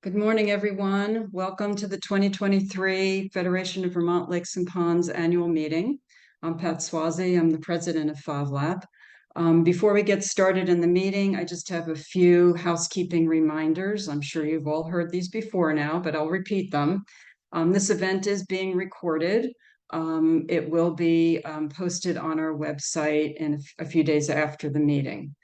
Good morning, everyone. Welcome to the 2023 Federation of Vermont Lakes and Ponds annual meeting. I'm Pat Suozzi. I'm the president of FAVLAB. Before we get started in the meeting, I just have a few housekeeping reminders. I'm sure you've all heard these before now, but I'll repeat them. This event is being recorded. It will be posted on our website in a few days after the meeting.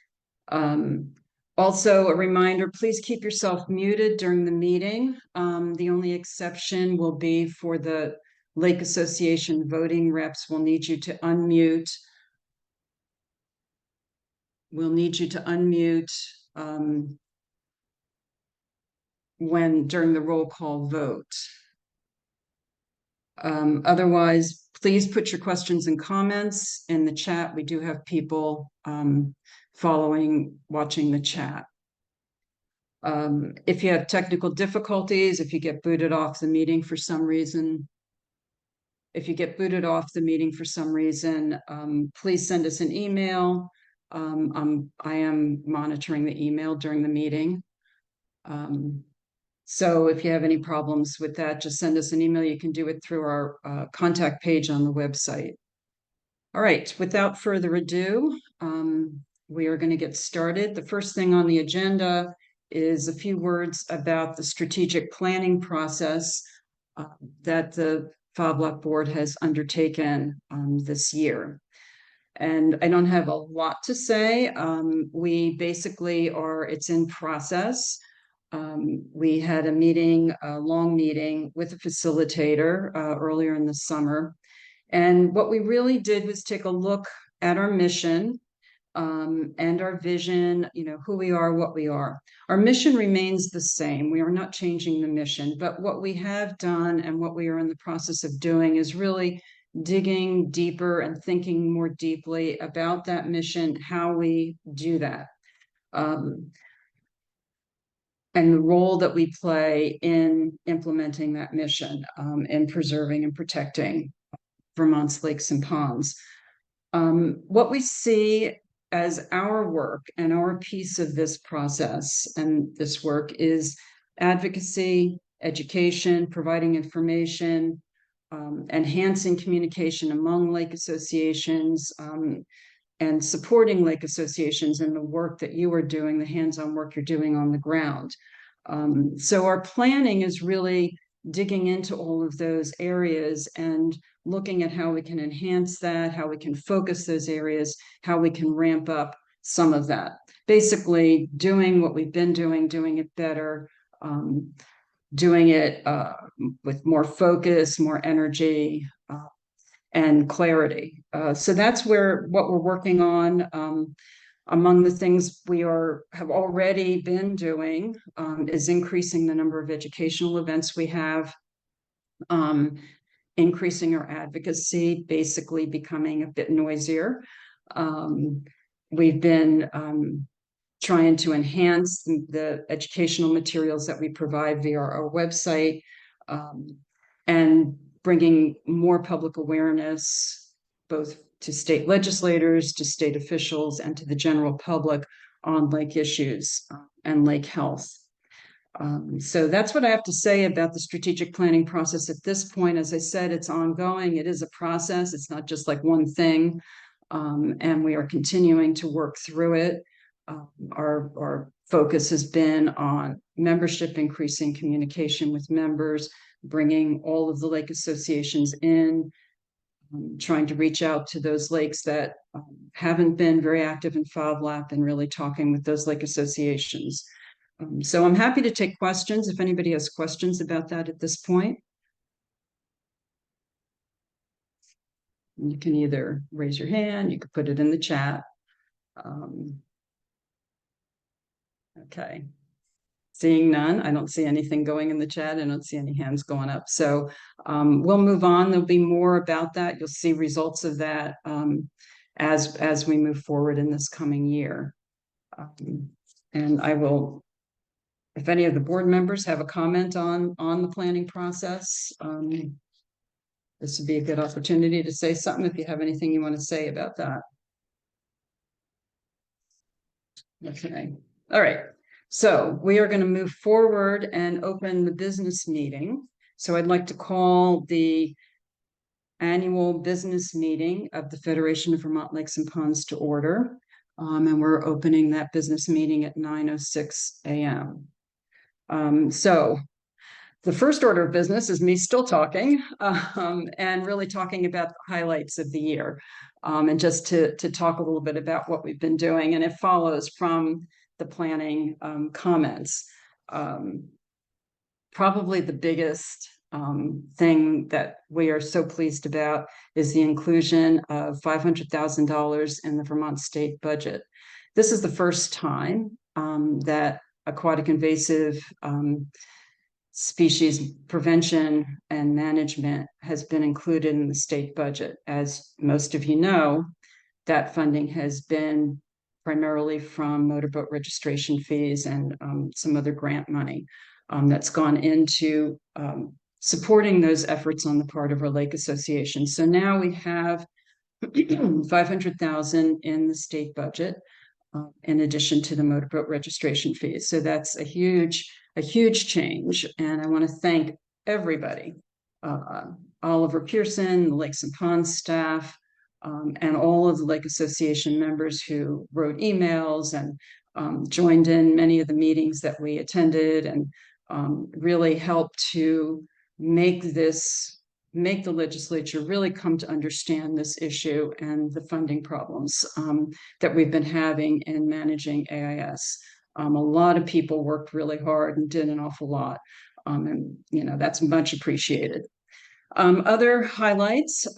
Also, a reminder, please keep yourself muted during the meeting. The only exception will be for the Lake Association voting reps. We'll need you to unmute. We'll need you to unmute during the roll call vote. Otherwise, please put your questions and comments in the chat. We do have people watching the chat. If you have technical difficulties, if you get booted off the meeting for some reason, please send us an email. I am monitoring the email during the meeting. So if you have any problems with that, just send us an email. You can do it through our contact page on the website. All right, without further ado, we are going to get started. The first thing on the agenda is a few words about the strategic planning process that the FAVLAB board has undertaken this year. And I don't have a lot to say. We basically it's in process. We had a long meeting with a facilitator earlier in the summer. And what we really did was take a look at our mission and our vision, who we are, what we are. Our mission remains the same. We are not changing the mission, but what we have done and what we are in the process of doing is really digging deeper and thinking more deeply about that mission, how we do that, and the role that we play in implementing that mission, in preserving and protecting Vermont's lakes and ponds. What we see as our work and our piece of this process and this work is advocacy, education, providing information, enhancing communication among lake associations, and supporting lake associations in the work that you are doing, the hands-on work you're doing on the ground. So our planning is really digging into all of those areas and looking at how we can enhance that, how we can focus those areas, how we can ramp up some of that. Basically, doing what we've been doing it better, doing it with more focus, more energy, and clarity. So that's what we're working on. Among the things we have already been doing is increasing the number of educational events we have, increasing our advocacy, basically becoming a bit noisier. We've been trying to enhance the educational materials that we provide via our website, and bringing more public awareness, both to state legislators, to state officials, and to the general public on lake issues and lake health. So that's what I have to say about the strategic planning process at this point. As I said, it's ongoing. It is a process. It's not just like one thing. And we are continuing to work through it. Our focus has been on membership, increasing communication with members, bringing all of the lake associations in, trying to reach out to those lakes that haven't been very active in FAVLAB and really talking with those lake associations. So I'm happy to take questions if anybody has questions about that at this point. You can either raise your hand, you could put it in the chat. Okay. Seeing none, I don't see anything going in the chat. I don't see any hands going up. So we'll move on. There'll be more about that. You'll see results of that as we move forward in this coming year. And I will, if any of the board members have a comment on the planning process, this would be a good opportunity to say something if you have anything you want to say about that. Okay. All right. So we are going to move forward and open the business meeting. So I'd like to call the annual business meeting of the Federation of Vermont Lakes and Ponds to order. And we're opening that business meeting at 9:06 a.m. So the first order of business is me still talking and really talking about the highlights of the year, and just to talk a little bit about what we've been doing. And it follows from the planning comments. Probably the biggest thing that we are so pleased about is the inclusion of $500,000 in the Vermont state budget. This is the first time that aquatic invasive species prevention and management has been included in the state budget. As most of you know, that funding has been primarily from motorboat registration fees and some other grant money that's gone into supporting those efforts on the part of our lake association. So now we have 500,000 in the state budget, in addition to the motorboat registration fees. So that's a huge change. And I want to thank everybody, Oliver Pierson, the Lakes and Ponds staff, and all of the Lake Association members who wrote emails and joined in many of the meetings that we attended, and really helped to make the legislature really come to understand this issue and the funding problems that we've been having in managing AIS. A lot of people worked really hard and did an awful lot, and that's much appreciated. Other highlights,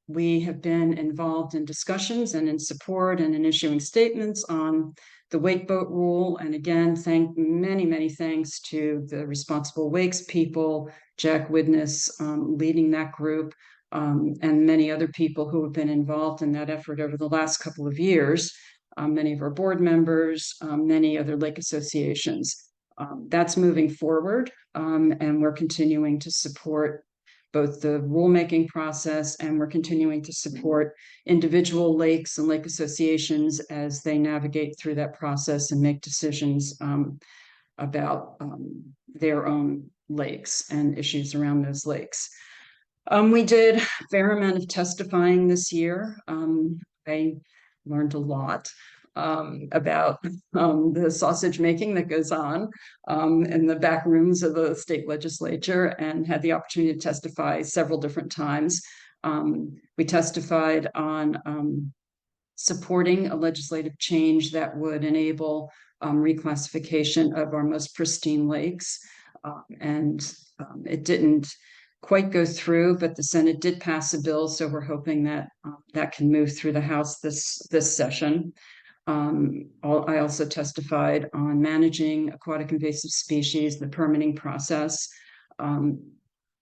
we have been involved in discussions and in support and in issuing statements on the wake boat rule. And again, many thanks to the Responsible Wakes people, Jack Widness leading that group, and many other people who have been involved in that effort over the last couple of years, many of our board members, many other lake associations. That's moving forward, and we're continuing to support both the rulemaking process, and we're continuing to support individual lakes and lake associations as they navigate through that process and make decisions about their own lakes and issues around those lakes. We did a fair amount of testifying this year. I learned a lot about the sausage making that goes on in the back rooms of the state legislature, and had the opportunity to testify several different times. We testified on supporting a legislative change that would enable reclassification of our most pristine lakes, and it didn't quite go through, but the Senate did pass a bill, so we're hoping that that can move through the House this session. I also testified on managing aquatic invasive species, the permitting process.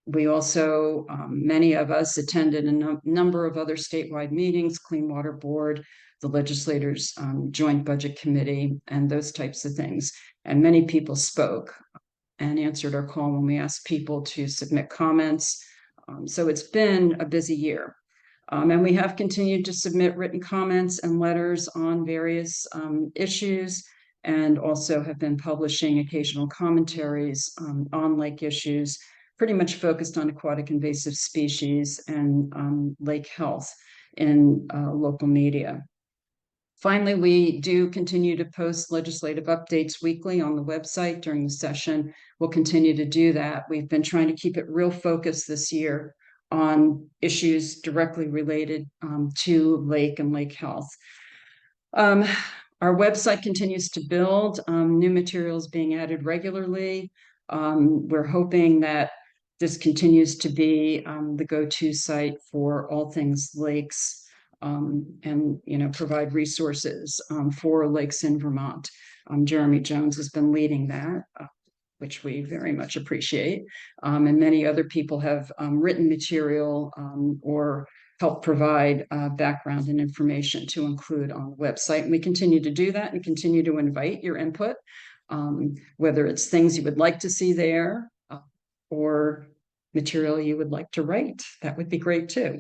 We also, many of us attended a number of other statewide meetings, Clean Water Board, the legislators' joint budget committee, and those types of things. And many people spoke and answered our call when we asked people to submit comments. So it's been a busy year. And we have continued to submit written comments and letters on various issues, and also have been publishing occasional commentaries on lake issues, pretty much focused on aquatic invasive species and lake health in local media. Finally, we do continue to post legislative updates weekly on the website during the session. We'll continue to do that. We've been trying to keep it real focused this year on issues directly related to lake and lake health. Our website continues to build, new materials being added regularly. We're hoping that this continues to be the go-to site for all things lakes, and provide resources for lakes in Vermont. Jeremy Jones has been leading that, which we very much appreciate. And many other people have written material or helped provide background and information to include on the website. And we continue to do that and continue to invite your input, whether it's things you would like to see there or material you would like to write. That would be great too.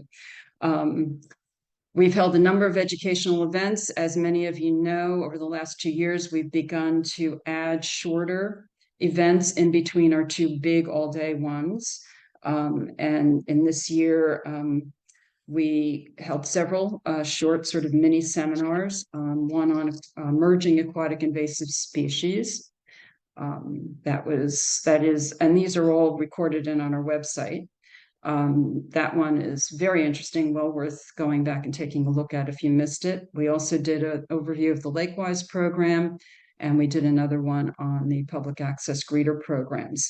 We've held a number of educational events. As many of you know, over the last 2 years, we've begun to add shorter events in between our two big all-day ones. And in this year, we held several short sort of mini seminars, one on emerging aquatic invasive species. That is, and these are all recorded in on our website. That one is very interesting, well worth going back and taking a look at if you missed it. We also did an overview of the Lakewise program, and we did another one on the public access greeter programs.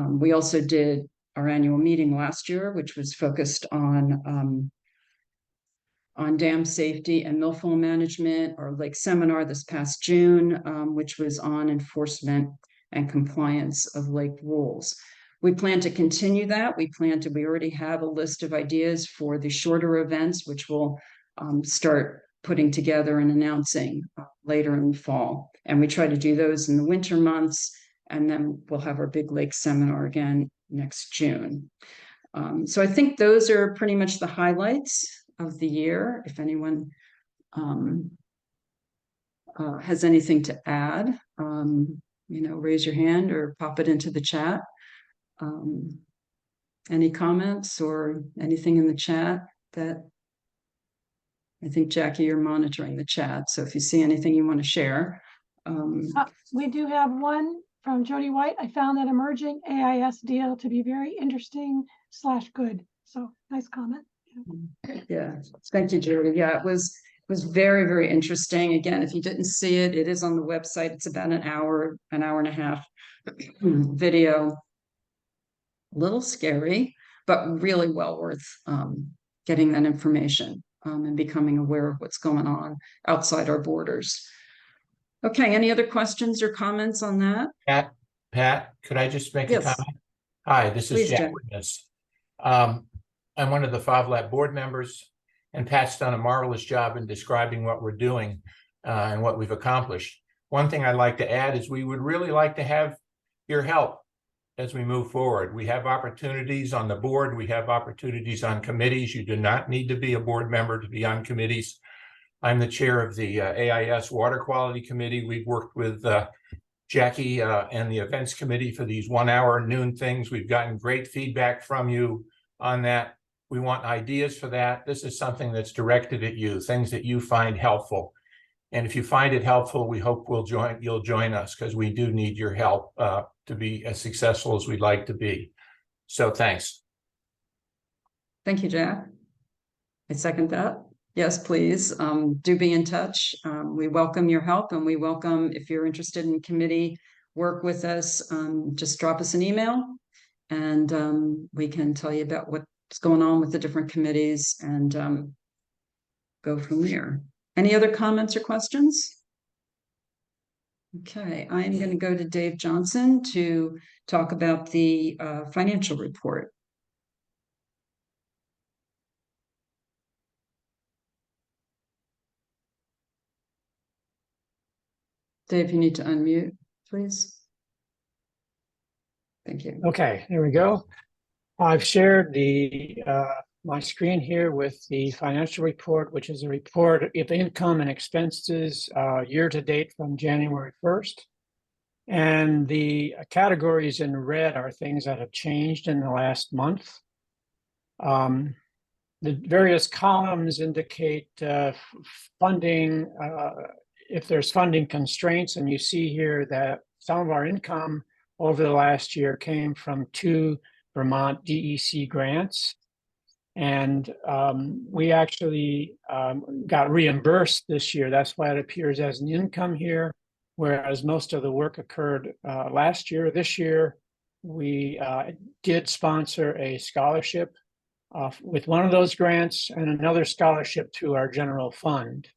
We also did our annual meeting last year, which was focused on dam safety and milfoil management, our lake seminar this past June, which was on enforcement and compliance of lake rules. We plan to continue that. We already have a list of ideas for the shorter events, which we'll start putting together and announcing later in the fall. And we try to do those in the winter months, and then we'll have our big lake seminar again next June. So I think those are pretty much the highlights of the year. If anyone has anything to add, raise your hand or pop it into the chat. Any comments or anything in the chat that I think, Jackie, you're monitoring the chat. So if you see anything you want to share. We do have one from Jody White. I found that emerging AIS deal to be very interesting / good. So nice comment. Yeah, thank you, Jody. Yeah, it was very, very interesting. Again, if you didn't see it, it is on the website. It's about an hour and a half video. A little scary, but really well worth getting that information and becoming aware of what's going on outside our borders. Okay, any other questions or comments on that? Pat, could I just make Yes. a comment? Hi, this is Please, Jack Witness. I'm one of the FOVLAB board members, and Pat's done a marvelous job in describing what we're doing and what we've accomplished. One thing I'd like to add is we would really like to have your help as we move forward. We have opportunities on the board. We have opportunities on committees. You do not need to be a board member to be on committees. I'm the chair of the AIS Water Quality Committee. We've worked with Jackie and the events committee for these 1 hour noon things. We've gotten great feedback from you on that. We want ideas for that. This is something that's directed at you, things that you find helpful. And if you find it helpful, we hope you'll join us, because we do need your help to be as successful as we'd like to be. So thanks. Thank you, Jack. I second that. Yes, please do be in touch. We welcome your help, and we welcome, if you're interested in committee work with us, just drop us an email, and we can tell you about what's going on with the different committees and go from there. Any other comments or questions? Okay, I'm going to go to Dave Johnson to talk about the financial report. Dave, you need to unmute, please. Thank you. Okay, there we go. I've shared the my screen here with the financial report, which is a report of income and expenses year to date from January 1st. And the categories in red are things that have changed in the last month. The various columns indicate funding, if there's funding constraints, and you see here that some of our income over the last year came from 2 Vermont DEC grants. And we actually got reimbursed this year. That's why it appears as an income here, whereas most of the work occurred last year. This year, we did sponsor a scholarship with one of those grants and another scholarship through our general fund.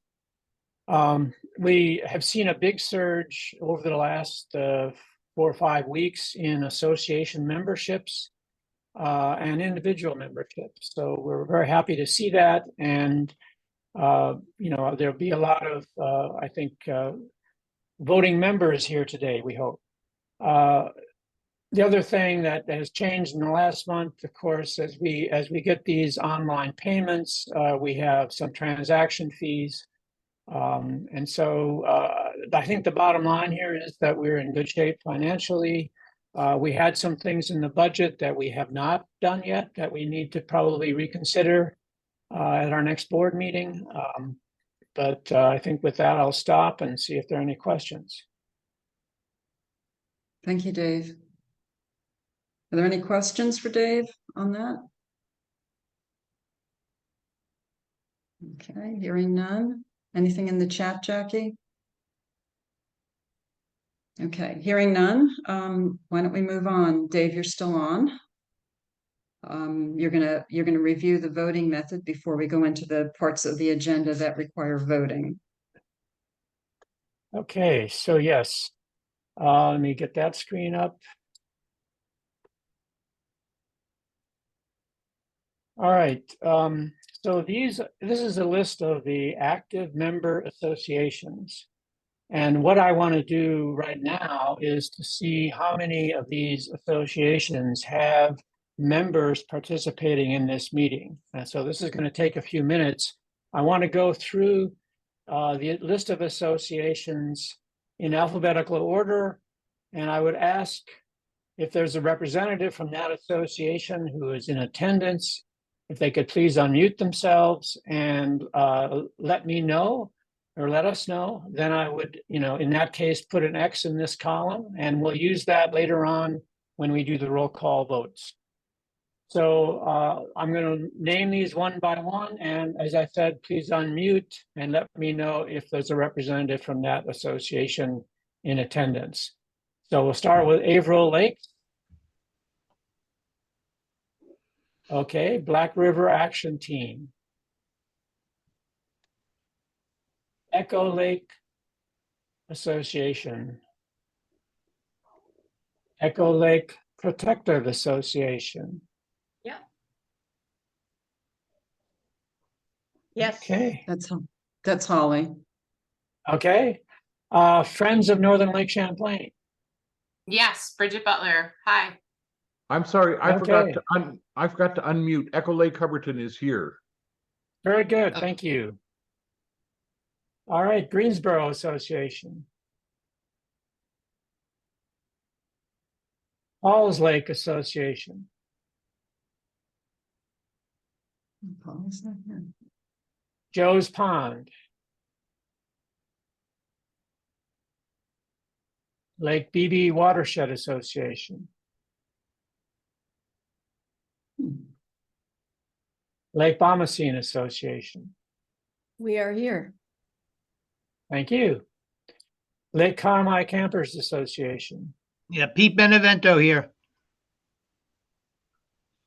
We have seen a big surge over the last 4 or 5 weeks in association memberships and individual memberships. So we're very happy to see that. And, there'll be a lot of, I think, voting members here today, we hope. The other thing that has changed in the last month, of course, as we get these online payments, we have some transaction fees. And so I think the bottom line here is that we're in good shape financially. We had some things in the budget that we have not done yet that we need to probably reconsider at our next board meeting. But I think with that, I'll stop and see if there are any questions. Thank you, Dave. Are there any questions for Dave on that? Okay, hearing none. Anything in the chat, Jackie? Okay, hearing none. Why don't we move on? Dave, you're still on. You're gonna review the voting method before we go into the parts of the agenda that require voting. Okay, so yes, let me get that screen up. All right, so this is a list of the active member associations. And what I want to do right now is to see how many of these associations have members participating in this meeting. And so this is going to take a few minutes. I want to go through the list of associations in alphabetical order. And I would ask if there's a representative from that association who is in attendance, if they could please unmute themselves and let me know or let us know, then I would, in that case, put an X in this column, and we'll use that later on when we do the roll call votes. So I'm going to name these one by one, and as I said, please unmute and let me know if there's a representative from that association in attendance. So we'll start with Averill Lake. Okay, Black River Action Team. Echo Lake Association. Echo Lake Protective Association. Yeah. Yes. Okay. That's Holly. Okay. Friends of Northern Lake Champlain. Yes, Bridget Butler. Hi. I'm sorry, I Okay. forgot to unmute. Echo Lake Hubbardton is here. Very good. Thank you. All right, Greensboro Association. Falls Lake Association. Paul's not here. Joe's Pond. Lake Beebe Watershed Association. Lake Bomoseen Association. We are here. Thank you. Lake Carmi Campers Association. Yeah, Pete Benevento here.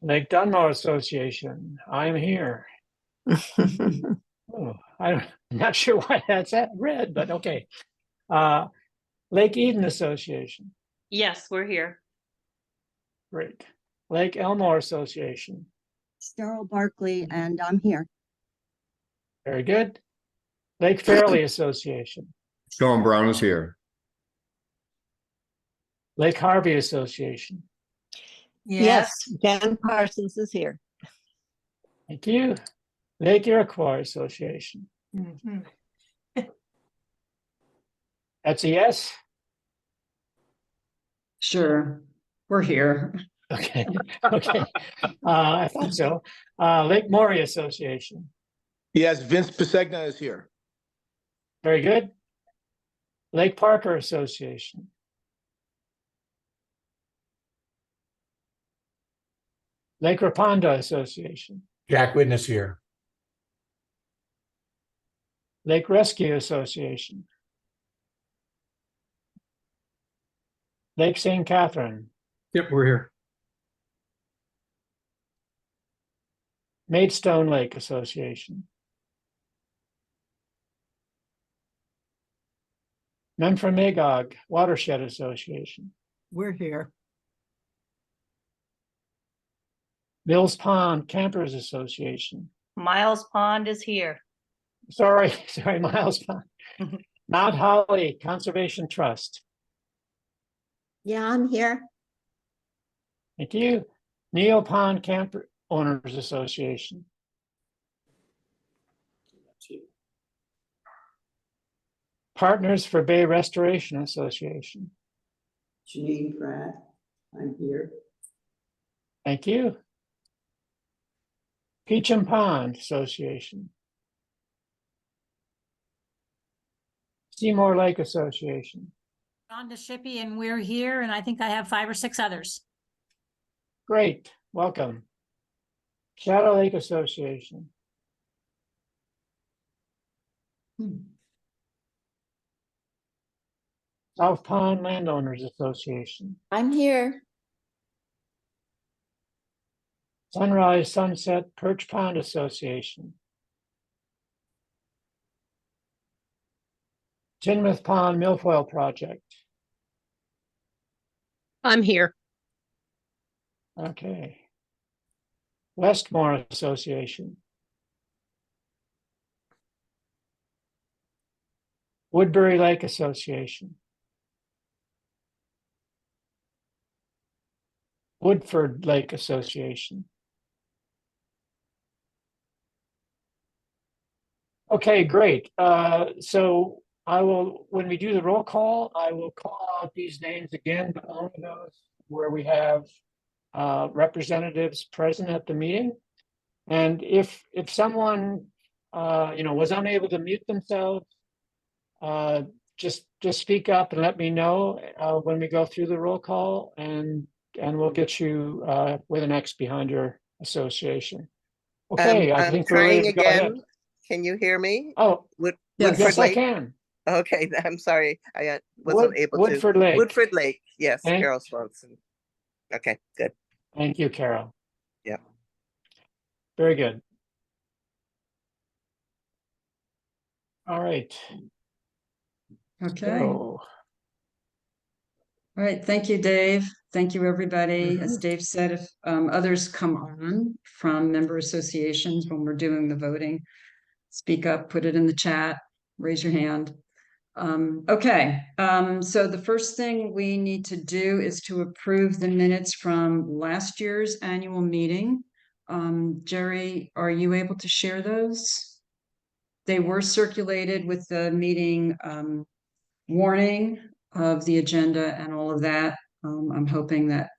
Lake Dunmore Association. I'm here. Oh, I'm not sure why that's red, but okay. Lake Eden Association. Yes, we're here. Great. Lake Elmore Association. Cheryl Barkley, and I'm here. Very good. Lake Fairley Association. Sean Brown is here. Lake Harvey Association. Yes, Dan Parsons is here. Thank you. Lake Iroquois Association. That's a yes? Sure, we're here. Okay, okay. I thought so. Lake Morey Association. Yes, Vince Pisegna is here. Very good. Lake Parker Association. Lake Raponda Association. Jack Witness here. Lake Rescue Association. Lake St. Catherine. Yep, we're here. Maidstone Lake Association. Memphremagog Watershed Association. We're here. Mills Pond Campers Association. Miles Pond is here. Sorry, Miles Pond. Mount Holly Conservation Trust. Yeah, I'm here. Thank you. Neil Pond Camp Owners Association. Partners for Bay Restoration Association. Janine Pratt, I'm here. Thank you. Peachum Pond Association. Seymour Lake Association. Rhonda Shippey, and we're here, and I think I have 5 or 6 others. Great, welcome. Shadow Lake Association. South Pond Landowners Association. I'm here. Sunrise Sunset Perch Pond Association. Tinmouth Pond Milfoil Project. I'm here. Okay. Westmore Association. Woodbury Lake Association. Woodford Lake Association. Okay, great. So I will, when we do the roll call, I will call out these names again, but only those where we have representatives present at the meeting. And if someone was unable to mute themselves, just speak up and let me know when we go through the roll call, and we'll get you with an X behind your association. Okay, I think we're ready to go ahead. Can you hear me? Oh, yes, I can. Okay, I'm sorry. I wasn't able to. Woodford Lake. Woodford Lake, yes, Thank- Carol Swanson. Okay, good. Thank you, Carol. Yeah. Very good. All right. Okay. So, All right, thank you, Dave. Thank you, everybody. As Dave said, if others come on from member associations when we're doing the voting, speak up, put it in the chat, raise your hand. Okay, so the first thing we need to do is to approve the minutes from last year's annual meeting. Jerry, are you able to share those? They were circulated with the meeting warning of the agenda and all of that. I'm hoping that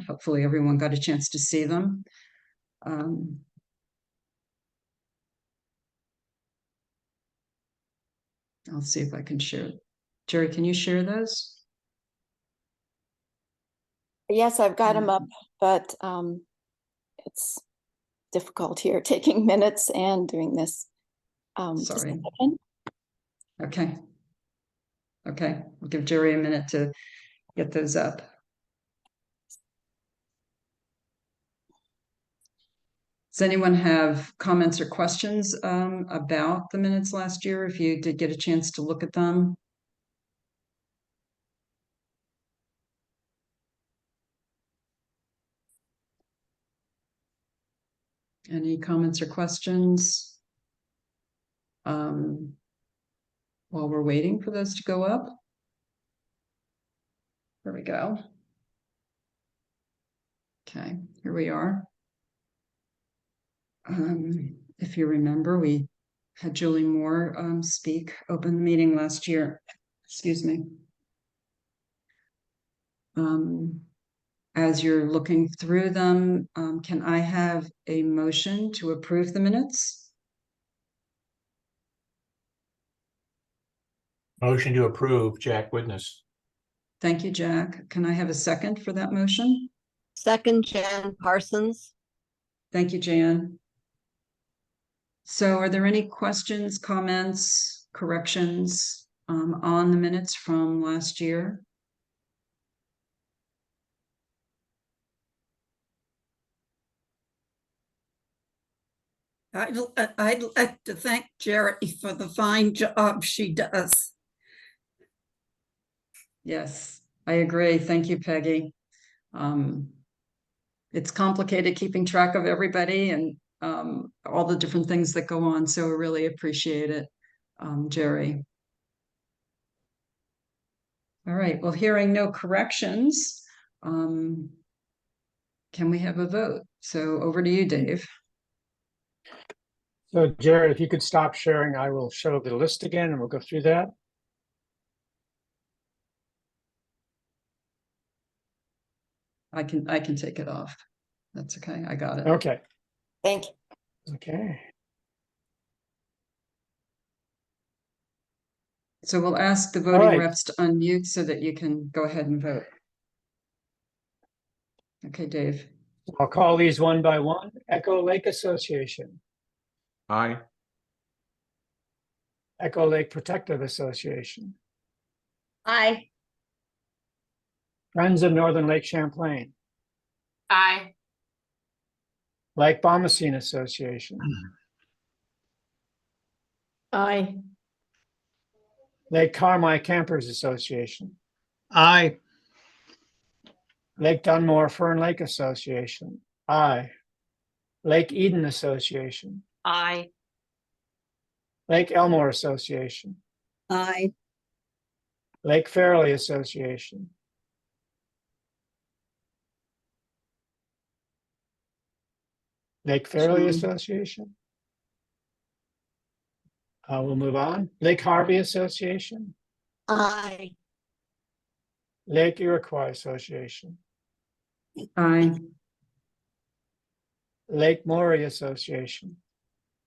hopefully everyone got a chance to see them. I'll see if I can share. Jerry, can you share those? Yes, I've got them up, but it's difficult here taking minutes and doing this. Just a Sorry. second. Okay. Okay, we'll give Jerry a minute to get those up. Does anyone have comments or questions about the minutes last year, if you did get a chance to look at them? Any comments or questions? While we're waiting for those to go up. There we go. Okay, here we are. If you remember, we had Julie Moore open the meeting last year. Excuse me. As you're looking through them, can I have a motion to approve the minutes? Motion to approve, Jack Witness. Thank you, Jack. Can I have a second for that motion? Second, Jan Parsons. Thank you, Jan. So are there any questions, comments, corrections on the minutes from last year? I'd like to thank Jerry for the fine job she does. Yes, I agree. Thank you, Peggy. It's complicated keeping track of everybody and all the different things that go on. So I really appreciate it, Jerry. All right, well, hearing no corrections, can we have a vote? So over to you, Dave. So Jared, if you could stop sharing, I will show the list again and we'll go through that. I can take it off. That's okay. I got it. Okay, Thank you. okay. So we'll ask the voting right. reps to unmute so that you can go ahead and vote. Okay, Dave. I'll call these one by one. Echo Lake Association, Aye. Echo Lake Protective Association, Aye. Friends of Northern Lake Champlain, Aye. Lake Bomoseen Association, Aye. Lake Carmi Campers Association, Aye. Lake Dunmore Fern Lake Association, aye. Lake Eden Association, Aye. Lake Elmore Association, Aye. Lake Fairley Association, Lake Fairley Sean. Association. We'll move on. Lake Harvey Association, Aye. Lake Iroquois Association, Aye. Lake Morey Association,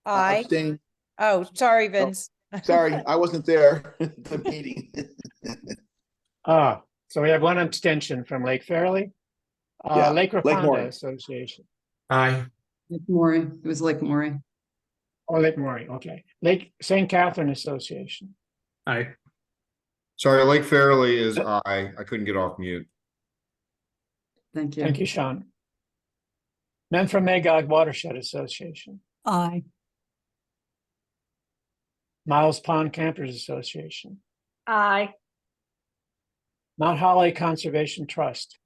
Aye. Abstain. Oh, sorry, Vince. Sorry, I wasn't there at the meeting. so we have one abstention from Lake Fairley. Yeah, Lake Lake Raponda Morey. Association, Aye. Lake Morey. It was Lake Morey. or Lake Morey, okay. Lake St. Catherine Association, Aye. Sorry, Lake Fairley is aye. I couldn't get off mute. Thank you. thank you, Sean. Memphremagog Watershed Association, Aye. Miles Pond Campers Association, Aye. Mount Holly Conservation Trust,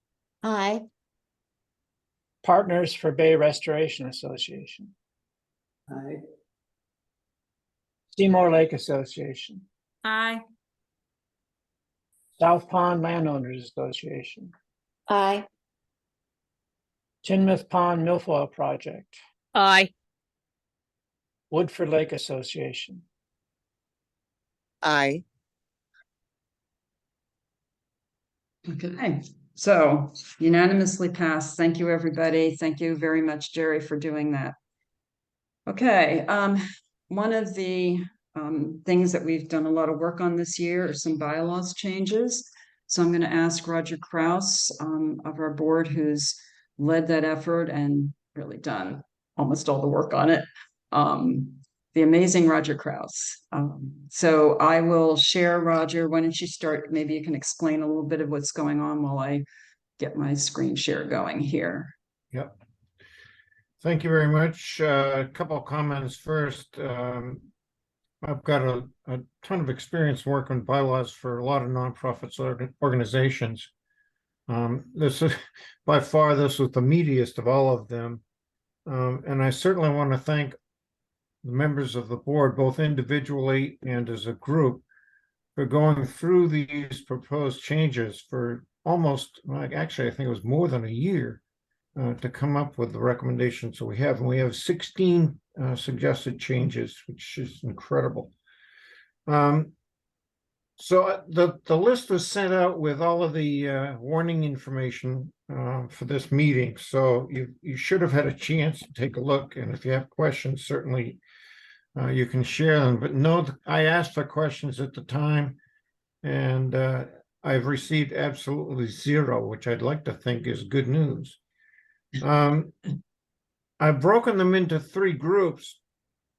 Aye. Partners for Bay Restoration Association, Aye. Seymour Lake Association, Aye. South Pond Landowners Association, Aye. Chinmouth Pond Milfoil Project, Aye. Woodford Lake Association, Aye. Okay, so unanimously passed. Thank you, everybody. Thank you very much, Jerry, for doing that. Okay, one of the things that we've done a lot of work on this year are some bylaws changes. So I'm going to ask Roger Kraus of our board, who's led that effort and really done almost all the work on it. The amazing Roger Kraus. So I will share, Roger, why don't you start? Maybe you can explain a little bit of what's going on while I get my screen share going here. Yep. Thank you very much. A couple of comments first. I've got a ton of experience working with bylaws for a lot of nonprofits organizations. This is by far, this was the meatiest of all of them. And I certainly want to thank the members of the board, both individually and as a group, for going through these proposed changes for almost, like, actually, I think it was more than a year to come up with the recommendations that we have. And we have 16 suggested changes, which is incredible. So the list was sent out with all of the warning information for this meeting. So you should have had a chance to take a look. And if you have questions, certainly you can share them. But no, I asked for questions at the time, and I've received absolutely zero, which I'd like to think is good news. I've broken them into 3 groups,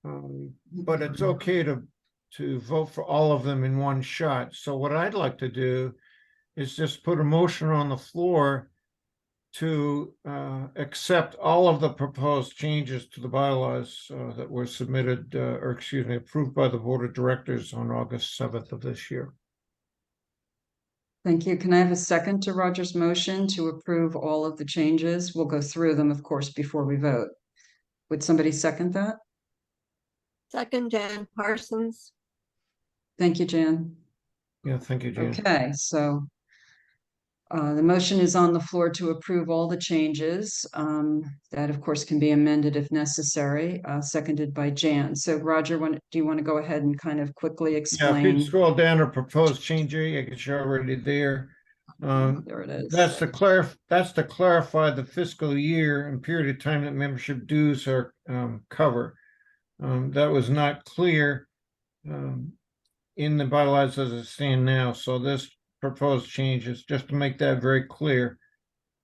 but it's okay to vote for all of them in one shot. So what I'd like to do is just put a motion on the floor to accept all of the proposed changes to the bylaws that were submitted, or excuse me, approved by the Board of Directors on August 7th of this year. Thank you. Can I have a second to Roger's motion to approve all of the changes? We'll go through them, of course, before we vote. Would somebody second that? Second, Jan Parsons. Thank you, Jan. Yeah, thank you, Jan. Okay, so The motion is on the floor to approve all the changes. That of course can be amended if necessary, seconded by Jan. So Roger, do you want to go ahead and kind of quickly Yeah, if you explain? scroll down to proposed change A, I guess you're already there. There it is. That's to clarify the fiscal year and period of time that membership dues are cover. That was not clear in the bylaws as it stand now. So this proposed change is just to make that very clear.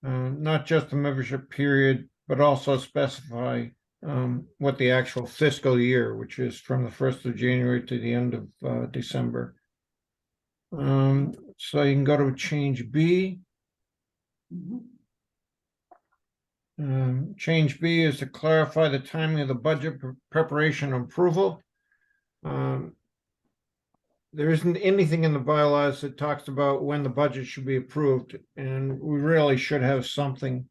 Not just the membership period, but also specify what the actual fiscal year, which is from the 1st of January to the end of December. So you can go to change B. Change B is to clarify the timing of the budget preparation and approval. There isn't anything in the bylaws that talks about when the budget should be approved, and we really should have something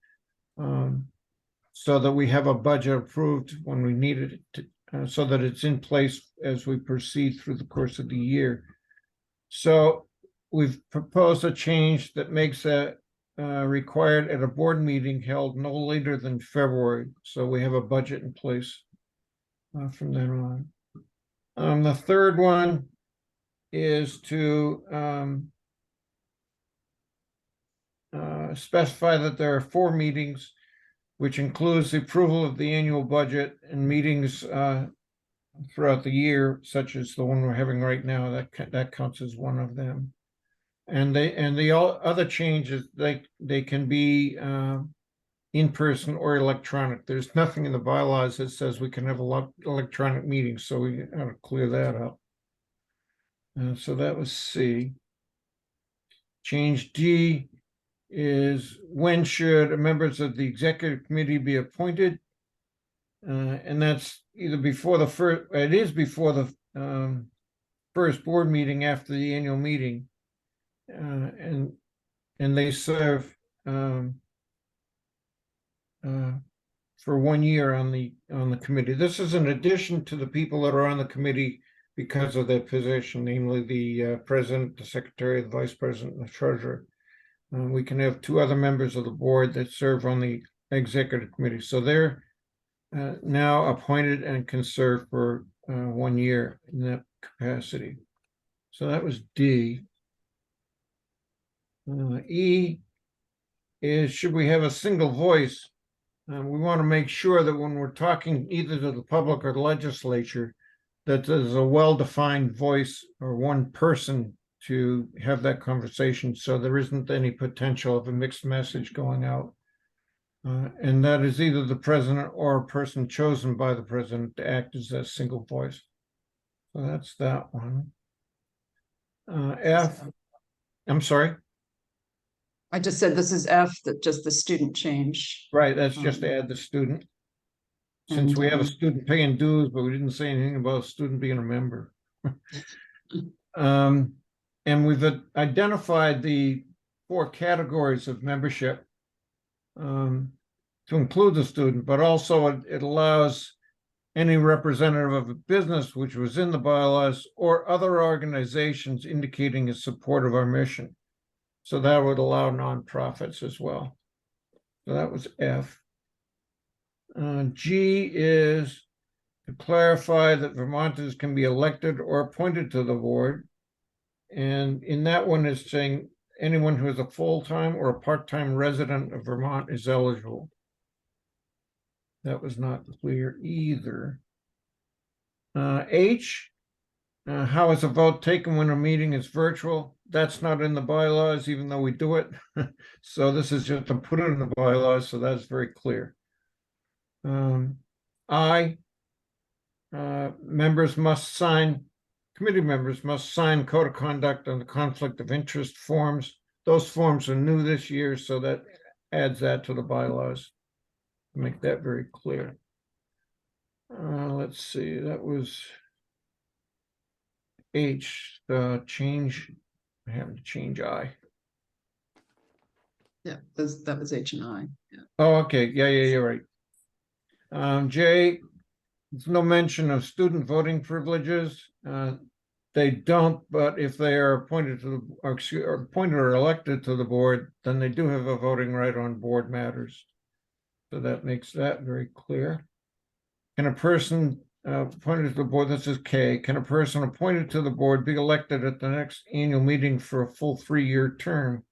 so that we have a budget approved when we need it, so that it's in place as we proceed through the course of the year. So we've proposed a change that makes that required at a board meeting held no later than February. So we have a budget in place from then on. The third one is to specify that there are 4 meetings, which includes the approval of the annual budget and meetings throughout the year, such as the one we're having right now. That counts as one of them. And the other changes, they can be in person or electronic. There's nothing in the bylaws that says we can have electronic meetings, so we got to clear that up. So that was C. Change D is when should members of the executive committee be appointed? And that's either before the first, it is before the first board meeting after the annual meeting. And they serve for 1 year on the committee. This is in addition to the people that are on the committee because of their position, namely the president, the secretary, the vice president, and the treasurer. We can have 2 other members of the board that serve on the executive committee. So they're now appointed and can serve for 1 year in that capacity. So that was D. E is should we have a single voice? We want to make sure that when we're talking either to the public or the legislature, that there's a well-defined voice or one person to have that conversation, so there isn't any potential of a mixed message going out. And that is either the president or a person chosen by the president to act as that single voice. So that's that one. F, I'm sorry? I just said this is F, that just the student change. Right, that's just to add the student. Since we have a student paying dues, but we didn't say anything about a student being a member. And we've identified the 4 categories of membership to include the student, but also it allows any representative of a business which was in the bylaws or other organizations indicating its support of our mission. So that would allow nonprofits as well. So that was F. G is to clarify that Vermonters can be elected or appointed to the board. And in that one is saying anyone who is a full-time or a part-time resident of Vermont is eligible. That was not clear either. H, how is a vote taken when a meeting is virtual? That's not in the bylaws, even though we do it. So this is just to put it in the bylaws, so that's very clear. I, committee members must sign code of conduct on the conflict of interest forms. Those forms are new this year, so that adds that to the bylaws. Make that very clear. Let's see, that was H, change, I have to change I. Yeah, that was H and I. Yeah. Oh, okay, yeah, you're right. J, there's no mention of student voting privileges. they don't, but if they are appointed to the, or appointed or elected to the board, then they do have a voting right on board matters. So that makes that very clear. Can a person appointed to the board, this is K, can a person appointed to the board be elected at the next annual meeting for a full 3-year term?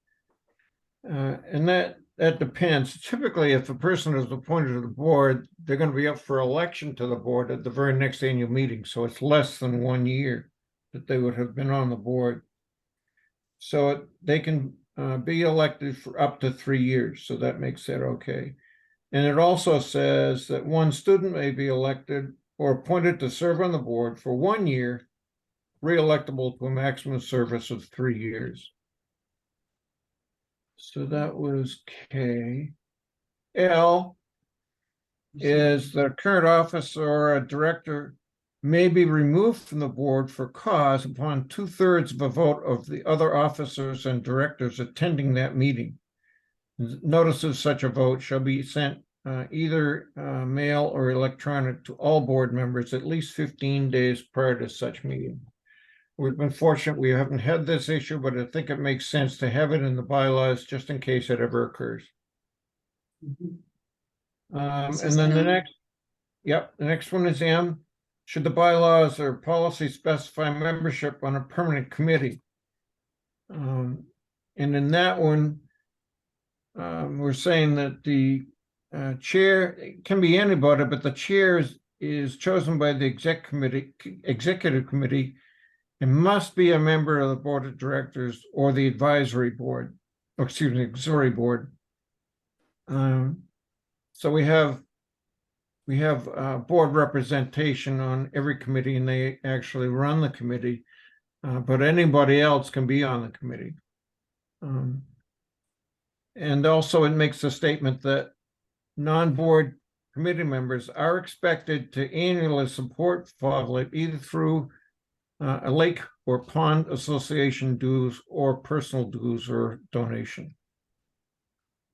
And that depends. Typically, if a person is appointed to the board, they're going to be up for election to the board at the very next annual meeting. So it's less than 1 year that they would have been on the board. So they can be elected for up to 3 years. So that makes that okay. And it also says that one student may be elected or appointed to serve on the board for 1 year, re-electable to a maximum service of 3 years. So that was K. L is the current officer or a director may be removed from the board for cause upon 2/3 of a vote of the other officers and directors attending that meeting. Notice of such a vote shall be sent either mail or electronic to all board members at least 15 days prior to such meeting. We've been fortunate we haven't had this issue, but I think it makes sense to have it in the bylaws just in case it ever occurs. And then the next one is M. Should the bylaws or policy specify membership on a permanent committee? And in that one, we're saying that the chair, it can be anybody, but the chair is chosen by the executive committee and must be a member of the board of directors or the advisory board, or excuse me, auxiliary board. So we have board representation on every committee, and they actually run the committee, but anybody else can be on the committee. And also it makes a statement that non-board committee members are expected to annually support Fog Lake either through a lake or pond association dues or personal dues or donation.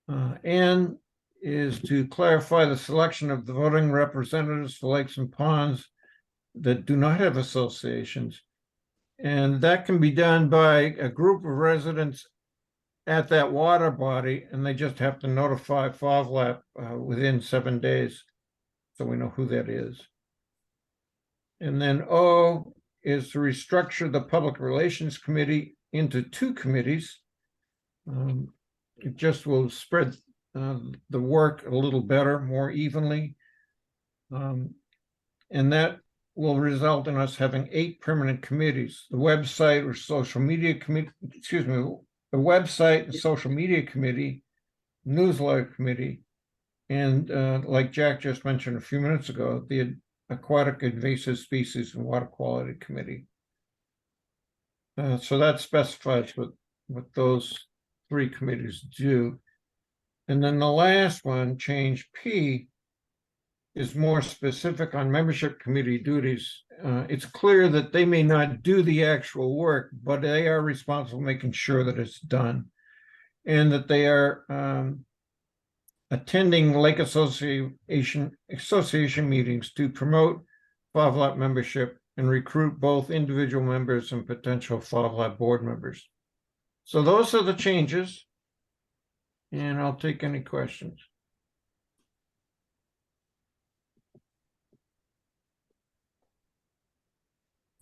And is to clarify the selection of the voting representatives for lakes and ponds that do not have associations. And that can be done by a group of residents at that water body, and they just have to notify FOVLAP within 7 days, so we know who that is. And then O is to restructure the Public Relations Committee into 2 committees. It just will spread the work a little better, more evenly. And that will result in us having 8 permanent committees. The website or social media committee, excuse me, the website and social media committee, newsletter committee, and like Jack just mentioned a few minutes ago, the Aquatic Invasive Species and Water Quality Committee. So that specifies what those 3 committees do. And then the last one, change P, is more specific on membership committee duties. It's clear that they may not do the actual work, but they are responsible for making sure that it's done, and that they are attending Lake Association meetings to promote FOVLAP membership and recruit both individual members and potential FOVLAP board members. So those are the changes, and I'll take any questions.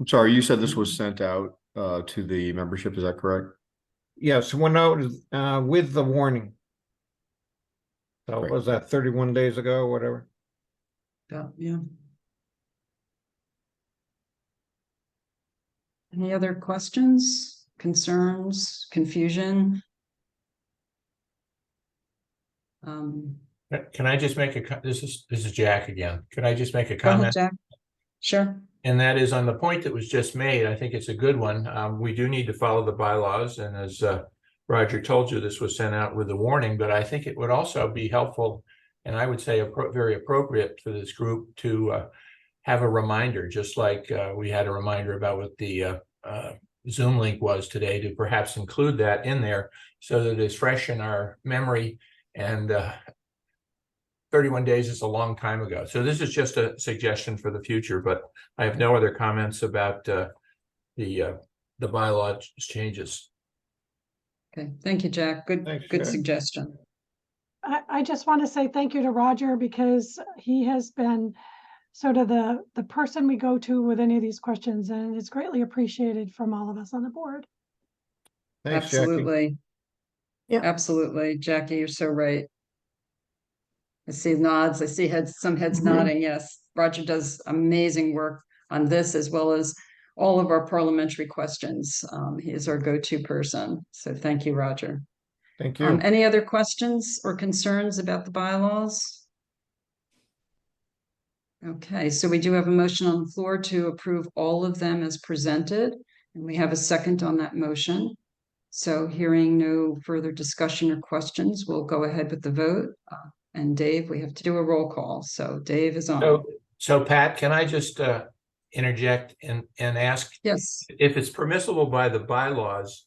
I'm sorry, you said this was sent out to the membership, is that correct? Yes, went out with the warning. So Right. was that 31 days ago, or whatever? Yeah. Any other questions, concerns, confusion? Can I just make a, this is Jack again. Can I just make a Go ahead, comment? Jack. Sure. And that is on the point that was just made. I think it's a good one. We do need to follow the bylaws. And as Roger told you, this was sent out with a warning, but I think it would also be helpful, and I would say very appropriate for this group to have a reminder, just like we had a reminder about what the Zoom link was today, to perhaps include that in there so that it's fresh in our memory. And 31 days is a long time ago. So this is just a suggestion for the future, but I have no other comments about the bylaw changes. Okay, thank you, Jack. Good, Thanks, good Jack. suggestion. I just want to say thank you to Roger because he has been sort of the person we go to with any of these questions, and it's greatly appreciated from all of us on the board. Thanks, Jackie. Absolutely. Yeah. Absolutely. Jackie, you're so right. I see nods. I see some heads nodding. Yes, Roger does amazing work on this as well as all of our parliamentary questions. He is our go-to person. So thank you, Roger. Thank you. Any other questions or concerns about the bylaws? Okay, so we do have a motion on the floor to approve all of them as presented, and we have a second on that motion. So hearing no further discussion or questions, we'll go ahead with the vote. And Dave, we have to do a roll call. So Dave is on. So Pat, can I just interject and ask? Yes. If it's permissible by the bylaws,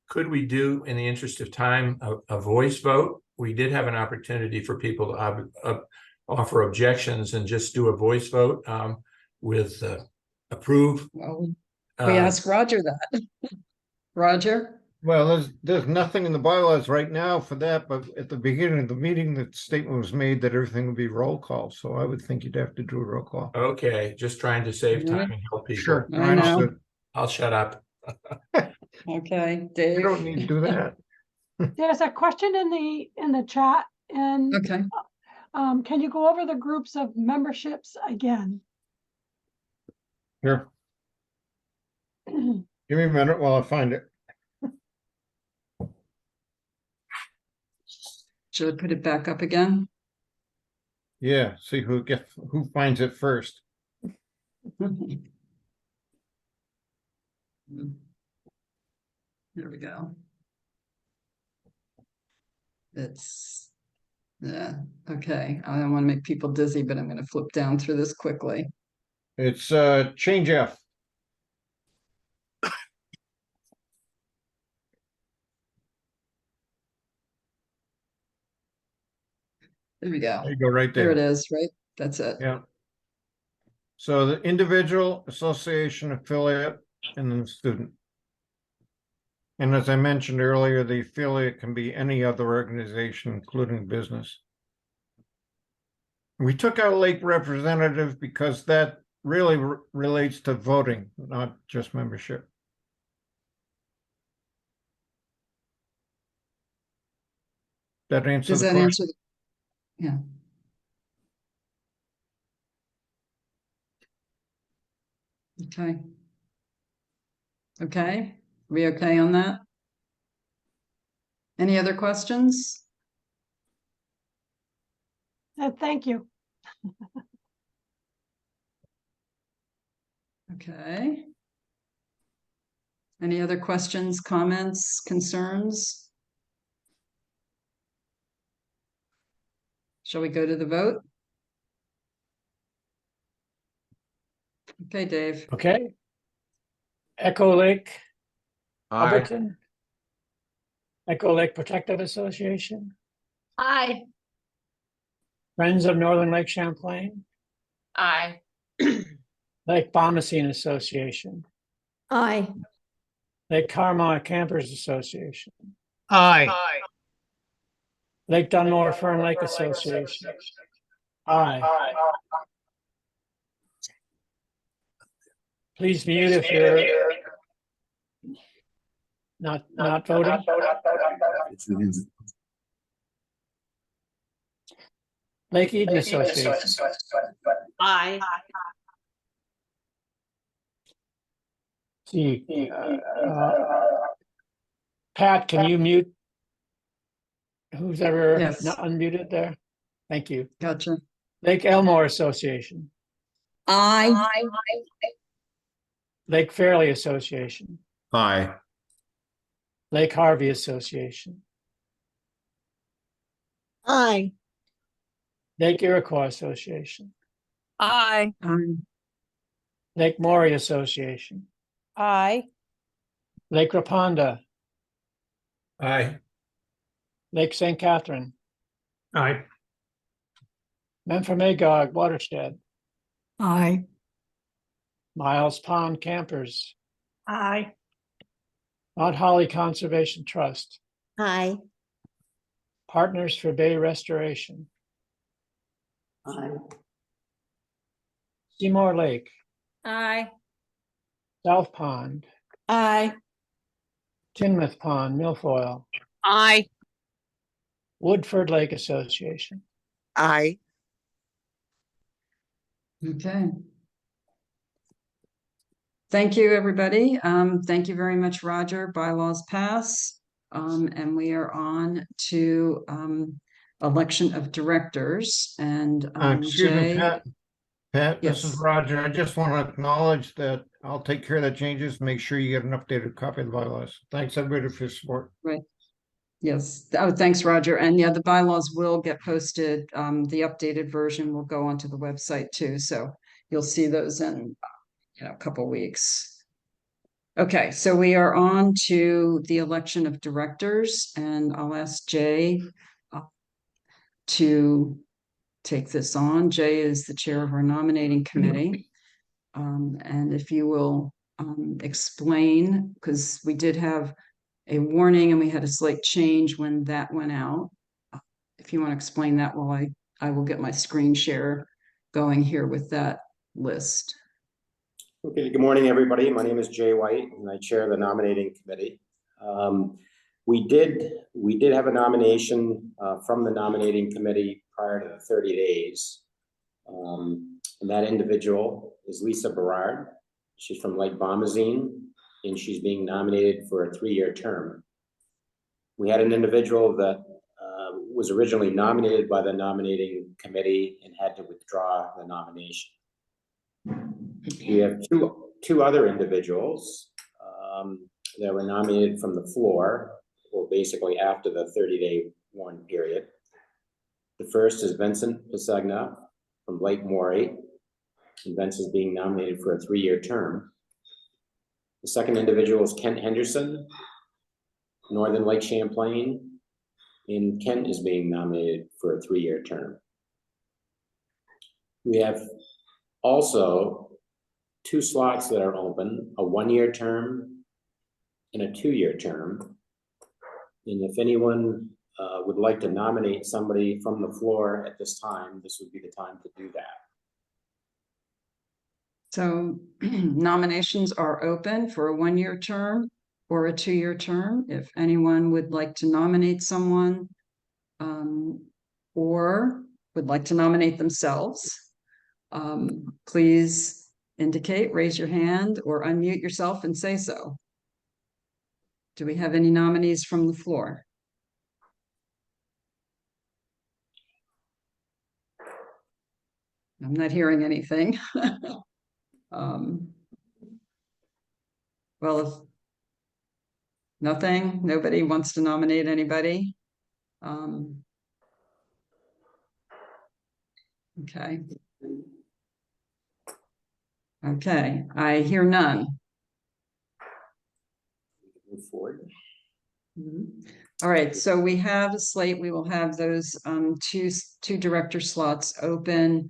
could we do, in the interest of time, a voice vote? We did have an opportunity for people to offer objections and just do a voice vote with approve. Well, we asked Roger that. Roger? Well, there's nothing in the bylaws right now for that, but at the beginning of the meeting, the statement was made that everything would be roll call. So I would think you'd have to do a roll call. Okay, just trying to save time and help people. Sure. I know. I'll shut up. Okay, Dave. You don't need to do that. There's a question in the chat, and Okay. can you go over the groups of memberships again? Here. Give me a minute while I find it. Should I put it back up again? Yeah, see who finds it first. There we go. Yeah, okay. I don't want to make people dizzy, but I'm going to flip down through this quickly. It's change F. There we go. There you go, right there. There it is, right? That's it. Yeah. So the individual, association, affiliate, and then the student. And as I mentioned earlier, the affiliate can be any other organization, including business. We took out Lake representative because that really relates to voting, not just membership. That answer Does the that question? answer? Yeah. Okay. Okay. We okay on that? Any other questions? Thank you. Okay. Any other questions, comments, concerns? Shall we go to the vote? Okay, Dave. Okay. Echo Lake, Aye. Hubbardton. Echo Lake Protective Association, Aye. Friends of Northern Lake Champlain, Aye. Lake Bombacine Association, Aye. Lake Carmi Campers Association, Aye. Lake Dunmore Fern Lake Association. Aye. Please mute if you're not voting. Lake Eden Association. Aye. See, Pat, can you mute? Who's ever Yes. not unmuted there? Thank you. Gotcha. Lake Elmore Association, Aye. Lake Fairley Association, Aye. Lake Harvey Association, Aye. Lake Iroquois Association, Aye. Lake Morey Association, Aye. Lake Raponda, Aye. Lake St. Catherine, Aye. Memphremagog Watershed, Aye. Miles Pond Campers, Aye. Mount Holly Conservation Trust, Aye. Partners for Bay Restoration, Aye. Seymour Lake, Aye. South Pond, Aye. Tinmouth Pond, Milfoil, Aye. Woodford Lake Association. Aye. Okay. Thank you, everybody. Thank you very much, Roger. Bylaws pass. And we are on to election of directors and Excuse me, Jay. Pat. Pat, this is Yes. Roger. I just want to acknowledge that I'll take care of the changes. Make sure you get an updated copy of the bylaws. Thanks, everybody, for your support. Right. Yes. Oh, thanks, Roger. And yeah, the bylaws will get posted. The updated version will go onto the website too. So you'll see those in a couple weeks. Okay, so we are on to the election of directors, and I'll ask Jay to take this on. Jay is the chair of our nominating committee. And if you will explain, because we did have a warning and we had a slight change when that went out. If you want to explain that while I will get my screen share going here with that list. Okay, good morning, everybody. My name is Jay White, and I chair the nominating committee. We did have a nomination from the nominating committee prior to the 30 days. And that individual is Lisa Berard. She's from Lake Bomazine, and she's being nominated for a 3-year term. We had an individual that was originally nominated by the nominating committee and had to withdraw the nomination. We have two other individuals that were nominated from the floor, or basically after the 30-day warning period. The first is Vincent Pisagna from Lake Morey, and Vince is being nominated for a 3-year term. The second individual is Kent Henderson, Northern Lake Champlain, and Kent is being nominated for a 3-year term. We have also 2 slots that are open, a 1-year term and a 2-year term. And if anyone would like to nominate somebody from the floor at this time, this would be the time to do that. So nominations are open for a 1-year term or a 2-year term. If anyone would like to nominate someone or would like to nominate themselves, please indicate, raise your hand or unmute yourself and say so. Do we have any nominees from the floor? I'm not hearing anything. Well, if nothing, nobody wants to nominate anybody. Okay. Okay, I hear none. Move forward. All right, so we have a slate. We will have those two director slots open.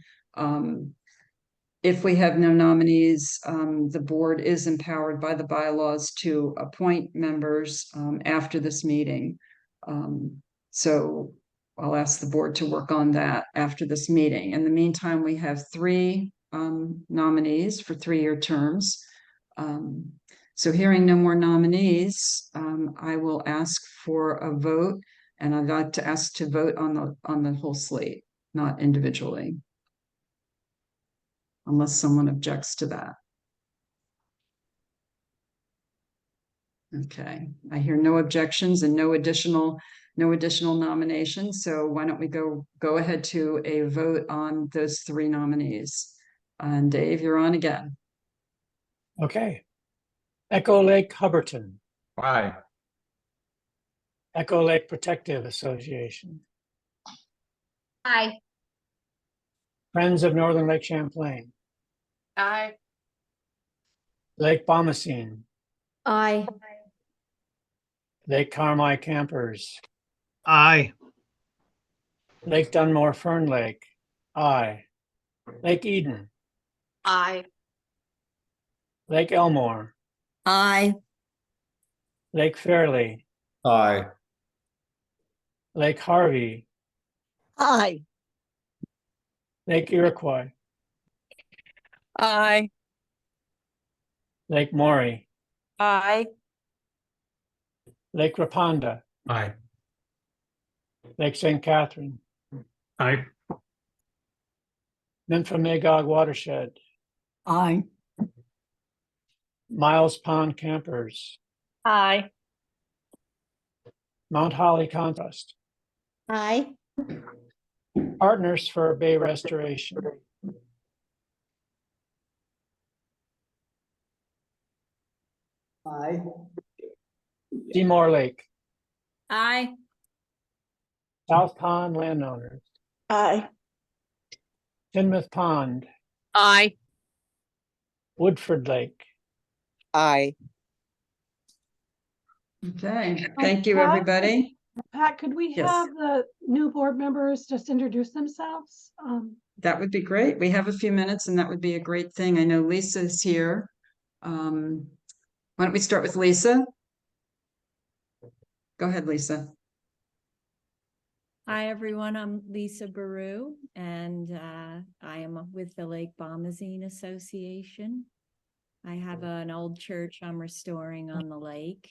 If we have no nominees, the board is empowered by the bylaws to appoint members after this meeting. So I'll ask the board to work on that after this meeting. In the meantime, we have 3 nominees for 3-year terms. So hearing no more nominees, I will ask for a vote, and I'd like to ask to vote on the whole slate, not individually, unless someone objects to that. Okay, I hear no objections and no additional nominations. So why don't we go ahead to a vote on those 3 nominees? And Dave, you're on again. Okay. Echo Lake Hubbardton. Aye. Echo Lake Protective Association. Aye. Friends of Northern Lake Champlain. Aye. Lake Bomazine. Aye. Lake Carmi Campers. Aye. Lake Dunmore Fern Lake. Aye. Lake Eden. Aye. Lake Elmore, Aye. Lake Fairley, Aye. Lake Harvey, Aye. Lake Iroquois, Aye. Lake Morey, Aye. Lake Raponda, Aye. Lake St. Catherine, Aye. Nympha-Magog Watershed, Aye. Miles Pond Campers, Aye. Mount Holly Contest, Aye. Partners for Bay Restoration, Aye. Seymour Lake, Aye. South Pond Landowners, Aye. Tinmouth Pond, Aye. Woodford Lake. Aye. Okay, thank you, Pat? everybody. Pat, could we Yes. have the new board members just introduce themselves? That would be great. We have a few minutes and that would be a great thing. I know Lisa is here. Why don't we start with Lisa? Go ahead, Lisa. Hi, everyone. I'm Lisa Baru, and I am with the Lake Bombazine Association. I have an old church I'm restoring on the lake,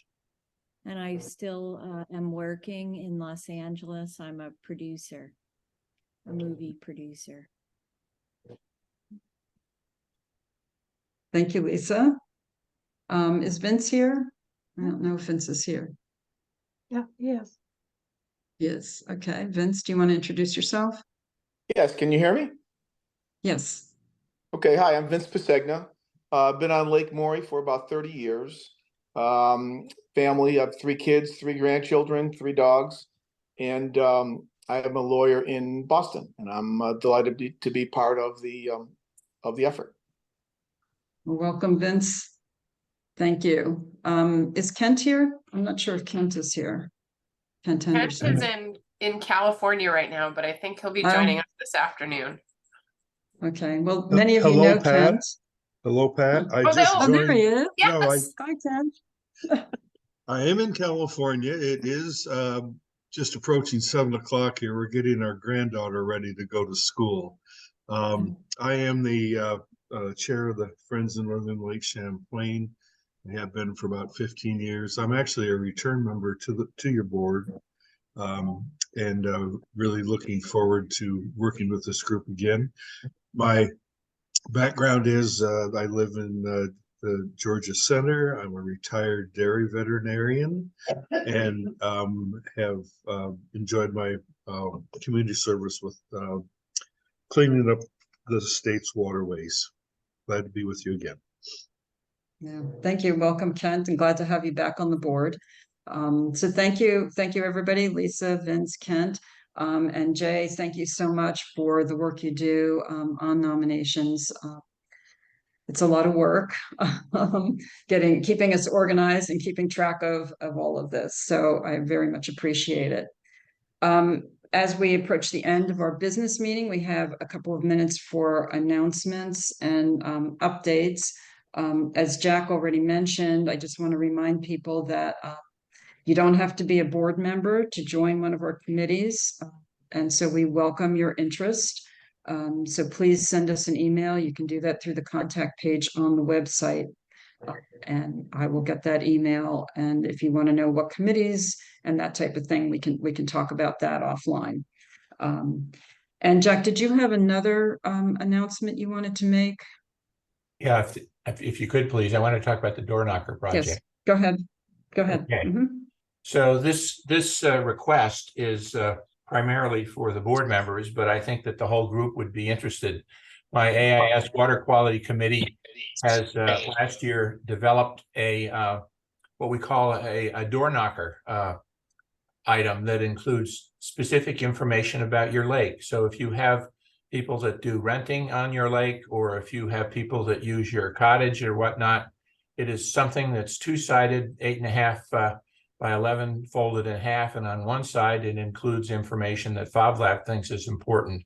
and I still am working in Los Angeles. I'm a producer, a movie producer. Thank you, Lisa. Is Vince here? I don't know if Vince is here. Yeah, yes. Yes. Okay. Vince, do you want to introduce yourself? Yes, can you hear me? Yes. Okay, hi, I'm Vince Pisegna. Been on Lake Morey for about 30 years. Family, I have 3 kids, 3 grandchildren, 3 dogs, and I am a lawyer in Boston, and I'm delighted to be part of the effort. Well, welcome, Vince. Thank you. Is Kent here? I'm not sure if Kent is here. Kent Henderson. Kent is in California right now, but I think he'll be joining us this afternoon. Okay. Well, many of you Hello, know Pat. Kent. Hello, Pat. I Oh, just joined. There he is. No, Yes. Hi, Kent. I am in California. It is just approaching 7 o'clock here. We're getting our granddaughter ready to go to school. I am the chair of the Friends in Northern Lake Champlain. I have been for about 15 years. I'm actually a return member to your board, and really looking forward to working with this group again. My background is I live in the Georgia Center. I'm a retired dairy veterinarian, and have enjoyed my community service with cleaning up the state's waterways. Glad to be with you again. Yeah, thank you. Welcome, Kent, and glad to have you back on the board. So thank you, everybody. Lisa, Vince, Kent, and Jay, thank you so much for the work you do on nominations. It's a lot of work, keeping us organized and keeping track of all of this. So I very much appreciate it. As we approach the end of our business meeting, we have a couple of minutes for announcements and updates. As Jack already mentioned, I just want to remind people that you don't have to be a board member to join one of our committees. And so we welcome your interest. So please send us an email. You can do that through the contact page on the website. And I will get that email. And if you want to know what committees and that type of thing, we can talk about that offline. And Jack, did you have another announcement you wanted to make? Yeah, if you could, please, I want to talk about the door knocker project. Yes, go ahead. Go ahead. Okay. So this request is primarily for the board members, but I think that the whole group would be interested. My AIS Water Quality Committee has last year developed a what we call a door knocker item that includes specific information about your lake. So if you have people that do renting on your lake, or if you have people that use your cottage or whatnot, it is something that's 2-sided, 8.5 by 11 folded in half. And on one side, it includes information that FOBLAP thinks is important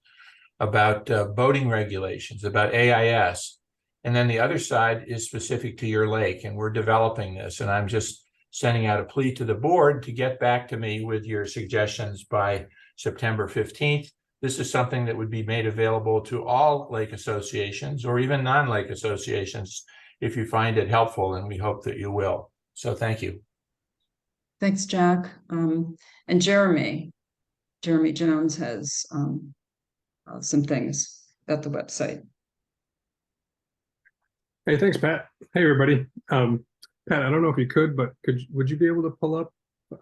about boating regulations, about AIS, And then the other side is specific to your lake, and we're developing this. And I'm just sending out a plea to the board to get back to me with your suggestions by September 15th. This is something that would be made available to all lake associations or even non-lake associations if you find it helpful, and we hope that you will. So thank you. Thanks, Jack. And Jeremy Jones has some things at the website. Hey, thanks, Pat. Hey, everybody. Pat, I don't know if you could, but would you be able to pull up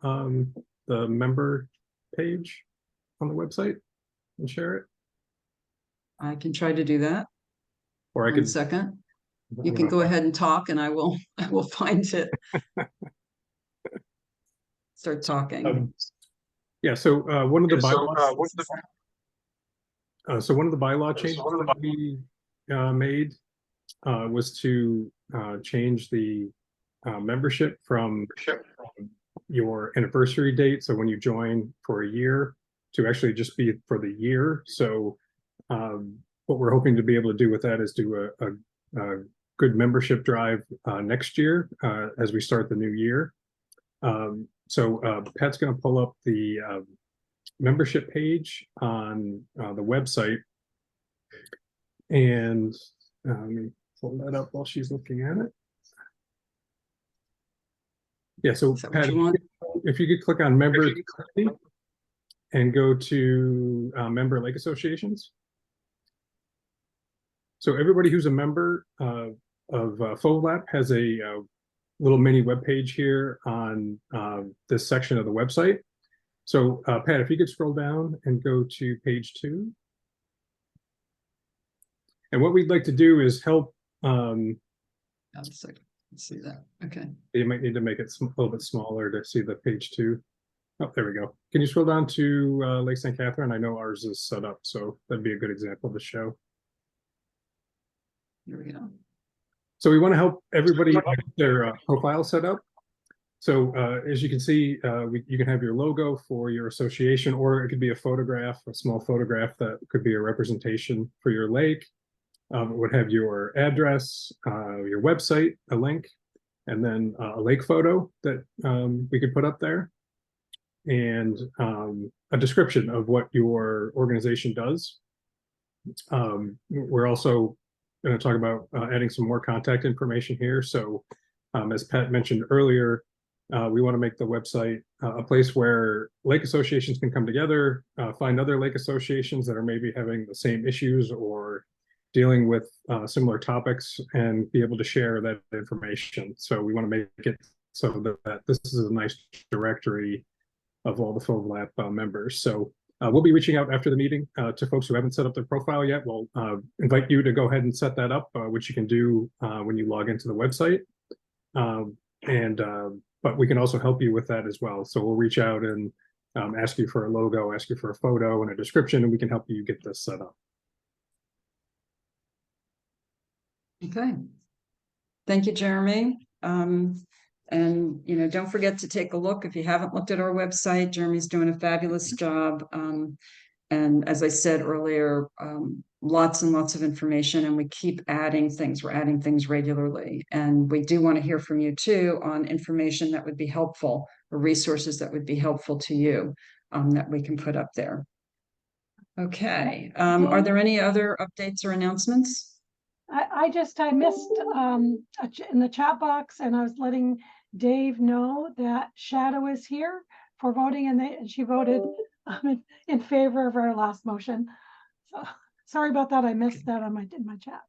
the member page on the website and share it? I can try to do that. Or I One could. second. You can go ahead and talk, and I will find it. Start talking. Yeah. So one of the bylaws. So one of the bylaw changes that we made was to change the membership from your anniversary date. So when you join for a year, to actually just be for the year. So what we're hoping to be able to do with that is do a good membership drive next year as we start the new year. So Pat's going to pull up the membership page on the website, and let me pull that up while she's looking at it. Yeah, so Pat, if you could click on member and go to member lake associations. So everybody who's a member of FOLAP has a little mini web page here on this section of the website. So Pat, if you could scroll down and go to page 2. And what we'd like to do is help. Let's see that. Okay. You might need to make it a little bit smaller to see the page 2. Oh, there we go. Can you scroll down to Lake St. Catherine? I know ours is set up, so that'd be a good example to show. Here we go. So we want to help everybody get their profile set up. So as you can see, you can have your logo for your association, or it could be a photograph, a small photograph that could be a representation for your lake. It would have your address, your website, a link, and then a lake photo that we could put up there, and a description of what your organization does. We're also going to talk about adding some more contact information here. So as Pat mentioned earlier, we want to make the website a place where lake associations can come together, find other lake associations that are maybe having the same issues or dealing with similar topics, and be able to share that information. So we want to make it so that this is a nice directory of all the FOLAP members. So we'll be reaching out after the meeting to folks who haven't set up their profile yet. We'll invite you to go ahead and set that up, which you can do when you log into the website. But we can also help you with that as well. So we'll reach out and ask you for a logo, ask you for a photo and a description, and we can help you get this set up. Okay. Thank you, Jeremy. And don't forget to take a look. If you haven't looked at our website, Jeremy's doing a fabulous job. And as I said earlier, lots and lots of information, and we keep adding things. We're adding things regularly. And we do want to hear from you too on information that would be helpful, or resources that would be helpful to you that we can put up there. Okay. Are there any other updates or announcements? I missed in the chat box, and I was letting Dave know that Shadow is here for voting, and she voted in favor of our last motion. So sorry about that. I missed that in my chat.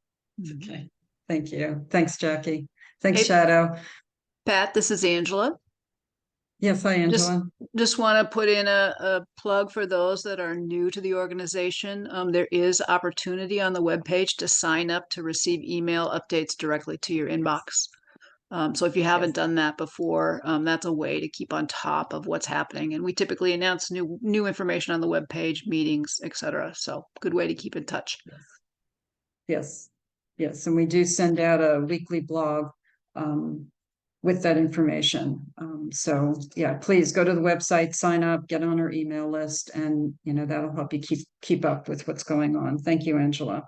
Okay. Thank you. Thanks, Jackie. Thanks, Hey, Shadow. Pat, this is Angela. Yes, hi, Angela. Just want to put in a plug for those that are new to the organization. There is opportunity on the webpage to sign up to receive email updates directly to your inbox. So if you haven't done that before, that's a way to keep on top of what's happening. And we typically announce new information on the webpage, meetings, etc. So good way to keep in touch. Yes. And we do send out a weekly blog with that information. So yeah, please go to the website, sign up, get on our email list, and that'll help you keep up with what's going on. Thank you, Angela.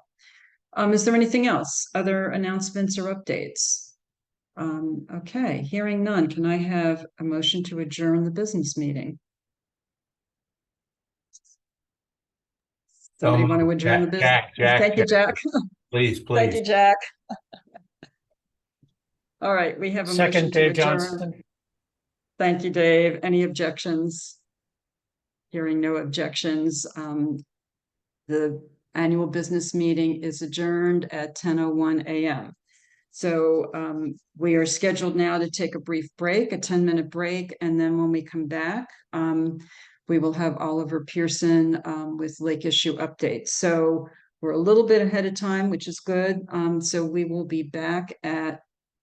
Is there anything else? Other announcements or updates? Okay, hearing none. Can I have a motion to adjourn the business meeting? Somebody want to adjourn the business? Thank you, Jack. Please, Thank you, please. Jack. All right, we have a motion Second, to Dave adjourn. Johnston. Thank you, Dave. Any objections? Hearing no objections, the annual business meeting is adjourned at 10:01 a.m. So we are scheduled now to take a brief break, a 10-minute break, and then when we come back, we will have Oliver Pierson with lake issue updates. So we're a little bit ahead of time, which is good. So we will be back at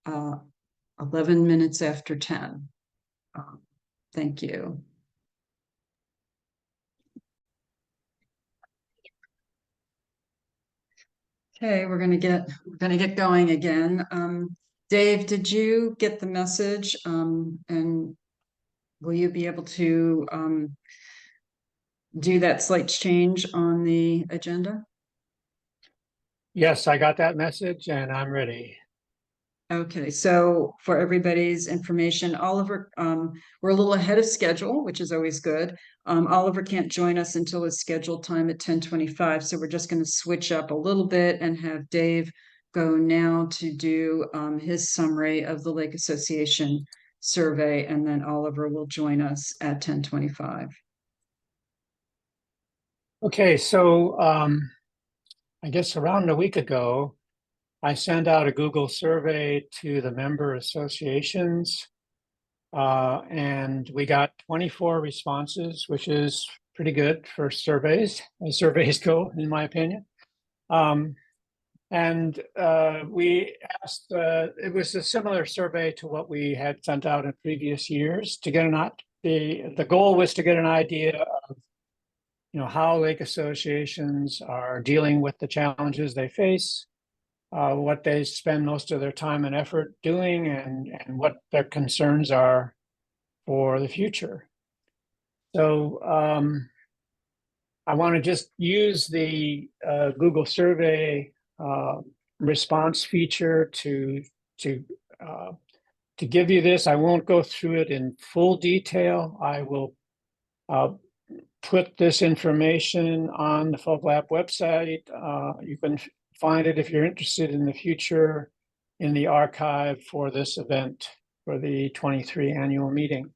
11 minutes after 10. Thank you. Okay, we're gonna get going again. Dave, did you get the message? And will you be able to do that slight change on the agenda? Yes, I got that message and I'm ready. Okay, so for everybody's information, Oliver, we're a little ahead of schedule, which is always good. Oliver can't join us until his scheduled time at 10:25, so we're just going to switch up a little bit and have Dave go now to do his summary of the Lake Association survey, and then Oliver will join us at 10:25. Okay, so I guess around a week ago, I sent out a Google survey to the member associations, and we got 24 responses, which is pretty good for surveys, as surveys go, in my opinion. And we asked, it was a similar survey to what we had sent out in previous years to get the goal was to get an idea of, how lake associations are dealing with the challenges they face, what they spend most of their time and effort doing, and what their concerns are for the future. So I want to just use the Google survey response feature to give you this. I won't go through it in full detail. I will put this information on the FOBLAP website. You can find it if you're interested in the future in the archive for this event for the 23 annual meeting.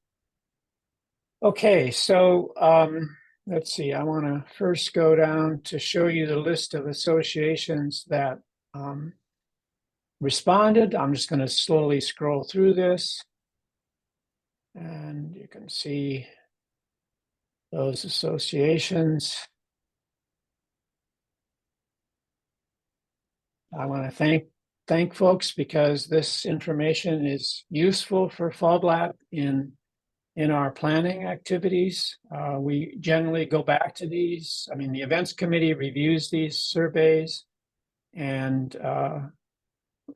Okay, so let's see, I want to first go down to show you the list of associations that responded. I'm just going to slowly scroll through this, and you can see those associations. I want to thank folks because this information is useful for FOBLAP in our planning activities. We generally go back to these. I mean, the events committee reviews these surveys, and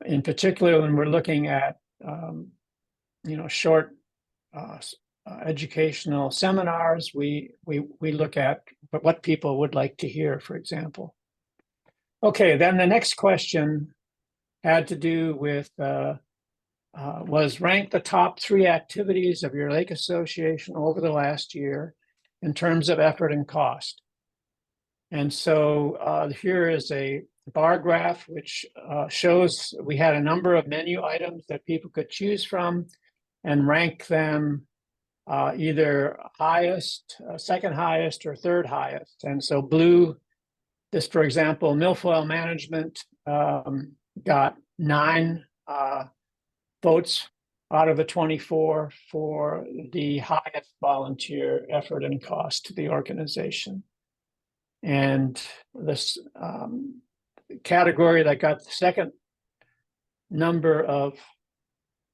in particular, when we're looking at short educational seminars, we look at what people would like to hear, for example. Okay, then the next question had to do with was rank the top 3 activities of your lake association over the last year in terms of effort and cost. And so here is a bar graph which shows we had a number of menu items that people could choose from and rank them either highest, second highest, or third highest. And so blue, this, for example, milfoil management got 9 votes out of the 24 for the highest volunteer effort and cost to the organization. And this category that got the second number of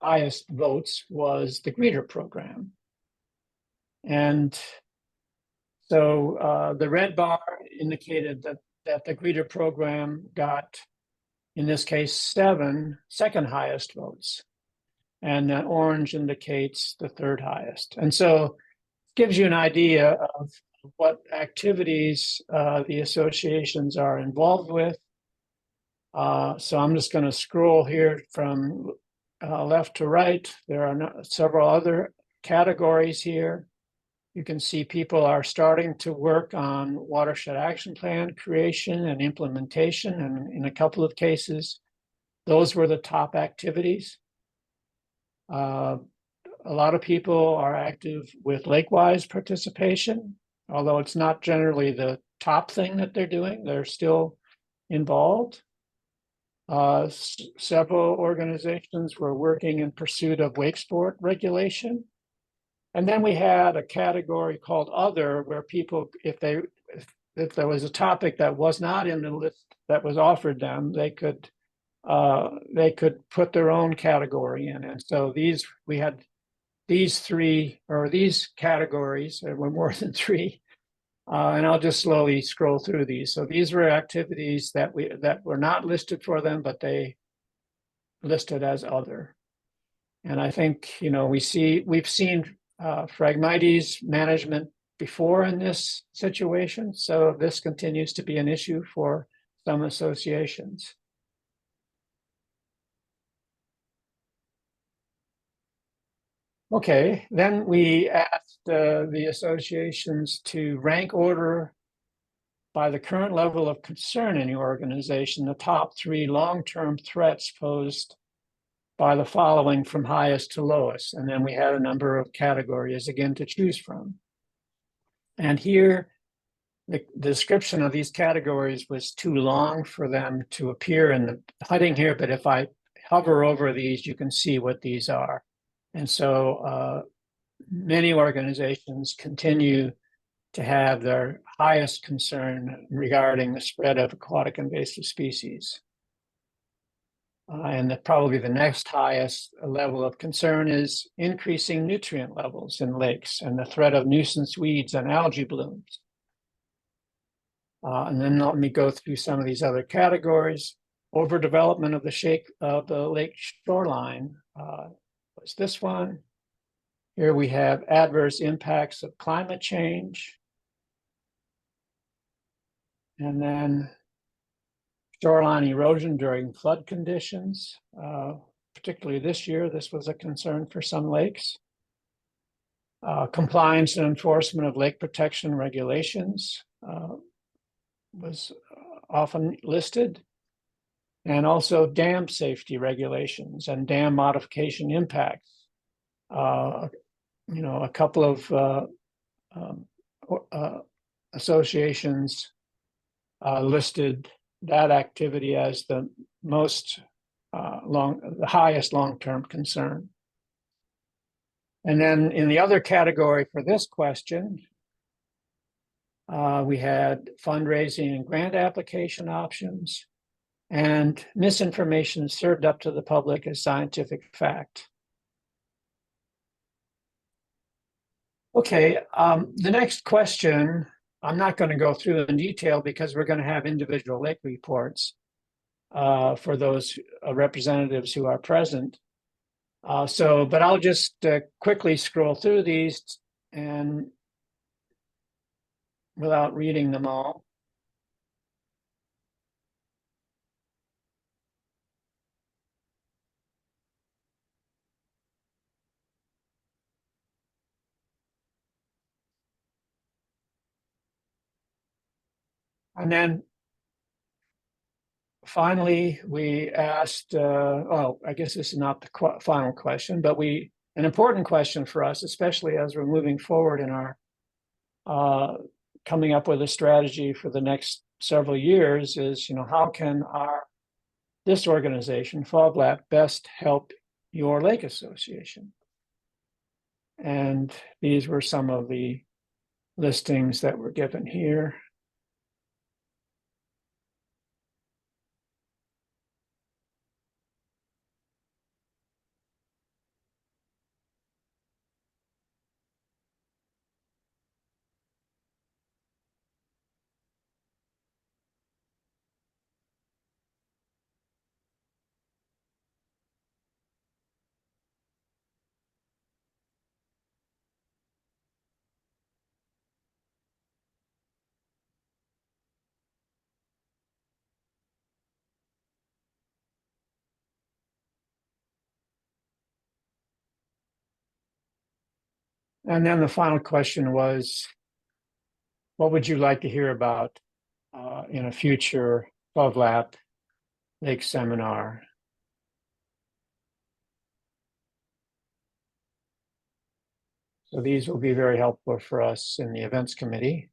highest votes was the greeter program. And so the red bar indicated that the greeter program got, in this case, 7 second highest votes. And the orange indicates the third highest. And so it gives you an idea of what activities the associations are involved with. So I'm just going to scroll here from left to right. There are several other categories here. You can see people are starting to work on watershed action plan creation and implementation. And in a couple of cases, those were the top activities. A lot of people are active with lake-wise participation, although it's not generally the top thing that they're doing. They're still involved. Several organizations were working in pursuit of wake sport regulation. And then we had a category called other, where people, if there was a topic that was not in the list that was offered them, they could put their own category in. And so we had these categories. There were more than three. And I'll just slowly scroll through these. So these were activities that were not listed for them, but they listed as other. And I think, we've seen Phragmites management before in this situation. So this continues to be an issue for some associations. Okay, then we asked the associations to rank order by the current level of concern in your organization, the top 3 long-term threats posed by the following from highest to lowest. And then we had a number of categories again to choose from. And here, the description of these categories was too long for them to appear in the heading here, but if I hover over these, you can see what these are. And so many organizations continue to have their highest concern regarding the spread of aquatic invasive species. And probably the next highest level of concern is increasing nutrient levels in lakes and the threat of nuisance weeds and algae blooms. And then let me go through some of these other categories. Overdevelopment of the lake shoreline was this one. Here we have adverse impacts of climate change. And then shoreline erosion during flood conditions. Particularly this year, this was a concern for some lakes. Compliance and enforcement of lake protection regulations was often listed. And also dam safety regulations and dam modification impacts. A couple of associations listed that activity as the highest long-term concern. And then in the other category for this question, we had fundraising and grant application options and misinformation served up to the public as scientific fact. Okay, the next question, I'm not going to go through in detail because we're going to have individual lake reports for those representatives who are present. But I'll just quickly scroll through these and without reading them all. And then finally, we asked, I guess this is not the final question, but an important question for us, especially as we're moving forward in our coming up with a strategy for the next several years is, how can this organization, FOBLAP, best help your lake association? And these were some of the listings that were given here. And then the final question was, what would you like to hear about in a future FOVLAP Lake seminar? So these will be very helpful for us in the events committee.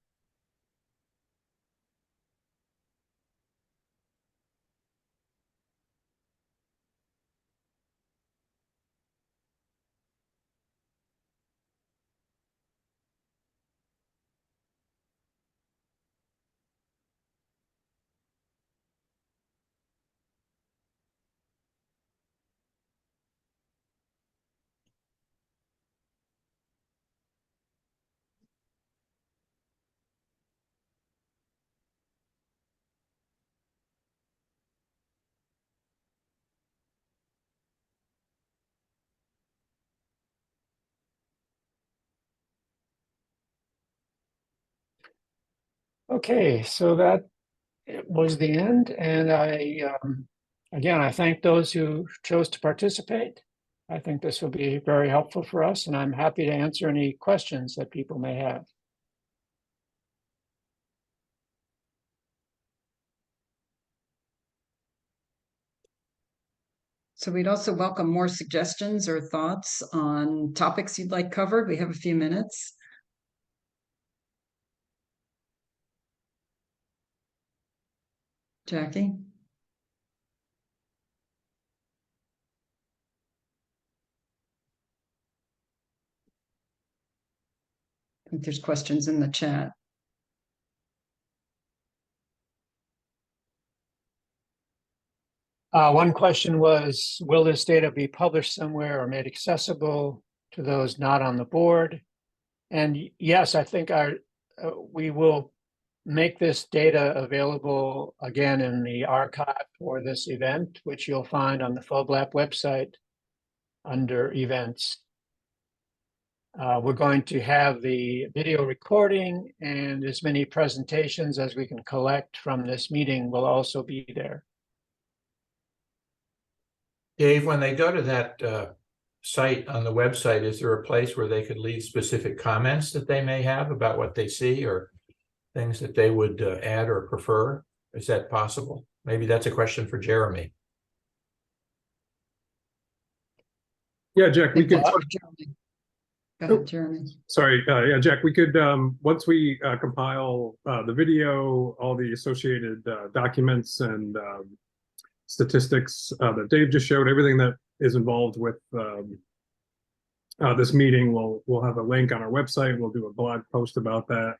Okay, so that was the end, and again, I thank those who chose to participate. I think this will be very helpful for us, and I'm happy to answer any questions that people may have. So we'd also welcome more suggestions or thoughts on topics you'd like covered. We have a few minutes. Jackie? I think there's questions in the chat. One question was, will this data be published somewhere or made accessible to those not on the board? And yes, I think we will make this data available again in the archive for this event, which you'll find on the FOVLAP website under events. We're going to have the video recording, and as many presentations as we can collect from this meeting will also be there. Dave, when they go to that site on the website, is there a place where they could leave specific comments that they may have about what they see or things that they would add or prefer? Is that possible? Maybe that's a question for Jeremy. Yeah, Jack, we could. Go ahead, Jeremy. Sorry, yeah, Jack, we could, once we compile the video, all the associated documents and statistics that Dave just showed, everything that is involved with this meeting, we'll have a link on our website. We'll do a blog post about that.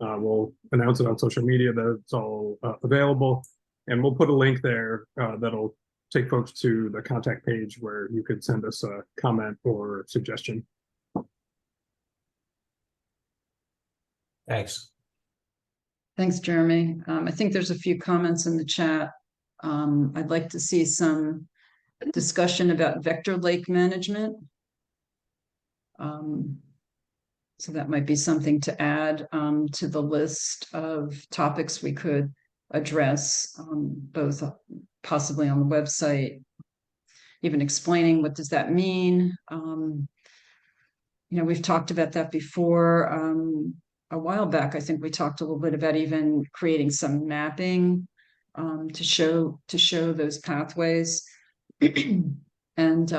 We'll announce it on social media that it's all available, and we'll put a link there that'll take folks to the contact page where you could send us a comment or suggestion. Thanks. Thanks, Jeremy. I think there's a few comments in the chat. I'd like to see some discussion about vector lake management. So that might be something to add to the list of topics we could address, both possibly on the website, even explaining what does that mean. You know, we've talked about that before. A while back, I think we talked a little bit about even creating some mapping to show those pathways. And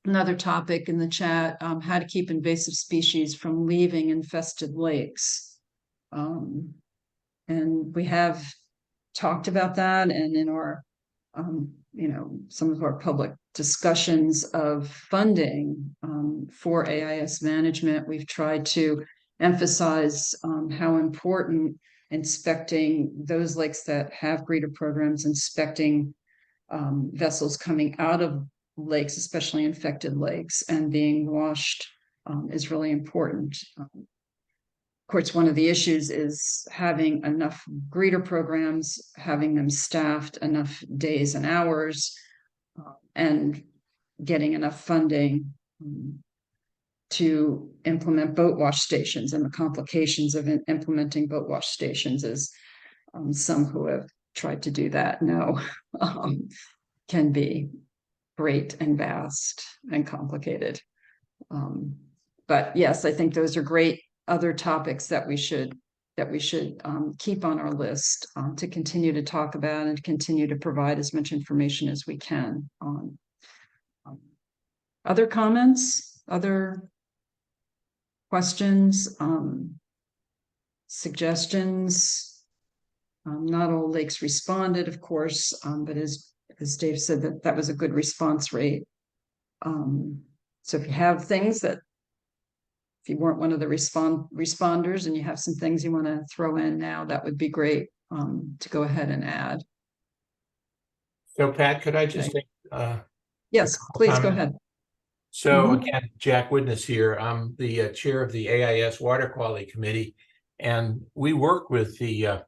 another topic in the chat, how to keep invasive species from leaving infested lakes. And we have talked about that, and in our, you know, some of our public discussions of funding for AIS management, we've tried to emphasize how important inspecting those lakes that have breeder programs, inspecting vessels coming out of lakes, especially infected lakes, and being washed is really important. Of course, one of the issues is having enough breeder programs, having them staffed enough days and hours, and getting enough funding to implement boat wash stations. And the complications of implementing boat wash stations is some who have tried to do that know can be great and vast and complicated. But yes, I think those are great other topics that we should keep on our list to continue to talk about and continue to provide as much information as we can on. Other comments, other questions, suggestions? Not all lakes responded, of course, but as Dave said, that was a good response rate. So if you have things that, if you weren't one of the responders and you have some things you want to throw in now, that would be great to go ahead and add. So Pat, could I just Okay. take Yes, please go ahead. So again, Jack Witness here. I'm the chair of the AIS Water Quality Committee, and we work with the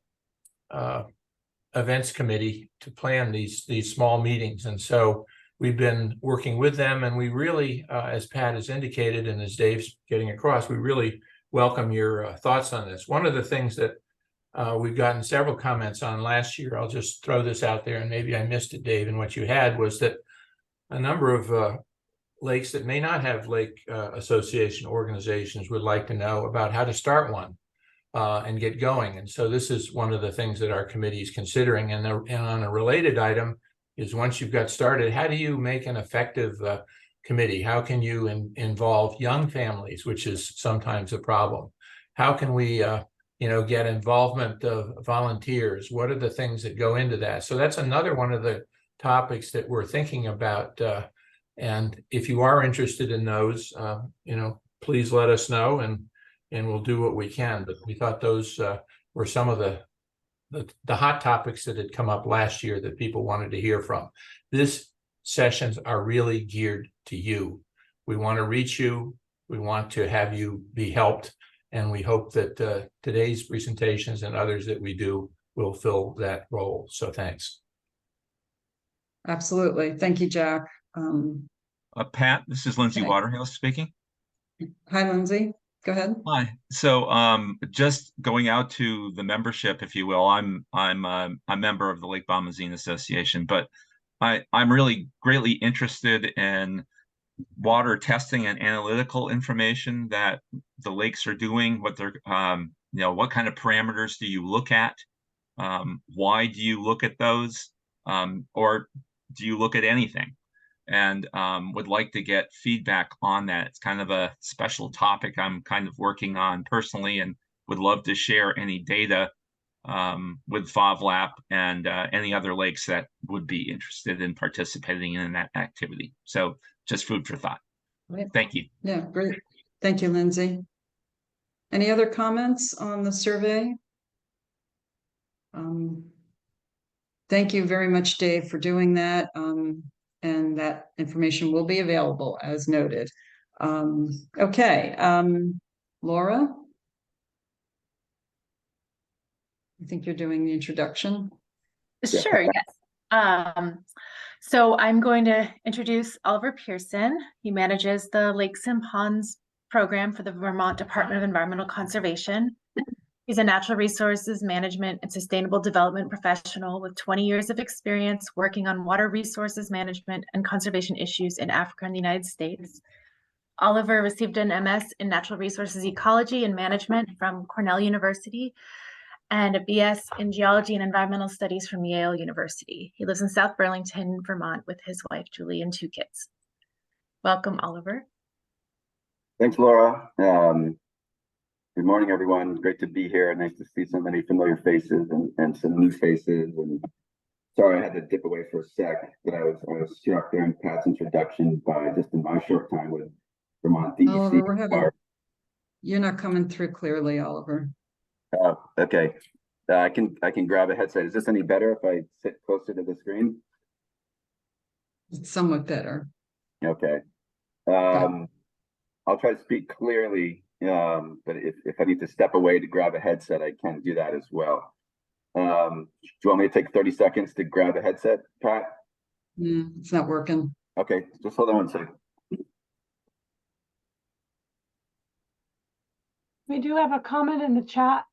events committee to plan these small meetings. And so we've been working with them, and we really, as Pat has indicated and as Dave's getting across, we really welcome your thoughts on this. One of the things that we've gotten several comments on last year, I'll just throw this out there, and maybe I missed it, Dave, and what you had was that a number of lakes that may not have lake association organizations would like to know about how to start one and get going. And so this is one of the things that our committee is considering. And on a related item is, once you've got started, how do you make an effective committee? How can you involve young families, which is sometimes a problem? How can we get involvement of volunteers? What are the things that go into that? So that's another one of the topics that we're thinking about. And if you are interested in those, please let us know, and we'll do what we can. But we thought those were some of the hot topics that had come up last year that people wanted to hear from. These sessions are really geared to you. We want to reach you. We want to have you be helped. And we hope that today's presentations and others that we do will fill that role. So thanks. Absolutely. Thank you, Jack. Pat, this is Lindsay Okay. Waterhouse speaking. Hi, Lindsay. Go ahead. Hi. So just going out to the membership, if you will, I'm a member of the Lake Bombazine Association, but I'm really greatly interested in water testing and analytical information that the lakes are doing, what they're what kind of parameters do you look at? Why do you look at those? Or do you look at anything? And would like to get feedback on that. It's kind of a special topic I'm kind of working on personally, and would love to share any data with FOVLAP and any other lakes that would be interested in participating in that activity. So just food for thought. Right. Thank you. Yeah, great. Thank you, Lindsay. Any other comments on the survey? Thank you very much, Dave, for doing that. And that information will be available as noted. Okay, Laura? I think you're doing the introduction. Sure, yes. So I'm going to introduce Oliver Pierson. He manages the Lakes and Ponds program for the Vermont Department of Environmental Conservation. He's a natural resources management and sustainable development professional with 20 years of experience working on water resources management and conservation issues in Africa and the United States. Oliver received an MS in natural resources ecology and management from Cornell University and a BS in geology and environmental studies from Yale University. He lives in South Burlington, Vermont with his wife, Julie, and 2 kids. Welcome, Oliver. Thanks, Laura. Good morning, everyone. Great to be here. Nice to see so many familiar faces and some new faces. And sorry, I had to dip away for a sec, but I was struck during Pat's introduction by just in my short time with Vermont DEC. Oliver, you're not coming through clearly, Oliver. Oh, okay. I can grab a headset. Is this any better if I sit closer to the screen? It's somewhat better. Okay. I'll try to speak clearly. But if I need to step away to grab a headset, I can do that as well. Do you want me to take 30 seconds to grab a headset, Pat? It's not working. Okay, just hold on one second. We do have a comment in the chat.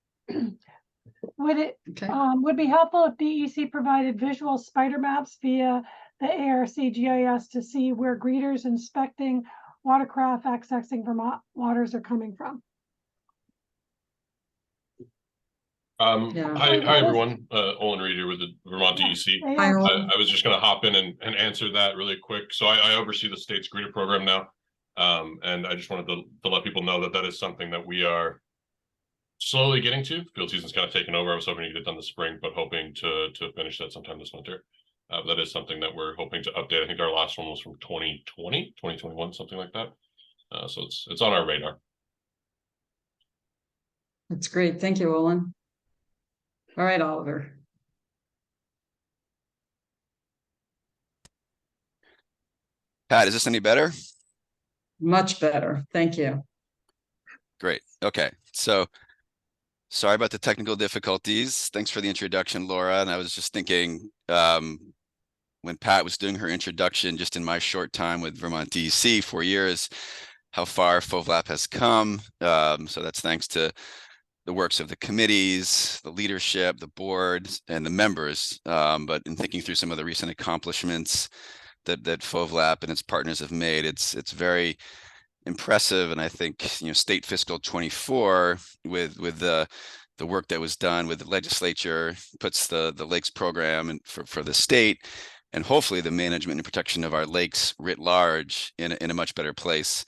Would it would be helpful if DEC provided visual spider maps via the ARC GIS to see where greeters inspecting watercraft accessing Vermont waters are coming from. Hi everyone. Olin Reed here with the Vermont DEC. I was just going to hop in and answer that really quick. So I oversee the state's greener program now. And I just wanted to let people know that that is something that we are slowly getting to. Field season's kind of taken over. I was hoping to get it done this spring, but hoping to finish that sometime this winter. That is something that we're hoping to update. I think our last one was from 2020, 2021, something like that. So it's on our radar. That's great. Thank you, Olin. All right, Oliver. Pat, is this any better? Much better. Thank you. Great. Okay. So sorry about the technical difficulties. Thanks for the introduction, Laura. And I was just thinking, when Pat was doing her introduction, just in my short time with Vermont DEC, 4 years, how far FOVLAP has come. So that's thanks to the works of the committees, the leadership, the board, and the members. But in thinking through some of the recent accomplishments that FOVLAP and its partners have made, it's very impressive. And I think, state fiscal 24 with the work that was done with the legislature puts the lakes program for the state, and hopefully the management and protection of our lakes writ large in a much better place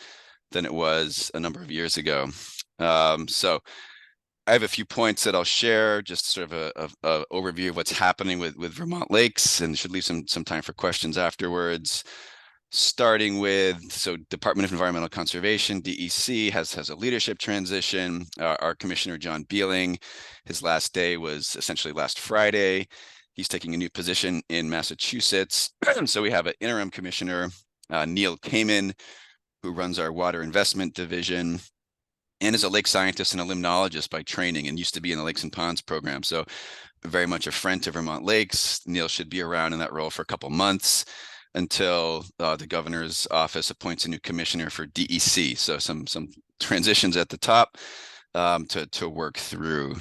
than it was a number of years ago. So I have a few points that I'll share, just sort of a overview of what's happening with Vermont lakes, and should leave some time for questions afterwards. Starting with, so Department of Environmental Conservation, DEC, has a leadership transition. Our Commissioner, John Beeling, his last day was essentially last Friday. He's taking a new position in Massachusetts. So we have an interim commissioner, Neil Kamen, who runs our water investment division, and is a lake scientist and a limnologist by training, and used to be in the Lakes and Ponds program. So very much a friend to Vermont Lakes. Neil should be around in that role for a couple months until the governor's office appoints a new commissioner for DEC. So some transitions at the top to work through.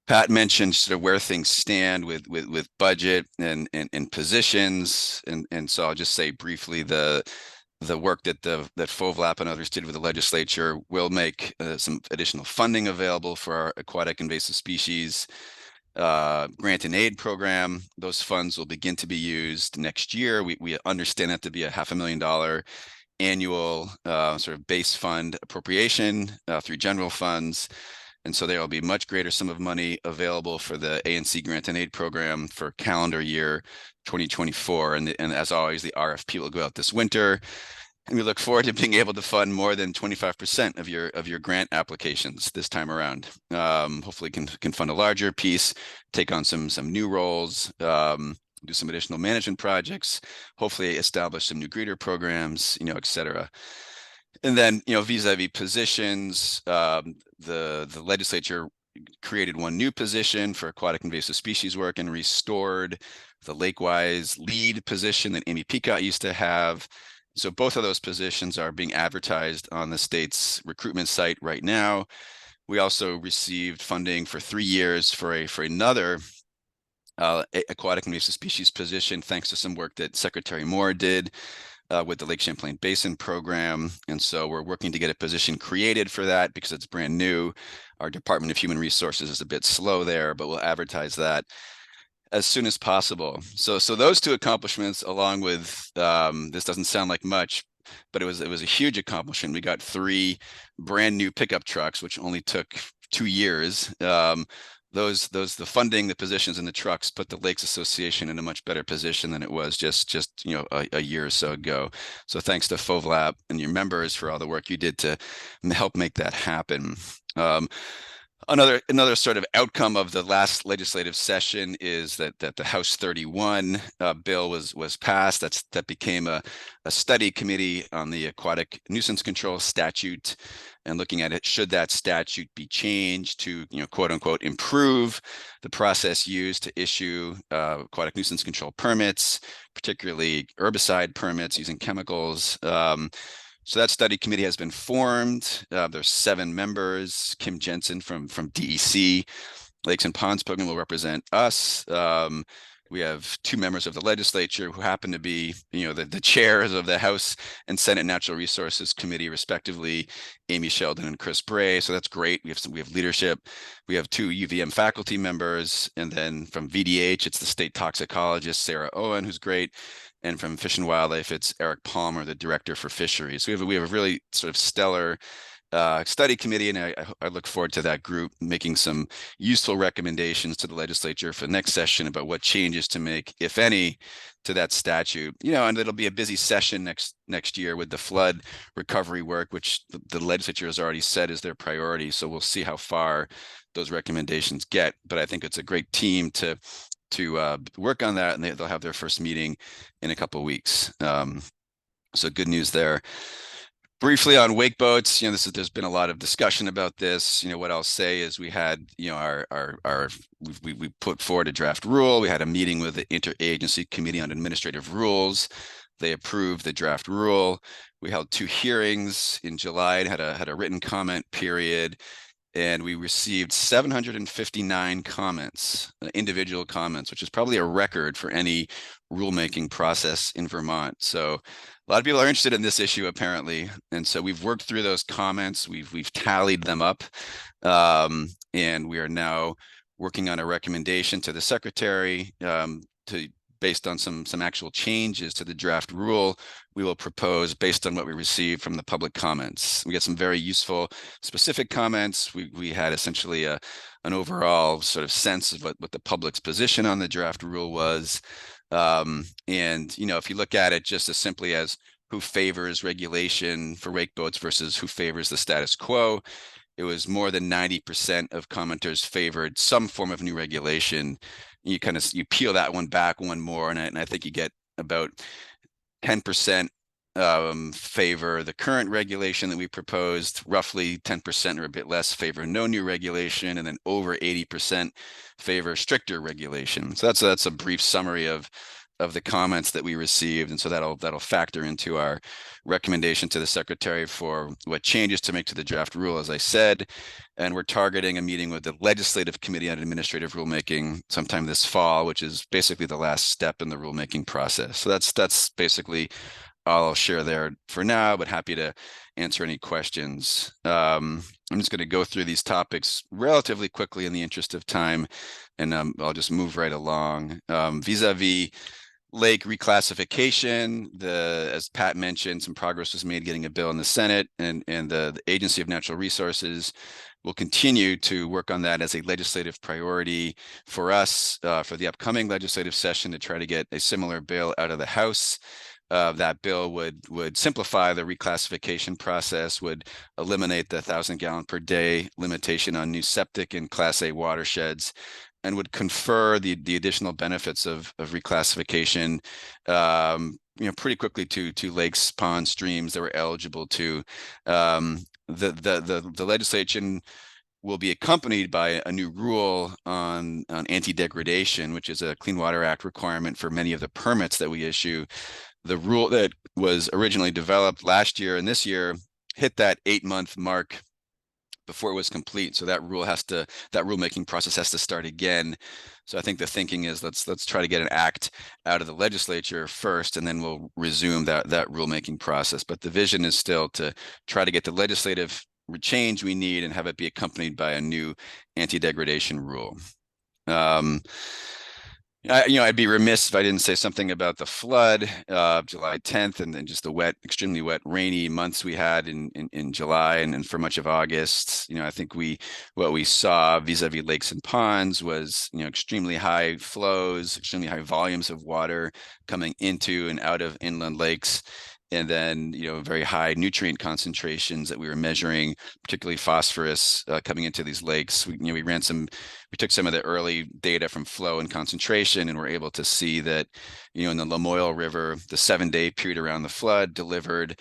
Pat mentioned sort of where things stand with budget and positions, and so I'll just say briefly the work that FOVLAP and others did with the legislature will make some additional funding available for our aquatic invasive species grant and aid program. Those funds will begin to be used next year. We understand that to be a $500,000 annual sort of base fund appropriation through general funds. And so there will be much greater sum of money available for the ANC grant and aid program for calendar year 2024. And as always, the RFP will go out this winter. And we look forward to being able to fund more than 25% of your grant applications this time around. Hopefully can fund a larger piece, take on some new roles, do some additional management projects, hopefully establish some new greeter programs, et cetera. And then, vis-a-vis positions, the legislature created one new position for aquatic invasive species work and restored the Lakewise lead position that Amy Peacock used to have. So both of those positions are being advertised on the state's recruitment site right now. We also received funding for 3 years for another aquatic invasive species position, thanks to some work that Secretary Moore did with the Lake Champlain Basin program. And so we're working to get a position created for that because it's brand new. Our Department of Human Resources is a bit slow there, but we'll advertise that as soon as possible. So those two accomplishments, along with this doesn't sound like much, but it was a huge accomplishment. We got 3 brand new pickup trucks, which only took 2 years. The funding, the positions, and the trucks put the Lakes Association in a much better position than it was just a year or so ago. So thanks to FOVLAP and your members for all the work you did to help make that happen. Another sort of outcome of the last legislative session is that the House 31 bill was passed. That became a study committee on the aquatic nuisance control statute, and looking at it, should that statute be changed to quote unquote improve the process used to issue aquatic nuisance control permits, particularly herbicide permits using chemicals. So that study committee has been formed. There's 7 members. Kim Jensen from DEC, Lakes and Ponds Program will represent us. We have 2 members of the legislature who happen to be, the chairs of the House and Senate Natural Resources Committee, respectively, Amy Sheldon and Chris Bray. So that's great. We have leadership. We have 2 UVM faculty members, and then from VDH, it's the state toxicologist Sarah Owen, who's great. And from Fish and Wildlife, it's Eric Palmer, the director for fisheries. So we have a really sort of stellar study committee, and I look forward to that group making some useful recommendations to the legislature for the next session about what changes to make, if any, to that statute. And it'll be a busy session next year with the flood recovery work, which the legislature has already said is their priority. So we'll see how far those recommendations get. But I think it's a great team to work on that, and they'll have their first meeting in a couple of weeks. So good news there. Briefly on wake boats, there's been a lot of discussion about this. What I'll say is we had, we put forward a draft rule. We had a meeting with the Interagency Committee on Administrative Rules. They approved the draft rule. We held 2 hearings in July and had a written comment period. And we received 759 comments, individual comments, which is probably a record for any rulemaking process in Vermont. So a lot of people are interested in this issue, apparently. And so we've worked through those comments. We've tallied them up. And we are now working on a recommendation to the secretary based on some actual changes to the draft rule. We will propose based on what we received from the public comments. We got some very useful specific comments. We had essentially an overall sort of sense of what the public's position on the draft rule was. And, if you look at it just as simply as who favors regulation for wake boats versus who favors the status quo, it was more than 90% of commenters favored some form of new regulation. You peel that one back one more, and I think you get about 10% favor the current regulation that we proposed, roughly 10% or a bit less favor no new regulation, and then over 80% favor stricter regulation. So that's a brief summary of the comments that we received, and so that'll factor into our recommendation to the secretary for what changes to make to the draft rule, as I said. And we're targeting a meeting with the Legislative Committee on Administrative Rulemaking sometime this fall, which is basically the last step in the rulemaking process. So that's basically all I'll share there for now, but happy to answer any questions. I'm just going to go through these topics relatively quickly in the interest of time, and I'll just move right along. Vis-a-vis lake reclassification, as Pat mentioned, some progress was made getting a bill in the Senate, and the Agency of Natural Resources will continue to work on that as a legislative priority for us for the upcoming legislative session to try to get a similar bill out of the House. That bill would simplify the reclassification process, would eliminate the 1,000 gallon per day limitation on new septic in Class A watersheds, and would confer the additional benefits of reclassification, pretty quickly to lakes, ponds, streams that were eligible to. The legislation will be accompanied by a new rule on anti-degradation, which is a Clean Water Act requirement for many of the permits that we issue. The rule that was originally developed last year and this year hit that 8-month mark before it was complete. So that rulemaking process has to start again. So I think the thinking is let's try to get an act out of the legislature first, and then we'll resume that rulemaking process. But the vision is still to try to get the legislative change we need and have it be accompanied by a new anti-degradation rule. I'd be remiss if I didn't say something about the flood, July 10th, and then just the extremely wet, rainy months we had in July and for much of August. I think what we saw vis-a-vis lakes and ponds was, extremely high flows, extremely high volumes of water coming into and out of inland lakes. And then, very high nutrient concentrations that we were measuring, particularly phosphorus coming into these lakes. We took some of the early data from flow and concentration, and we're able to see that, in the Lamoille River, the 7-day period around the flood delivered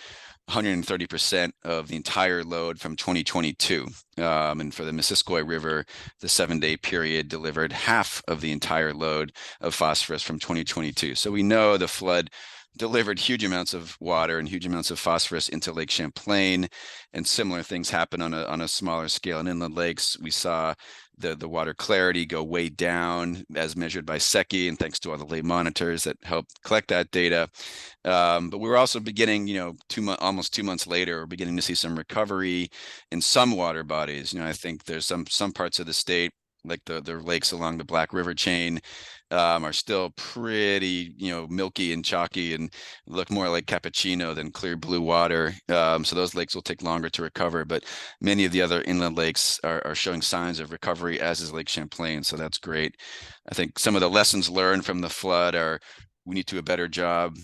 130% of the entire load from 2022. And for the Missisquoi River, the 7-day period delivered half of the entire load of phosphorus from 2022. So we know the flood delivered huge amounts of water and huge amounts of phosphorus into Lake Champlain, and similar things happen on a smaller scale. In inland lakes, we saw the water clarity go way down as measured by SECI, and thanks to all the lay monitors that helped collect that data. But we were also beginning, almost 2 months later, we're beginning to see some recovery in some water bodies. I think there's some parts of the state, like the lakes along the Black River chain, are still pretty, milky and chalky and look more like cappuccino than clear blue water. So those lakes will take longer to recover, but many of the other inland lakes are showing signs of recovery, as is Lake Champlain. So that's great. I think some of the lessons learned from the flood are we need to do a better job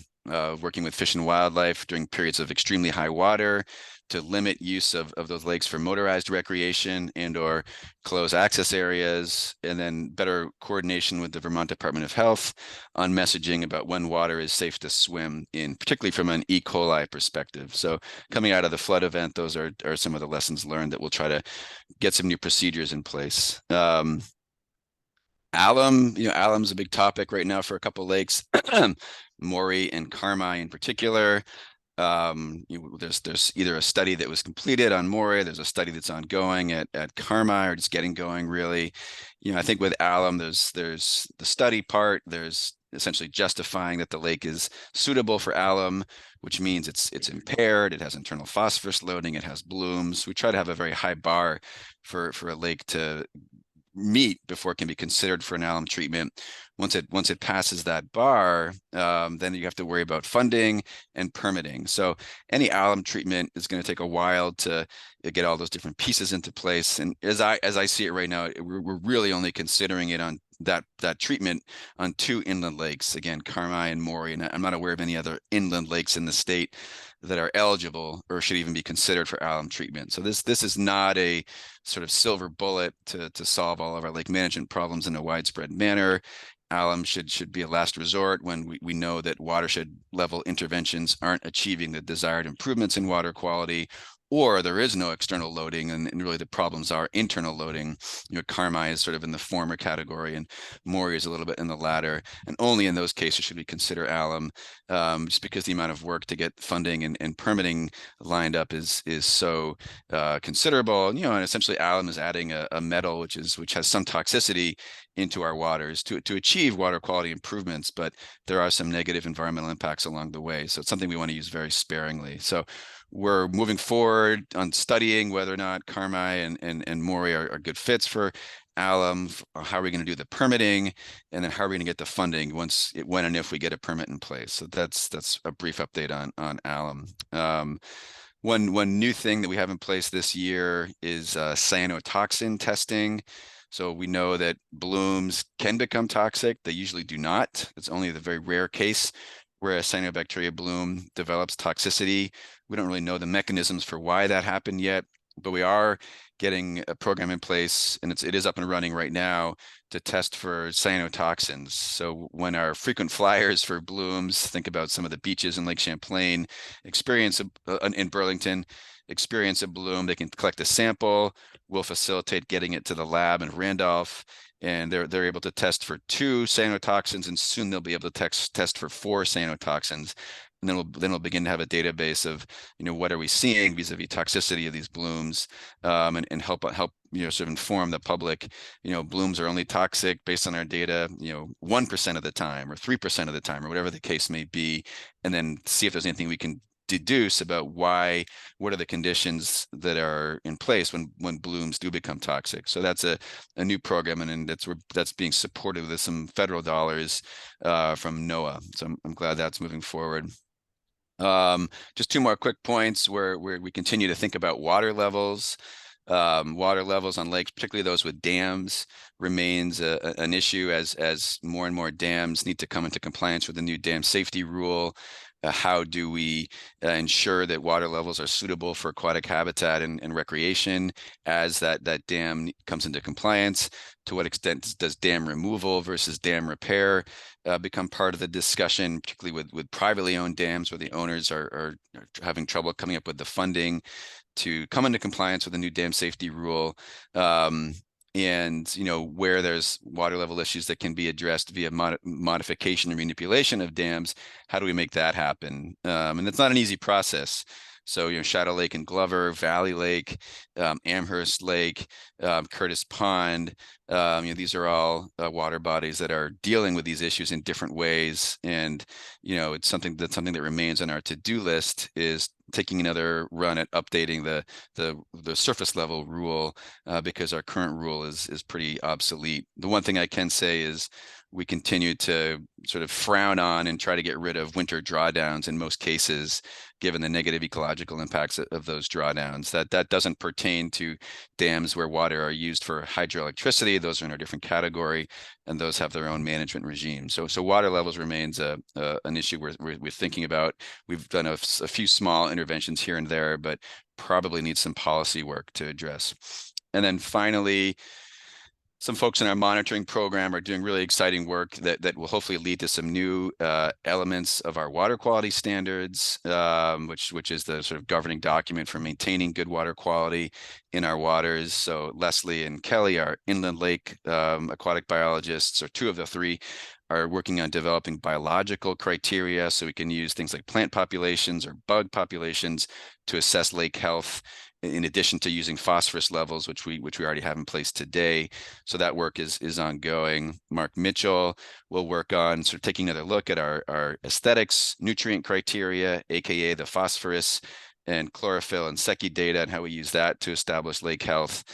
working with fish and wildlife during periods of extremely high water, to limit use of those lakes for motorized recreation and or close access areas, and then better coordination with the Vermont Department of Health on messaging about when water is safe to swim in, particularly from an E. coli perspective. So coming out of the flood event, those are some of the lessons learned that we'll try to get some new procedures in place. Alum, alum's a big topic right now for a couple of lakes, Morey and Carmi in particular. There's either a study that was completed on Morey, there's a study that's ongoing at Carmi, or just getting going really. I think with alum, there's the study part, there's essentially justifying that the lake is suitable for alum, which means it's impaired, it has internal phosphorus loading, it has blooms. We try to have a very high bar for a lake to meet before it can be considered for an alum treatment. Once it passes that bar, then you have to worry about funding and permitting. So any alum treatment is going to take a while to get all those different pieces into place. And as I see it right now, we're really only considering it on that treatment on 2 inland lakes, again, Carmi and Morey, and I'm not aware of any other inland lakes in the state that are eligible or should even be considered for alum treatment. So this is not a sort of silver bullet to solve all of our lake management problems in a widespread manner. Alum should be a last resort when we know that watershed level interventions aren't achieving the desired improvements in water quality, or there is no external loading, and really the problems are internal loading. Carmi is sort of in the former category, and Morey is a little bit in the latter. And only in those cases should we consider alum, just because the amount of work to get funding and permitting lined up is so considerable. And essentially alum is adding a metal which has some toxicity into our waters to achieve water quality improvements, but there are some negative environmental impacts along the way. So it's something we want to use very sparingly. So we're moving forward on studying whether or not Carmi and Morey are good fits for alum. How are we going to do the permitting, and then how are we going to get the funding when and if we get a permit in place? So that's a brief update on alum. One new thing that we have in place this year is cyanotoxin testing. So we know that blooms can become toxic. They usually do not. It's only the very rare case where a cyanobacteria bloom develops toxicity. We don't really know the mechanisms for why that happened yet, but we are getting a program in place, and it is up and running right now to test for cyanotoxins. So when our frequent flyers for blooms, think about some of the beaches in Lake Champlain, in Burlington, experience a bloom, they can collect a sample. We'll facilitate getting it to the lab in Randolph, and they're able to test for 2 cyanotoxins, and soon they'll be able to test for 4 cyanotoxins. And then we'll begin to have a database of, what are we seeing vis-a-vis toxicity of these blooms, and help sort of inform the public. Blooms are only toxic based on our data, 1% of the time or 3% of the time, or whatever the case may be, and then see if there's anything we can deduce about what are the conditions that are in place when blooms do become toxic. So that's a new program, and that's being supported with some federal dollars from NOAA. So I'm glad that's moving forward. Just 2 more quick points where we continue to think about water levels. Water levels on lakes, particularly those with dams, remains an issue as more and more dams need to come into compliance with the new dam safety rule. How do we ensure that water levels are suitable for aquatic habitat and recreation as that dam comes into compliance? To what extent does dam removal versus dam repair become part of the discussion, particularly with privately owned dams where the owners are having trouble coming up with the funding to come into compliance with the new dam safety rule? and where there's water level issues that can be addressed via modification and manipulation of dams, how do we make that happen? And it's not an easy process. So Shadow Lake and Glover, Valley Lake, Amherst Lake, Curtis Pond, these are all water bodies that are dealing with these issues in different ways. And it's something that remains on our to-do list, is taking another run at updating the surface level rule, because our current rule is pretty obsolete. The one thing I can say is we continue to sort of frown on and try to get rid of winter drawdowns in most cases, given the negative ecological impacts of those drawdowns. That doesn't pertain to dams where water are used for hydroelectricity. Those are in a different category, and those have their own management regime. So water levels remains an issue we're thinking about. We've done a few small interventions here and there, but probably need some policy work to address. And then finally, some folks in our monitoring program are doing really exciting work that will hopefully lead to some new elements of our water quality standards, which is the sort of governing document for maintaining good water quality in our waters. So Leslie and Kelly, our inland lake aquatic biologists, or two of the three, are working on developing biological criteria, so we can use things like plant populations or bug populations to assess lake health, in addition to using phosphorus levels, which we already have in place today. So that work is ongoing. Mark Mitchell will work on sort of taking another look at our aesthetics, nutrient criteria, aka the phosphorus and chlorophyll and Secchi data, and how we use that to establish lake health.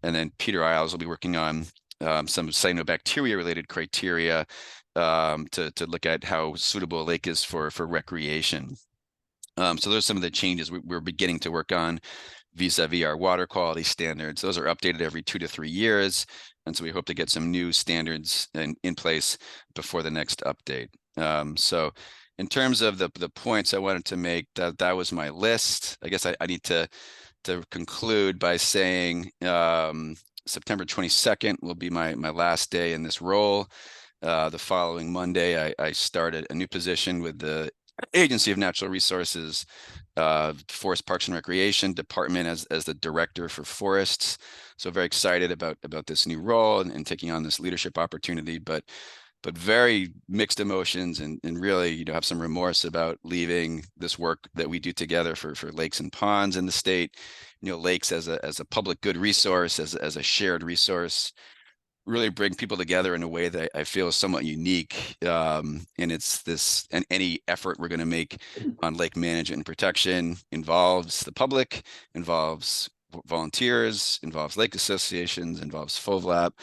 And then Peter Isles will be working on some cyanobacteria related criteria to look at how suitable a lake is for recreation. So those are some of the changes we're beginning to work on vis-a-vis our water quality standards. Those are updated every 2 to 3 years. And so we hope to get some new standards in place before the next update. So in terms of the points I wanted to make, that was my list. I guess I need to conclude by saying September 22nd will be my last day in this role. The following Monday, I started a new position with the Agency of Natural Resources, Forest Parks and Recreation Department as the director for forests. So very excited about this new role and taking on this leadership opportunity, but very mixed emotions and really have some remorse about leaving this work that we do together for lakes and ponds in the state. Lakes as a public good resource, as a shared resource, really bring people together in a way that I feel is somewhat unique. And it's this, and any effort we're going to make on lake management and protection involves the public, involves volunteers, involves lake associations, involves FOVLAP.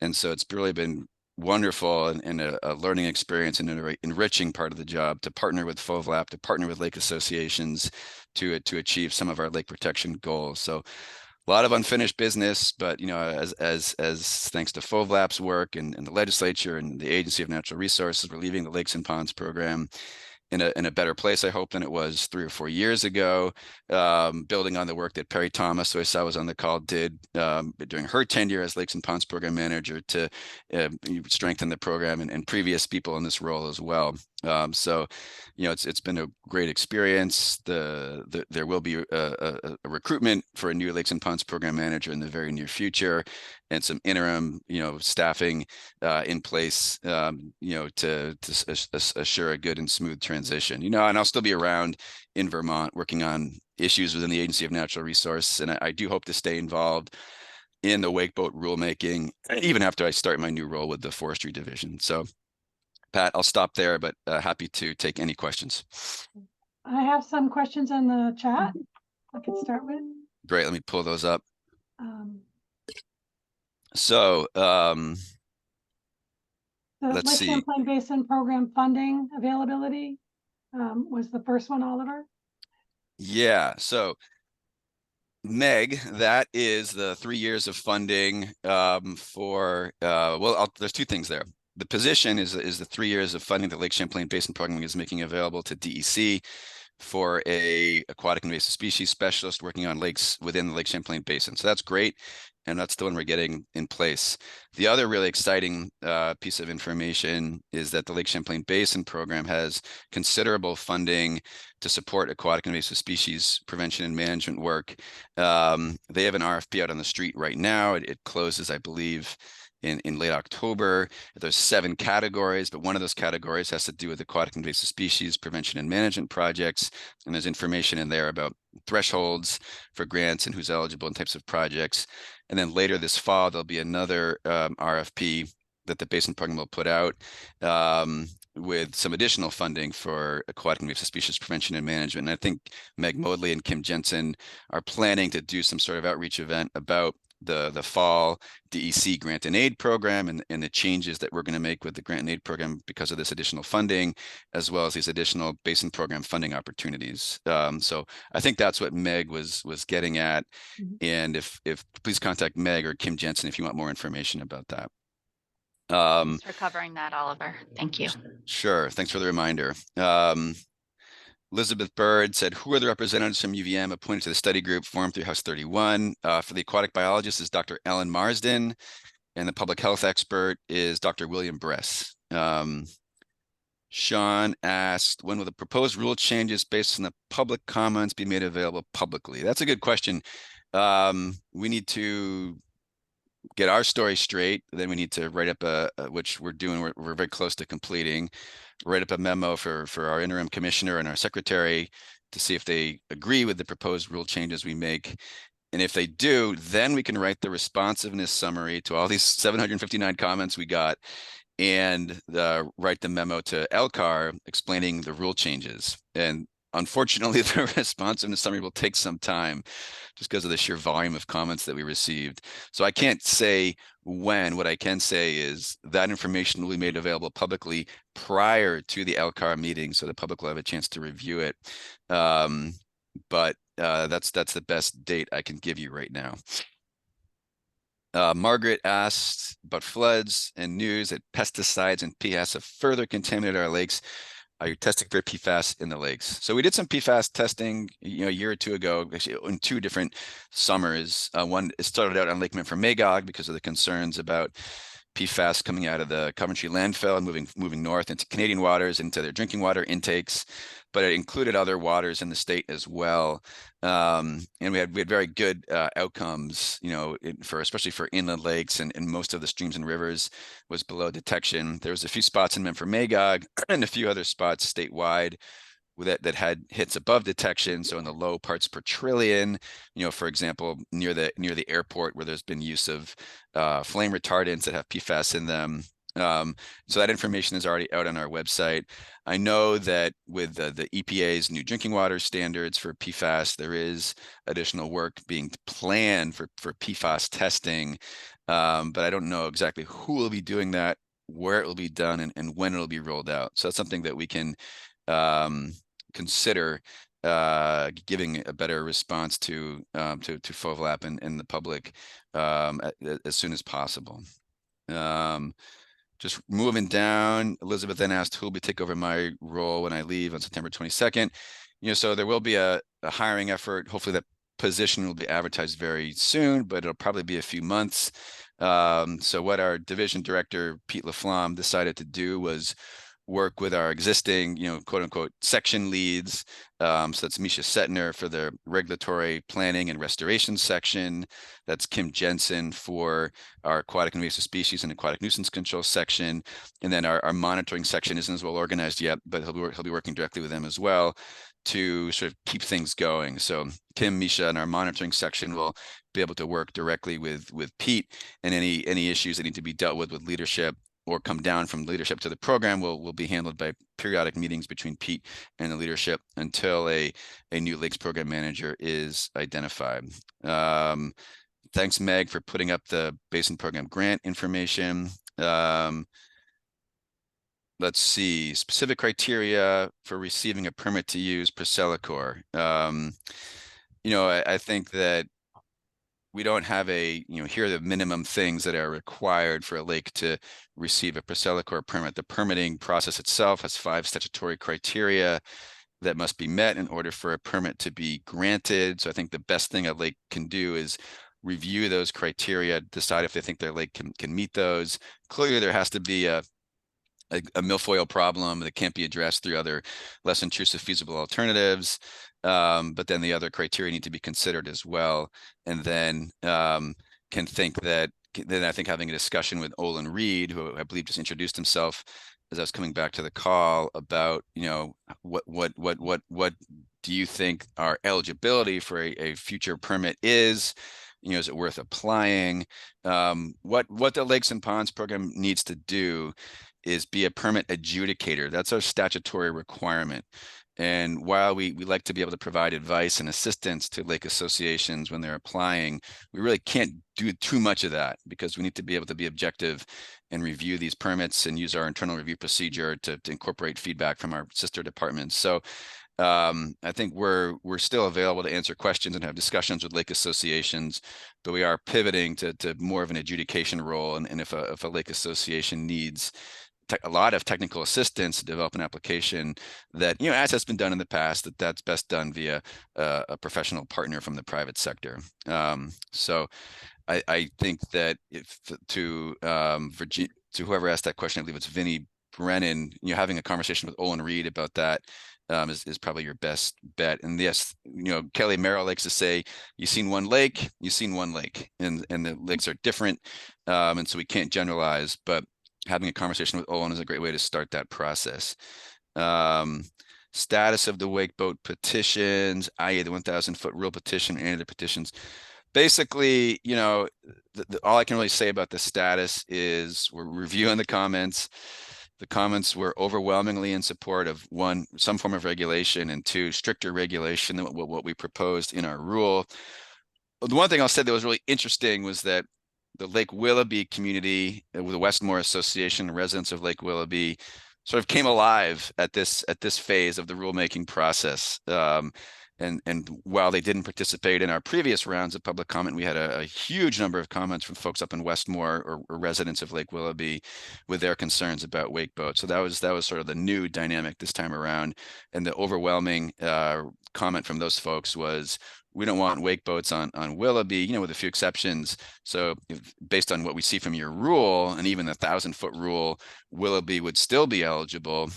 And so it's really been wonderful and a learning experience and an enriching part of the job to partner with FOVLAP, to partner with lake associations to achieve some of our lake protection goals. So a lot of unfinished business, but as thanks to FOVLAP's work and the legislature and the Agency of Natural Resources, we're leaving the Lakes and Ponds program in a better place, I hope, than it was 3 or 4 years ago, building on the work that Perry Thomas, who I saw was on the call, did during her tenure as Lakes and Ponds program manager to strengthen the program, and previous people in this role as well. So, it's been a great experience. There will be a recruitment for a new Lakes and Ponds program manager in the very near future, and some interim, staffing in place, to assure a good and smooth transition. And I'll still be around in Vermont working on issues within the Agency of Natural Resources, and I do hope to stay involved in the wakeboat rulemaking, even after I start my new role with the Forestry Division. So, Pat, I'll stop there, but happy to take any questions. I have some questions in the chat I could start with. Great, let me pull those up. The let's Lake see. Champlain Basin program funding availability was the first one, Oliver. Yeah, so Meg, that is the 3 years of funding for, there's 2 things there. The position is the 3 years of funding that Lake Champlain Basin Program is making available to DEC for a aquatic invasive species specialist working on lakes within the Lake Champlain Basin. So that's great. and that's the one we're getting in place. The other really exciting piece of information is that the Lake Champlain Basin program has considerable funding to support aquatic invasive species prevention and management work. They have an RFP out on the street right now. It closes, I believe, in late October. There's 7 categories, but one of those categories has to do with aquatic invasive species prevention and management projects. And there's information in there about thresholds for grants and who's eligible and types of projects. And then later this fall, there'll be another RFP that the Basin program will put out with some additional funding for aquatic invasive species prevention and management. And I think Meg Modley and Kim Jensen are planning to do some sort of outreach event about the fall DEC grant and aid program and the changes that we're going to make with the grant and aid program because of this additional funding, as well as these additional Basin program funding opportunities. So I think that's what Meg was getting at. And if please contact Meg or Kim Jensen if you want more information about that. Thanks for covering that, Oliver. Thank you. Sure. Thanks for the reminder. Elizabeth Bird said, who are the representatives from UVM appointed to the study group formed through House 31? For the aquatic biologist is Dr. Ellen Marsden, and the public health expert is Dr. William Bress. Sean asked, when will the proposed rule changes based on the public comments be made available publicly? That's a good question. We need to get our story straight. Then we need to write up which we're doing. We're very close to completing. Write up a memo for our interim commissioner and our secretary to see if they agree with the proposed rule changes we make. And if they do, then we can write the responsiveness summary to all these 759 comments we got and write the memo to LCAR explaining the rule changes. And unfortunately, the responsiveness summary will take some time just because of the sheer volume of comments that we received. So I can't say when. What I can say is that information will be made available publicly prior to the LCAR meeting, so the public will have a chance to review it. But that's the best date I can give you right now. Margaret asked about floods and news that pesticides and PFAS have further contaminated our lakes. Are you testing for PFAS in the lakes? So we did some PFAS testing, a year or two ago, actually in 2 different summers. One, it started out on Lake Memphremagog because of the concerns about PFAS coming out of the Coventry landfill and moving north into Canadian waters, into their drinking water intakes, but it included other waters in the state as well. And we had very good outcomes, especially for inland lakes, and most of the streams and rivers was below detection. There was a few spots in Memphremagog and a few other spots statewide that had hits above detection, so in the low parts per trillion, for example, near the airport where there's been use of flame retardants that have PFAS in them. So that information is already out on our website. I know that with the EPA's new drinking water standards for PFAS, there is additional work being planned for PFAS testing, but I don't know exactly who will be doing that, where it will be done, and when it will be rolled out. So that's something that we can consider giving a better response to FOVLAP and the public as soon as possible. Just moving down, Elizabeth then asked who will be take over my role when I leave on September 22nd. So there will be a hiring effort. Hopefully that position will be advertised very soon, but it'll probably be a few months. So what our division director, Pete Laflamme, decided to do was work with our existing, quote unquote, section leads. So that's Misha Setner for the regulatory planning and restoration section. That's Kim Jensen for our aquatic invasive species and aquatic nuisance control section. And then our monitoring section isn't as well organized yet, but he'll be working directly with them as well to sort of keep things going. So Kim, Misha, and our monitoring section will be able to work directly with Pete, and any issues that need to be dealt with leadership or come down from leadership to the program will be handled by periodic meetings between Pete and the leadership until a new lakes program manager is identified. Thanks, Meg, for putting up the Basin program grant information. Let's see, specific criteria for receiving a permit to use Procelicor. I think that we don't have here are the minimum things that are required for a lake to receive a Procelicor permit. The permitting process itself has 5 statutory criteria that must be met in order for a permit to be granted. So I think the best thing a lake can do is review those criteria, decide if they think their lake can meet those. Clearly, there has to be a milfoil problem that can't be addressed through other less intrusive feasible alternatives. But then the other criteria need to be considered as well. And then can think that, then I think having a discussion with Olin Reed, who I believe just introduced himself as I was coming back to the call, about, you know, what do you think our eligibility for a future permit is? You know, is it worth applying? What the Lakes and Ponds program needs to do is be a permit adjudicator. That's our statutory requirement. And while we like to be able to provide advice and assistance to lake associations when they're applying, we really can't do too much of that, because we need to be able to be objective and review these permits and use our internal review procedure to incorporate feedback from our sister departments. So I think we're still available to answer questions and have discussions with lake associations, but we are pivoting to more of an adjudication role. And if a lake association needs a lot of technical assistance to develop an application, that, you know, as has been done in the past, that's best done via a professional partner from the private sector. So I think that if to Virginia, to whoever asked that question, I believe it's Vinnie Brennan, you know, having a conversation with Olin Reed about that is probably your best bet. And yes, you know, Kelly Merrill likes to say, you've seen one lake, and the lakes are different. And so we can't generalize, but having a conversation with Olin is a great way to start that process. Status of the wake boat petitions, i.e. the 1,000-foot rule petition and any other petitions. Basically, you know, all I can really say about the status is we're reviewing the comments. The comments were overwhelmingly in support of, one, some form of regulation, and two, stricter regulation than what we proposed in our rule. The one thing I'll say that was really interesting was that the Lake Willoughby community, with the Westmore Association, residents of Lake Willoughby, sort of came alive at this phase of the rulemaking process. And while they didn't participate in our previous rounds of public comment, we had a huge number of comments from folks up in Westmore or residents of Lake Willoughby with their concerns about wake boats. So that was sort of the new dynamic this time around. And the overwhelming comment from those folks was, we don't want wake boats on Willoughby, you know, with a few exceptions. So based on what we see from your rule, and even the 1,000-foot rule, Willoughby would still be eligible.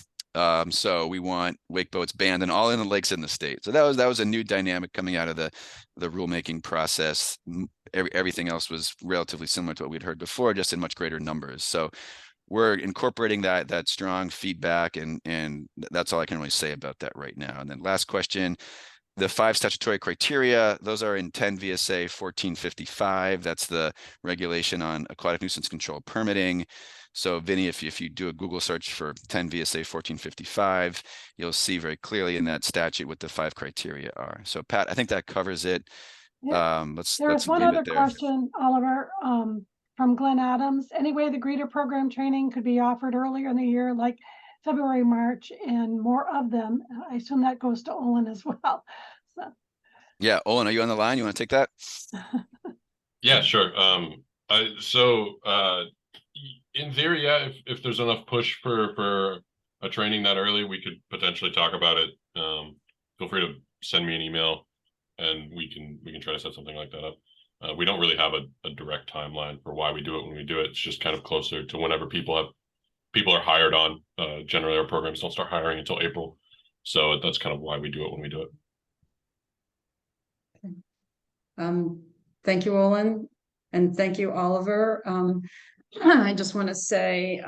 So we want wake boats banned in all in the lakes in the state. So that was a new dynamic coming out of the rulemaking process. Everything else was relatively similar to what we'd heard before, just in much greater numbers. So we're incorporating that strong feedback, and that's all I can really say about that right now. And then last question. The 5 statutory criteria, those are in 10 VSA 1455. That's the regulation on aquatic nuisance control permitting. So Vinny, if you do a Google search for 10 VSA 1455, you'll see very clearly in that statute what the 5 criteria are. So Pat, I think that covers it. Yeah. Let's There's one leave other it there. question, Oliver, from Glenn Adams. Any way the greeter program training could be offered earlier in the year, like February, March, and more of them? I assume that goes to Olin as well. So. Yeah, Olin, are you on the line? You want to take that? Yeah, sure. In theory, yeah, if there's enough push for a training that early, we could potentially talk about it. Feel free to send me an email, and we can try to set something like that up. We don't really have a direct timeline for why we do it when we do it. It's just kind of closer to whenever people are hired on. Generally, our programs don't start hiring until April, so that's kind of why we do it when we do it. Thank you, Olin, and thank you, Oliver. I just want to say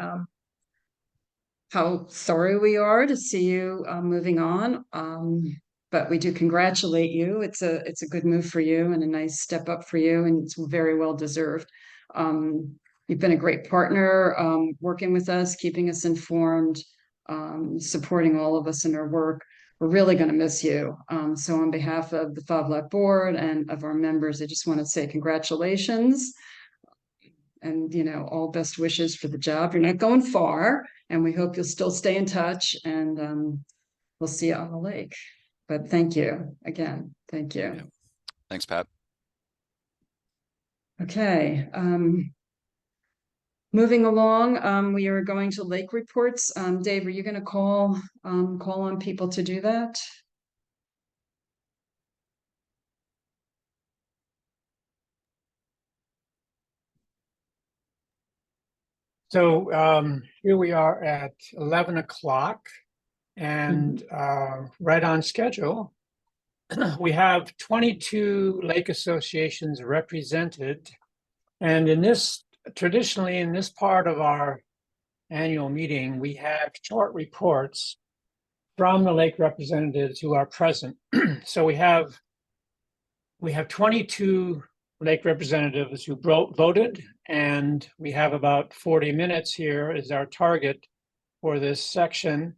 how sorry we are to see you moving on, but we do congratulate you. It's a good move for you and a nice step up for you, and it's very well deserved. You've been a great partner, working with us, keeping us informed, supporting all of us in our work. We're really going to miss you. So on behalf of the FOBLAC board and of our members, I just want to say congratulations and, you know, all best wishes for the job. You're not going far, and we hope you'll still stay in touch, and we'll see you on the lake. But thank you again. Thank you. Yeah. Thanks, Pat. Okay. Moving along, we are going to lake reports. Dave, are you going to call on people to do that? So here we are at 11 o'clock and right on schedule. We have 22 lake associations represented. And traditionally in this part of our annual meeting, we have short reports from the lake representatives who are present. So we have 22 lake representatives who voted, and we have about 40 minutes here is our target for this section.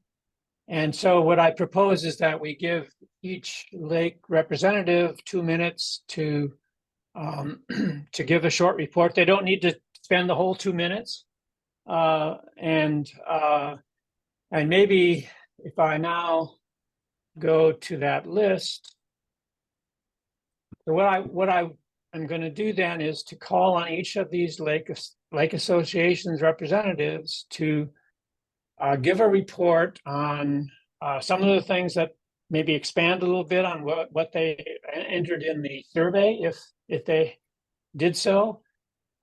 And so what I propose is that we give each lake representative 2 minutes to to give a short report. They don't need to spend the whole 2 minutes. And maybe if I now go to that list, so what I am going to do then is to call on each of these lake associations representatives to give a report on some of the things that maybe expand a little bit on what they entered in the survey, if they did so.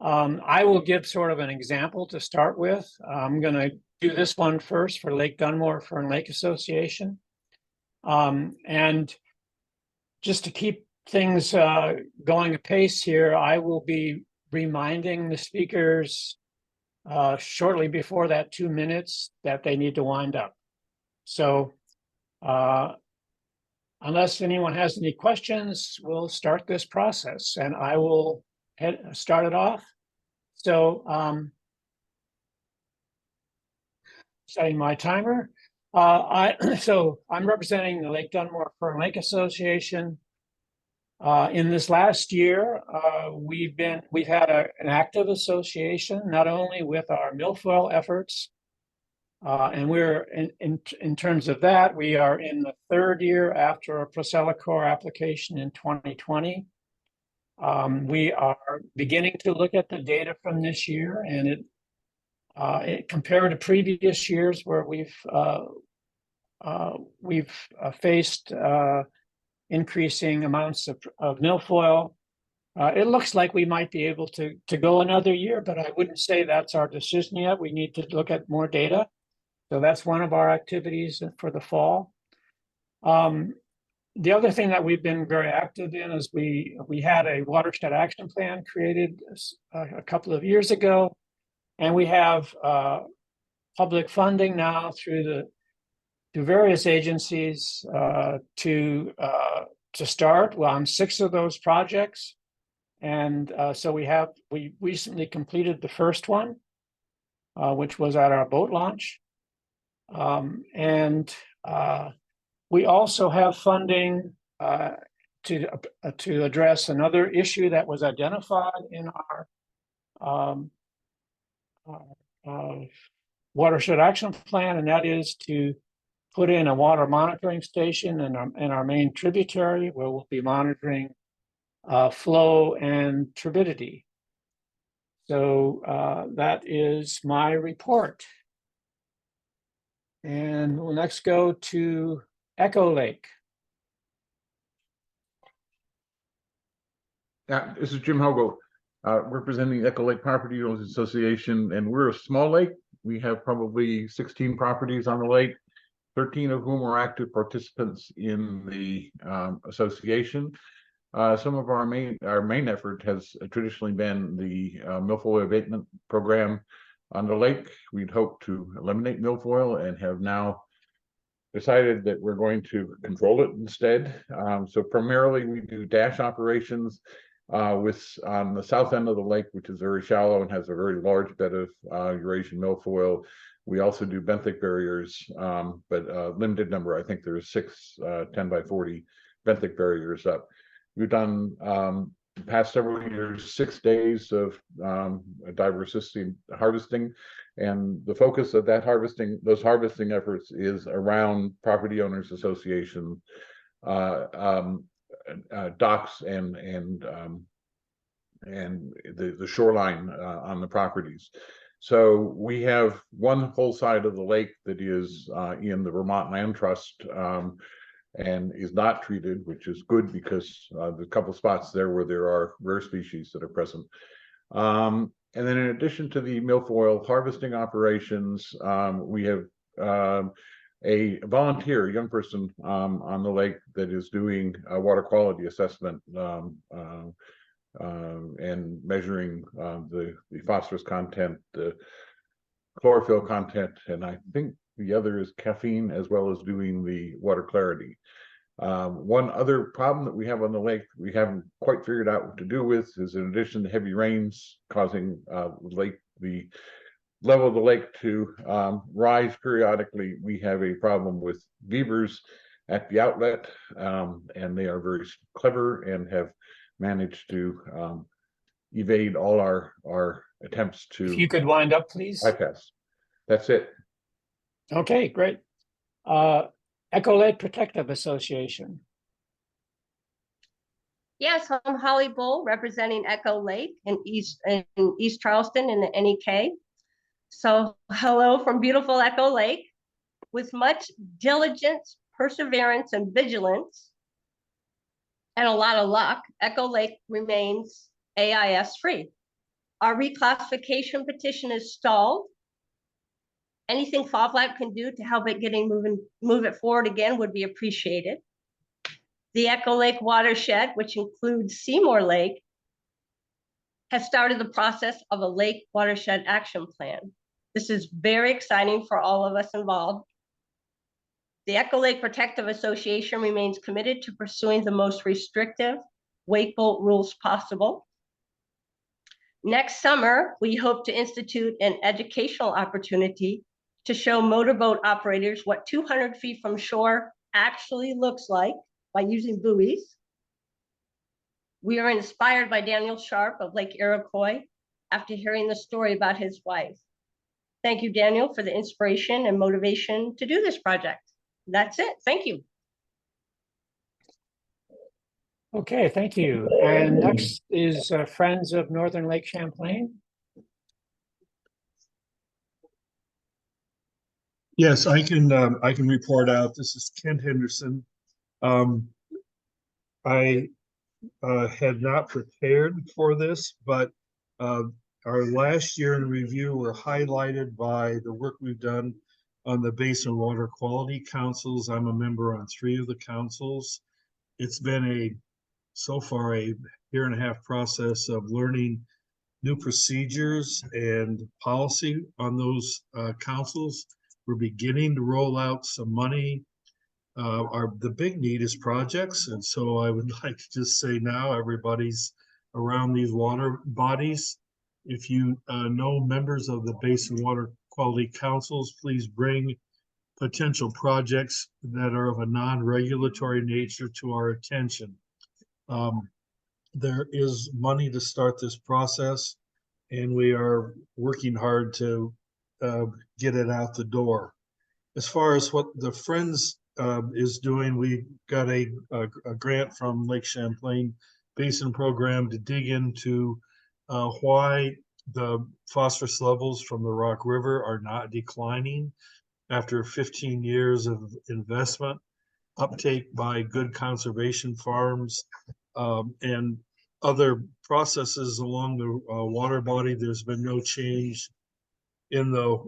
I will give sort of an example to start with. I'm going to do this one first for Lake Dunmore Fern Lake Association. And just to keep things going apace here, I will be reminding the speakers shortly before that 2 minutes that they need to wind up. So unless anyone has any questions, we'll start this process and I will start it off. So setting my timer. So I'm representing the Lake Dunmore Fern Lake Association. In this last year, we've had an active association, not only with our milfoil efforts, and we're in terms of that, we are in the 3rd year after a Procellacor application in 2020. We are beginning to look at the data from this year, and it compared to previous years where we've faced increasing amounts of milfoil. It looks like we might be able to go another year, but I wouldn't say that's our decision yet. We need to look at more data. So that's one of our activities for the fall. The other thing that we've been very active in is we had a watershed action plan created a couple of years ago, and we have public funding now through various agencies to start. Well, on 6 of those projects, and so we recently completed the first one, which was at our boat launch, and we also have funding to address another issue that was identified in our watershed action plan, and that is to put in a water monitoring station in our main tributary, where we'll be monitoring flow and turbidity. So that is my report. And we'll next go to Echo Lake. Yeah, this is Jim Hogle, representing Echo Lake Property Owners Association, and we're a small lake. We have probably 16 properties on the lake, 13 of whom are active participants in the association. Some of our main effort has traditionally been the milfoil abatement program on the lake. We'd hoped to eliminate milfoil and have now decided that we're going to control it instead. So primarily we do dash operations on the south end of the lake, which is very shallow and has a very large bed of Eurasian milfoil. We also do benthic barriers, but limited number. I think there's 6 10 by 40 benthic barriers up. We've done the past several years 6 days of diversity harvesting, and the focus of those harvesting efforts is around property owners association, docks, and the shoreline on the properties. So we have one whole side of the lake that is in the Vermont Land Trust and is not treated, which is good because there's a couple spots there where there are rare species that are present. And then in addition to the milfoil harvesting operations, we have a volunteer, young person on the lake that is doing a water quality assessment and measuring the phosphorus content, the chlorophyll content, and I think the other is caffeine, as well as doing the water clarity. One other problem that we have on the lake we haven't quite figured out what to do with is, in addition to heavy rains causing the level of the lake to rise periodically, we have a problem with beavers at the outlet, and they are very clever and have managed to evade all our attempts to. If you could wind up, please. Bypass. That's it. Okay, great. Echo Lake Protective Association. Yes, I'm Holly Bull, representing Echo Lake in East Charleston in the NEK. So hello from beautiful Echo Lake. With much diligence, perseverance, and vigilance, and a lot of luck, Echo Lake remains AIS free. Our reclassification petition is stalled. Anything FOVLAB can do to help it move it forward again would be appreciated. The Echo Lake watershed, which includes Seymour Lake, has started the process of a lake watershed action plan. This is very exciting for all of us involved. The Echo Lake Protective Association remains committed to pursuing the most restrictive wake boat rules possible. Next summer, we hope to institute an educational opportunity to show motorboat operators what 200 feet from shore actually looks like by using buoys. We are inspired by Daniel Sharp of Lake Iroquois after hearing the story about his wife. Thank you, Daniel, for the inspiration and motivation to do this project. That's it. Thank you. Okay, thank you. And next is Friends of Northern Lake Champlain. Yes, I can report out. This is Kent Henderson. I had not prepared for this, but our last year in review were highlighted by the work we've done on the Basin Water Quality Councils. I'm a member on 3 of the councils. It's been so far a year-and-a-half process of learning new procedures and policy on those councils. We're beginning to roll out some money. The big need is projects, and so I would like to just say now, everybody's around these water bodies. If you know members of the Basin Water Quality Councils, please bring potential projects that are of a non-regulatory nature to our attention. There is money to start this process, and we are working hard to get it out the door. As far as what the Friends is doing, we got a grant from Lake Champlain Basin Program to dig into why the phosphorus levels from the Rock River are not declining after 15 years of investment, uptake by good conservation farms, and other processes along the water body. There's been no change in the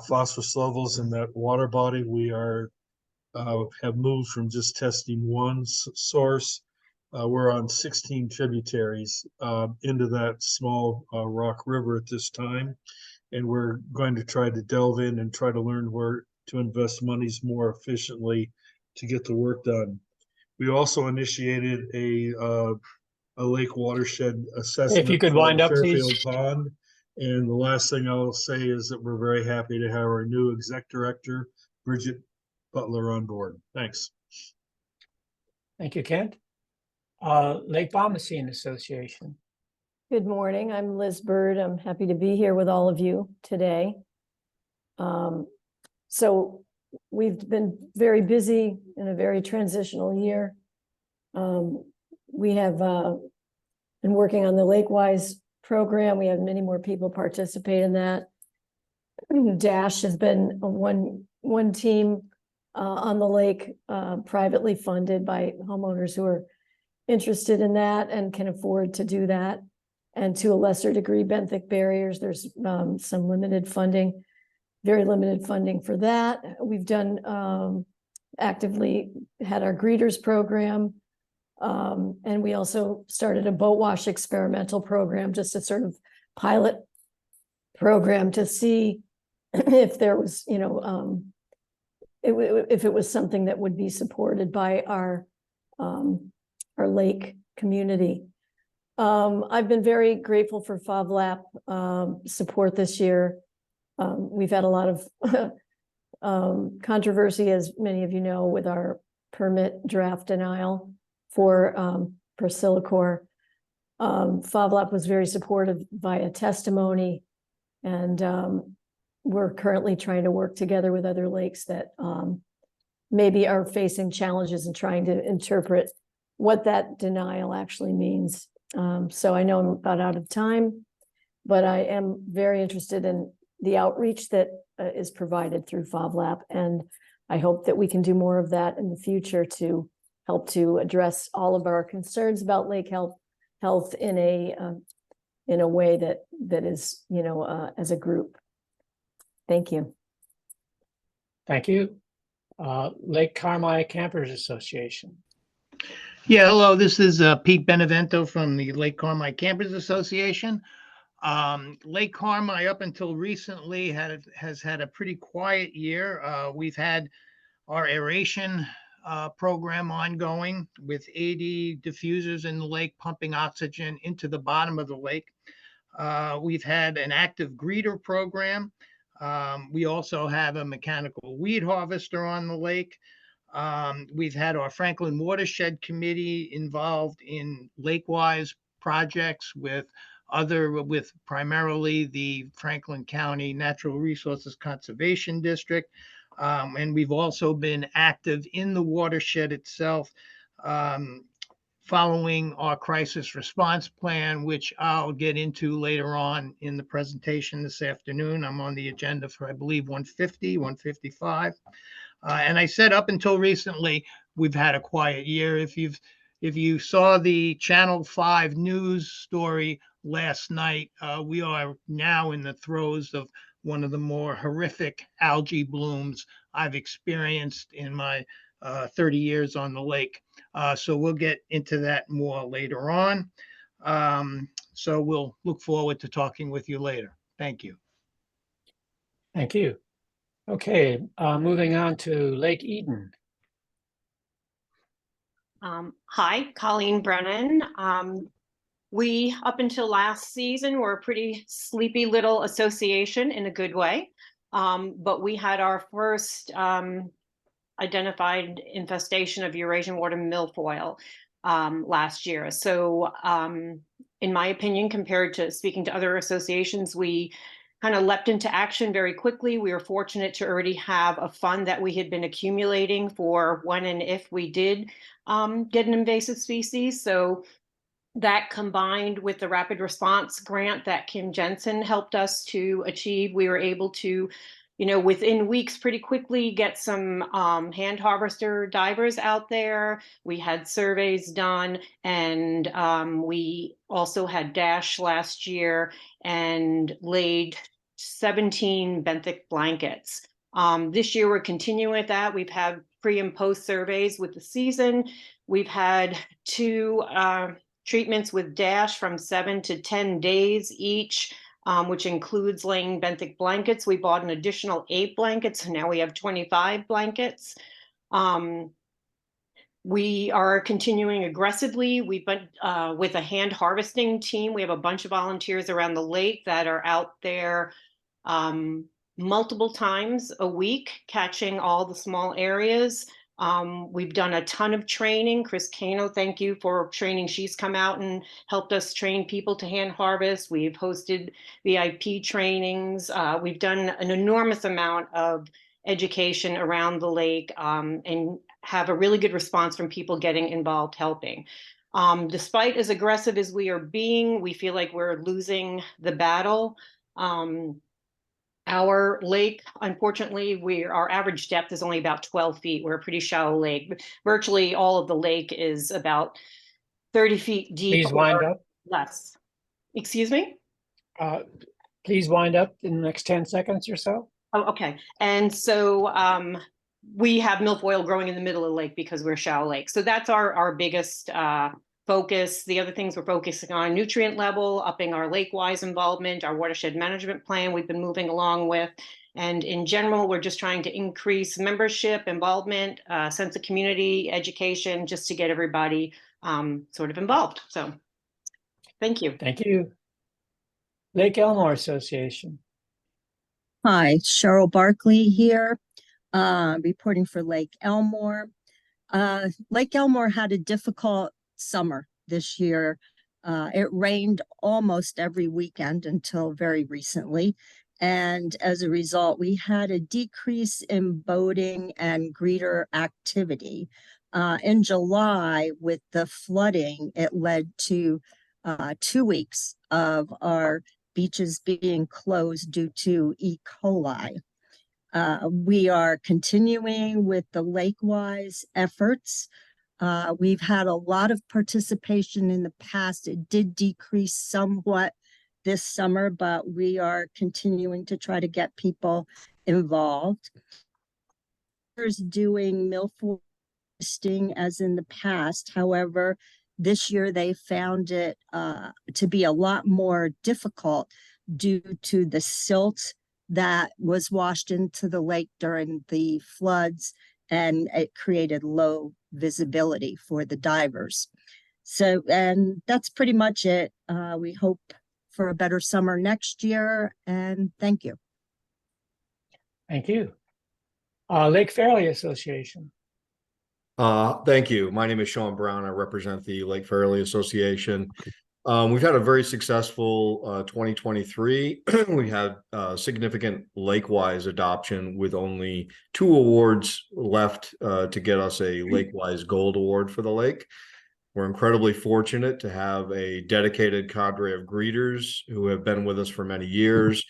phosphorus levels in that water body. We have moved from just testing one source. We're on 16 tributaries into that small Rock River at this time, and we're going to try to delve in and try to learn where to invest monies more efficiently to get the work done. We also initiated a lake watershed assessment. If you could wind up, Fairfield please. Pond. And the last thing I'll say is that we're very happy to have our new exec director, Bridget Butler, on board. Thanks. Thank you, Kent. Lake Bomoseen Association. Good morning. I'm Liz Bird. I'm happy to be here with all of you today. So we've been very busy in a very transitional year. We have been working on the Lakewise program. We have many more people participate in that. Dash has been one team on the lake, privately funded by homeowners who are interested in that and can afford to do that. and to a lesser degree, benthic barriers. There's some limited funding, very limited funding for that. We've done actively had our greeters program. And we also started a boat wash experimental program, just a sort of pilot program to see if there was, if it was something that would be supported by our lake community. I've been very grateful for FOVLAP support this year. We've had a lot of controversy, as many of you know, with our permit draft denial for Silicor. FOVLAP was very supportive via testimony, and we're currently trying to work together with other lakes that maybe are facing challenges and trying to interpret what that denial actually means. So I know I'm about out of time, but I am very interested in the outreach that is provided through FOVLAP, and I hope that we can do more of that in the future to help to address all of our concerns about lake health in a way that is, as a group. Thank you. Thank you. Lake Carmi Campers Association. Yeah, hello, this is Pete Benevento from the Lake Carmi Campers Association. Lake Carmi, up until recently, has had a pretty quiet year. We've had our aeration program ongoing with 80 diffusers in the lake pumping oxygen into the bottom of the lake. We've had an active greeter program. We also have a mechanical weed harvester on the lake. We've had our Franklin Watershed Committee involved in lake-wise projects with primarily the Franklin County Natural Resources Conservation District. And we've also been active in the watershed itself, following our crisis response plan, which I'll get into later on in the presentation this afternoon. I'm on the agenda for, I believe, 150, 155. And I said up until recently, we've had a quiet year. If you saw the Channel 5 news story last night, we are now in the throes of one of the more horrific algae blooms I've experienced in my 30 years on the lake. So we'll get into that more later on. So we'll look forward to talking with you later. Thank you. Thank you. Okay, moving on to Lake Eden. Hi, Colleen Brennan. We, up until last season, were a pretty sleepy little association in a good way. But we had our first identified infestation of Eurasian water milfoil last year. So in my opinion, compared to speaking to other associations, we kind of leapt into action very quickly. We were fortunate to already have a fund that we had been accumulating for when and if we did get an invasive species. So that, combined with the rapid response grant that Kim Jensen helped us to achieve, we were able to, within weeks pretty quickly get some hand harvester divers out there. We had surveys done, and we also had DASH last year and laid 17 benthic blankets. This year we're continuing with that. We've had pre and post surveys with the season. We've had 2 treatments with DASH from 7 to 10 days each, which includes laying benthic blankets. We bought an additional 8 blankets, and now we have 25 blankets. We are continuing aggressively. We've been with a hand harvesting team. We have a bunch of volunteers around the lake that are out there multiple times a week, catching all the small areas. We've done a ton of training. Chris Cano, thank you for training. She's come out and helped us train people to hand harvest. We've hosted VIP trainings. We've done an enormous amount of education around the lake, and have a really good response from people getting involved helping. Despite as aggressive as we are being, we feel like we're losing the battle. Our lake, unfortunately, our average depth is only about 12 feet. We're a pretty shallow lake. Virtually all of the lake is about 30 feet deep. Please wind up. Less. Excuse me? Please wind up in the next 10 seconds or so. Oh, okay. And so we have milfoil growing in the middle of the lake because we're shallow lake. So that's our biggest focus. The other things we're focusing on: nutrient level, upping our lake-wise involvement, our watershed management plan we've been moving along with. And in general, we're just trying to increase membership, involvement, sense of community, education, just to get everybody sort of involved. So thank you. Thank you. Lake Elmore Association. Hi, Cheryl Barkley here, reporting for Lake Elmore. Lake Elmore had a difficult summer this year. It rained almost every weekend until very recently. And as a result, we had a decrease in boating and greeter activity. In July, with the flooding, it led to 2 weeks of our beaches being closed due to E. coli. We are continuing with the lake-wise efforts. We've had a lot of participation in the past. It did decrease somewhat this summer, but we are continuing to try to get people involved. There's doing milfoil harvesting as in the past. However, this year they found it to be a lot more difficult due to the silt that was washed into the lake during the floods, and it created low visibility for the divers. So, and that's pretty much it. We hope for a better summer next year, and thank you. Thank you. Lake Fairleigh Association. Thank you. My name is Sean Brown. I represent the Lake Fairleigh Association. We've had a very successful 2023. We had significant lake-wise adoption with only 2 awards left to get us a lake-wise gold award for the lake. We're incredibly fortunate to have a dedicated cadre of greeters who have been with us for many years.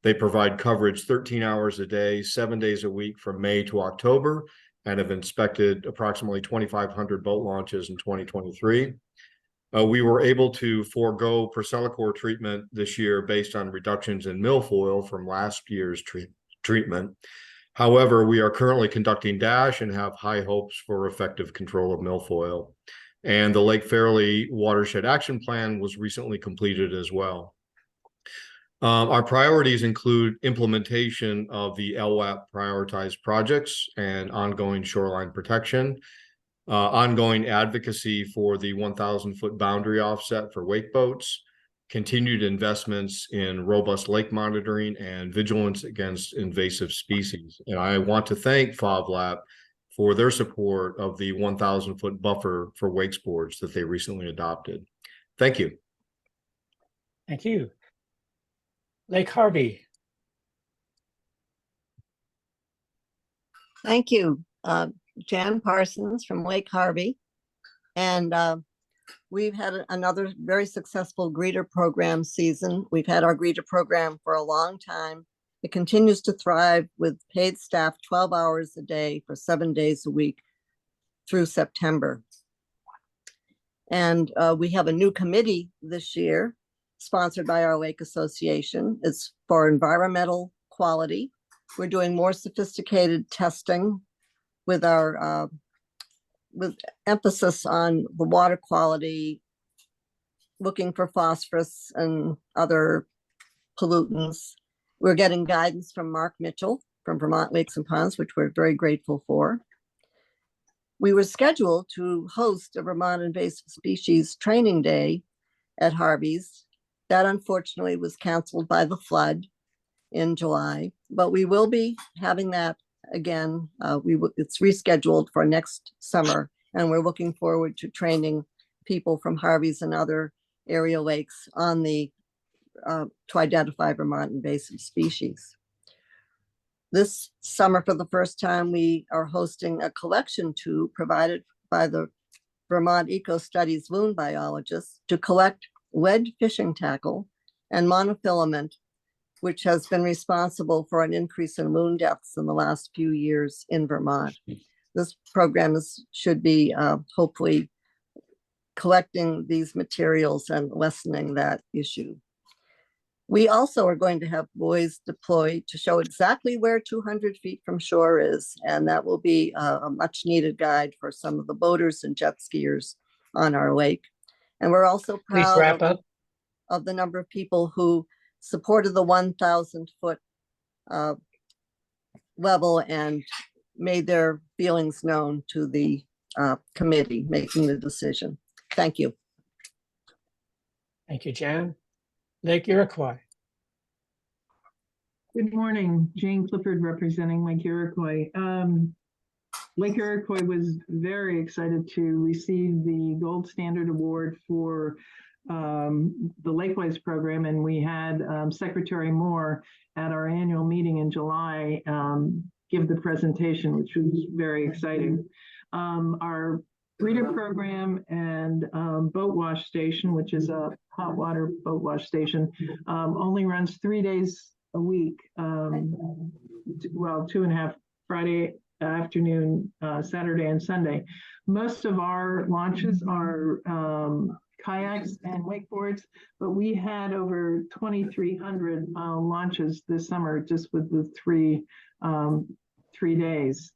They provide coverage 13 hours a day, 7 days a week from May to October, and have inspected approximately 2,500 boat launches in 2023. We were able to forego Percellacor treatment this year based on reductions in milfoil from last year's treatment. However, we are currently conducting DASH and have high hopes for effective control of milfoil. And the Lake Fairleigh Watershed Action Plan was recently completed as well. Our priorities include implementation of the LWAP prioritized projects and ongoing shoreline protection, ongoing advocacy for the 1,000-foot boundary offset for wake boats, continued investments in robust lake monitoring, and vigilance against invasive species. And I want to thank FOVLAP for their support of the 1,000-foot buffer for wake sports that they recently adopted. Thank you. Thank you. Lake Harvey. Thank you. Jan Parsons from Lake Harvey. And we've had another very successful greeter program season. We've had our greeter program for a long time. It continues to thrive with paid staff 12 hours a day for 7 days a week through September. And we have a new committee this year, sponsored by our Lake Association. It's for environmental quality. We're doing more sophisticated testing with our with emphasis on the water quality, looking for phosphorus and other pollutants. We're getting guidance from Mark Mitchell from Vermont Lakes and Ponds, which we're very grateful for. We were scheduled to host a Vermont invasive species training day at Harvey's. That unfortunately was canceled by the flood in July, but we will be having that again. It's rescheduled for next summer, and we're looking forward to training people from Harvey's and other area lakes on the to identify Vermont invasive species. This summer, for the first time, we are hosting a collection tour provided by the Vermont Eco Studies loon biologists to collect lead fishing tackle and monofilament, which has been responsible for an increase in loon deaths in the last few years in Vermont. This program should be hopefully collecting these materials and lessening that issue. We also are going to have buoys deployed to show exactly where 200 feet from shore is, and that will be a much needed guide for some of the boaters and jet skiers on our lake. And we're also Please proud wrap up. of the number of people who supported the 1,000-foot level and made their feelings known to the committee making the decision. Thank you. Thank you, Jan. Lake Iroquois. Good morning, Jane Clifford representing Lake Iroquois. Lake Iroquois was very excited to receive the Gold Standard Award for the Lakewise program, and we had Secretary Moore at our annual meeting in July give the presentation, which was very exciting. Our breeder program and boat wash station, which is a hot water boat wash station, only runs 3 days a week. Well, 2.5 Friday afternoon, Saturday and Sunday. Most of our launches are kayaks and wakeboards, but we had over 2,300 launches this summer just with the three days.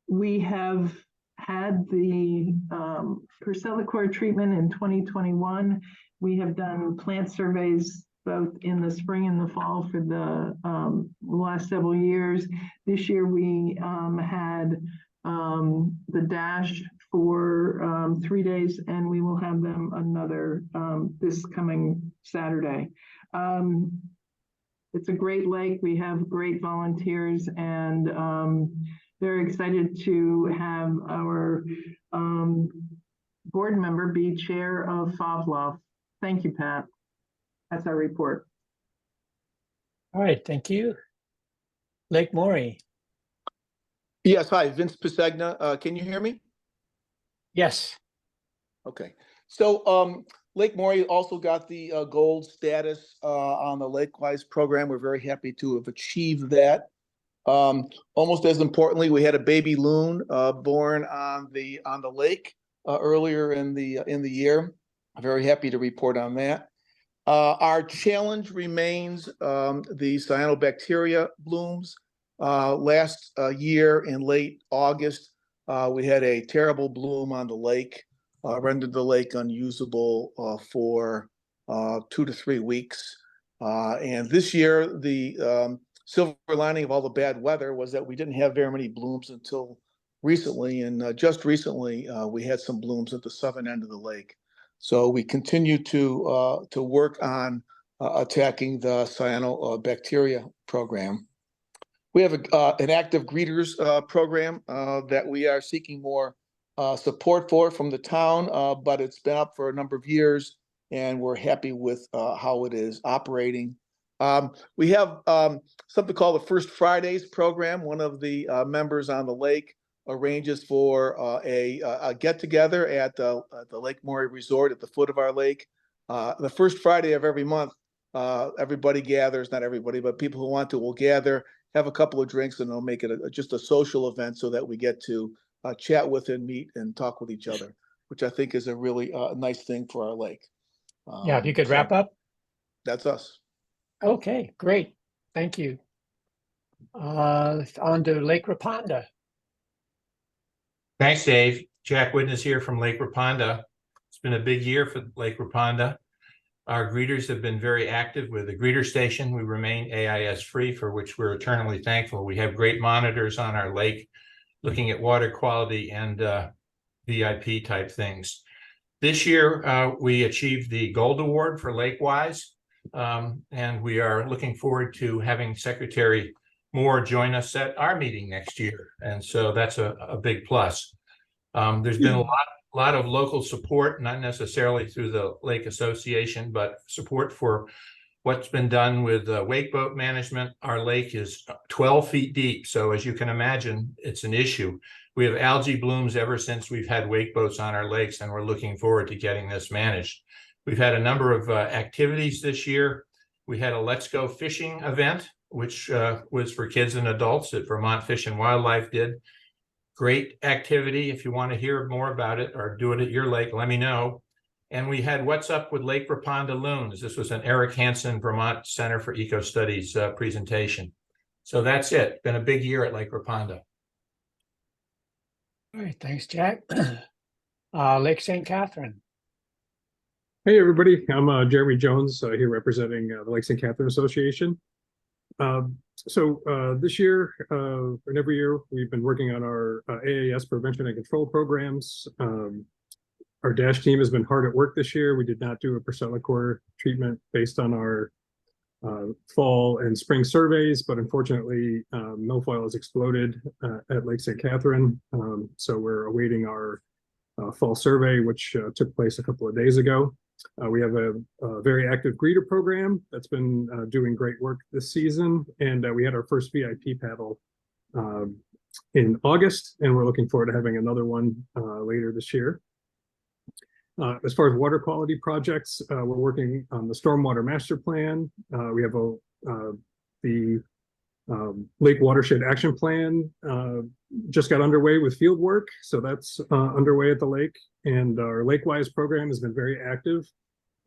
We have had the Percelicore treatment in 2021. We have done plant surveys both in the spring and the fall for the last several years. This year we had the dash for 3 days, and we will have them another this coming Saturday. It's a great lake. We have great volunteers, and very excited to have our board member be chair of FOVLOF. Thank you, Pat. That's our report. All right, thank you. Lake Morey. Yes, hi, Vince Pisegna. Can you hear me? Yes. Okay. So Lake Morey also got the gold status on the Lakewise program. We're very happy to have achieved that. Almost as importantly, we had a baby loon born on the lake earlier in the year. I'm very happy to report on that. Our challenge remains the cyanobacteria blooms. Last year in late August, we had a terrible bloom on the lake, rendered the lake unusable for 2 to 3 weeks. And this year, the silver lining of all the bad weather was that we didn't have very many blooms until recently. And just recently, we had some blooms at the southern end of the lake. So we continue to work on attacking the cyanobacteria program. We have an active greeters program that we are seeking more support for from the town, but it's been up for a number of years, and we're happy with how it is operating. We have something called the First Fridays program. One of the members on the lake arranges for a get-together at the Lake Morey Resort at the foot of our lake. The first Friday of every month, everybody gathers, not everybody, but people who want to will gather, have a couple of drinks, and they'll make it just a social event so that we get to chat with and meet and talk with each other, which I think is a really nice thing for our lake. Yeah, if you could wrap up. That's us. Okay, great. Thank you. On to Lake Raponda. Thanks, Dave. Jack Witness here from Lake Raponda. It's been a big year for Lake Raponda. Our greeters have been very active with the greeter station. We remain AIS free, for which we're eternally thankful. We have great monitors on our lake looking at water quality and VIP type things. This year, we achieved the Gold Award for Lakewise, and we are looking forward to having Secretary Moore join us at our meeting next year. And so that's a big plus. There's been a lot of local support, not necessarily through the Lake Association, but support for what's been done with wake boat management. Our lake is 12 feet deep. So as you can imagine, it's an issue. We have algae blooms ever since we've had wake boats on our lakes, and we're looking forward to getting this managed. We've had a number of activities this year. We had a Let's Go Fishing event, which was for kids and adults that Vermont Fish and Wildlife did. Great activity. If you want to hear more about it or do it at your lake, let me know. And we had What's Up with Lake Raponda Loons. This was an Eric Hansen, Vermont Center for Eco Studies presentation. So that's it. Been a big year at Lake Raponda. All right, thanks, Jack. Lake St. Catherine. Hey, everybody. I'm Jeremy Jones here representing the Lake St. Catherine Association. This year and every year, we've been working on our AAS prevention and control programs. Our DASH team has been hard at work this year. We did not do a Percellacor treatment based on our fall and spring surveys, but unfortunately, milfoil has exploded at Lake St. Catherine. So we're awaiting our fall survey, which took place a couple of days ago. We have a very active greeter program that's been doing great work this season. And we had our first VIP paddle in August, and we're looking forward to having another one later this year. As far as water quality projects, we're working on the Stormwater Master Plan. We have the Lake Watershed Action Plan just got underway with field work, so that's underway at the lake. And our Lakewise program has been very active.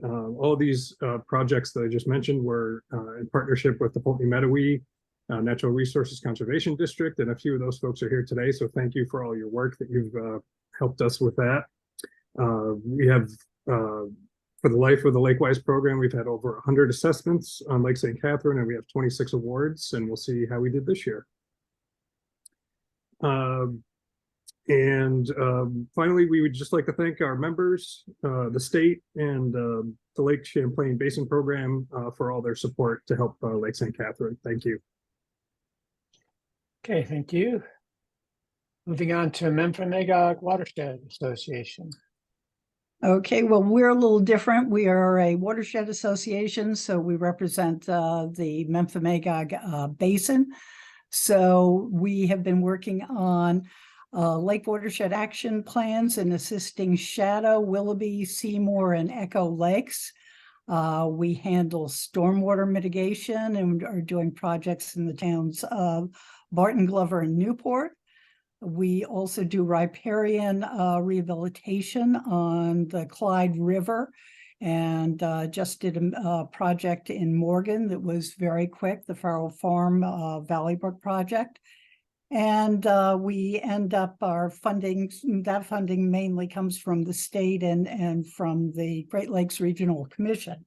All of these projects that I just mentioned were in partnership with the Poultney-Medowee Natural Resources Conservation District, and a few of those folks are here today, so thank you for all your work that you've helped us with that. We have, for the life of the Lakewise program, we've had over 100 assessments on Lake St. Catherine, and we have 26 awards, and we'll see how we did this year. Finally, we would just like to thank our members, the state, and the Lake Champlain Basin program for all their support to help Lake St. Catherine. Thank you. Okay, thank you. Moving on to Memphremagog Watershed Association. Okay, well, we're a little different. We are a watershed association, so we represent the Memphremagog Basin. So we have been working on lake watershed action plans and assisting Shadow, Willoughby, Seymour, and Echo Lakes. We handle stormwater mitigation and are doing projects in the towns of Barton, Glover, and Newport. We also do riparian rehabilitation on the Clyde River, and just did a project in Morgan that was very quick, the Farrell Farm Valley Brook project. And we end up our funding, that funding mainly comes from the state and from the Great Lakes Regional Commission.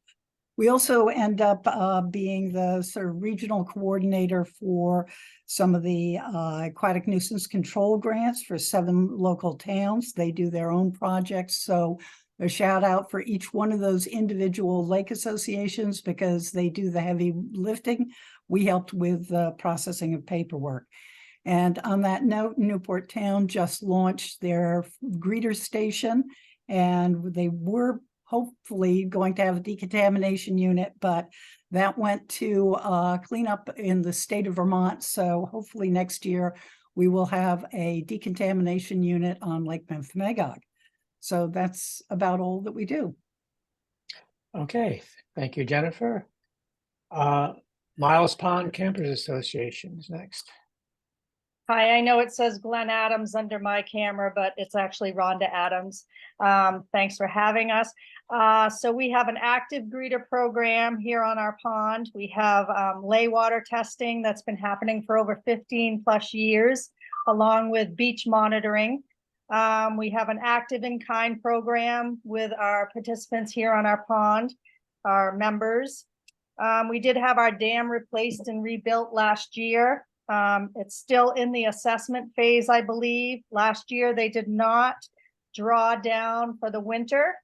We also end up being the sort of regional coordinator for some of the aquatic nuisance control grants for 7 local towns. They do their own projects. So a shout out for each one of those individual lake associations because they do the heavy lifting. We helped with the processing of paperwork. And on that note, Newport Town just launched their greeter station, and they were hopefully going to have a decontamination unit, but that went to clean up in the state of Vermont. So hopefully next year we will have a decontamination unit on Lake Memphremagog. So that's about all that we do. Okay, thank you, Jennifer. Miles Pond Campers Association is next. Hi, I know it says Glenn Adams under my camera, but it's actually Rhonda Adams. Thanks for having us. So we have an active greeter program here on our pond. We have lay water testing that's been happening for over 15 plus years, along with beach monitoring. We have an active in-kind program with our participants here on our pond, our members. We did have our dam replaced and rebuilt last year. It's still in the assessment phase, I believe. Last year, they did not draw down for the winter.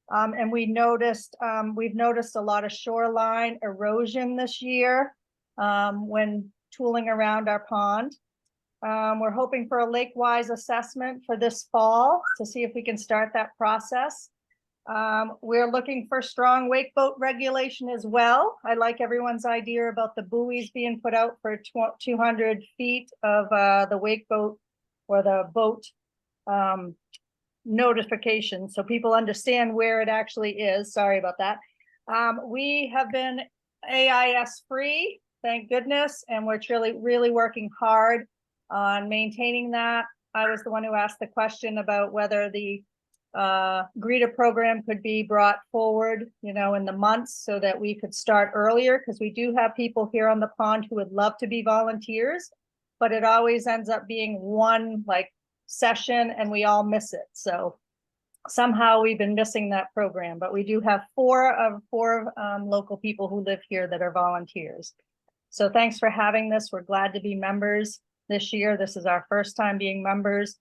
And we've noticed a lot of shoreline erosion this year when tooling around our pond. We're hoping for a lake-wise assessment for this fall to see if we can start that process. We're looking for strong wake boat regulation as well. I like everyone's idea about the buoys being put out for 200 feet of the wake boat or the boat notification, so people understand where it actually is. Sorry about that. We have been AIS free, thank goodness, and we're really working hard on maintaining that. I was the one who asked the question about whether the greeter program could be brought forward, you know, in the months so that we could start earlier, because we do have people here on the pond who would love to be volunteers, but it always ends up being one like session and we all miss it. So somehow we've been missing that program, but we do have four local people who live here that are volunteers. So thanks for having this. We're glad to be members this year. This is our first time being members.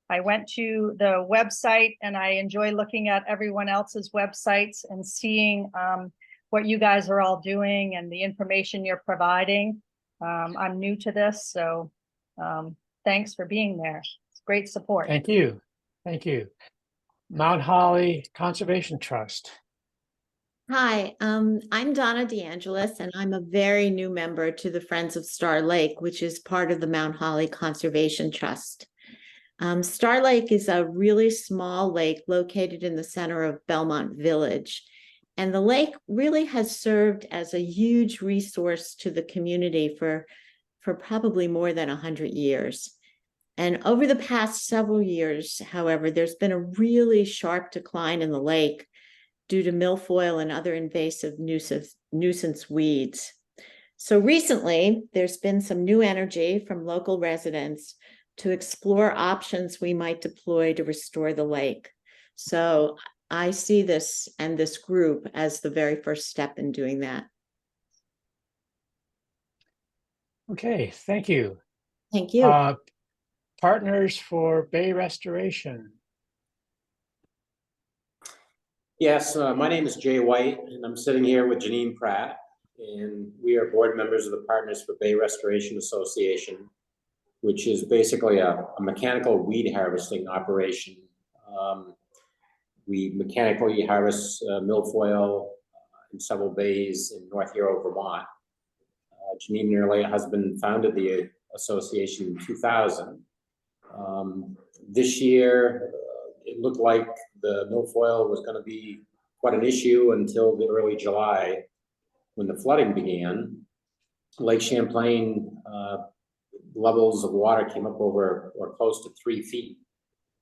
I went to the website and I enjoy looking at everyone else's websites and seeing what you guys are all doing and the information you're providing. I'm new to this, so thanks for being there. It's great support. Thank you. Thank you. Mount Holly Conservation Trust. Hi, I'm Donna DeAngelis, and I'm a very new member to the Friends of Star Lake, which is part of the Mount Holly Conservation Trust. Star Lake is a really small lake located in the center of Belmont Village. And the lake really has served as a huge resource to the community for probably more than 100 years. And over the past several years, however, there's been a really sharp decline in the lake due to milfoil and other invasive nuisance weeds. So recently, there's been some new energy from local residents to explore options we might deploy to restore the lake. So I see this and this group as the very first step in doing that. Okay, thank you. Thank you. Partners for Bay Restoration. Yes, my name is Jay White, and I'm sitting here with Janine Pratt, and we are board members of the Partners for Bay Restoration Association, which is basically a mechanical weed harvesting operation. We mechanically harvest milfoil in several bays in North Hero, Vermont. Janine and her late husband founded the association in 2000. This year, it looked like the milfoil was going to be quite an issue until the early July when the flooding began. Lake Champlain levels of water came up over or close to 3 feet,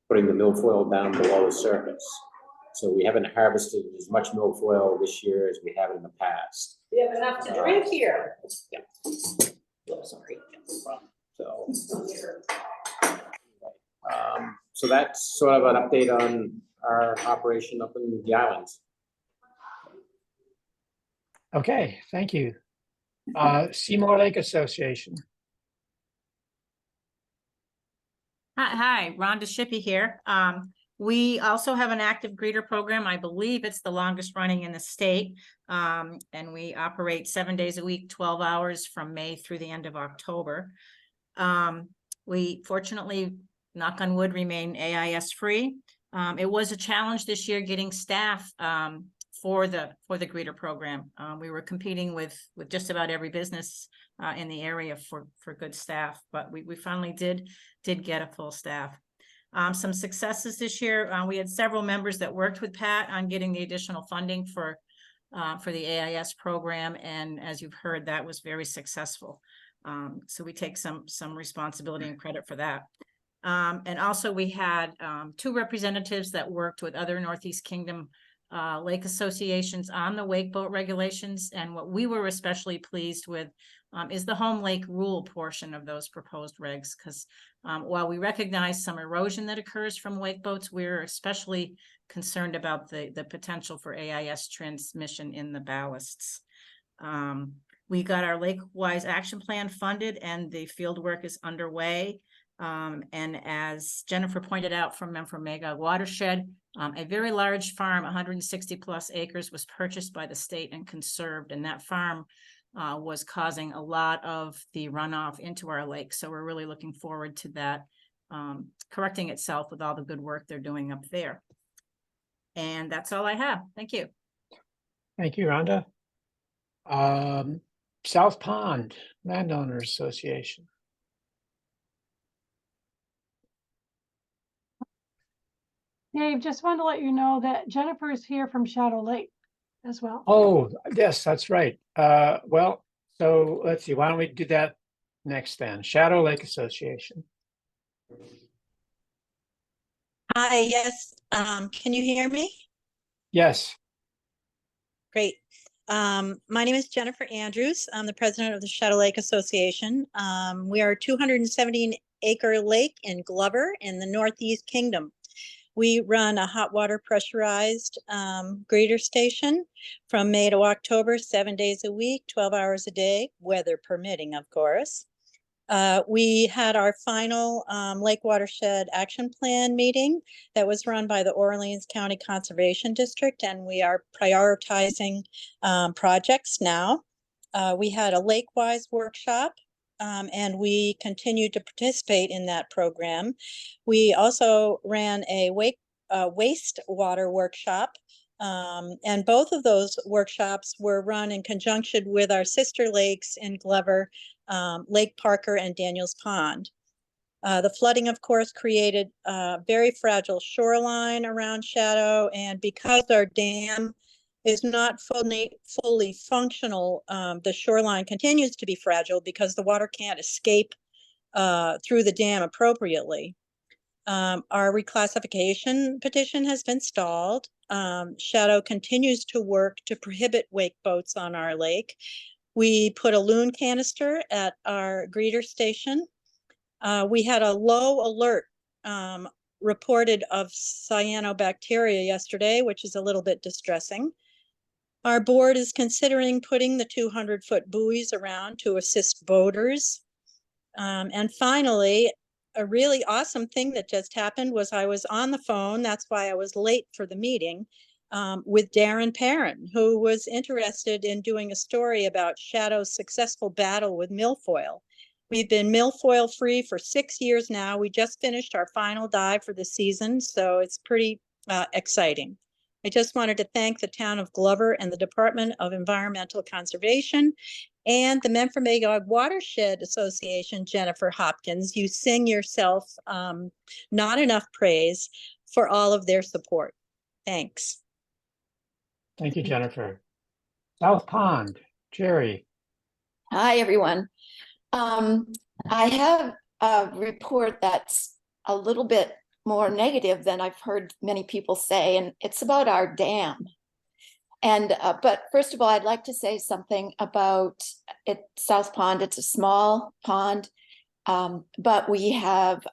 putting the milfoil down below the surface. So we haven't harvested as much milfoil this year as we have in the past. We have enough to drink here. Yeah. Sorry. So that's sort of an update on our operation up in the islands. Okay, thank you. Seymour Lake Association. Hi, Rhonda Shippey here. We also have an active greeter program. I believe it's the longest running in the state. And we operate 7 days a week, 12 hours from May through the end of October. We fortunately, knock on wood, remain AIS free. It was a challenge this year getting staff for the greeter program. We were competing with just about every business in the area for good staff, but we finally did get a full staff. Some successes this year. We had several members that worked with Pat on getting the additional funding for the AIS program, and as you've heard, that was very successful. So we take some responsibility and credit for that. And also we had 2 representatives that worked with other Northeast Kingdom lake associations on the wake boat regulations. And what we were especially pleased with is the home lake rule portion of those proposed regs, because while we recognize some erosion that occurs from wake boats, we're especially concerned about the potential for AIS transmission in the ballasts. We got our Lake-wise action plan funded and the field work is underway. And as Jennifer pointed out from Memphremagog Watershed, a very large farm, 160 plus acres, was purchased by the state and conserved, and that farm was causing a lot of the runoff into our lake. So we're really looking forward to that correcting itself with all the good work they're doing up there. And that's all I have. Thank you. Thank you, Rhonda. South Pond Landowners Association. Dave, just wanted to let you know that Jennifer is here from Shadow Lake as well. Oh, yes, that's right. Well, so let's see, why don't we do that next then? Shadow Lake Association. Hi, yes, can you hear me? Yes. Great. My name is Jennifer Andrews. I'm the president of the Shadow Lake Association. We are a 217-acre lake in Glover in the Northeast Kingdom. We run a hot water pressurized greeter station from May to October, 7 days a week, 12 hours a day, weather permitting, of course. We had our final Lake Watershed Action Plan meeting that was run by the Orleans County Conservation District, and we are prioritizing projects now. We had a Lake-wise workshop, and we continued to participate in that program. We also ran a wastewater workshop, and both of those workshops were run in conjunction with our sister lakes in Glover, Lake Parker and Daniels Pond. The flooding, of course, created a very fragile shoreline around Shadow, and because our dam is not fully functional, the shoreline continues to be fragile because the water can't escape through the dam appropriately. Our reclassification petition has been stalled. Shadow continues to work to prohibit wake boats on our lake. We put a loon canister at our greeter station. We had a low alert reported of cyanobacteria yesterday, which is a little bit distressing. Our board is considering putting the 200-foot buoys around to assist boaters. And finally, a really awesome thing that just happened was I was on the phone, that's why I was late for the meeting, with Darren Perrin, who was interested in doing a story about Shadow's successful battle with milfoil. We've been milfoil free for 6 years now. We just finished our final dive for the season, so it's pretty exciting. I just wanted to thank the town of Glover and the Department of Environmental Conservation and the Memphremagog Watershed Association, Jennifer Hopkins. You sing yourself not enough praise for all of their support. Thanks. Thank you, Jennifer. South Pond, Jerry. Hi, everyone. I have a report that's a little bit more negative than I've heard many people say, and it's about our dam. And but first of all, I'd like to say something about South Pond. It's a small pond, but we have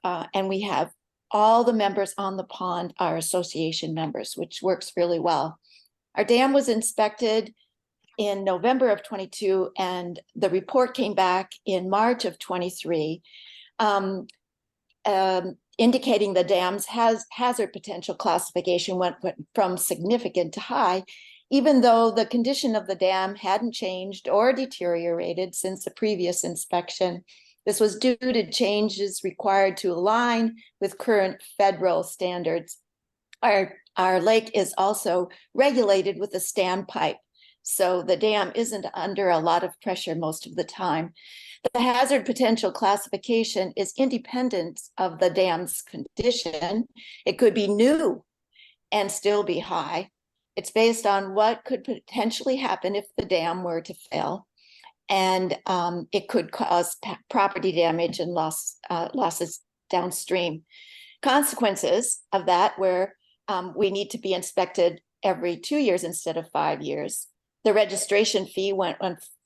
all the members on the pond are association members, which works really well. Our dam was inspected in November of 22, and the report came back in March of 23, indicating the dam's hazard potential classification went from significant to high, even though the condition of the dam hadn't changed or deteriorated since the previous inspection. This was due to changes required to align with current federal standards. Our lake is also regulated with a standpipe, so the dam isn't under a lot of pressure most of the time. The hazard potential classification is independent of the dam's condition. It could be new and still be high. It's based on what could potentially happen if the dam were to fail, and it could cause property damage and losses downstream. Consequences of that where we need to be inspected every 2 years instead of 5 years. The registration fee went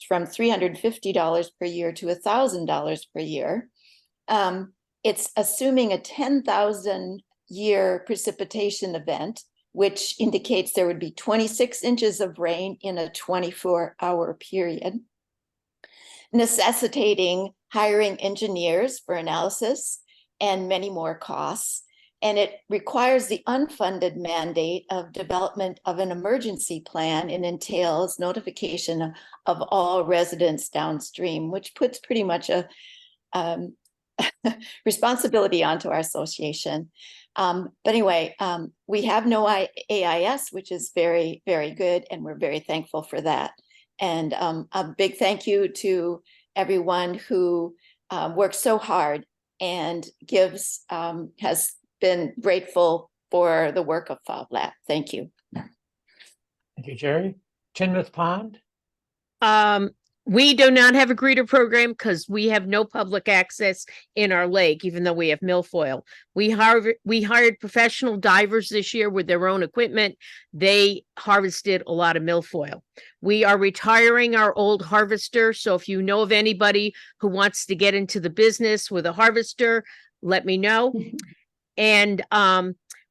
from $350 per year to $1,000 per year. It's assuming a 10,000 year precipitation event, which indicates there would be 26 inches of rain in a 24-hour period, necessitating hiring engineers for analysis and many more costs. And it requires the unfunded mandate of development of an emergency plan and entails notification of all residents downstream, which puts pretty much a responsibility onto our association. But anyway, we have no AIS, which is very, very good, and we're very thankful for that. And a big thank you to everyone who works so hard and has been grateful for the work of FOBLAT. Thank you. Thank you, Jerry. Chinmouth Pond. We do not have a greeter program because we have no public access in our lake, even though we have milfoil. We hired professional divers this year with their own equipment. They harvested a lot of milfoil. We are retiring our old harvester. So if you know of anybody who wants to get into the business with a harvester, let me know. And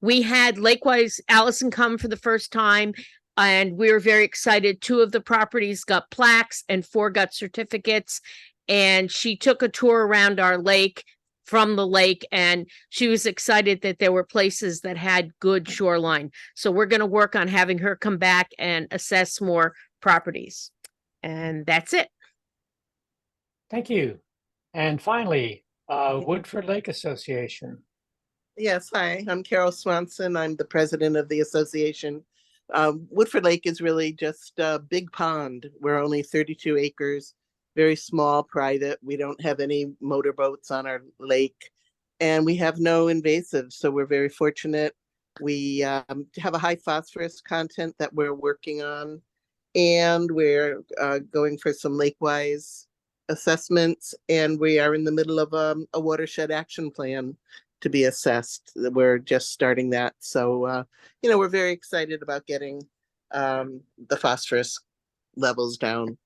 we had Lakewise Allison come for the first time. And we were very excited. 2 of the properties got plaques and 4 got certificates. And she took a tour around our lake from the lake, and she was excited that there were places that had good shoreline. So we're going to work on having her come back and assess more properties. And that's it. Thank you. And finally, Woodford Lake Association. Yes, hi, I'm Carol Swanson. I'm the president of the association. Woodford Lake is really just a big pond. We're only 32 acres, very small, private. We don't have any motorboats on our lake, and we have no invasives, so we're very fortunate. We have a high phosphorus content that we're working on, and we're going for some lake-wise assessments, and we are in the middle of a watershed action plan to be assessed. We're just starting that. So, we're very excited about getting the phosphorus levels down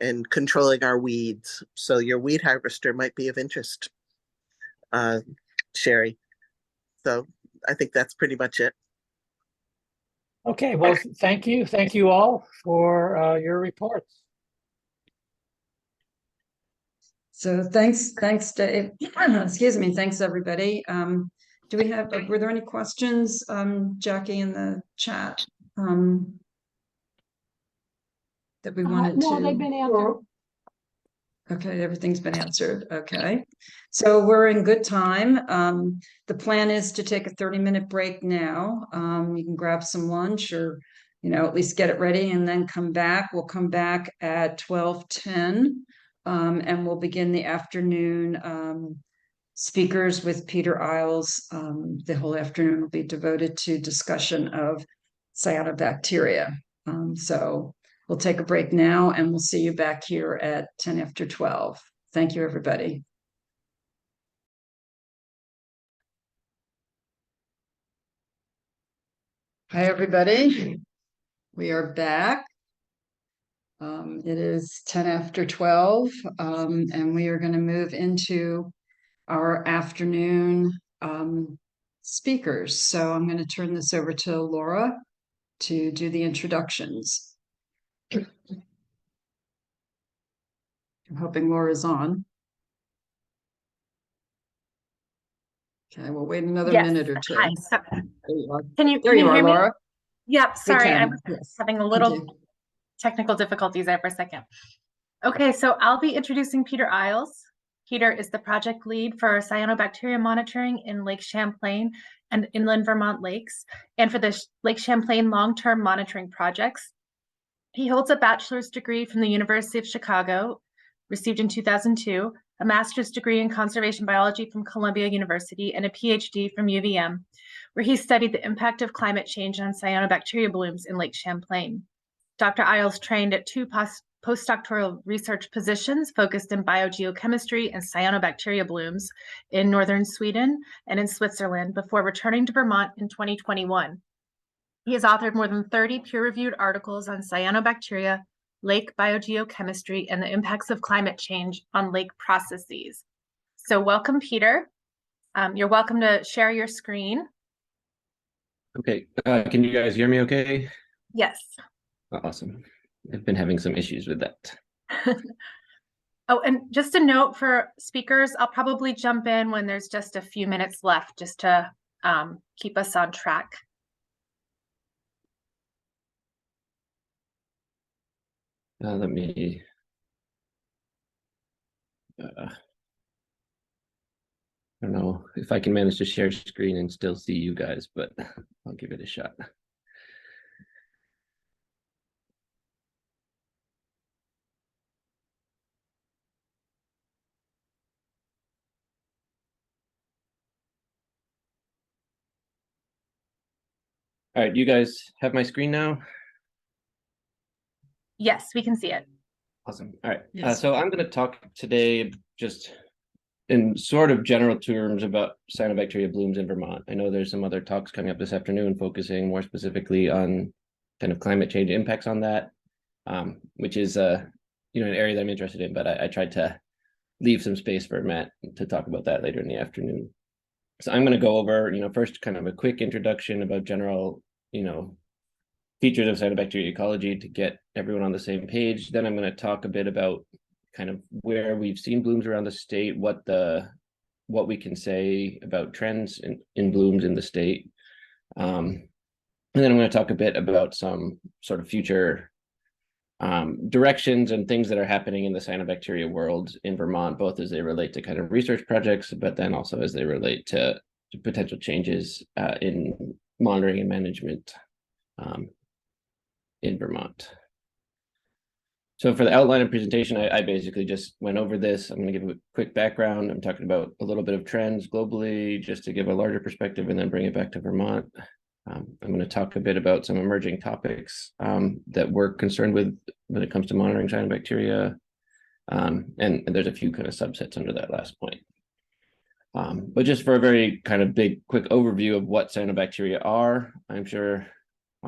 and controlling our weeds. So your weed harvester might be of interest, Sherry. So I think that's pretty much it. Okay, well, thank you. Thank you all for your reports. So thanks, Dave. Excuse me. Thanks, everybody. Do we have, were there any questions, Jackie, in the chat that we wanted to? No, they've been answered. Okay, everything's been answered. Okay. So we're in good time. The plan is to take a 30-minute break now. You can grab some lunch or, at least get it ready and then come back. We'll come back at 12:10. And we'll begin the afternoon speakers with Peter Isles. The whole afternoon will be devoted to discussion of cyanobacteria. So we'll take a break now and we'll see you back here at 10 after 12. Thank you, everybody. Hi, everybody. We are back. It is 10 after 12, and we are going to move into our afternoon speakers. So I'm going to turn this over to Laura to do the introductions. I'm hoping Laura's on. Okay, we'll wait another minute or two. Hi. So, there you are. Can you hear me? Laura? Yep. Sorry, can, I was yes. having a little technical difficulties there for a second. Okay, so I'll be introducing Peter Isles. Peter is the project lead for cyanobacteria monitoring in Lake Champlain and inland Vermont lakes, and for the Lake Champlain long-term monitoring projects. He holds a bachelor's degree from the University of Chicago, received in 2002, a master's degree in conservation biology from Columbia University, and a PhD from UVM, where he studied the impact of climate change on cyanobacteria blooms in Lake Champlain. Dr. Isles trained at 2 postdoctoral research positions focused in biogeochemistry and cyanobacteria blooms in northern Sweden and in Switzerland before returning to Vermont in 2021. He has authored more than 30 peer-reviewed articles on cyanobacteria, lake biogeochemistry, and the impacts of climate change on lake processes. So welcome, Peter. You're welcome to share your screen. Okay, can you guys hear me okay? Yes. Awesome. I've been having some issues with that. Oh, and just a note for speakers, I'll probably jump in when there's just a few minutes left just to keep us on track. Let me I don't know if I can manage to share screen and still see you guys, but I'll give it a shot. All right, you guys have my screen now? Yes, we can see it. Awesome. All right. Yes. So I'm going to talk today just in sort of general terms about cyanobacteria blooms in Vermont. I know there's some other talks coming up this afternoon focusing more specifically on kind of climate change impacts on that, which is an area that I'm interested in, but I tried to leave some space for Matt to talk about that later in the afternoon. So I'm going to go over, first kind of a quick introduction about general, features of cyanobacteria ecology to get everyone on the same page. Then I'm going to talk a bit about kind of where we've seen blooms around the state, what we can say about trends in blooms in the state. And then I'm going to talk a bit about some sort of future directions and things that are happening in the cyanobacteria world in Vermont, both as they relate to kind of research projects, but then also as they relate to potential changes in monitoring and management in Vermont. So for the outline and presentation, I basically just went over this. I'm going to give a quick background. I'm talking about a little bit of trends globally, just to give a larger perspective and then bring it back to Vermont. I'm going to talk a bit about some emerging topics that we're concerned with when it comes to monitoring cyanobacteria. And there's a few kind of subsets under that last point. But just for a very kind of big, quick overview of what cyanobacteria are, I'm sure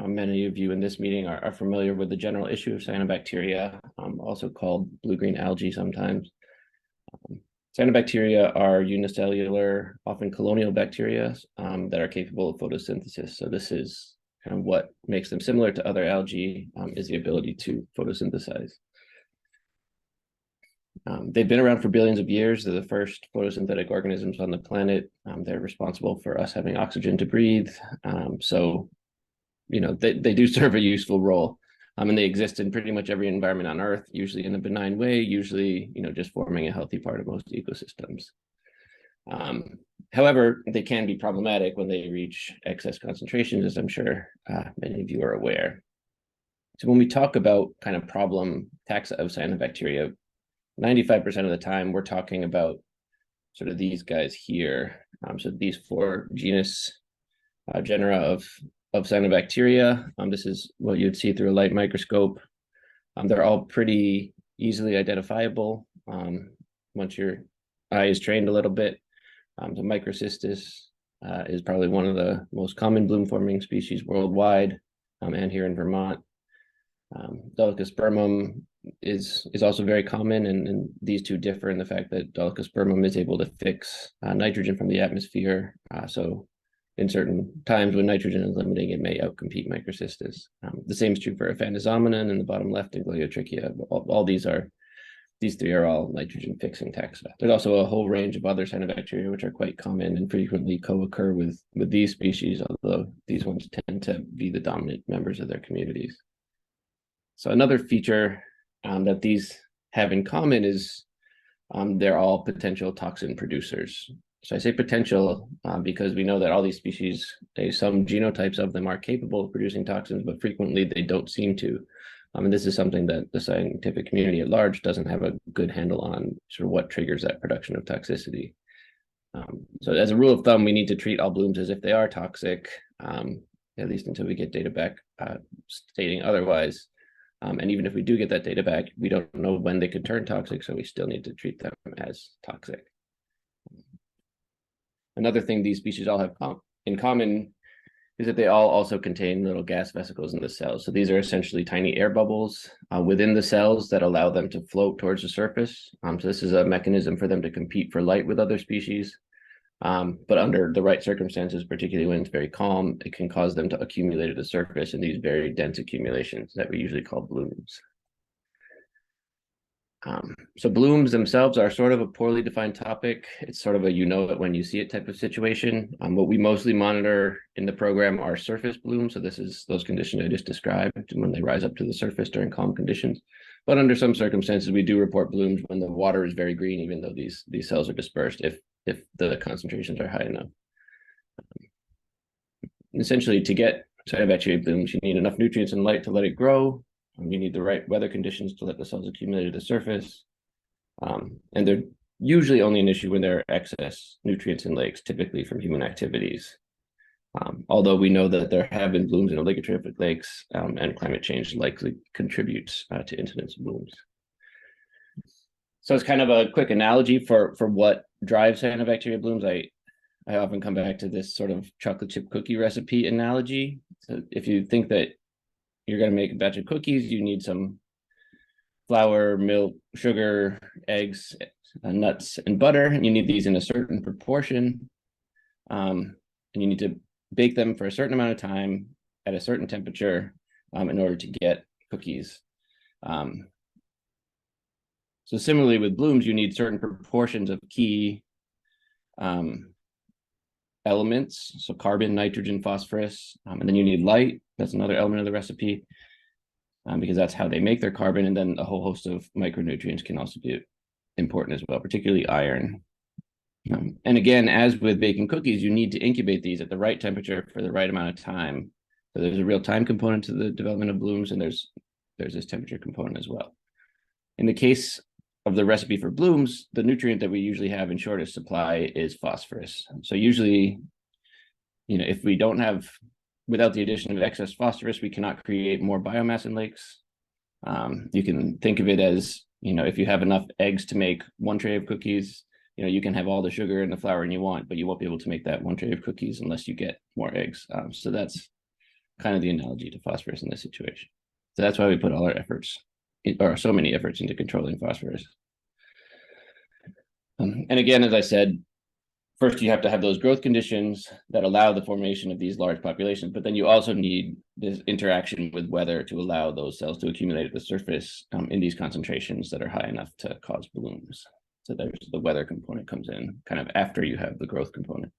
many of you in this meeting are familiar with the general issue of cyanobacteria, also called blue-green algae sometimes. Cyanobacteria are unicellular, often colonial bacteria that are capable of photosynthesis. So this is kind of what makes them similar to other algae, is the ability to photosynthesize. They've been around for billions of years. They're the first photosynthetic organisms on the planet. They're responsible for us having oxygen to breathe. So they do serve a useful role, and they exist in pretty much every environment on Earth, usually in a benign way, usually just forming a healthy part of most ecosystems. However, they can be problematic when they reach excess concentrations, as I'm sure many of you are aware. So when we talk about kind of problem taxa of cyanobacteria, 95% of the time we're talking about sort of these guys here. So these four genera of cyanobacteria. This is what you'd see through a light microscope. They're all pretty easily identifiable once your eye is trained a little bit. The Microcystis is probably one of the most common bloom-forming species worldwide, and here in Vermont. Dolichospermum is also very common, and these two differ in the fact that Dolichospermum is able to fix nitrogen from the atmosphere. So in certain times when nitrogen is limiting, it may outcompete Microcystis. The same is true for Aphanesomenon in the bottom left and Gliotrichia. These three are all nitrogen fixing taxa. There's also a whole range of other cyanobacteria which are quite common and frequently co-occur with these species, although these ones tend to be the dominant members of their communities. So another feature that these have in common is they're all potential toxin producers. So I say potential because we know that all these species, some genotypes of them are capable of producing toxins, but frequently they don't seem to. And this is something that the scientific community at large doesn't have a good handle on, sort of what triggers that production of toxicity. So as a rule of thumb, we need to treat all blooms as if they are toxic, at least until we get data back stating otherwise. And even if we do get that data back, we don't know when they could turn toxic, so we still need to treat them as toxic. Another thing these species all have in common is that they all also contain little gas vesicles in the cells. So these are essentially tiny air bubbles within the cells that allow them to float towards the surface. So this is a mechanism for them to compete for light with other species. But under the right circumstances, particularly when it's very calm, it can cause them to accumulate at the surface in these very dense accumulations that we usually call blooms. So blooms themselves are sort of a poorly defined topic. It's sort of a you know it when you see it type of situation. What we mostly monitor in the program are surface blooms. So this is those conditions I just described when they rise up to the surface during calm conditions. But under some circumstances, we do report blooms when the water is very green, even though these cells are dispersed if the concentrations are high enough. Essentially, to get cyanobacteria blooms, you need enough nutrients and light to let it grow. You need the right weather conditions to let the cells accumulate at the surface. And they're usually only an issue when there are excess nutrients in lakes, typically from human activities. Although we know that there have been blooms in oligotrophic lakes, and climate change likely contributes to incidence of blooms. So it's kind of a quick analogy for what drives cyanobacteria blooms. I often come back to this sort of chocolate chip cookie recipe analogy. So if you think that you're going to make a batch of cookies, you need some flour, milk, sugar, eggs, nuts, and butter. And you need these in a certain proportion. And you need to bake them for a certain amount of time at a certain temperature in order to get cookies. So similarly with blooms, you need certain proportions of key elements, so carbon, nitrogen, phosphorus, and then you need light. That's another element of the recipe, because that's how they make their carbon. And then a whole host of micronutrients can also be important as well, particularly iron. And again, as with baking cookies, you need to incubate these at the right temperature for the right amount of time. So there's a real time component to the development of blooms, and there's this temperature component as well. In the case of the recipe for blooms, the nutrient that we usually have in shortest supply is phosphorus. So usually, if we don't have, without the addition of excess phosphorus, we cannot create more biomass in lakes. You can think of it as, if you have enough eggs to make one tray of cookies, you can have all the sugar and the flour you want, but you won't be able to make that one tray of cookies unless you get more eggs. So that's kind of the analogy to phosphorus in this situation. So that's why we put all our efforts, or so many efforts, into controlling phosphorus. And again, as I said, first you have to have those growth conditions that allow the formation of these large populations, but then you also need this interaction with weather to allow those cells to accumulate at the surface in these concentrations that are high enough to cause blooms. So there's the weather component comes in kind of after you have the growth component.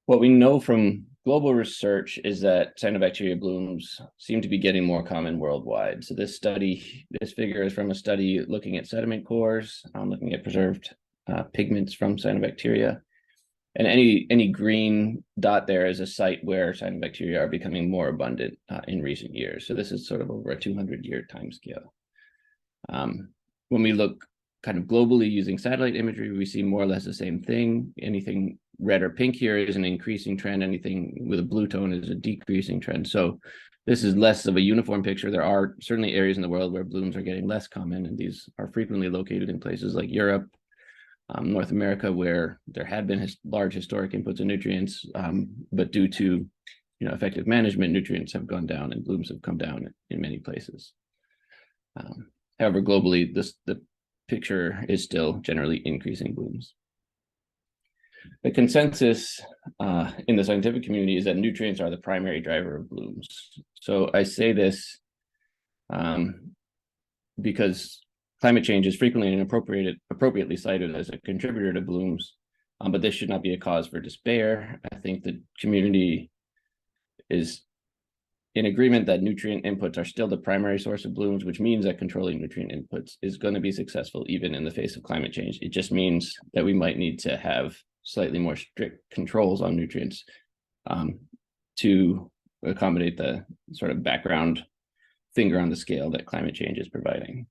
What we know from global research is that cyanobacteria blooms seem to be getting more common worldwide. So this figure is from a study looking at sediment cores, looking at preserved pigments from cyanobacteria. And any green dot there is a site where cyanobacteria are becoming more abundant in recent years. So this is sort of over a 200-year timescale. When we look kind of globally using satellite imagery, we see more or less the same thing. Anything red or pink here is an increasing trend. Anything with a blue tone is a decreasing trend. So this is less of a uniform picture. There are certainly areas in the world where blooms are getting less common, and these are frequently located in places like Europe, North America, where there had been large historic inputs of nutrients, but due to effective management, nutrients have gone down and blooms have come down in many places. However, globally, the picture is still generally increasing blooms. The consensus in the scientific community is that nutrients are the primary driver of blooms. So I say this because climate change is frequently and appropriately cited as a contributor to blooms, but this should not be a cause for despair. I think the community is in agreement that nutrient inputs are still the primary source of blooms, which means that controlling nutrient inputs is going to be successful even in the face of climate change. It just means that we might need to have slightly more strict controls on nutrients to accommodate the sort of background finger on the scale that climate change is providing.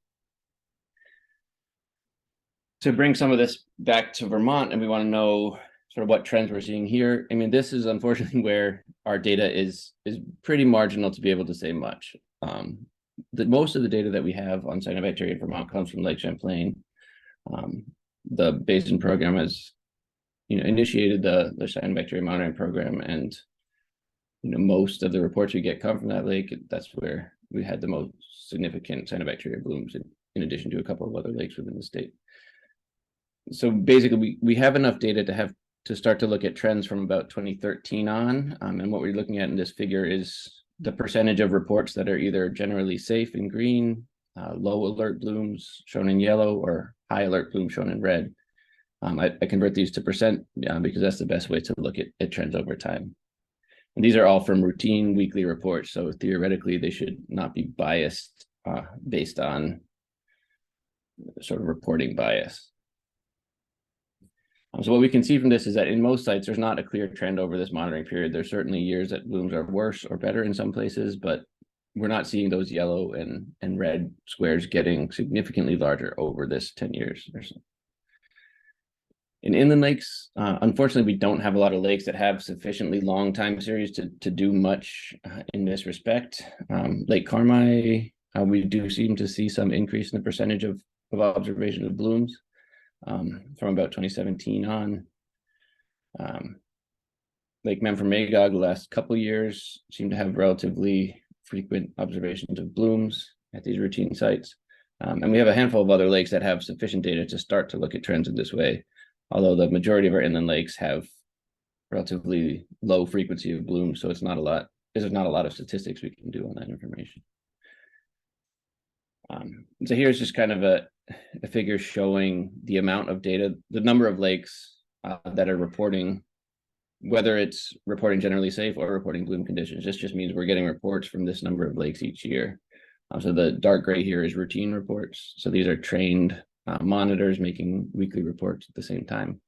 To bring some of this back to Vermont, and we want to know sort of what trends we're seeing here. I mean, this is unfortunately where our data is pretty marginal to be able to say much. Most of the data that we have on cyanobacteria in Vermont comes from Lake Champlain. The Basin program has initiated the cyanobacteria monitoring program, and most of the reports we get come from that lake. That's where we had the most significant cyanobacteria blooms, in addition to a couple of other lakes within the state. So basically, we have enough data to start to look at trends from about 2013 on. And what we're looking at in this figure is the percentage of reports that are either generally safe in green, low alert blooms shown in yellow, or high alert blooms shown in red. I convert these to percent because that's the best way to look at trends over time. And these are all from routine weekly reports. So theoretically, they should not be biased based on sort of reporting bias. So what we can see from this is that in most sites, there's not a clear trend over this monitoring period. There's certainly years that blooms are worse or better in some places, but we're not seeing those yellow and red squares getting significantly larger over this 10 years or so. In inland lakes, unfortunately, we don't have a lot of lakes that have sufficiently long time series to do much in this respect. Lake Carmi we do seem to see some increase in the percentage of observation of blooms from about 2017 on. Lake Memphremagog the last couple years seem to have relatively frequent observations of blooms at these routine sites. And we have a handful of other lakes that have sufficient data to start to look at trends in this way, although the majority of our inland lakes have relatively low frequency of blooms, so it's not a lot. There's not a lot of statistics we can do on that information. So here's just kind of a figure showing the amount of data, the number of lakes that are reporting, whether it's reporting generally safe or reporting bloom conditions. This just means we're getting reports from this number of lakes each year. So the dark gray here is routine reports. So these are trained monitors making weekly reports at the same time.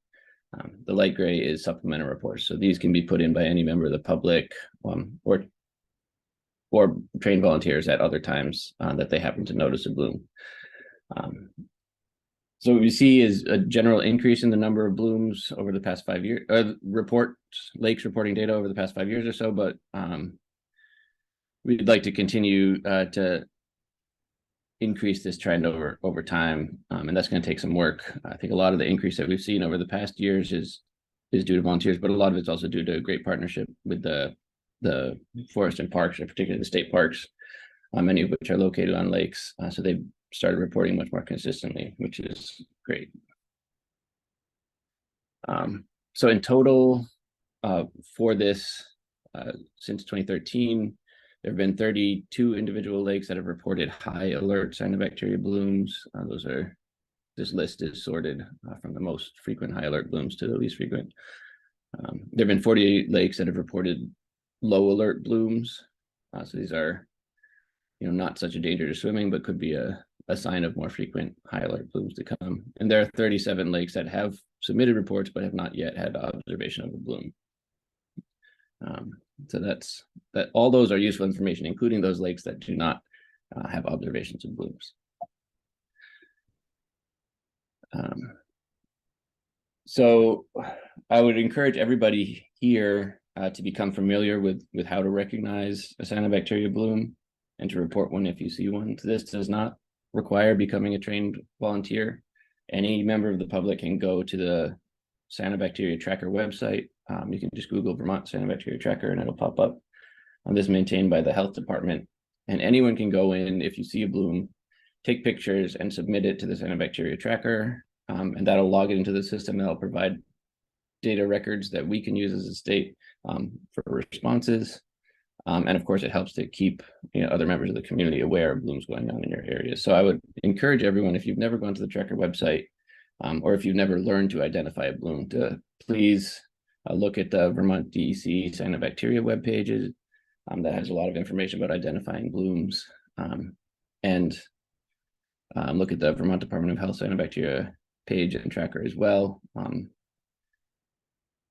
The light gray is supplemental reports. So these can be put in by any member of the public or trained volunteers at other times that they happen to notice a bloom. So what we see is a general increase in the number of blooms over the past 5 years, lakes reporting data over the past 5 years or so, but we'd like to continue to increase this trend over time, and that's going to take some work. I think a lot of the increase that we've seen over the past years is due to volunteers, but a lot of it's also due to a great partnership with the forest and parks, and particularly the state parks, many of which are located on lakes. So they've started reporting much more consistently, which is great. So in total, for this, since 2013, there have been 32 individual lakes that have reported high alert cyanobacteria blooms. This list is sorted from the most frequent high alert blooms to the least frequent. There have been 48 lakes that have reported low alert blooms. So these are, not such a danger to swimming, but could be a sign of more frequent high alert blooms to come. And there are 37 lakes that have submitted reports, but have not yet had observation of a bloom. So that all those are useful information, including those lakes that do not have observations of blooms. So I would encourage everybody here to become familiar with how to recognize a cyanobacteria bloom and to report one if you see one. This does not require becoming a trained volunteer. Any member of the public can go to the Cyanobacteria Tracker website. You can just Google Vermont Cyanobacteria Tracker and it'll pop up. This is maintained by the health department, and anyone can go in if you see a bloom, take pictures and submit it to the Cyanobacteria Tracker, and that'll log it into the system. That'll provide data records that we can use as a state for responses. And of course, it helps to keep other members of the community aware of blooms going on in your area. So I would encourage everyone, if you've never gone to the Tracker website, or if you've never learned to identify a bloom, to please look at the Vermont DEC Cyanobacteria web pages. That has a lot of information about identifying blooms, and look at the Vermont Department of Health Cyanobacteria page and tracker as well,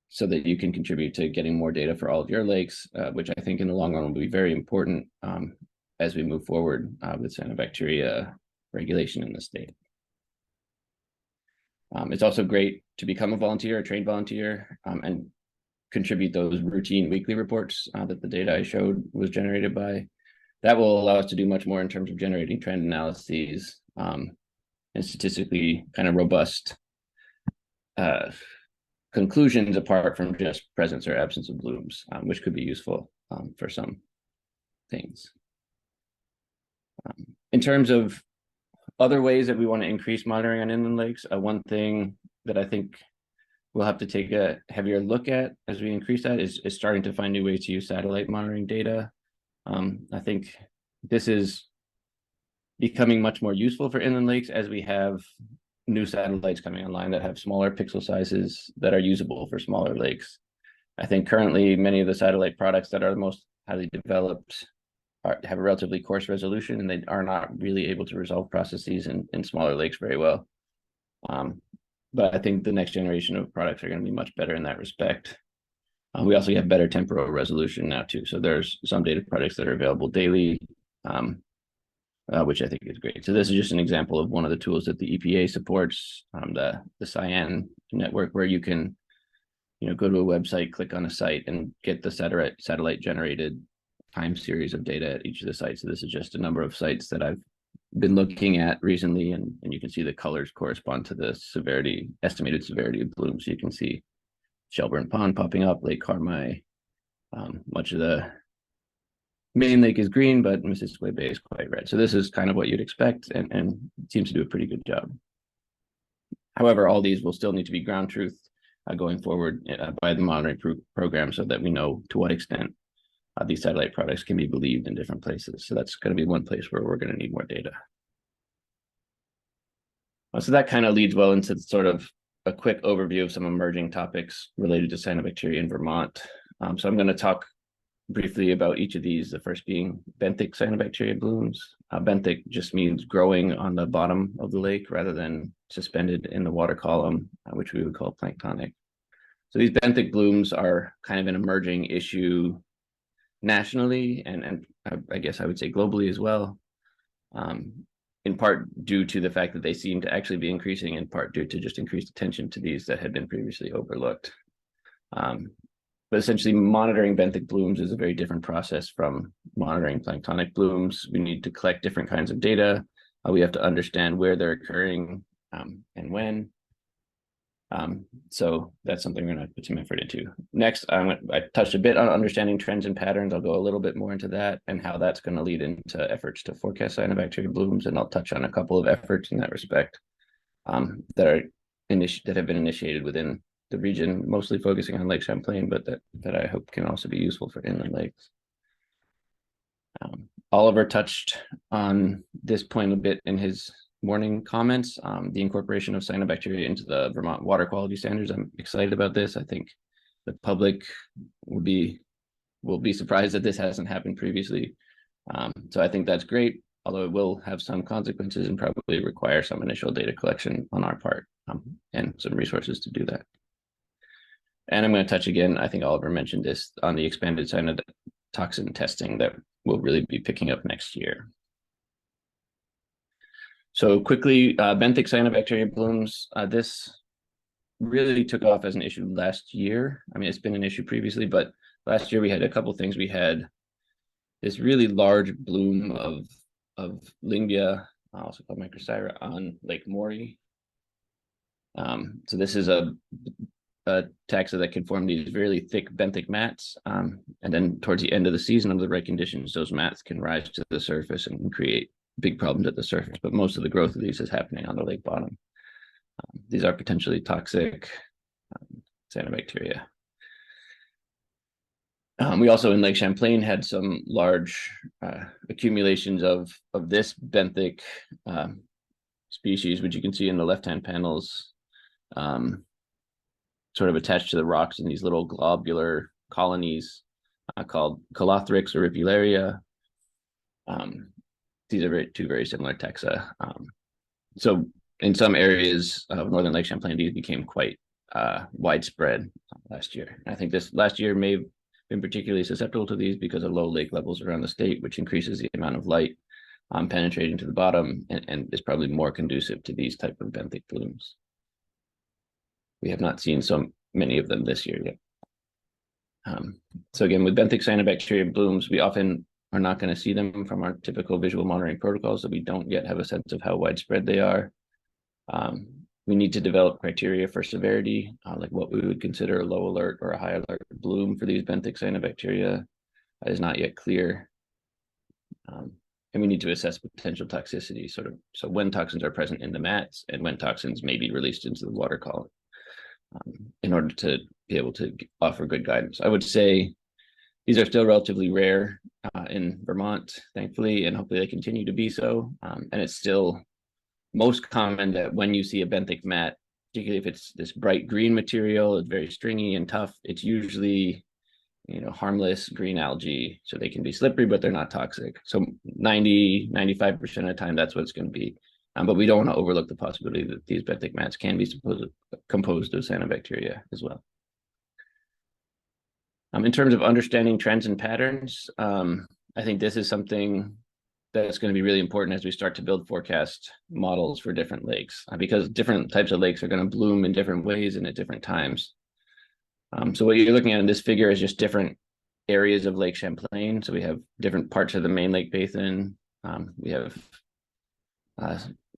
so that you can contribute to getting more data for all of your lakes, which I think in the long run will be very important as we move forward with cyanobacteria regulation in the state. It's also great to become a volunteer, a trained volunteer, and contribute those routine weekly reports that the data I showed was generated by. That will allow us to do much more in terms of generating trend analyses and statistically kind of robust conclusions apart from just presence or absence of blooms, which could be useful for some things. In terms of other ways that we want to increase monitoring on inland lakes, one thing that I think we'll have to take a heavier look at as we increase that is starting to find new ways to use satellite monitoring data. I think this is becoming much more useful for inland lakes as we have new satellites coming online that have smaller pixel sizes that are usable for smaller lakes. I think currently many of the satellite products that are the most highly developed have a relatively coarse resolution, and they are not really able to resolve processes in smaller lakes very well. But I think the next generation of products are going to be much better in that respect. We also have better temporal resolution now too. So there's some data products that are available daily, which I think is great. So this is just an example of one of the tools that the EPA supports, the Cyan network, where you can, go to a website, click on a site, and get the satellite generated time series of data at each of the sites. So this is just a number of sites that I've been looking at recently, and you can see the colors correspond to the estimated severity of bloom. So you can see Shelburne Pond popping up, Lake Carmi. Much of the main lake is green, but Mississippi Bay is quite red. So this is kind of what you'd expect, and seems to do a pretty good job. However, all these will still need to be ground truth going forward by the monitoring program, so that we know to what extent these satellite products can be believed in different places. So that's going to be one place where we're going to need more data. So that kind of leads well into sort of a quick overview of some emerging topics related to cyanobacteria in Vermont. So I'm going to talk briefly about each of these, the first being benthic cyanobacteria blooms. Benthic just means growing on the bottom of the lake rather than suspended in the water column, which we would call planktonic. So these benthic blooms are kind of an emerging issue nationally, and I guess I would say globally as well, in part due to the fact that they seem to actually be increasing, in part due to just increased attention to these that had been previously overlooked. But essentially, monitoring benthic blooms is a very different process from monitoring planktonic blooms. We need to collect different kinds of data. We have to understand where they're occurring and when. So that's something we're going to put some effort into. Next, I touched a bit on understanding trends and patterns. I'll go a little bit more into that and how that's going to lead into efforts to forecast cyanobacteria blooms. And I'll touch on a couple of efforts in that respect that have been initiated within the region, mostly focusing on Lake Champlain, but that I hope can also be useful for inland lakes. Oliver touched on this point a bit in his morning comments, the incorporation of cyanobacteria into the Vermont water quality standards. I'm excited about this. I think the public will be surprised that this hasn't happened previously. So I think that's great, although it will have some consequences and probably require some initial data collection on our part and some resources to do that. And I'm going to touch again, I think Oliver mentioned this, on the expanded cyanotoxin testing that will really be picking up next year. So quickly, benthic cyanobacteria blooms, this really took off as an issue last year. I mean, it's been an issue previously, but last year we had a couple things. We had this really large bloom of Lingbia, also called Microstyra, on Lake Morey. So this is a taxa that can form these really thick benthic mats. And then towards the end of the season, under the right conditions, those mats can rise to the surface and create big problems at the surface. But most of the growth of these is happening on the lake bottom. These are potentially toxic cyanobacteria. We also in Lake Champlain had some large accumulations of this benthic species, which you can see in the left-hand panels, sort of attached to the rocks in these little globular colonies called Calothrix or Ripularia. These are two very similar taxa. So in some areas of northern Lake Champlain, these became quite widespread last year. And I think this last year may have been particularly susceptible to these because of low lake levels around the state, which increases the amount of light penetrating to the bottom and is probably more conducive to these type of benthic blooms. We have not seen so many of them this year yet. So again, with benthic cyanobacteria blooms, we often are not going to see them from our typical visual monitoring protocols, so we don't yet have a sense of how widespread they are. We need to develop criteria for severity, like what we would consider a low alert or a high alert bloom for these benthic cyanobacteria. That is not yet clear. And we need to assess potential toxicity, so when toxins are present in the mats and when toxins may be released into the water column, in order to be able to offer good guidance. I would say these are still relatively rare in Vermont, thankfully, and hopefully they continue to be so. And it's still most common that when you see a benthic mat, particularly if it's this bright green material, it's very stringy and tough, it's usually harmless green algae. So they can be slippery, but they're not toxic. So 95% of the time, that's what it's going to be. But we don't want to overlook the possibility that these benthic mats can be composed of cyanobacteria as well. In terms of understanding trends and patterns, I think this is something that's going to be really important as we start to build forecast models for different lakes, because different types of lakes are going to bloom in different ways and at different times. So what you're looking at in this figure is just different areas of Lake Champlain. So we have different parts of the main lake basin. We have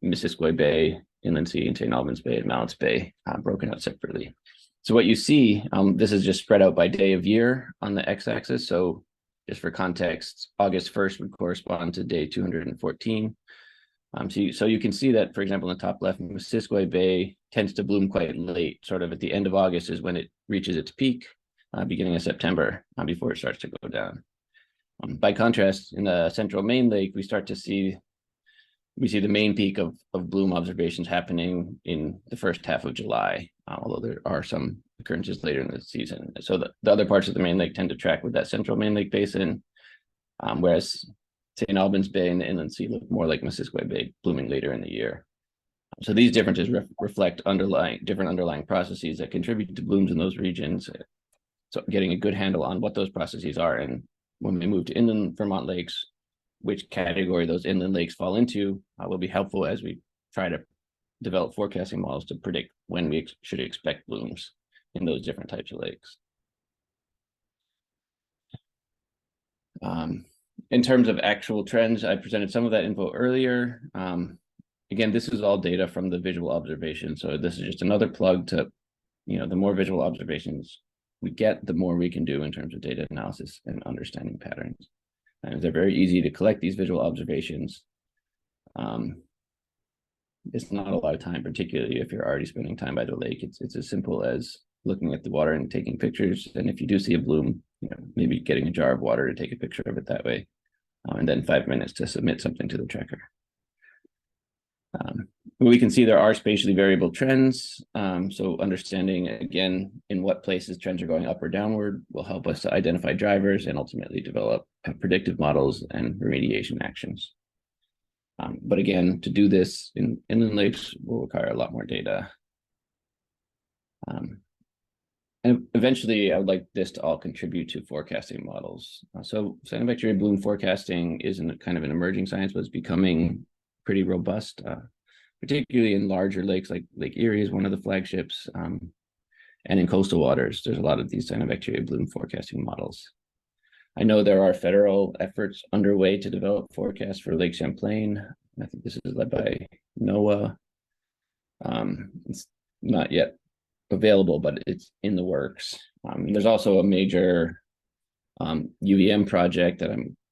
Missisquoi Bay, Inland Sea, and St. Albans Bay and Mallets Bay broken out separately. So what you see, this is just spread out by day of year on the x-axis. So just for context, August 1st would correspond to day 214. So you can see that, for example, in the top left, Missisquoi Bay tends to bloom quite late, sort of at the end of August is when it reaches its peak, beginning of September, before it starts to go down. By contrast, in the central main lake, we see the main peak of bloom observations happening in the first half of July, although there are some occurrences later in the season. So the other parts of the main lake tend to track with that central main lake basin, whereas St. Albans Bay and the Inland Sea look more like Missisquoi Bay, blooming later in the year. So these differences reflect different underlying processes that contribute to blooms in those regions. So getting a good handle on what those processes are, and when we move to inland Vermont lakes, which category those inland lakes fall into will be helpful as we try to develop forecasting models to predict when we should expect blooms in those different types of lakes. In terms of actual trends, I presented some of that info earlier. Again, this is all data from the visual observation. So this is just another plug to, the more visual observations we get, the more we can do in terms of data analysis and understanding patterns. And they're very easy to collect these visual observations. It's not a lot of time, particularly if you're already spending time by the lake. It's as simple as looking at the water and taking pictures. And if you do see a bloom, maybe getting a jar of water to take a picture of it that way. And then 5 minutes to submit something to the tracker. We can see there are spatially variable trends. So understanding, again, in what places trends are going up or downward will help us to identify drivers and ultimately develop predictive models and remediation actions. But again, to do this in inland lakes will require a lot more data. And eventually, I would like this to all contribute to forecasting models. So cyanobacteria bloom forecasting is kind of an emerging science, but it's becoming pretty robust, particularly in larger lakes like Lake Erie is one of the flagships, and in coastal waters, there's a lot of these cyanobacteria bloom forecasting models. I know there are federal efforts underway to develop forecasts for Lake Champlain. I think this is led by NOAA. It's not yet available, but it's in the works. There's also a major UVM project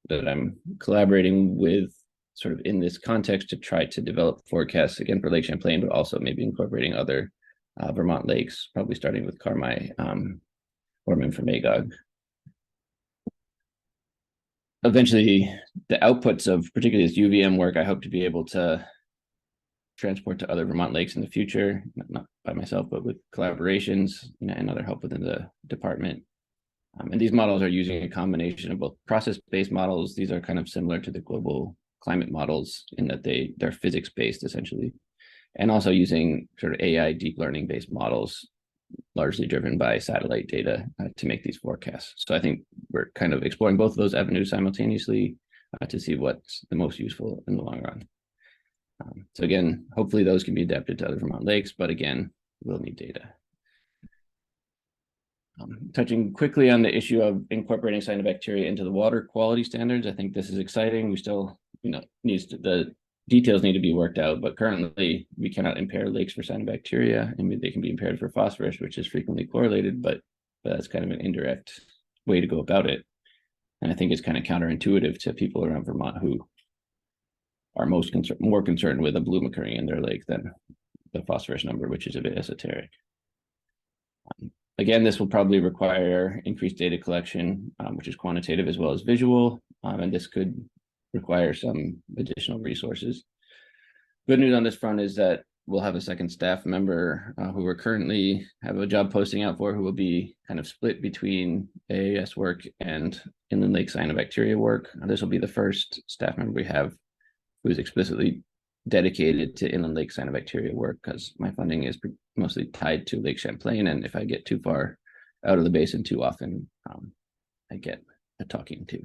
that I'm collaborating with, sort of in this context, to try to develop forecasts again for Lake Champlain, but also maybe incorporating other Vermont lakes, probably starting with Carmi or Memphremagog. Eventually, the outputs of particularly this UVM work, I hope to be able to transport to other Vermont lakes in the future, not by myself, but with collaborations and other help within the department. And these models are using a combination of both process-based models. These are kind of similar to the global climate models in that they're physics-based essentially, and also using sort of AI deep learning-based models, largely driven by satellite data to make these forecasts. So I think we're kind of exploring both of those avenues simultaneously to see what's the most useful in the long run. So again, hopefully those can be adapted to other Vermont lakes, but again, we'll need data. Touching quickly on the issue of incorporating cyanobacteria into the water quality standards, I think this is exciting. We still, the details need to be worked out, but currently we cannot impair lakes for cyanobacteria, and they can be impaired for phosphorus, which is frequently correlated, but that's kind of an indirect way to go about it. And I think it's kind of counterintuitive to people around Vermont who are more concerned with a bloom occurring in their lake than the phosphorus number, which is a bit esoteric. Again, this will probably require increased data collection, which is quantitative as well as visual, and this could require some additional resources. Good news on this front is that we'll have a second staff member who we're currently have a job posting out for, who will be kind of split between AAS work and inland lake cyanobacteria work. This will be the first staff member we have who is explicitly dedicated to inland lake cyanobacteria work, because my funding is mostly tied to Lake Champlain, and if I get too far out of the basin too often, I get a talking to.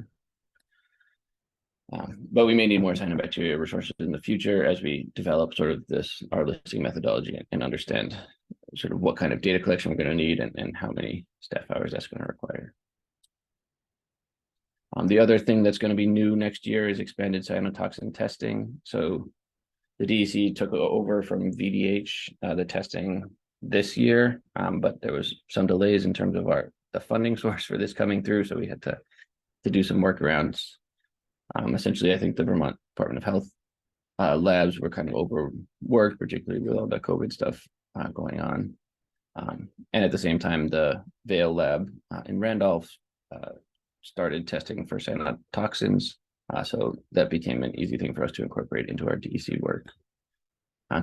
But we may need more cyanobacteria resources in the future as we develop sort of our listing methodology and understand sort of what kind of data collection we're going to need and how many staff hours that's going to require. The other thing that's going to be new next year is expanded cyanotoxin testing. So the DEC took over from VDH, the testing this year, but there was some delays in terms of the funding source for this coming through, so we had to do some workarounds. Essentially, I think the Vermont Department of Health labs were kind of overworked, particularly with all the COVID stuff going on. And at the same time, the Vail lab in Randolph started testing for cyanotoxins. So that became an easy thing for us to incorporate into our DEC work.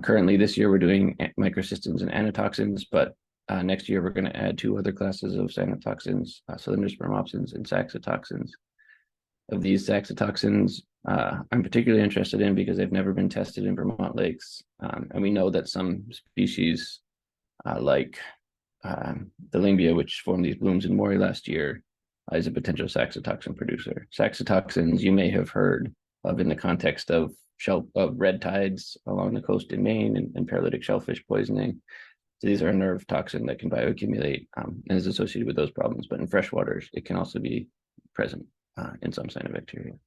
Currently, this year, we're doing microsystems and anatoxins, but next year, we're going to add 2 other classes of cyanotoxins, cylindrospermopsins and saxitoxins. Of these saxitoxins, I'm particularly interested in because they've never been tested in Vermont lakes. And we know that some species like the Lingbia, which formed these blooms in Morey last year, is a potential saxitoxin producer. Saxitoxins you may have heard of in the context of red tides along the coast in Maine and paralytic shellfish poisoning. So these are a nerve toxin that can bioaccumulate and is associated with those problems. But in freshwaters, it can also be present in some cyanobacteria.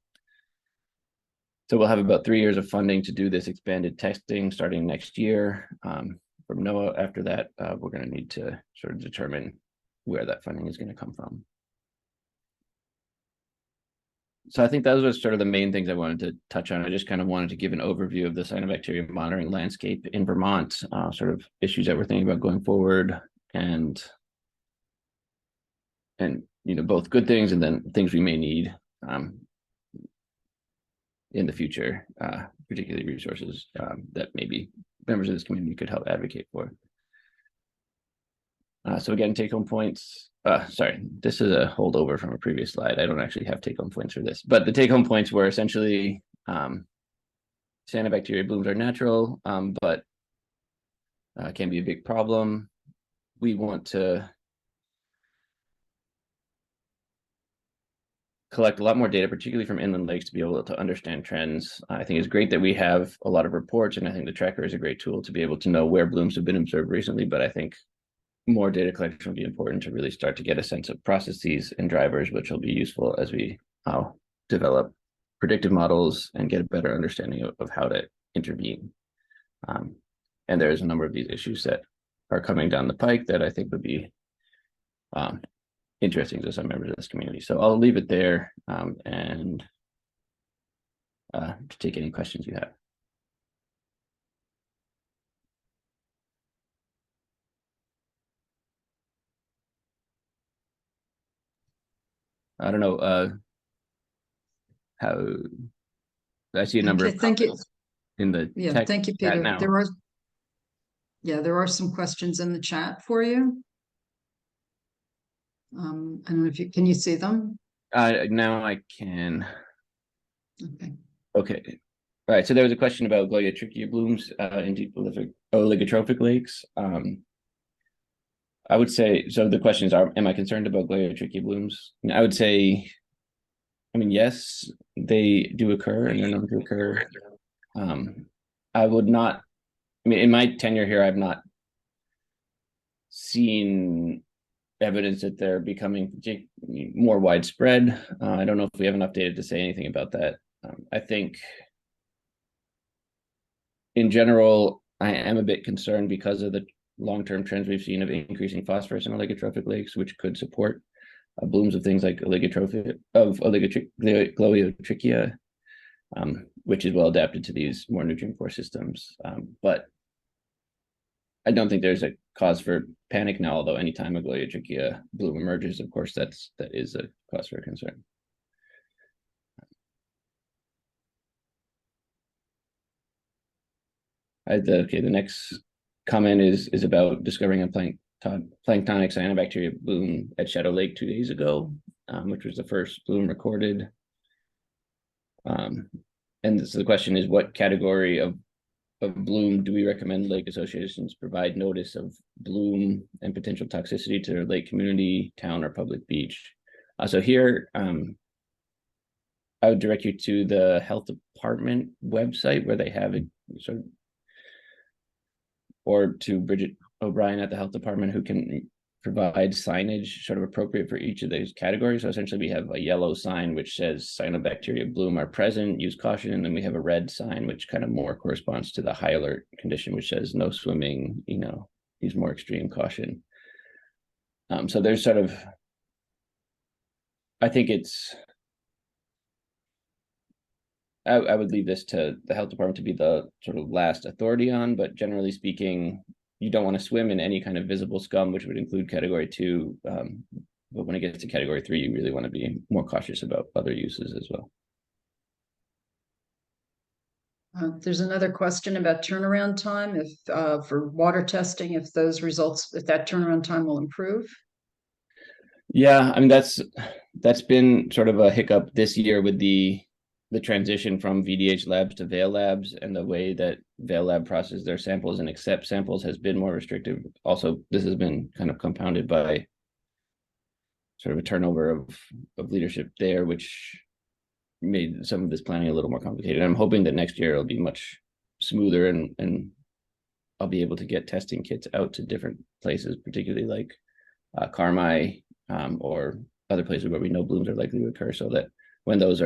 So we'll have about 3 years of funding to do this expanded testing starting next year. From NOAA, after that, we're going to need to sort of determine where that funding is going to come from. So I think those are sort of the main things I wanted to touch on. I just kind of wanted to give an overview of the cyanobacteria monitoring landscape in Vermont, sort of issues that we're thinking about going forward, and both good things and then things we may need in the future, particularly resources that maybe members of this community could help advocate for. So again, take-home points. Sorry, this is a holdover from a previous slide. I don't actually have take-home points for this, but the take-home points were essentially cyanobacteria blooms are natural, but can be a big problem. We want to collect a lot more data, particularly from inland lakes, to be able to understand trends. I think it's great that we have a lot of reports, and I think the tracker is a great tool to be able to know where blooms have been observed recently, but I think more data collection will be important to really start to get a sense of processes and drivers, which will be useful as we develop predictive models and get a better understanding of how to intervene. And there's a number of these issues that are coming down the pike that I think would be interesting to some members of this community. So I'll leave it there and to take any questions you have. I don't know how I see a number of thank you in the text thank you, chat Peter. now. There are some questions in the chat for you. I don't know if you can you see them? Now I can. Okay. All right, so there was a question about Gliotrichia blooms in deep oligotrophic lakes. I would say, so the questions are, am I concerned about Gliotrichia blooms? And I would say, yes, they do occur and they're known to occur. I would not, in my tenure here, I've not seen evidence that they're becoming more widespread. I don't know if we have enough data to say anything about that. I think in general, I am a bit concerned because of the long-term trends we've seen of increasing phosphorus in oligotrophic lakes, which could support blooms of things like Gliotrichia, which is well adapted to these more nutrient-poor systems. But I don't think there's a cause for panic now, although anytime a Gliotrichia bloom emerges, of course, that is a cause for concern. The next comment is about discovering a planktonic cyanobacteria bloom at Shadow Lake 2 days ago, which was the first bloom recorded. And so the question is, what category of bloom do we recommend lake associations provide notice of bloom and potential toxicity to their lake community, town, or public beach? So here, I would direct you to the health department website where they have a sort of, or to Bridget O'Brien at the health department, who can provide signage sort of appropriate for each of those categories. So essentially we have a yellow sign which says cyanobacteria bloom are present, use caution, and then we have a red sign which kind of more corresponds to the high alert condition, which says no swimming, use more extreme caution. So there's sort of, I think I would leave this to the health department to be the sort of last authority on, but generally speaking, you don't want to swim in any kind of visible scum, which would include category 2. But when it gets to category 3, you really want to be more cautious about other uses as well. There's another question about turnaround time, if for water testing, if that turnaround time will improve. Yeah, I mean, that's been sort of a hiccup this year with the transition from VDH labs to Vail labs, and the way that Vail lab processes their samples and accepts samples has been more restrictive. Also, this has been kind of compounded by sort of a turnover of leadership there, which made some of this planning a little more complicated. I'm hoping that next year it'll be much smoother, and I'll be able to get testing kits out to different places, particularly like Carmi or other places where we know blooms are likely to occur, so that when those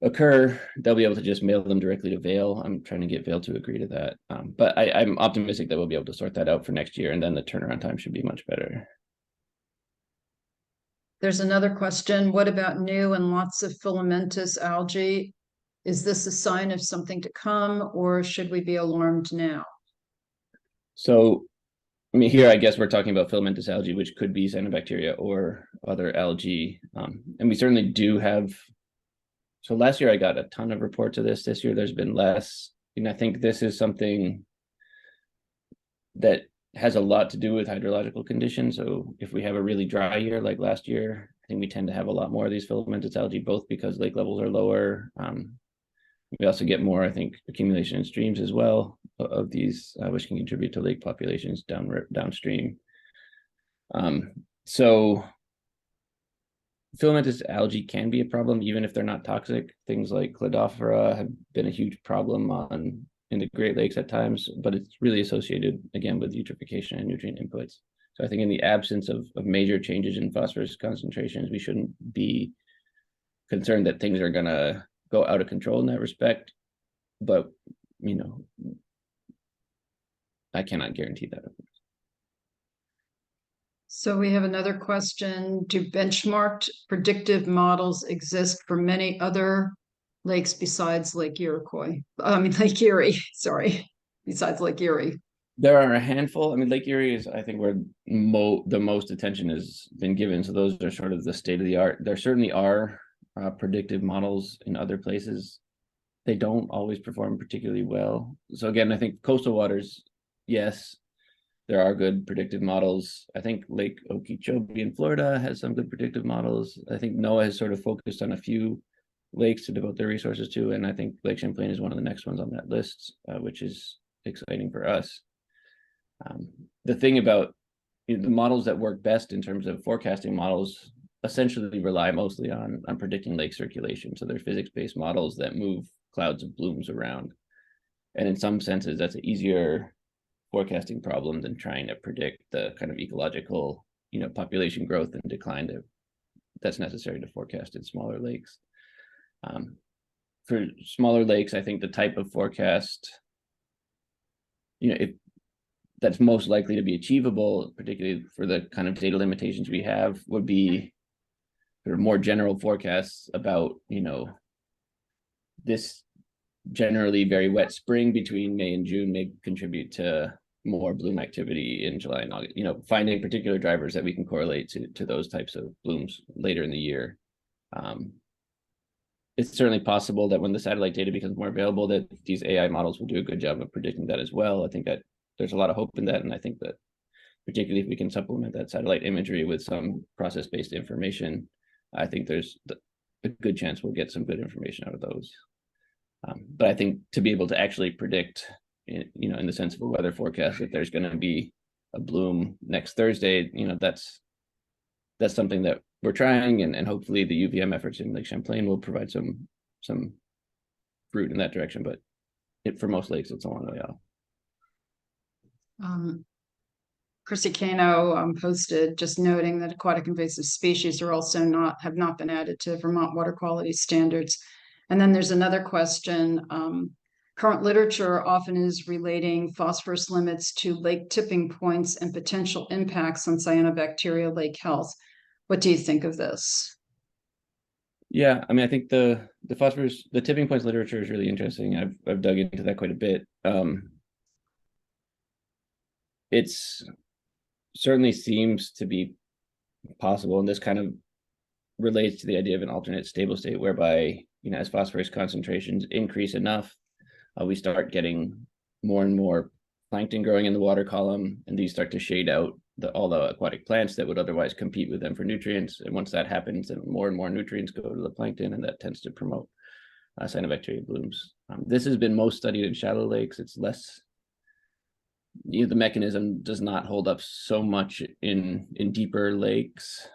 occur, they'll be able to just mail them directly to Vail. I'm trying to get Vail to agree to that. But I'm optimistic that we'll be able to sort that out for next year, and then the turnaround time should be much better. There's another question. What about new and lots of filamentous algae? Is this a sign of something to come, or should we be alarmed now? So, I mean, here I guess we're talking about filamentous algae, which could be cyanobacteria or other algae. And we certainly do have. So last year I got a ton of reports of this. This year there's been less. And I think this is something that has a lot to do with hydrological conditions. So if we have a really dry year like last year, I think we tend to have a lot more of these filamentous algae, both because lake levels are lower. We also get more, I think, accumulation in streams as well of these, which can contribute to lake populations downstream. So filamentous algae can be a problem, even if they're not toxic. Things like Cladophora have been a huge problem in the Great Lakes at times, but it's really associated, again, with eutrophication and nutrient inputs. So I think in the absence of major changes in phosphorus concentrations, we shouldn't be concerned that things are going to go out of control in that respect. But, I cannot guarantee that. So we have another question. Do benchmarked predictive models exist for many other lakes besides Lake Iroquois? Lake Erie, sorry, besides Lake Erie. There are a handful. I mean, Lake Erie is, I think, where the most attention has been given. So those are sort of the state of the art. There certainly are predictive models in other places. They don't always perform particularly well. So again, I think coastal waters, yes, there are good predictive models. I think Lake Okeechobee in Florida has some good predictive models. I think NOAA has sort of focused on a few lakes to devote their resources to, and I think Lake Champlain is one of the next ones on that list, which is exciting for us. The thing about the models that work best in terms of forecasting models essentially rely mostly on predicting lake circulation. So they're physics-based models that move clouds of blooms around. And in some senses, that's an easier forecasting problem than trying to predict the kind of ecological, population growth and decline that's necessary to forecast in smaller lakes. For smaller lakes, I think the type of forecast, that's most likely to be achievable, particularly for the kind of data limitations we have, would be sort of more general forecasts about, this generally very wet spring between May and June may contribute to more bloom activity in July and August, finding particular drivers that we can correlate to those types of blooms later in the year. It's certainly possible that when the satellite data becomes more available, that these AI models will do a good job of predicting that as well. I think that there's a lot of hope in that. And I think that particularly if we can supplement that satellite imagery with some process-based information, I think there's a good chance we'll get some good information out of those. But I think to be able to actually predict, in the sense of a weather forecast, that there's going to be a bloom next Thursday, that's something that we're trying, and hopefully the UVM efforts in Lake Champlain will provide some fruit in that direction. But for most lakes, it's a long way off. Chrissy Kano posted just noting that aquatic invasive species are also have not been added to Vermont water quality standards. And then there's another question. Current literature often is relating phosphorus limits to lake tipping points and potential impacts on cyanobacteria lake health. What do you think of this? Yeah, I mean, I think the phosphorus, the tipping points literature is really interesting. I've dug into that quite a bit. It's certainly seems to be possible, and this kind of relates to the idea of an alternate stable state, whereby, you know, as phosphorus concentrations increase enough, we start getting more and more plankton growing in the water column, and these start to shade out all the aquatic plants that would otherwise compete with them for nutrients. And once that happens, then more and more nutrients go to the plankton, and that tends to promote cyanobacteria blooms. This has been most studied in shallow lakes. It's less, you know, the mechanism does not hold up so much in deeper lakes.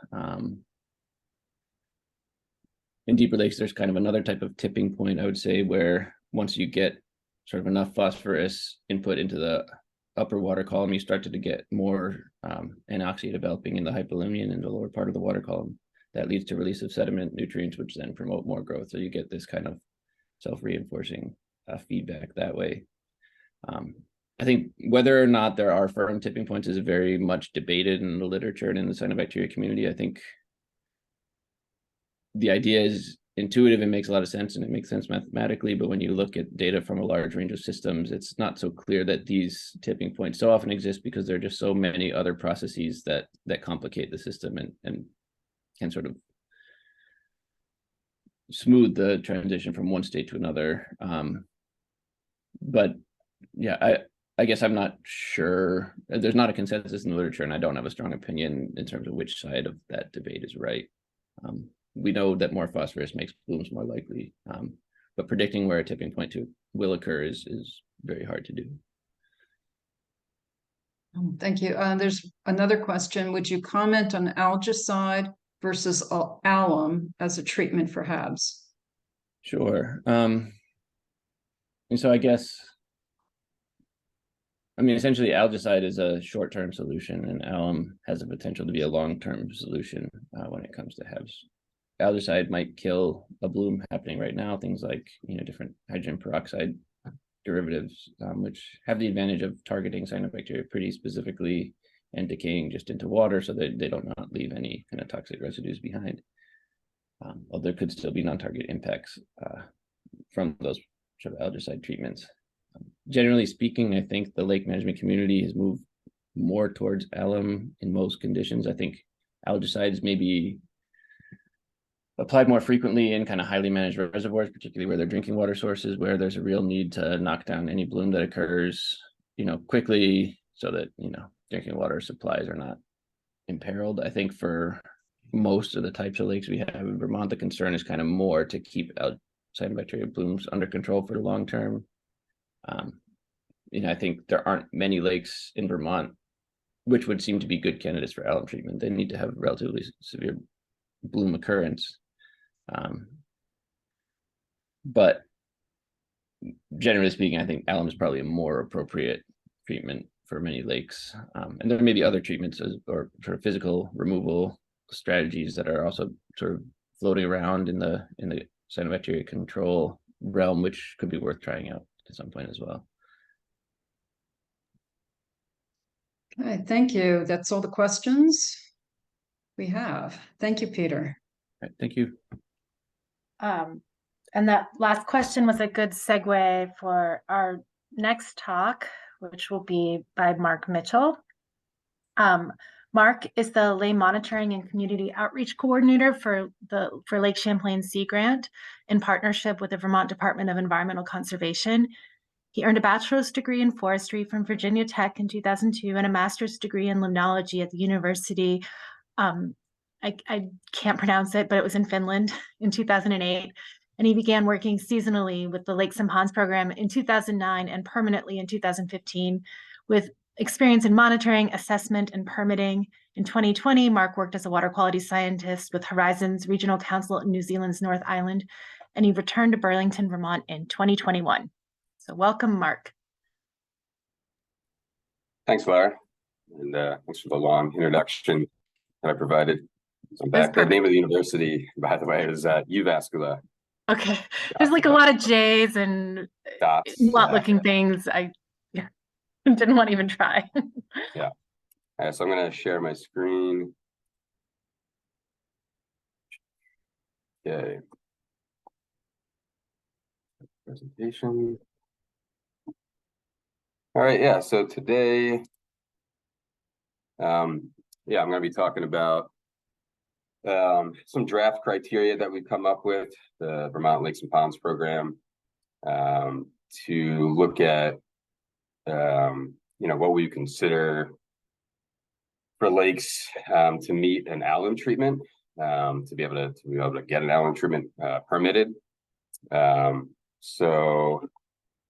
In deeper lakes, there's kind of another type of tipping point, I would say, where once you get sort of enough phosphorus input into the upper water column, you start to get more anoxia developing in the hypolumian in the lower part of the water column. That leads to release of sediment nutrients, which then promote more growth. So you get this kind of self-reinforcing feedback that way. I think whether or not there are firm tipping points is very much debated in the literature and in the cyanobacteria community. I think the idea is intuitive and makes a lot of sense, and it makes sense mathematically, but when you look at data from a large range of systems, it's not so clear that these tipping points so often exist, because there are just so many other processes that complicate the system and can sort of smooth the transition from one state to another. But yeah, I guess I'm not sure. There's not a consensus in the literature, and I don't have a strong opinion in terms of which side of that debate is right. We know that more phosphorus makes blooms more likely, but predicting where a tipping point will occur is very hard to do. Thank you. There's another question. Would you comment on algicide versus alum as a treatment for HABs? Sure. And so I guess, I mean, essentially algicide is a short-term solution, and alum has the potential to be a long-term solution when it comes to HABs. Algicide might kill a bloom happening right now, things like, you know, different hydrogen peroxide derivatives, which have the advantage of targeting cyanobacteria pretty specifically and decaying just into water, so that they don't not leave any kind of toxic residues behind. Although there could still be non-target impacts from those sort of algicide treatments. Generally speaking, I think the lake management community has moved more towards alum in most conditions. I think algicides may be applied more frequently in kind of highly managed reservoirs, particularly where they're drinking water sources, where there's a real need to knock down any bloom that occurs, you know, quickly, so that, you know, drinking water supplies are not imperiled. I think for most of the types of lakes we have in Vermont, the concern is kind of more to keep cyanobacteria blooms under control for the long term. You know, I think there aren't many lakes in Vermont which would seem to be good candidates for alum treatment. They need to have relatively severe bloom occurrence. But generally speaking, I think alum is probably a more appropriate treatment for many lakes. And there may be other treatments or sort of physical removal strategies that are also sort of floating around in the cyanobacteria control realm, which could be worth trying out at some point as well. Okay, thank you. That's all the questions we have. Thank you, Peter. Right, thank you. And that last question was a good segue for our next talk, which will be by Mark Mitchell. Mark is the Lay Monitoring and Community Outreach Coordinator for Lake Champlain Sea Grant in partnership with the Vermont Department of Environmental Conservation. He earned a bachelor's degree in forestry from Virginia Tech in 2002 and a master's degree in limnology at the University, I can't pronounce it, but it was in Finland in 2008. And he began working seasonally with the Lakes and Ponds program in 2009 and permanently in 2015 with experience in monitoring, assessment, and permitting. In 2020, Mark worked as a water quality scientist with Horizons Regional Council in New Zealand's North Island, and he returned to Burlington, Vermont in 2021. So welcome, Mark. Thanks, Laura. and thanks for the long introduction that I provided. So I'm back. The name of the university, by the way, is Uvascula. Okay. There's like a lot of J's and Dots. lot looking things. I didn't want to even try. Yeah. All right, so I'm going to share my screen. Okay. Presentation. All right, yeah, so today, I'm going to be talking about some draft criteria that we've come up with, the Vermont Lakes and Ponds program, to look at, what we consider for lakes to meet an alum treatment, to be able to get an alum treatment permitted. So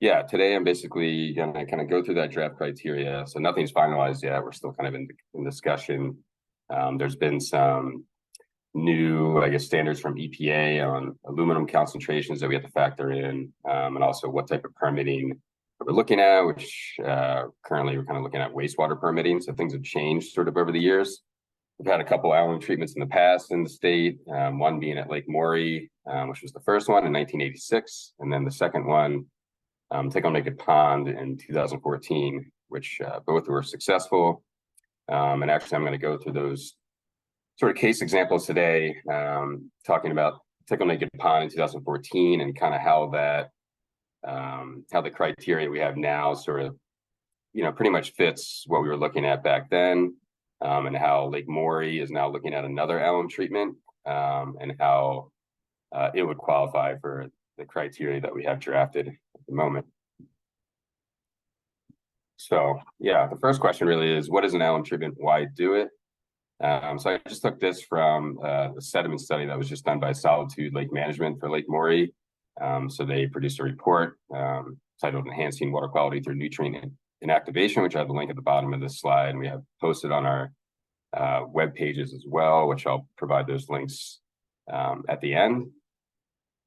yeah, today I'm basically gonna kind of go through that draft criteria. So nothing's finalized yet. We're still kind of in discussion. There's been some new, I guess, standards from EPA on aluminum concentrations that we have to factor in, and also what type of permitting we're looking at, which currently we're kind of looking at wastewater permitting. So things have changed sort of over the years. We've had a couple alum treatments in the past in the state, one being at Lake Morey, which was the first one in 1986, and then the second one, Cyanobacteria Pond in 2014, which both were successful. And actually, I'm going to go through those sort of case examples today, talking about Cyanobacteria Pond in 2014 and kind of how that, how the criteria we have now sort of, pretty much fits what we were looking at back then, and how Lake Morey is now looking at another alum treatment, and how it would qualify for the criteria that we have drafted at the moment. So yeah, the first question really is, what is an alum treatment? Why do it? So I just took this from the sediment study that was just done by Solitude Lake Management for Lake Morey. So they produced a report titled Enhancing Water Quality Through Nutrient Inactivation, which I have the link at the bottom of this slide, and we have posted on our web pages as well, which I'll provide those links at the end.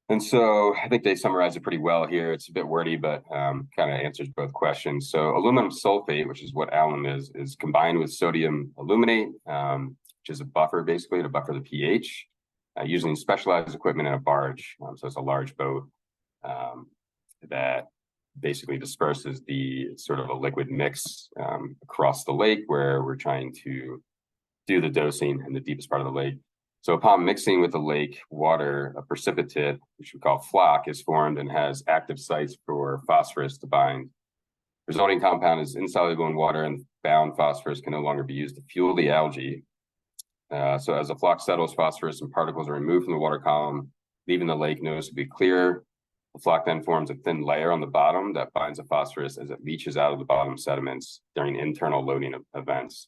And so I think they summarize it pretty well here. It's a bit wordy, but kind of answers both questions. So aluminum sulfate, which is what alum is combined with sodium aluminate, which is a buffer basically to buffer the pH, using specialized equipment in a barge. So it's a large boat that basically disperses the sort of a liquid mix across the lake where we're trying to do the dosing in the deepest part of the lake. So upon mixing with the lake water, a precipitate, which we call flock, is formed and has active sites for phosphorus to bind. The resulting compound is insoluble in water, and bound phosphorus can no longer be used to fuel the algae. So as the flock settles, phosphorus and particles are removed from the water column, leaving the lake noticeably clear. The flock then forms a thin layer on the bottom that binds the phosphorus as it leaches out of the bottom sediments during internal loading events.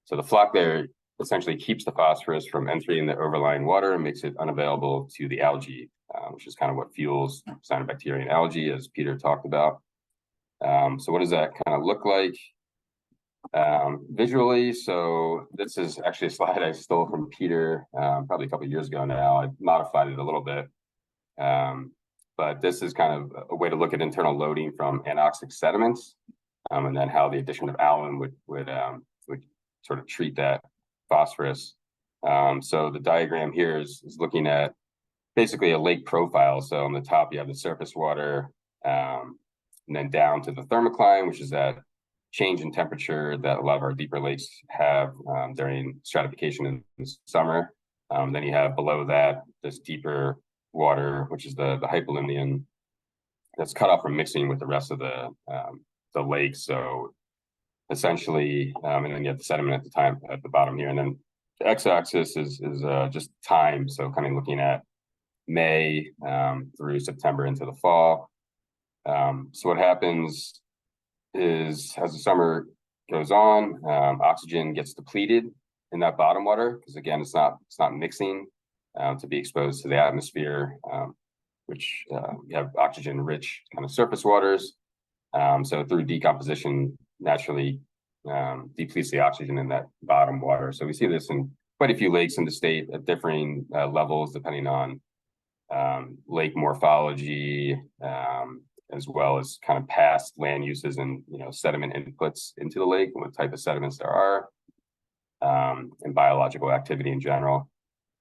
So the flock there essentially keeps the phosphorus from entering the overlying water and makes it unavailable to the algae, which is kind of what fuels cyanobacteria and algae, as Peter talked about. So what does that kind of look like visually? So this is actually a slide I stole from Peter probably a couple of years ago now. I modified it a little bit. But this is kind of a way to look at internal loading from anoxic sediments, and then how the addition of alum would sort of treat that phosphorus. So the diagram here is looking at basically a lake profile. So on the top, you have the surface water, and then down to the thermocline, which is that change in temperature that a lot of our deeper lakes have during stratification in the summer. Then you have below that, this deeper water, which is the hypolimnion, that's cut off from mixing with the rest of the lake. So essentially, and then you have the sediment at the bottom here, and then the x-axis is just time. So kind of looking at May through September into the fall. So what happens is, as the summer goes on, oxygen gets depleted in that bottom water, because again, it's not mixing to be exposed to the atmosphere, which you have oxygen-rich kind of surface waters. So through decomposition, naturally depletes the oxygen in that bottom water. So we see this in quite a few lakes in the state at differing levels, depending on lake morphology, as well as kind of past land uses and, sediment inputs into the lake and what type of sediments there are, and biological activity in general.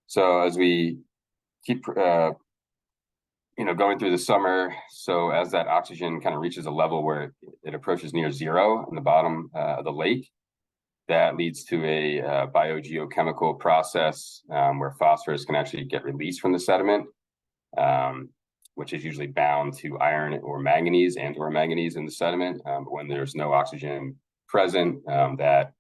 So as we keep, going through the summer, so as that oxygen kind of reaches a level where it approaches near zero in the bottom of the lake, that leads to a biogeochemical process where phosphorus can actually get released from the sediment, which is usually bound to iron or manganese in the sediment. But when there's no oxygen present, that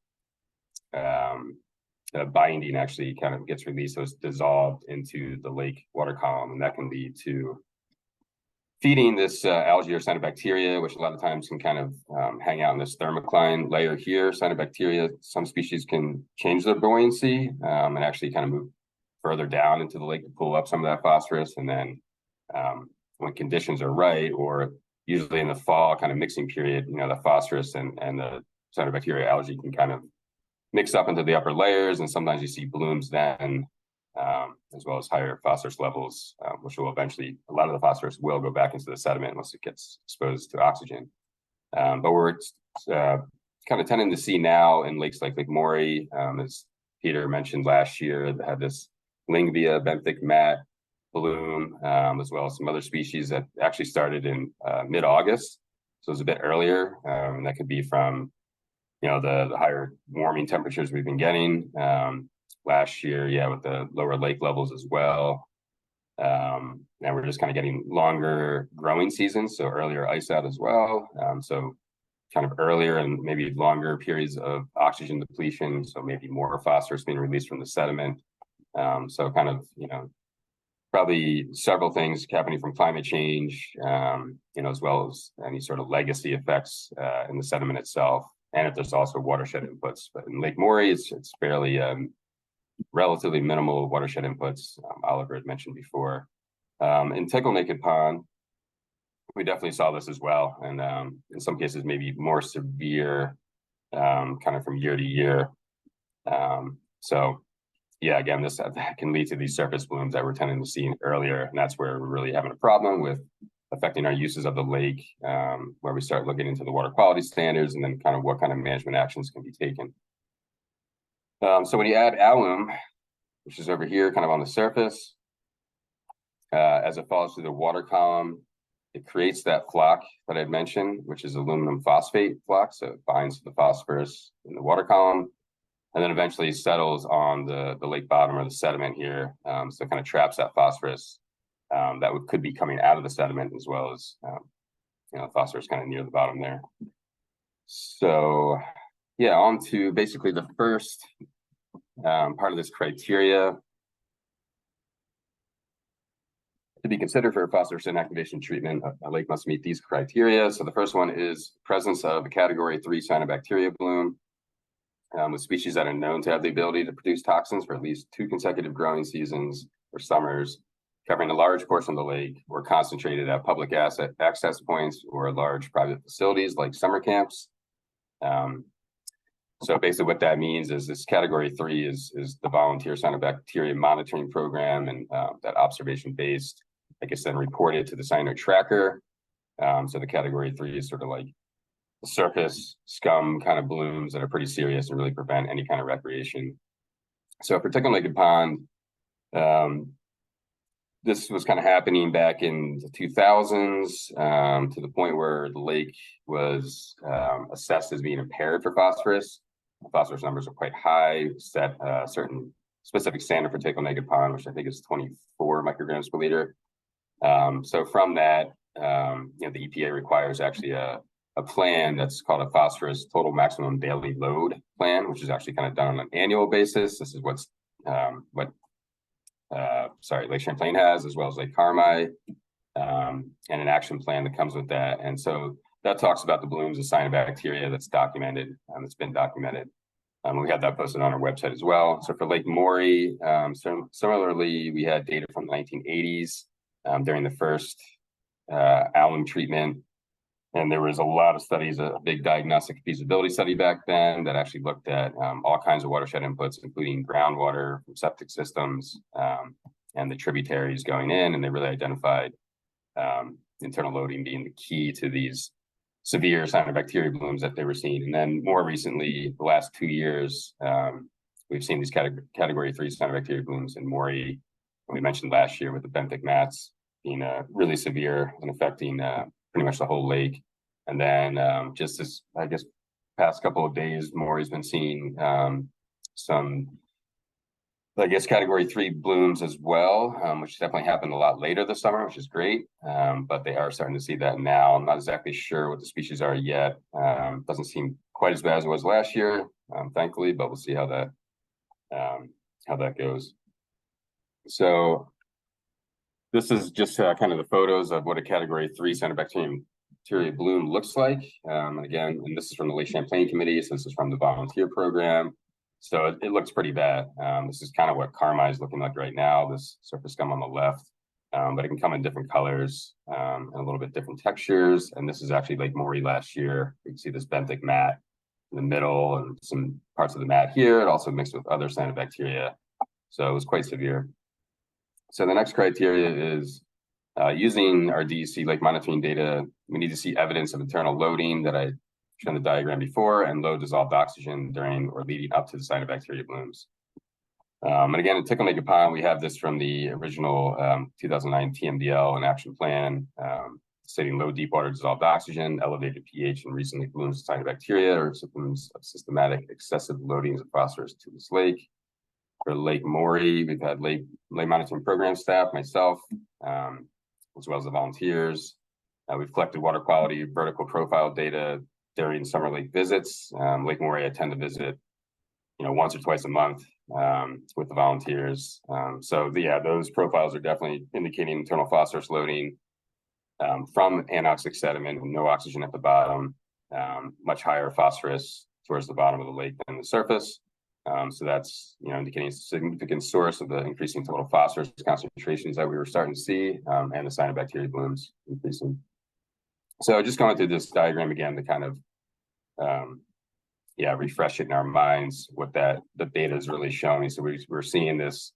the binding actually kind of gets released, so it's dissolved into the lake water column, and that can lead to feeding this algae or cyanobacteria, which a lot of times can kind of hang out in this thermocline layer here. Cyanobacteria, some species can change their buoyancy and actually kind of move further down into the lake to pull up some of that phosphorus. And then when conditions are right, or usually in the fall kind of mixing period, the phosphorus and the cyanobacteria algae can kind of mix up into the upper layers, and sometimes you see blooms then, as well as higher phosphorus levels, which will eventually, a lot of the phosphorus will go back into the sediment once it gets exposed to oxygen. But we're kind of tending to see now in lakes like Lake Morey, as Peter mentioned last year, that had this Lingvia benthic mat bloom, as well as some other species that actually started in mid-August. So it's a bit earlier, and that could be from the higher warming temperatures we've been getting last year, with the lower lake levels as well. And we're just kind of getting longer growing seasons, so earlier ice out as well. So kind of earlier and maybe longer periods of oxygen depletion, so maybe more phosphorus being released from the sediment. So kind of, probably several things happening from climate change, as well as any sort of legacy effects in the sediment itself. And if there's also watershed inputs. But in Lake Morey, it's fairly relatively minimal watershed inputs. Oliver had mentioned before. In Tickle Naked Pond, we definitely saw this as well, and in some cases maybe more severe, kind of from year to year. So yeah, again, this can lead to these surface blooms that we're tending to see earlier, and that's where we're really having a problem with affecting our uses of the lake, where we start looking into the water quality standards and then kind of what kind of management actions can be taken. So when you add alum, which is over here kind of on the surface, as it falls through the water column, it creates that flock that I mentioned, which is aluminum phosphate flock. So it binds to the phosphorus in the water column, and then eventually settles on the lake bottom or the sediment here. So it kind of traps that phosphorus that could be coming out of the sediment, as well as phosphorus kind of near the bottom there. So yeah, on to basically the first part of this criteria to be considered for phosphorus inactivation treatment. A lake must meet these criteria. So the first one is presence of a category 3 cyanobacteria bloom with species that are known to have the ability to produce toxins for at least 2 consecutive growing seasons or summers, covering a large portion of the lake, or concentrated at public access points or large private facilities like summer camps. So basically what that means is this category 3 is the volunteer cyanobacteria monitoring program, and that observation-based, I guess, then reported to the cyano tracker. So the category 3 is sort of like the surface scum kind of blooms that are pretty serious and really prevent any kind of recreation. So for Tickle Naked Pond, this was kind of happening back in the 2000s, to the point where the lake was assessed as being impaired for phosphorus. The phosphorus numbers are quite high, set a certain specific standard for Tickle Naked Pond, which I think is 24 micrograms per liter. So from that, the EPA requires actually a plan that's called a phosphorus total maximum daily load plan, which is actually kind of done on an annual basis. This is what Lake Champlain has, as well as Lake Carmi, and an action plan that comes with that. And so that talks about the blooms of cyanobacteria that's documented, that's been documented. We have that posted on our website as well. So for Lake Morey, similarly, we had data from the 1980s during the first alum treatment. And there was a lot of studies, a big diagnostic feasibility study back then that actually looked at all kinds of watershed inputs, including groundwater from septic systems and the tributaries going in. And they really identified internal loading being the key to these severe cyanobacteria blooms that they were seeing. And then more recently, the last 2 years, we've seen these category 3 cyanobacteria blooms in Morey. We mentioned last year with the benthic mats being really severe and affecting pretty much the whole lake. And then just this, I guess, past couple of days, Morey's been seeing some, I guess, category 3 blooms as well, which definitely happened a lot later this summer, which is great. But they are starting to see that now. I'm not exactly sure what the species are yet. Doesn't seem quite as bad as it was last year, thankfully, but we'll see how that goes. So this is just kind of the photos of what a category 3 cyanobacteria bloom looks like. And again, and this is from the Lake Champlain committee. So this is from the volunteer program. So it looks pretty bad. This is kind of what Carmi is looking like right now, this surface scum on the left. But it can come in different colors and a little bit different textures. And this is actually Lake Morey last year. You can see this benthic mat in the middle and some parts of the mat here. It also mixed with other cyanobacteria. So it was quite severe. So the next criteria is using our DEC lake monitoring data, we need to see evidence of internal loading that I shown the diagram before, and low dissolved oxygen during or leading up to the cyanobacteria blooms. And again, in Tickle Naked Pond, we have this from the original 2009 TMDL and action plan, stating low deep water dissolved oxygen, elevated pH, and recently blooms of cyanobacteria or symptoms of systematic excessive loadings of phosphorus to this lake. For Lake Morey, we've had lake monitoring program staff, myself, as well as the volunteers. We've collected water quality vertical profile data during summer lake visits. Lake Morey, I tend to visit, once or twice a month with the volunteers. So yeah, those profiles are definitely indicating internal phosphorus loading from anoxic sediment with no oxygen at the bottom, much higher phosphorus towards the bottom of the lake than the surface. So that's indicating a significant source of the increasing total phosphorus concentrations that we were starting to see, and the cyanobacteria blooms increasing. So just going through this diagram again to kind of refresh it in our minds what the data is really showing. So we're seeing this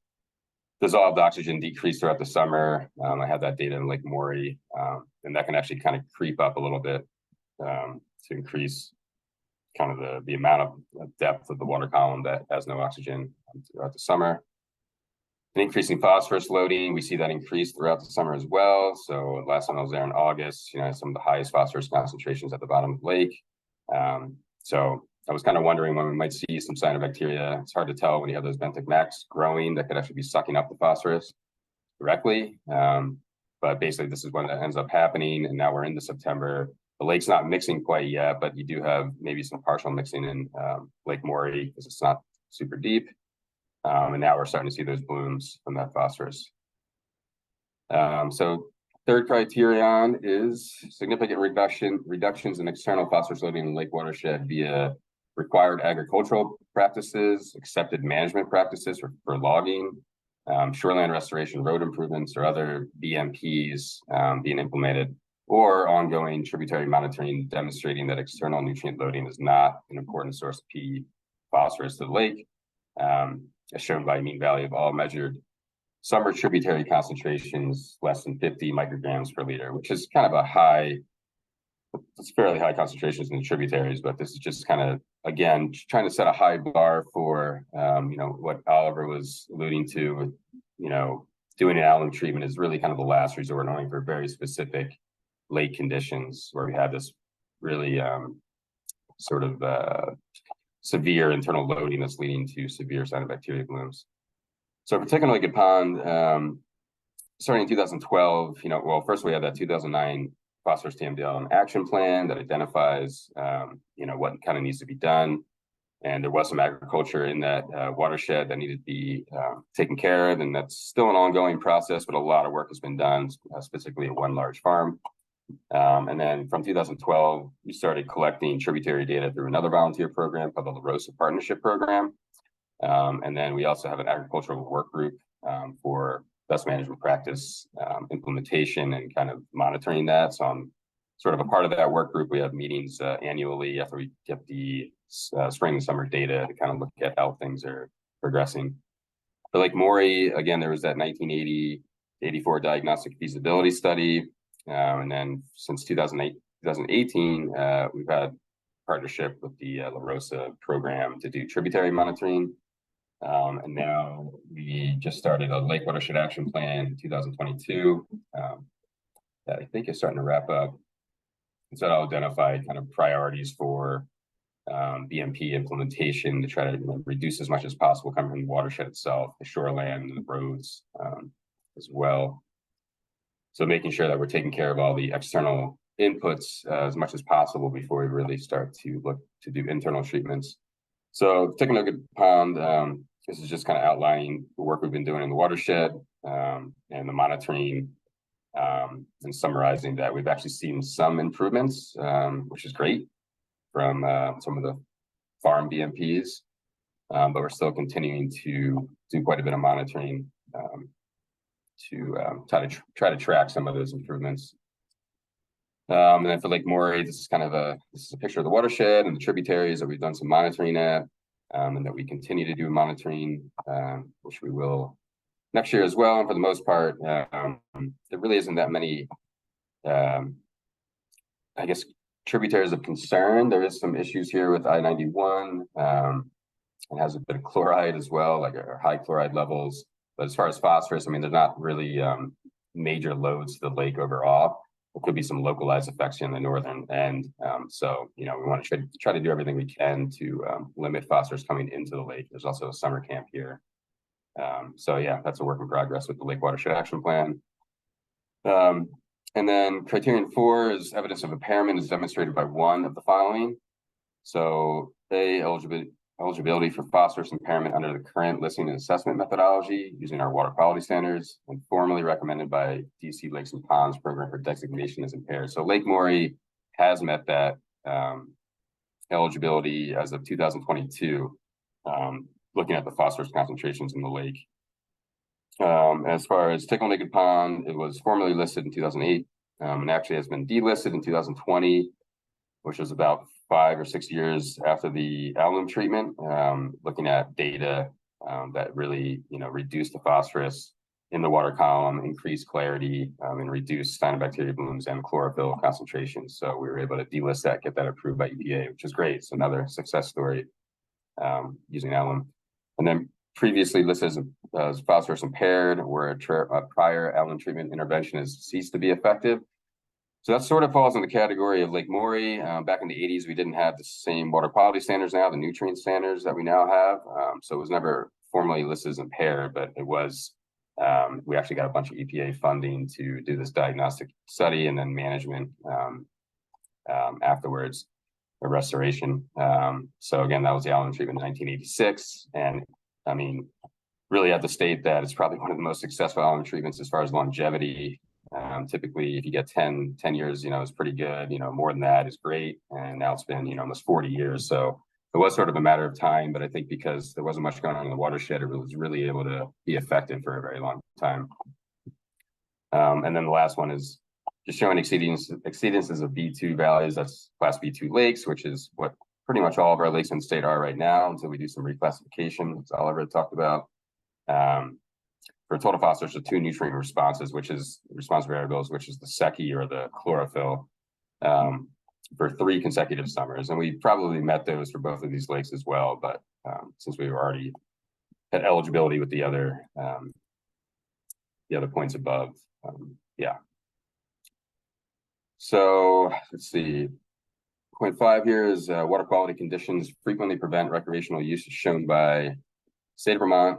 dissolved oxygen decrease throughout the summer. I have that data in Lake Morey, and that can actually kind of creep up a little bit to increase kind of the amount of depth of the water column that has no oxygen throughout the summer. An increasing phosphorus loading, we see that increase throughout the summer as well. So last time I was there in August, some of the highest phosphorus concentrations at the bottom of the lake. So I was kind of wondering when we might see some cyanobacteria. It's hard to tell when you have those benthic mats growing that could actually be sucking up the phosphorus directly. But basically this is when that ends up happening. And now we're into September. The lake's not mixing quite yet, but you do have maybe some partial mixing in Lake Morey because it's not super deep. And now we're starting to see those blooms from that phosphorus. So third criterion is significant reductions in external phosphorus loading in lake watershed via required agricultural practices, accepted management practices for logging, shoreline restoration, road improvements, or other BMPs being implemented, or ongoing tributary monitoring demonstrating that external nutrient loading is not an important source of P phosphorus to the lake, as shown by mean value of all measured summer tributary concentrations less than 50 micrograms per liter, which is kind of it's fairly high concentrations in the tributaries, but this is just kind of, again, trying to set a high bar for, what Oliver was alluding to, doing an alum treatment is really kind of the last resort, only for very specific lake conditions where we have this really severe internal loading that's leading to severe cyanobacteria blooms. So for Tickle Naked Pond, starting in 2012, first we had that 2009 phosphorus TMDL and action plan that identifies, what kind of needs to be done. And there was some agriculture in that watershed that needed to be taken care of. And that's still an ongoing process, but a lot of work has been done, specifically at one large farm. And then from 2012, we started collecting tributary data through another volunteer program called the La Rosa Partnership Program. And then we also have an agricultural work group for best management practice implementation and kind of monitoring that. So I'm sort of a part of that work group. We have meetings annually after we get the spring and summer data to kind of look at how things are progressing. For Lake Morey, again, there was that 1980-84 diagnostic feasibility study. And then since 2018, we've had partnership with the La Rosa program to do tributary monitoring. And now we just started a lake watershed action plan in 2022 that I think is starting to wrap up. And so I'll identify kind of priorities for BMP implementation to try to reduce as much as possible coming from the watershed itself, the shoreland, and the roads as well. So making sure that we're taking care of all the external inputs as much as possible before we really start to look to do internal treatments. So taking a look at pond, this is just kind of outlining the work we've been doing in the watershed and the monitoring, and summarizing that we've actually seen some improvements, which is great from some of the farm BMPs, but we're still continuing to do quite a bit of monitoring to try to track some of those improvements. And then for Lake Morey, this is a picture of the watershed and the tributaries that we've done some monitoring at, and that we continue to do monitoring, which we will next year as well. And for the most part, there really isn't that many, I guess, tributaries of concern. There is some issues here with I-91. It has a bit of chloride as well, like our high chloride levels. But as far as phosphorus, I mean, there's not really major loads to the lake overall. There could be some localized effects in the northern end. So, we want to try to do everything we can to limit phosphorus coming into the lake. There's also a summer camp here. So yeah, that's a work in progress with the Lake Watershed Action Plan. And then criterion 4 is evidence of impairment is demonstrated by one of the following. So A, eligibility for phosphorus impairment under the current listing and assessment methodology using our water quality standards and formally recommended by DC Lakes and Ponds program for designation as impaired. So Lake Morey has met that eligibility as of 2022, looking at the phosphorus concentrations in the lake. As far as Tickle Naked Pond, it was formerly listed in 2008 and actually has been delisted in 2020, which was about 5 or 6 years after the alum treatment, looking at data that really, reduced the phosphorus in the water column, increased clarity, and reduced cyanobacteria blooms and chlorophyll concentrations. So we were able to delist that, get that approved by EPA, which is great. It's another success story using alum. And then previously listed as phosphorus impaired, where a prior alum treatment intervention has ceased to be effective. So that sort of falls in the category of Lake Morey. Back in the 80s, we didn't have the same water quality standards now, the nutrient standards that we now have. So it was never formally listed as impaired, but it was, we actually got a bunch of EPA funding to do this diagnostic study and then management afterwards, the restoration. So again, that was the alum treatment in 1986. And I mean, really have to state that it's probably one of the most successful alum treatments as far as longevity. Typically, if you get 10 years, it's pretty good. More than that is great. And now it's been, almost 40 years. So it was sort of a matter of time. But I think because there wasn't much going on in the watershed, it was really able to be effective for a very long time. And then the last one is just showing exceedances of B2 values. That's class B2 lakes, which is what pretty much all of our lakes in the state are right now until we do some reclassification. That's all I've already talked about. For total phosphorus of 2 nutrient responses, which is response variables, which is the SECI or the chlorophyll, for 3 consecutive summers. And we probably met those for both of these lakes as well. But since we were already at eligibility with the other points above, yeah. So let's see. Point 5 here is water quality conditions frequently prevent recreational use, shown by State of Vermont,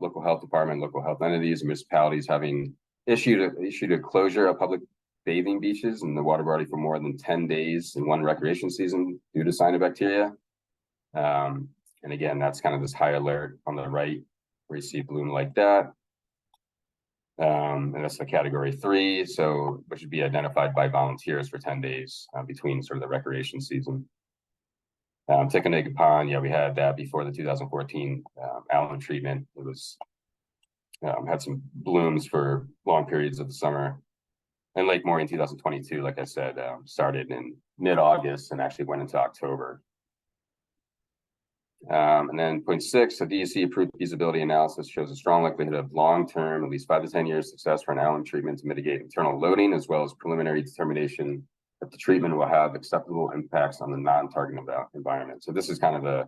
local health department, local health entities, and municipalities having issued a closure of public bathing beaches in the water body for more than 10 days in one recreation season due to cyanobacteria. And again, that's kind of this high alert on the right where you see bloom like that. And that's the category 3, so which would be identified by volunteers for 10 days between sort of the recreation season. Tickle Naked Pond, yeah, we had that before the 2014 alum treatment. It was had some blooms for long periods of the summer. And Lake Morey in 2022, like I said, started in mid-August and actually went into October. And then point 6, a DEC approved feasibility analysis shows a strong likelihood of long-term, at least 5 to 10 years success for an alum treatment to mitigate internal loading, as well as preliminary determination that the treatment will have acceptable impacts on the non-target environment. So this is kind of the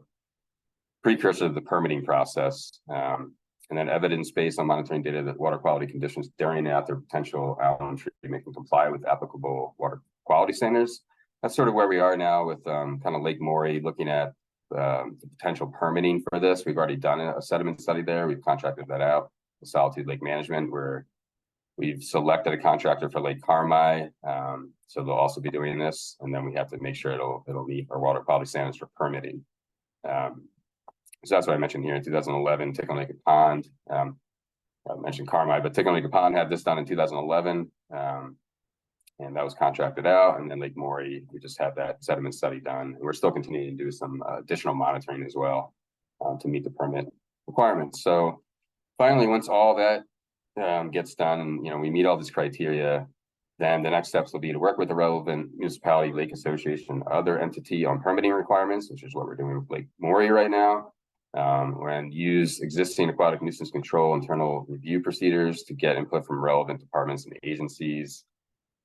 precursor of the permitting process. And then evidence based on monitoring data that water quality conditions during and after potential alum treatment can comply with applicable water quality standards. That's sort of where we are now with kind of Lake Morey, looking at the potential permitting for this. We've already done a sediment study there. We've contracted that out with Solitude Lake Management, where we've selected a contractor for Lake Carmi. So they'll also be doing this. And then we have to make sure it'll meet our water quality standards for permitting. So that's what I mentioned here in 2011, Ticonderoga Pond. I mentioned Carmi, but Ticonderoga Pond had this done in 2011. And that was contracted out. And then Lake Morey, we just had that sediment study done. And we're still continuing to do some additional monitoring as well to meet the permit requirements. So finally, once all that gets done and we meet all this criteria, then the next steps will be to work with the relevant municipality, lake association, other entity on permitting requirements, which is what we're doing with Lake Morey right now. And use existing aquatic nuisance control internal review procedures to get input from relevant departments and agencies.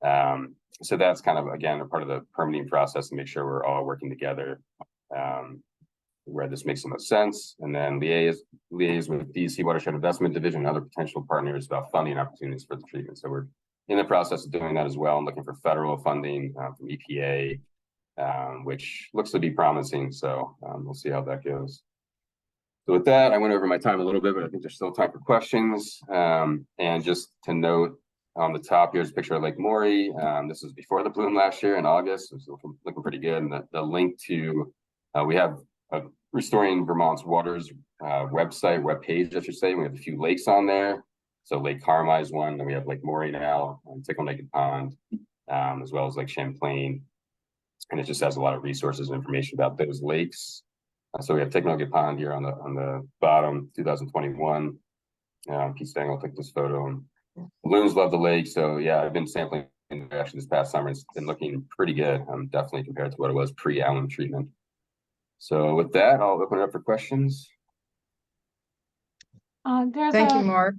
So that's kind of, again, a part of the permitting process to make sure we're all working together where this makes the most sense. And then liaise with DEC Watershed Investment Division and other potential partners about funding opportunities for the treatment. So we're in the process of doing that as well and looking for federal funding from EPA, which looks to be promising. So we'll see how that goes. So with that, I went over my time a little bit, but I think there's still time for questions. And just to note, on the top, here's a picture of Lake Morey. This was before the bloom last year in August. It was looking pretty good. And the link to, we have a Restoring Vermont's Waters webpage, I should say. We have a few lakes on there. So Lake Carmi is one, then we have Lake Morey now, and Ticonderoga Pond, as well as Lake Champlain. And it just has a lot of resources and information about those lakes. So we have Ticonderoga Pond here on the bottom, 2021. Pete Stengel took this photo. And balloons love the lake. So yeah, I've been sampling actually this past summer. It's been looking pretty good. Definitely compared to what it was pre-alum treatment. So with that, I'll open it up for questions. Thank you, Mark.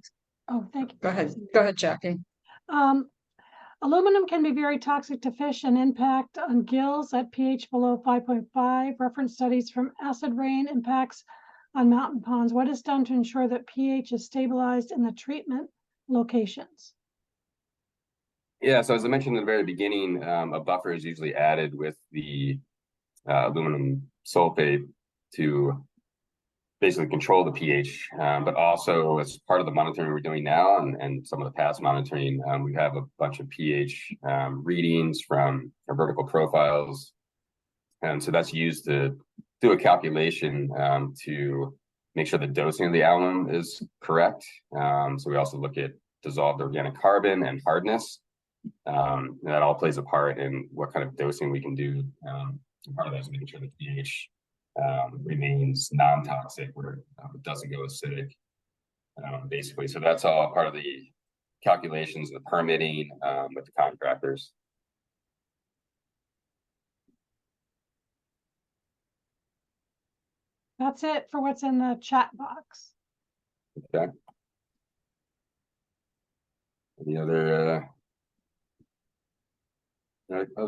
Oh, thank you. Go ahead, Jackie. Aluminum can be very toxic to fish and impact on gills at pH below 5.5. Reference studies from acid rain impacts on mountain ponds. What is done to ensure that pH is stabilized in the treatment locations? Yeah, so as I mentioned in the very beginning, a buffer is usually added with the aluminum sulfate to basically control the pH, but also as part of the monitoring we're doing now and some of the past monitoring, we have a bunch of pH readings from our vertical profiles. And so that's used to do a calculation to make sure the dosing of the alum is correct. So we also look at dissolved organic carbon and hardness. And that all plays a part in what kind of dosing we can do. Part of that is making sure the pH remains non-toxic where it doesn't go acidic, basically. So that's all part of the calculations, the permitting with the contractors. That's it for what's in the chat box. Okay. Any other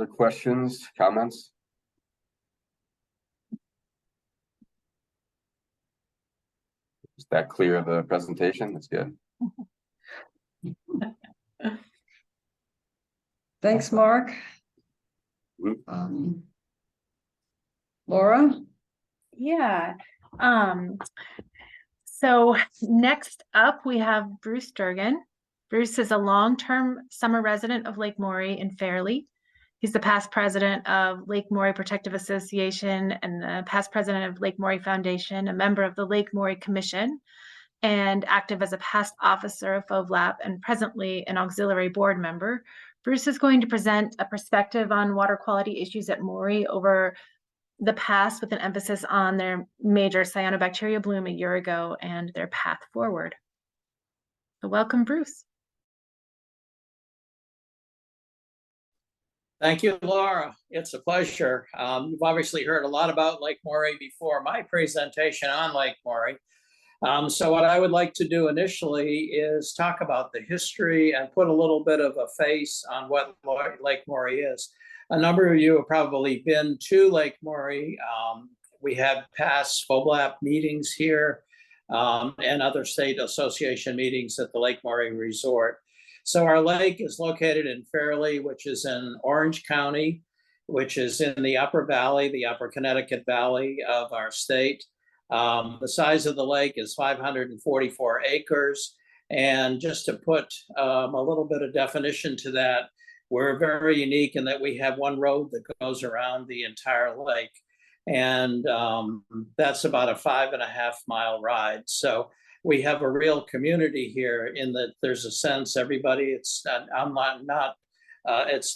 questions, comments? Is that clear of the presentation? That's good. Thanks, Mark. Laura? Yeah. So next up, we have Bruce Durgin. Bruce is a long-term summer resident of Lake Morey in Fairleigh. He's the past president of Lake Morey Protective Association and the past president of Lake Morey Foundation, a member of the Lake Morey Commission, and active as a past officer of FOVLAP and presently an auxiliary board member. Bruce is going to present a perspective on water quality issues at Morey over the past with an emphasis on their major cyanobacteria bloom a year ago and their path forward. So welcome, Bruce. Thank you, Laura. It's a pleasure. You've obviously heard a lot about Lake Morey before my presentation on Lake Morey. So what I would like to do initially is talk about the history and put a little bit of a face on what Lake Morey is. A number of you have probably been to Lake Morey. We have past FOBLAP meetings here and other state association meetings at the Lake Morey Resort. So our lake is located in Fairleigh, which is in Orange County, which is in the upper valley, the upper Connecticut Valley of our state. The size of the lake is 544 acres. And just to put a little bit of definition to that, we're very unique in that we have one road that goes around the entire lake. And that's about a 5.5 mile ride. So we have a real community here in that there's a sense everybody, it's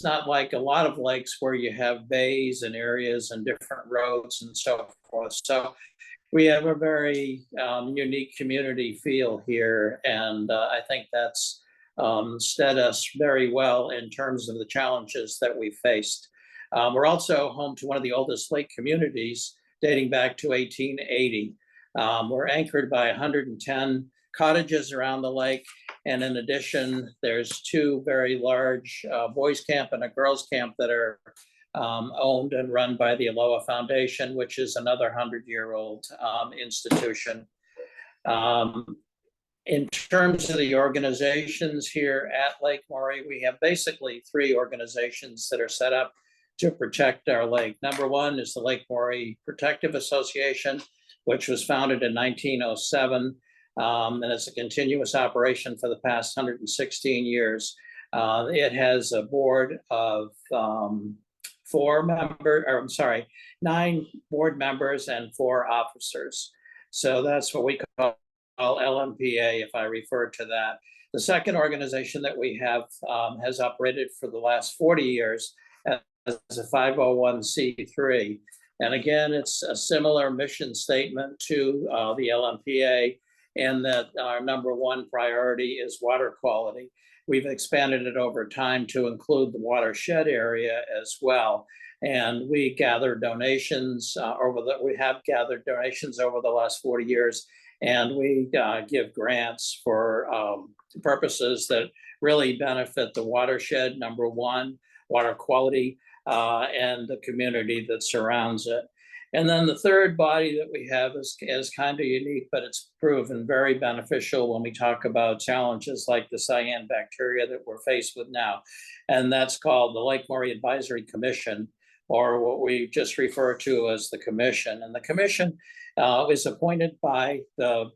not like a lot of lakes where you have bays and areas and different roads and so forth. So we have a very unique community feel here. And I think that's stead us very well in terms of the challenges that we faced. We're also home to one of the oldest lake communities dating back to 1880. We're anchored by 110 cottages around the lake. And in addition, there's 2 very large boys camp and a girls camp that are owned and run by the Aloha Foundation, which is another 100-year-old institution. In terms of the organizations here at Lake Morey, we have basically 3 organizations that are set up to protect our lake. Number one is the Lake Morey Protective Association, which was founded in 1907, and it's a continuous operation for the past 116 years. It has a board of 9 board members and 4 officers. So that's what we call LMPA, if I refer to that. The second organization that we have has operated for the last 40 years as a 501c3. And again, it's a similar mission statement to the LMPA, in that our number 1 priority is water quality. We've expanded it over time to include the watershed area as well. And we gather donations we have gathered donations over the last 40 years, and we give grants for purposes that really benefit the watershed, number 1, water quality, and the community that surrounds it. And then the third body that we have is kind of unique, but it's proven very beneficial when we talk about challenges like the cyanobacteria that we're faced with now. And that's called the Lake Morey Advisory Commission, or what we just refer to as the commission. And the commission is appointed by the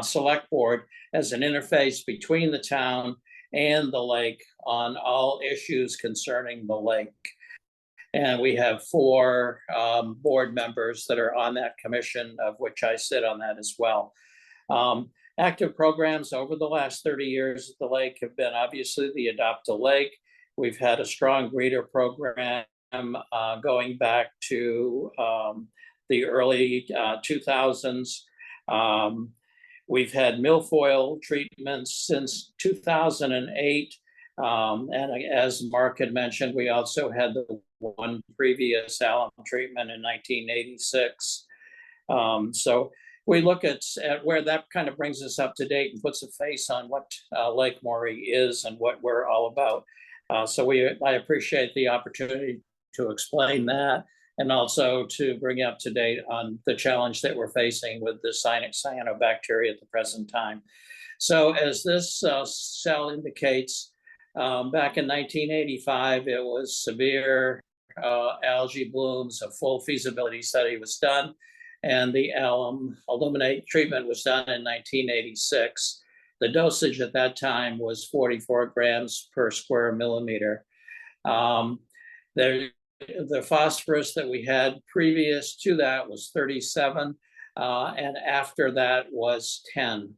select board as an interface between the town and the lake on all issues concerning the lake. And we have 4 board members that are on that commission, of which I sit on that as well. Active programs over the last 30 years at the lake have been obviously the Adopt a Lake. We've had a strong breeder program going back to the early 2000s. We've had milfoil treatments since 2008. And as Mark had mentioned, we also had the 1 previous alum treatment in 1986. So we look at where that kind of brings us up to date and puts a face on what Lake Morey is and what we're all about. So I appreciate the opportunity to explain that, and also to bring up to date on the challenge that we're facing with the cyanobacteria at the present time. So as this cell indicates, back in 1985, it was severe algae blooms. A full feasibility study was done, and the alum illuminate treatment was done in 1986. The dosage at that time was 44 grams per square millimeter. The phosphorus that we had previous to that was 37, and after that was 10.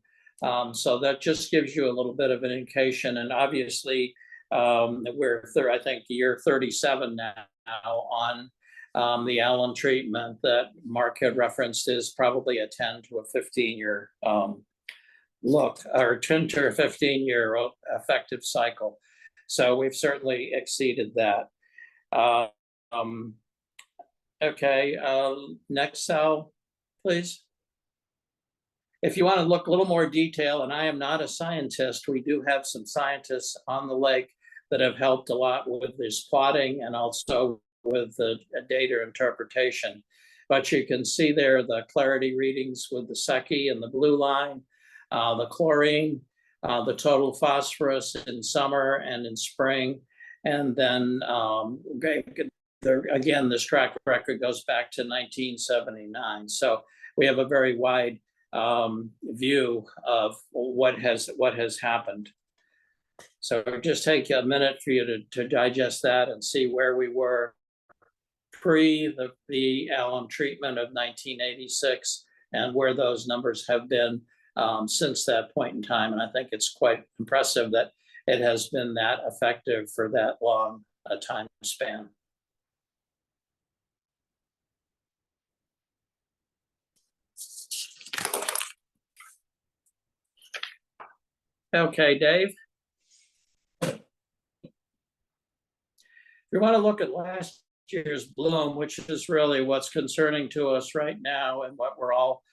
So that just gives you a little bit of an indication. And obviously, we're, I think, year 37 now on the alum treatment that Mark had referenced is probably a 10 to a 15-year look, or 10 to a 15-year effective cycle. So we've certainly exceeded that. Okay, next cell, please. If you want to look a little more detail, and I am not a scientist, we do have some scientists on the lake that have helped a lot with this plotting and also with the data interpretation. But you can see there the clarity readings with the Secchi and the blue line, the chlorine, the total phosphorus in summer and in spring. And then again, this track record goes back to 1979. So we have a very wide view of what has happened. So just take a minute for you to digest that and see where we were pre the alum treatment of 1986 and where those numbers have been since that point in time. And I think it's quite impressive that it has been that effective for that long a time span. Okay, Dave. If you want to look at last year's bloom, which is really what's concerning to us right now and what we're all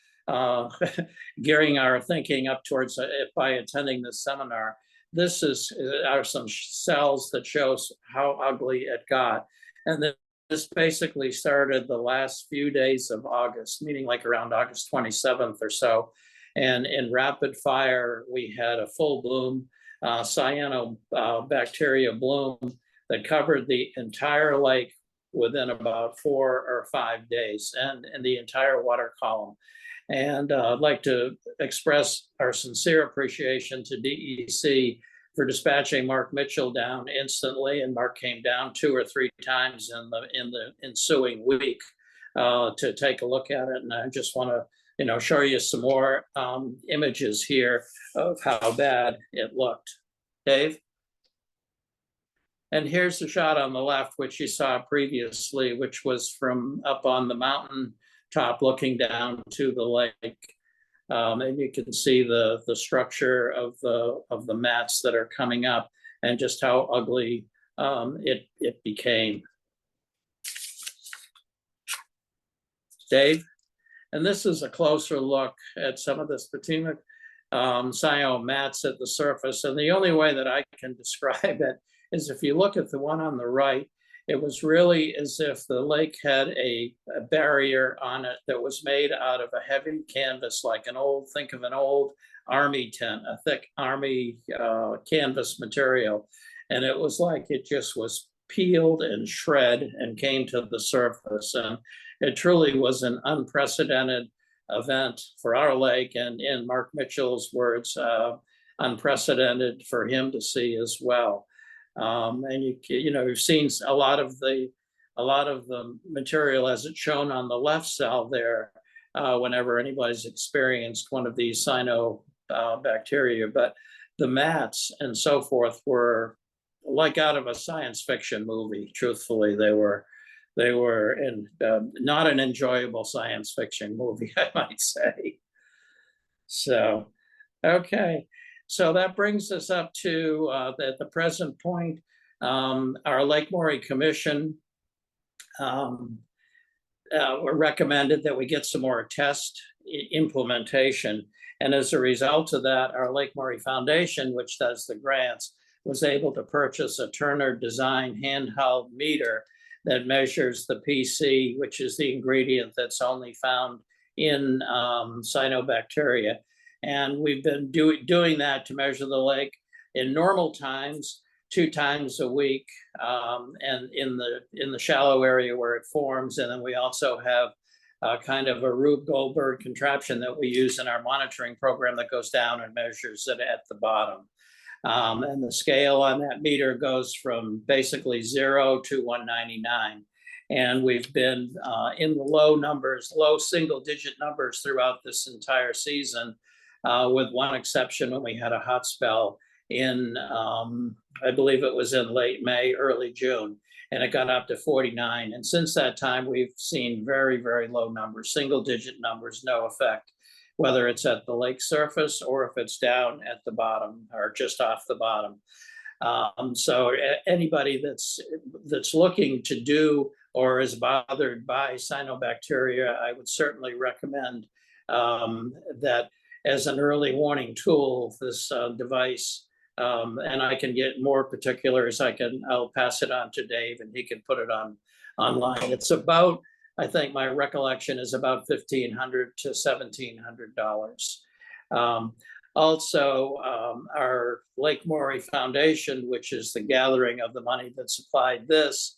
gearing our thinking up towards by attending this seminar, this are some cells that shows how ugly it got. And this basically started the last few days of August, meaning like around August 27th or so. And in rapid fire, we had a full bloom cyanobacteria bloom that covered the entire lake within about 4 or 5 days and the entire water column. And I'd like to express our sincere appreciation to DEC for dispatching Mark Mitchell down instantly. And Mark came down 2 or 3 times in the ensuing week to take a look at it. And I just want to show you some more images here of how bad it looked. Dave? And here's the shot on the left, which you saw previously, which was from up on the mountain top looking down to the lake. And you can see the structure of the mats that are coming up and just how ugly it became. Dave? And this is a closer look at some of the spatemic cyan mats at the surface. And the only way that I can describe it is if you look at the one on the right, it was really as if the lake had a barrier on it that was made out of a heavy canvas, like think of an old army tent, a thick army canvas material. And it was like it just was peeled and shred and came to the surface. And it truly was an unprecedented event for our lake, and in Mark Mitchell's words, unprecedented for him to see as well. And you've seen a lot of the material as it's shown on the left cell there. Whenever anybody's experienced one of these cyanobacteria, but the mats and so forth were like out of a science fiction movie. Truthfully, they were in not an enjoyable science fiction movie, I might say. So, okay. So that brings us up to at the present point, our Lake Morey Commission recommended that we get some more test implementation. And as a result of that, our Lake Morey Foundation, which does the grants, was able to purchase a Turner design handheld meter that measures the PC, which is the ingredient that's only found in cyanobacteria. And we've been doing that to measure the lake in normal times, 2 times a week, and in the shallow area where it forms. And then we also have kind of a Rube Goldberg contraption that we use in our monitoring program that goes down and measures it at the bottom. And the scale on that meter goes from basically 0 to 199. And we've been in the low single digit numbers throughout this entire season, with one exception when we had a hot spell in, I believe it was in late May, early June, and it got up to 49. And since that time, we've seen very, very low numbers, single digit numbers, no effect, whether it's at the lake surface or if it's down at the bottom or just off the bottom. So anybody that's looking to do or is bothered by cyanobacteria, I would certainly recommend that as an early warning tool, this device. And I can get more particulars. I'll pass it on to Dave, and he can put it online. It's about, I think my recollection is about $1,500 to $1,700. Also, our Lake Morey Foundation, which is the gathering of the money that supplied this,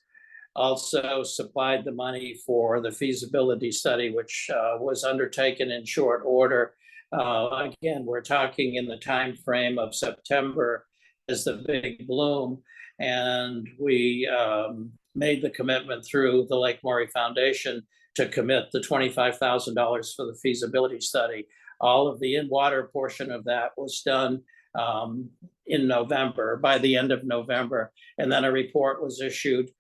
also supplied the money for the feasibility study, which was undertaken in short order. Again, we're talking in the time frame of September as the big bloom, and we made the commitment through the Lake Morey Foundation to commit the $25,000 for the feasibility study. All of the in-water portion of that was done in November, by the end of November, and then a report was issued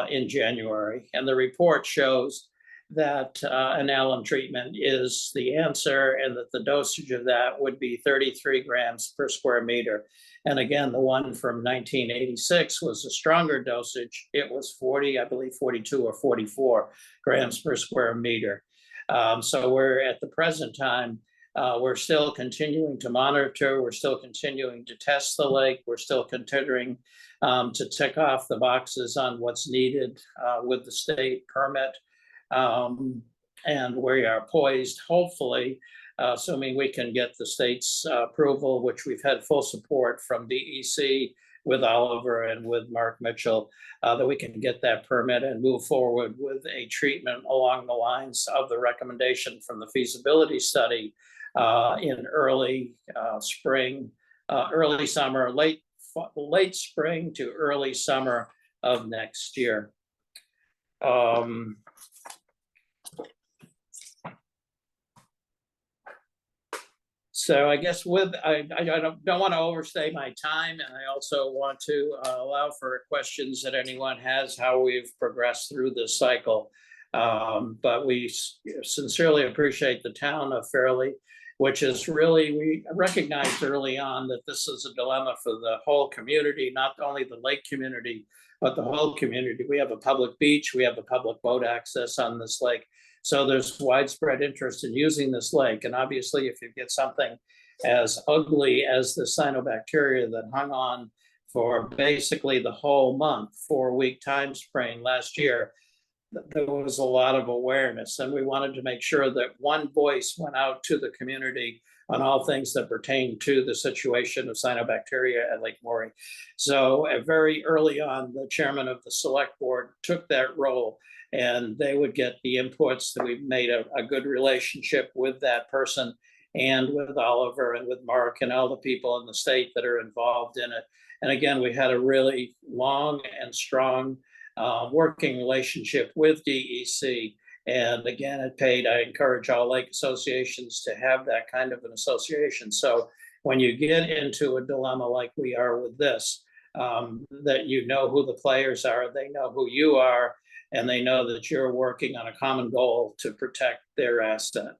in January. And the report shows that an alum treatment is the answer, and that the dosage of that would be 33 grams per square meter. And again, the one from 1986 was a stronger dosage. It was 40, I believe 42 or 44 grams per square meter. So we're at the present time, we're still continuing to monitor. We're still continuing to test the lake. We're still continuing to tick off the boxes on what's needed with the state permit. And we are poised, hopefully, assuming we can get the state's approval, which we've had full support from DEC with Oliver and with Mark Mitchell, that we can get that permit and move forward with a treatment along the lines of the recommendation from the feasibility study in early spring, early summer, late spring to early summer of next year. So I guess I don't want to overstay my time, and I also want to allow for questions that anyone has, how we've progressed through this cycle. But we sincerely appreciate the town of Fairleigh, which is really, we recognized early on that this is a dilemma for the whole community, not only the lake community, but the whole community. We have a public beach, we have a public boat access on this lake. So there's widespread interest in using this lake. And obviously, if you get something as ugly as the cyanobacteria that hung on for basically the whole month, 4-week time frame last year, there was a lot of awareness. And we wanted to make sure that one voice went out to the community on all things that pertain to the situation of cyanobacteria at Lake Morey. So very early on, the chairman of the select board took that role, and they would get the inputs. That we've made a good relationship with that person and with Oliver and with Mark and all the people in the state that are involved in it. And again, we had a really long and strong working relationship with DEC. And again, I encourage all lake associations to have that kind of an association. So when you get into a dilemma like we are with this, that you know who the players are, they know who you are, and they know that you're working on a common goal to protect their asset.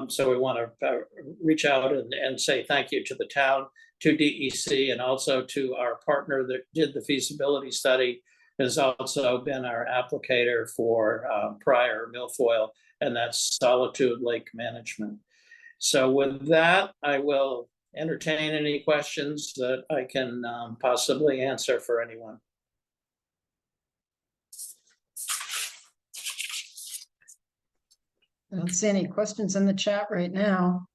So we want to reach out and say thank you to the town, to DEC, and also to our partner that did the feasibility study, has also been our applicator for prior milfoil, and that's Solitude Lake Management. So with that, I will entertain any questions that I can possibly answer for anyone. I don't see any questions in the chat right now.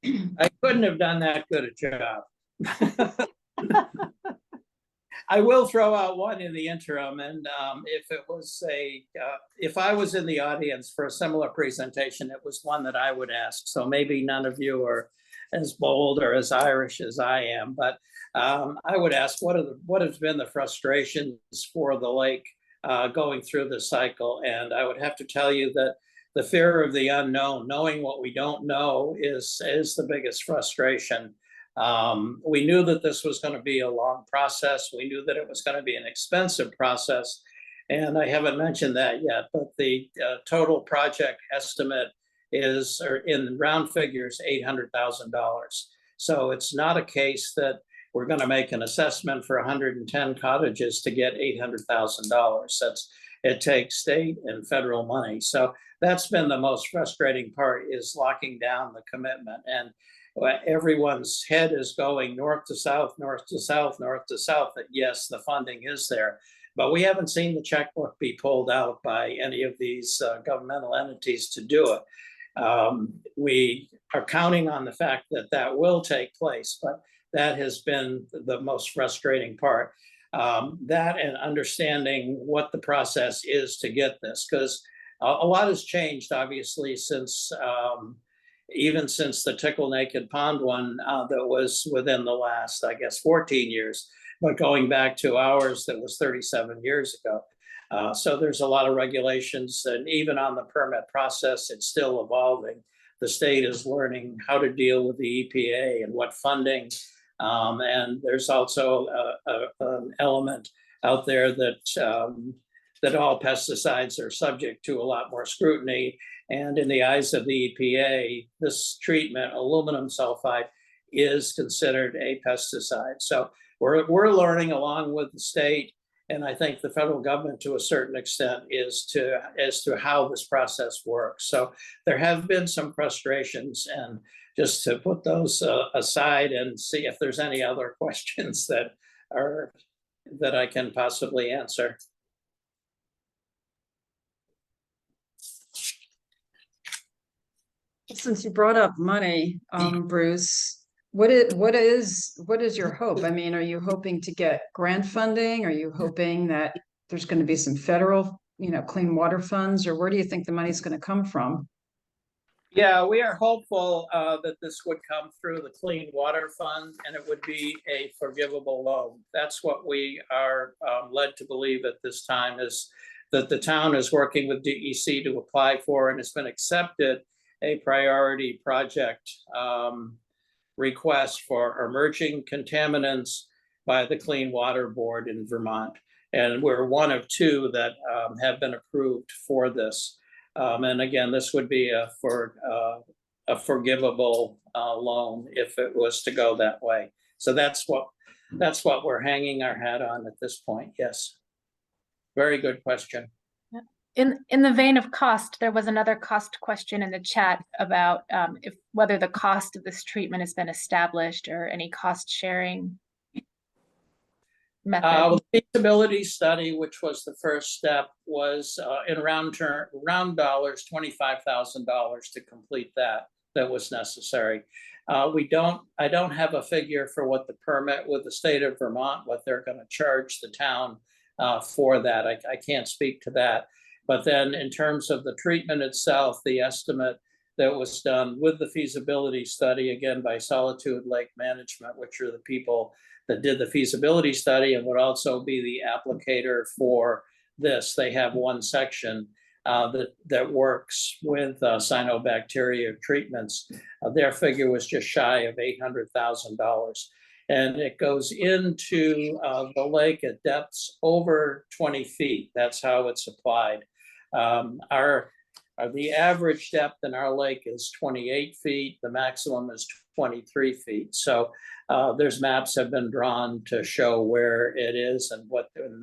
I couldn't have done that good a job. I will throw out one in the interim, and if I was in the audience for a similar presentation, it was one that I would ask. So maybe none of you are as bold or as Irish as I am, but I would ask what has been the frustrations for the lake going through the cycle. And I would have to tell you that the fear of the unknown, knowing what we don't know, is the biggest frustration. We knew that this was going to be a long process. We knew that it was going to be an expensive process. And I haven't mentioned that yet, but the total project estimate is, or in round figures, $800,000. So it's not a case that we're going to make an assessment for 110 cottages to get $800,000. It takes state and federal money. So that's been the most frustrating part, is locking down the commitment. And everyone's head is going north to south, north to south, north to south, that yes, the funding is there. But we haven't seen the checkbook be pulled out by any of these governmental entities to do it. We are counting on the fact that that will take place, but that has been the most frustrating part. That and understanding what the process is to get this, because a lot has changed, obviously, since even since the Tickle Naked Pond one that was within the last, I guess, 14 years, but going back to ours that was 37 years ago. So there's a lot of regulations, and even on the permit process, it's still evolving. The state is learning how to deal with the EPA and what funding. And there's also an element out there that all pesticides are subject to a lot more scrutiny. And in the eyes of the EPA, this treatment, aluminum sulfide, is considered a pesticide. So we're learning along with the state, and I think the federal government to a certain extent as to how this process works. So there have been some frustrations, and just to put those aside and see if there's any other questions that I can possibly answer. Since you brought up money, Bruce, what is your hope? I mean, are you hoping to get grant funding? Are you hoping that there's going to be some federal, clean water funds, or where do you think the money's going to come from? Yeah, we are hopeful that this would come through the Clean Water Fund, and it would be a forgivable loan. That's what we are led to believe at this time, is that the town is working with DEC to apply for, and it's been accepted, a priority project request for emerging contaminants by the Clean Water Board in Vermont. And we're one of two that have been approved for this. And again, this would be a forgivable loan if it was to go that way. So that's what we're hanging our hat on at this point. Yes. Very good question. In the vein of cost, there was another cost question in the chat about whether the cost of this treatment has been established or any cost sharing method. The feasibility study, which was the first step, was in round dollars, $25,000 to complete that was necessary. I don't have a figure for what the permit with the state of Vermont, what they're going to charge the town for that. I can't speak to that. But then in terms of the treatment itself, the estimate that was done with the feasibility study, again, by Solitude Lake Management, which are the people that did the feasibility study and would also be the applicator for this. They have one section that works with cyanobacteria treatments. Their figure was just shy of $800,000. And it goes into the lake at depths over 20 feet. That's how it's applied. The average depth in our lake is 28 feet. The maximum is 23 feet. So there's maps have been drawn to show where it is and what when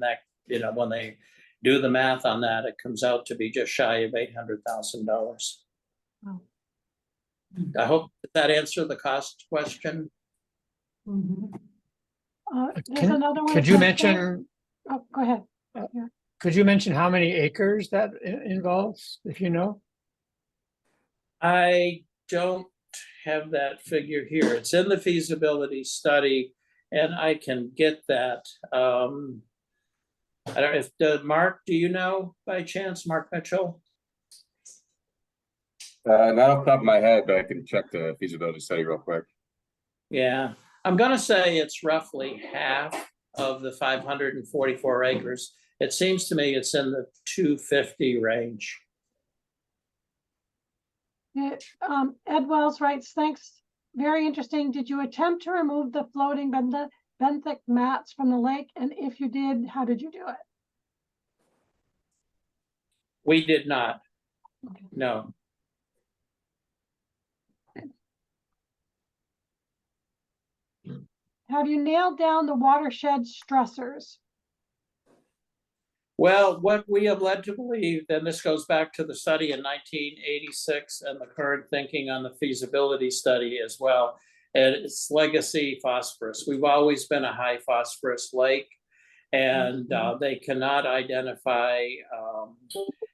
they do the math on that, it comes out to be just shy of $800,000. Wow. I hope that answered the cost question. There's another one. Could you mention? Oh, go ahead. Yeah. Could you mention how many acres that involves, if you know? I don't have that figure here. It's in the feasibility study, and I can get that. I don't know if Mark, do you know by chance, Mark Mitchell? Not off the top of my head, but I can check the feasibility study real quick. Yeah, I'm going to say it's roughly half of the 544 acres. It seems to me it's in the 250 range. Ed Wells writes, thanks. Very interesting. Did you attempt to remove the floating benthic mats from the lake? And if you did, how did you do it? We did not. Okay. No. have you nailed down the watershed stressors? Well, what we have led to believe, and this goes back to the study in 1986 and the current thinking on the feasibility study as well, and it's legacy phosphorus. We've always been a high phosphorus lake, and they cannot identify,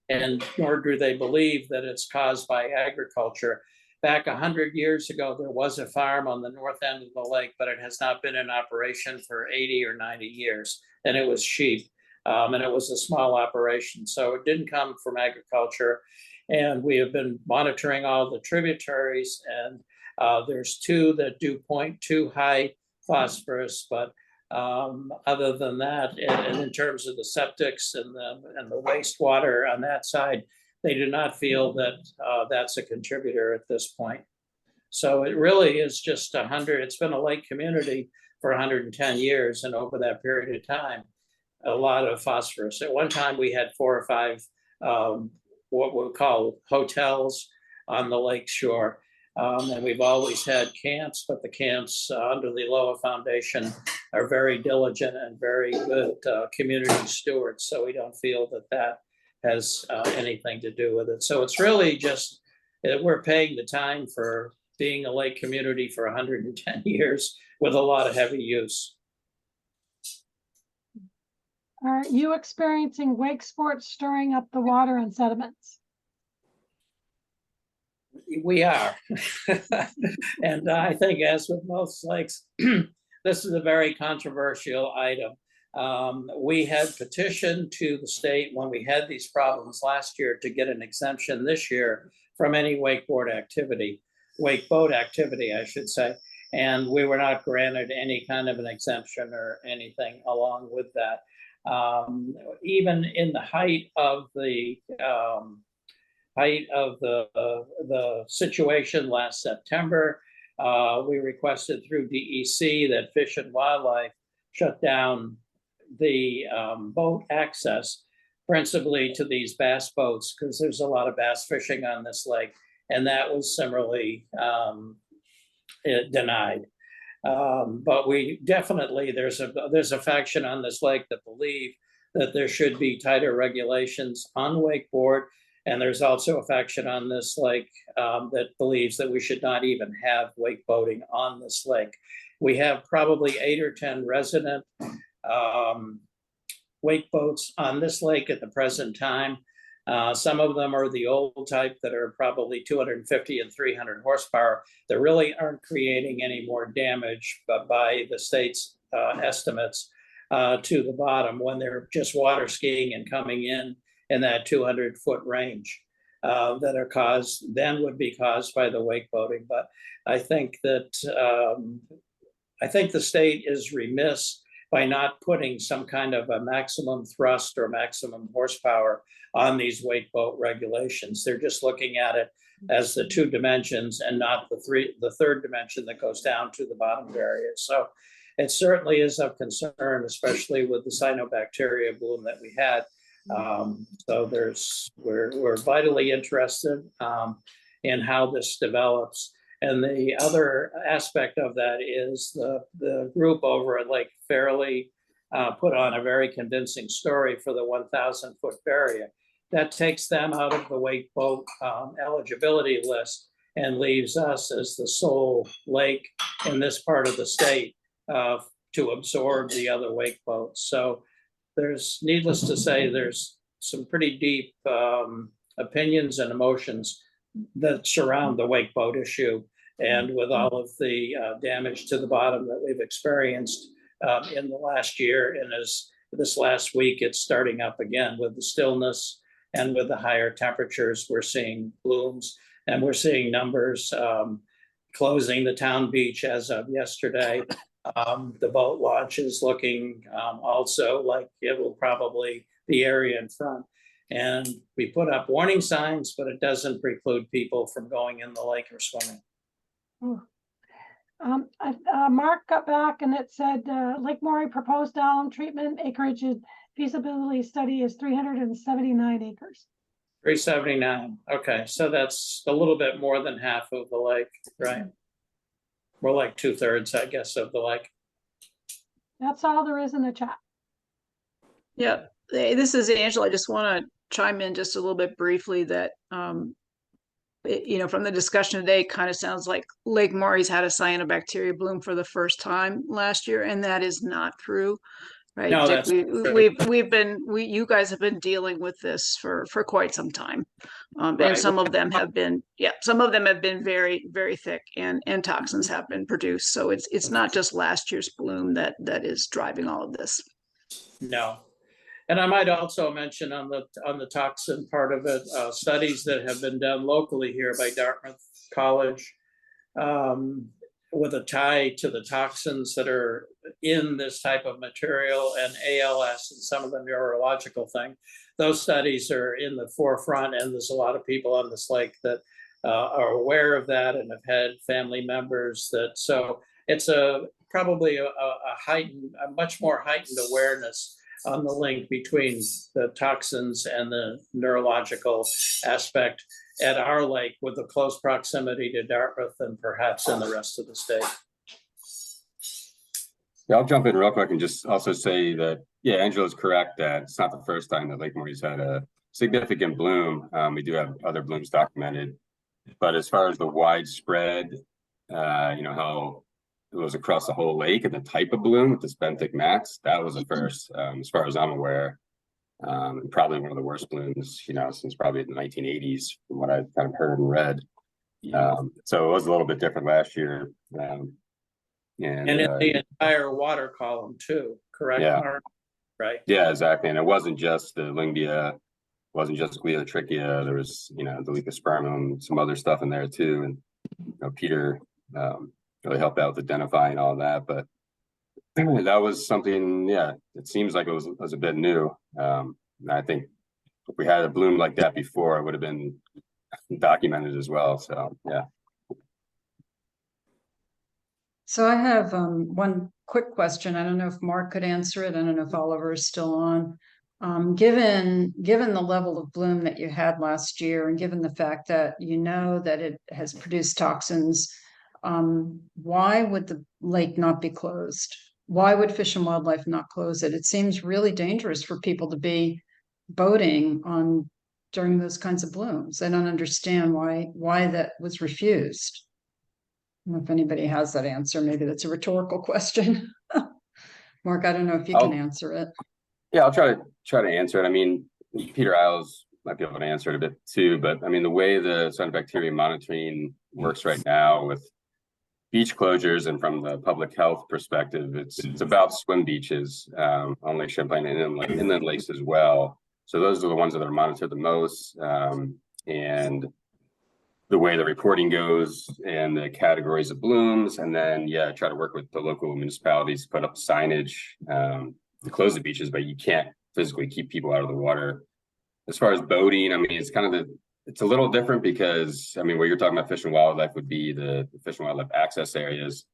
and nor do they believe that it's caused by agriculture. Back 100 years ago, there was a farm on the north end of the lake, but it has not been in operation for 80 or 90 years, and it was sheep. And it was a small operation, so it didn't come from agriculture. And we have been monitoring all the tributaries, and there's two that do 0.2 high phosphorus, but other than that, and in terms of the septics and the wastewater on that side, they do not feel that that's a contributor at this point. So it really is just 100. It's been a lake community for 110 years, and over that period of time, a lot of phosphorus. At one time, we had 4 or 5 what we'll call hotels on the lake shore. And we've always had camps, but the camps under the Loa Foundation are very diligent and very good community stewards. So we don't feel that that has anything to do with it. So it's really just, we're paying the time for being a lake community for 110 years with a lot of heavy use. Are you experiencing wake sports stirring up the water and sediments? We are. And I think, as with most lakes, this is a very controversial item. We had petitioned to the state when we had these problems last year to get an exemption this year from any wakeboard activity, wakeboat activity, I should say. And we were not granted any kind of an exemption or anything along with that. Even in the height of the situation last September, we requested through DEC that Fish and Wildlife shut down the boat access, principally to these bass boats, because there's a lot of bass fishing on this lake, and that was similarly denied. But we definitely, there's a faction on this lake that believe that there should be tighter regulations on wakeboard. And there's also a faction on this lake that believes that we should not even have wake boating on this lake. We have probably 8 or 10 resident wake boats on this lake at the present time. Some of them are the old type that are probably 250 and 300 horsepower that really aren't creating any more damage, but by the state's estimates to the bottom when they're just water skiing and coming in that 200-foot range that are caused, then would be caused by the wake boating. But I think that the state is remiss by not putting some kind of a maximum thrust or maximum horsepower on these wake boat regulations. They're just looking at it as the 2 dimensions and not the third dimension that goes down to the bottom area. So it certainly is of concern, especially with the cyanobacteria bloom that we had. So we're vitally interested in how this develops. And the other aspect of that is the group over at Lake Fairley put on a very convincing story for the 1,000-foot barrier. That takes them out of the wake boat eligibility list and leaves us as the sole lake in this part of the state to absorb the other wake boats. So there's, needless to say, there's some pretty deep opinions and emotions that surround the wake boat issue. And with all of the damage to the bottom that we've experienced in the last year, and as this last week, it's starting up again with the stillness and with the higher temperatures, we're seeing blooms and we're seeing numbers closing the town beach as of yesterday. The boat launch is looking also like it will probably the area in front. And we put up warning signs, but it doesn't preclude people from going in the lake or swimming. Mark got back and it said Lake Morey proposed alum treatment acreage feasibility study is 379 acres. 379. Okay, so that's a little bit more than half of the lake, right? More like 2/3, I guess, of the lake. That's all there is in the chat. Yeah, hey, this is Angela. I just want to chime in just a little bit briefly that, you know, from the discussion today, it kind of sounds like Lake Morey's had a cyanobacteria bloom for the first time last year, and that is not true. Right, No, Dick, that's you guys have been dealing with this for quite some time. And Right. some of them have been, some of them have been very, very thick and toxins have been produced. So it's not just last year's bloom that is driving all of this. No. And I might also mention on the toxin part of it, studies that have been done locally here by Dartmouth College, with a tie to the toxins that are in this type of material and ALS and some of the neurological thing. Those studies are in the forefront, and there's a lot of people on this lake that are aware of that and have had family members that, so it's probably a much more heightened awareness on the link between the toxins and the neurological aspect at our lake with the close proximity to Dartmouth and perhaps in the rest of the state. Yeah, I'll jump in real quick and just also say that, yeah, Angela's correct that it's not the first time that Lake Morey's had a significant bloom. We do have other blooms documented, but as far as the widespread, you know, how it was across the whole lake and the type of bloom with the benthic mats, that was the first, as far as I'm aware. And probably one of the worst blooms, you know, since probably the 1980s, from what I've kind of heard and read. So it was a little bit different last year. And in the entire water column too, correct, yeah. Mark? Right. Yeah, exactly. And it wasn't just the Lyngbia, wasn't just Gliotrichia. There was, you know, the Lepidospermum, some other stuff in there too. And you know, Peter really helped out with identifying all that. But that was something, yeah, it seems like it was a bit new. And I think if we had a bloom like that before, it would have been documented as well. So, yeah. So I have one quick question. I don't know if Mark could answer it. I don't know if Oliver is still on. Given the level of bloom that you had last year, and given the fact that you know that it has produced toxins, why would the lake not be closed? Why would Fish and Wildlife not close it? It seems really dangerous for people to be boating during those kinds of blooms. I don't understand why that was refused. I don't know if anybody has that answer. Maybe that's a rhetorical question. Mark, I don't know if you can answer it. Yeah, I'll try to answer it. I mean, Peter Isles might be able to answer it a bit too, but I mean, the way the cyanobacteria monitoring works right now with beach closures and from the public health perspective, it's about swim beaches on Lake Champlain and inland lakes as well. So those are the ones that are monitored the most. And the way the reporting goes and the categories of blooms, and then, yeah, try to work with the local municipalities to put up signage to close the beaches, but you can't physically keep people out of the water. As far as boating, I mean, it's kind of it's a little different because, I mean, what you're talking about Fish and Wildlife would be the Fish and Wildlife access areas.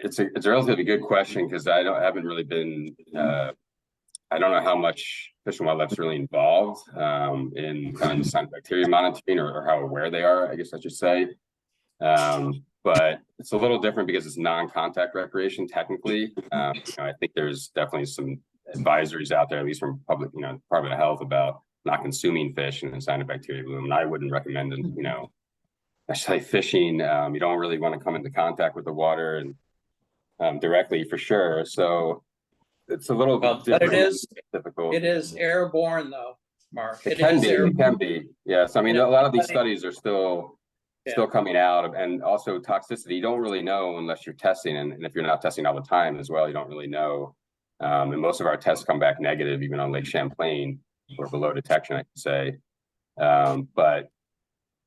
It's a relatively good question because I haven't really been, I don't know how much Fish and Wildlife's really involved in kind of cyanobacteria monitoring or how aware they are, I guess I should say. But it's a little different because it's non-contact recreation technically. You know, I think there's definitely some advisories out there, at least from public, you know, Department of Health about not consuming fish in the cyanobacteria bloom. And I wouldn't recommend, you know, especially fishing. You don't really want to come into contact with the water and directly for sure. So it's a little bit different. But it is airborne though, Mark. It can be. Yes. I mean, a lot of these studies are still coming out, and also toxicity. You don't really know unless you're testing, and if you're not testing all the time as well, you don't really know. And most of our tests come back negative, even on Lake Champlain, or below detection, I can say. But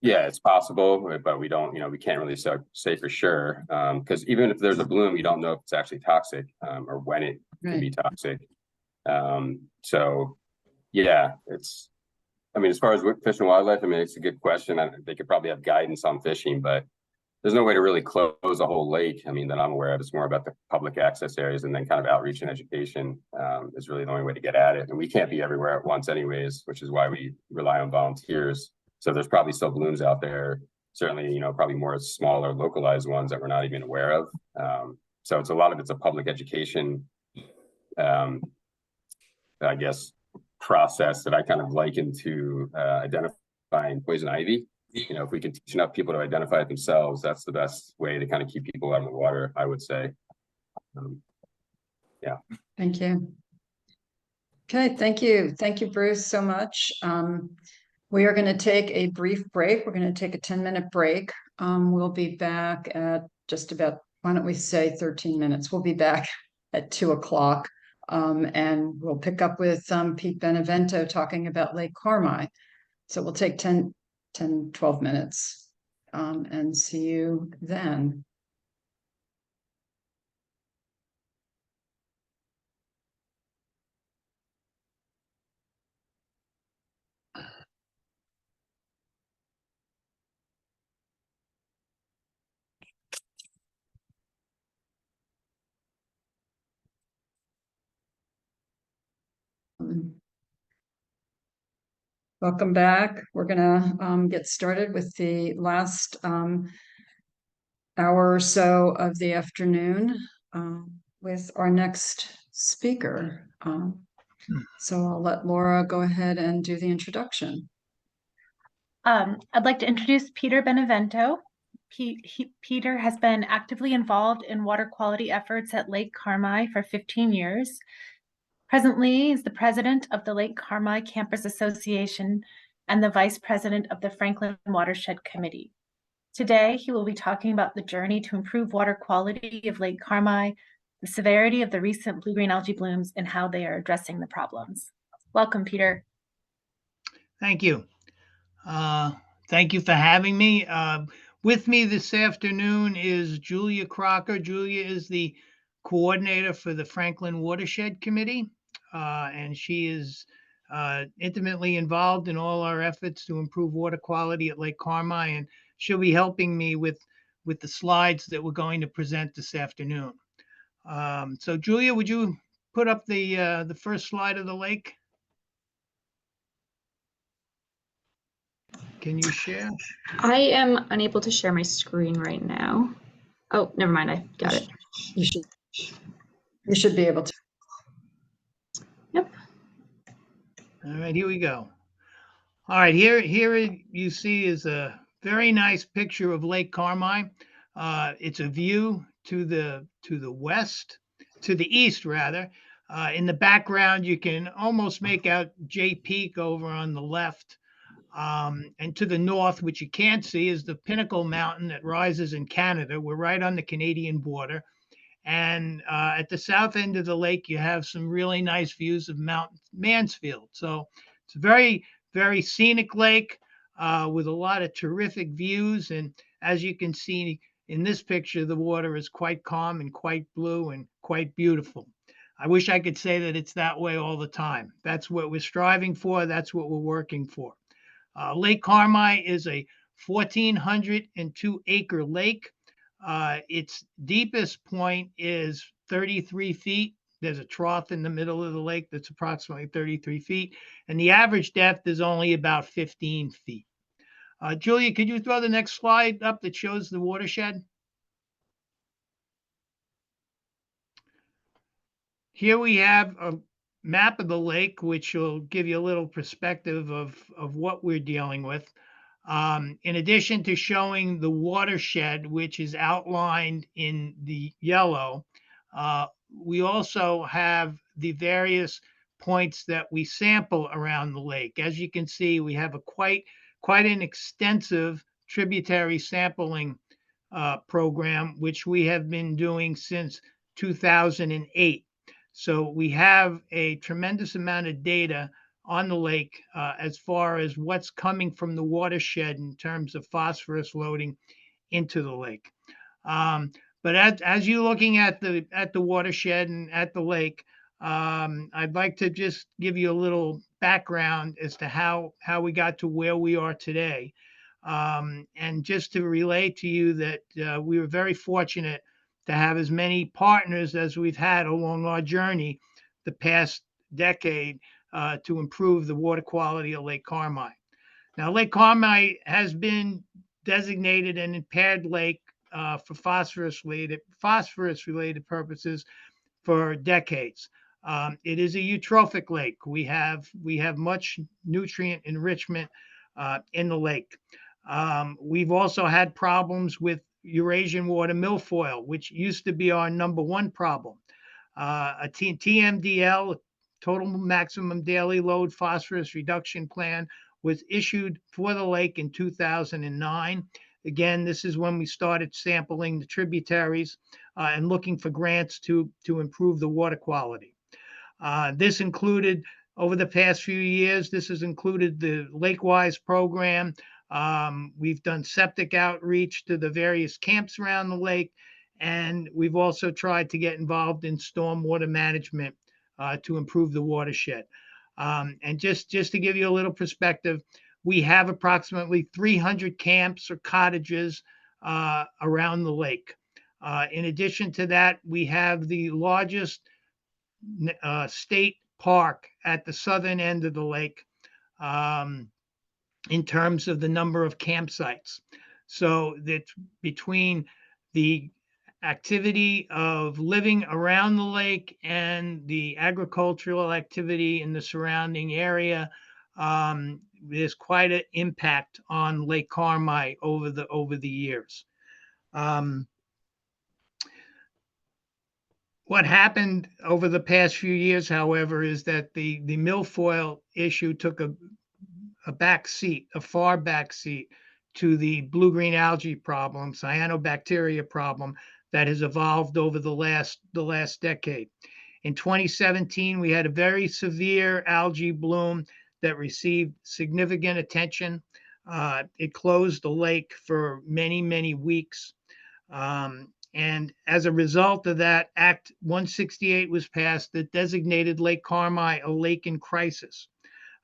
yeah, it's possible, but we don't, you know, we can't really say for sure, because even if there's a bloom, you don't know if it's actually toxic or when it can be toxic. So yeah, I mean, as far as Fish and Wildlife, I mean, it's a good question. They could probably have guidance on fishing, but there's no way to really close a whole lake. I mean, that I'm aware of. It's more about the public access areas, and then kind of outreach and education is really the only way to get at it. And we can't be everywhere at once anyways, which is why we rely on volunteers. So there's probably still blooms out there, certainly, you know, probably more smaller localized ones that we're not even aware of. So it's a lot of it's a public education I guess, process that I kind of liken to identifying poison ivy. You know, if we can teach enough people to identify it themselves, that's the best way to kind of keep people out of the water, I would say. Yeah. Thank you. Okay, thank you. Thank you, Bruce, so much. We are going to take a brief break. We're going to take a 10-minute break. We'll be back at just about, why don't we say 13 minutes? We'll be back at 2 o'clock. And we'll pick up with Pete Benevento talking about Lake Carmi. So we'll take 10, 12 minutes and see you then. Welcome back. We're gonna get started with the last hour or so of the afternoon with our next speaker. So I'll let Laura go ahead and do the introduction. I'd like to introduce Peter Benevento. Peter has been actively involved in water quality efforts at Lake Carmi for 15 years. Presently is the president of the Lake Carmi Campus Association and the vice president of the Franklin Watershed Committee. Today, he will be talking about the journey to improve water quality of Lake Carmi, the severity of the recent blue-green algae blooms, and how they are addressing the problems. Welcome, Peter. Thank you. Thank you for having me. With me this afternoon is Julia Crocker. Julia is the coordinator for the Franklin Watershed Committee, and she is intimately involved in all our efforts to improve water quality at Lake Carmi, and she'll be helping me with the slides that we're going to present this afternoon. So Julia, would you put up the first slide of the lake? Can you share? I am unable to share my screen right now. Oh, never mind. I got it. You should be able to. Yep. All right, here we go. All right, here you see is a very nice picture of Lake Carmi. It's a view to the west, to the east rather. In the background, you can almost make out Jay Peak over on the left. And to the north, which you can't see, is the Pinnacle Mountain that rises in Canada. We're right on the Canadian border. And at the south end of the lake, you have some really nice views of Mount Mansfield. So it's a very, very scenic lake with a lot of terrific views. And as you can see in this picture, the water is quite calm and quite blue and quite beautiful. I wish I could say that it's that way all the time. That's what we're striving for. That's what we're working for. Lake Carmi is a 1,402 acre lake. Its deepest point is 33 feet. There's a trough in the middle of the lake that's approximately 33 feet, and the average depth is only about 15 feet. Julia, could you throw the next slide up that shows the watershed? Here we have a map of the lake, which will give you a little perspective of what we're dealing with. In addition to showing the watershed, which is outlined in the yellow, we also have the various points that we sample around the lake. As you can see, we have a quite an extensive tributary sampling program, which we have been doing since 2008. So we have a tremendous amount of data on the lake as far as what's coming from the watershed in terms of phosphorus loading into the lake. But as you're looking at the watershed and at the lake, I'd like to just give you a little background as to how we got to where we are today. And just to relay to you that we were very fortunate to have as many partners as we've had along our journey the past decade to improve the water quality of Lake Carmi. Now, Lake Carmi has been designated an impaired lake for phosphorus-related purposes for decades. It is a eutrophic lake. We have much nutrient enrichment in the lake. We've also had problems with Eurasian water milfoil, which used to be our #1 problem. A TMDL, total maximum daily load phosphorus reduction plan, was issued for the lake in 2009. Again, this is when we started sampling the tributaries and looking for grants to improve the water quality. This included, over the past few years, this has included the Lake-Wise program. We've done septic outreach to the various camps around the lake, and we've also tried to get involved in stormwater management to improve the watershed. And just to give you a little perspective, we have approximately 300 camps or cottages around the lake. In addition to that, we have the largest state park at the southern end of the lake in terms of the number of campsites. So that between the activity of living around the lake and the agricultural activity in the surrounding area, there's quite an impact on Lake Carmi over the years. What happened over the past few years, however, is that the milfoil issue took a far back seat to the blue-green algae problem, cyanobacteria problem that has evolved over the last decade. In 2017, we had a very severe algae bloom that received significant attention. It closed the lake for many, many weeks. And as a result of that, Act 168 was passed that designated Lake Carmi a lake in crisis.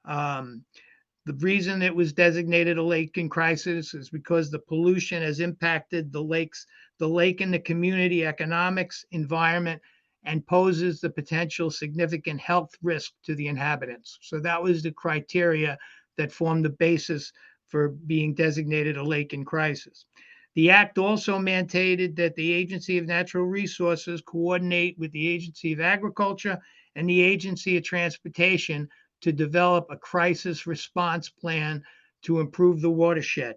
The reason it was designated a lake in crisis is because the pollution has impacted the lake and the community economics, environment, and poses the potential significant health risk to the inhabitants. So that was the criteria that formed the basis for being designated a lake in crisis. The act also mandated that the Agency of Natural Resources coordinate with the Agency of Agriculture and the Agency of Transportation to develop a crisis response plan to improve the watershed.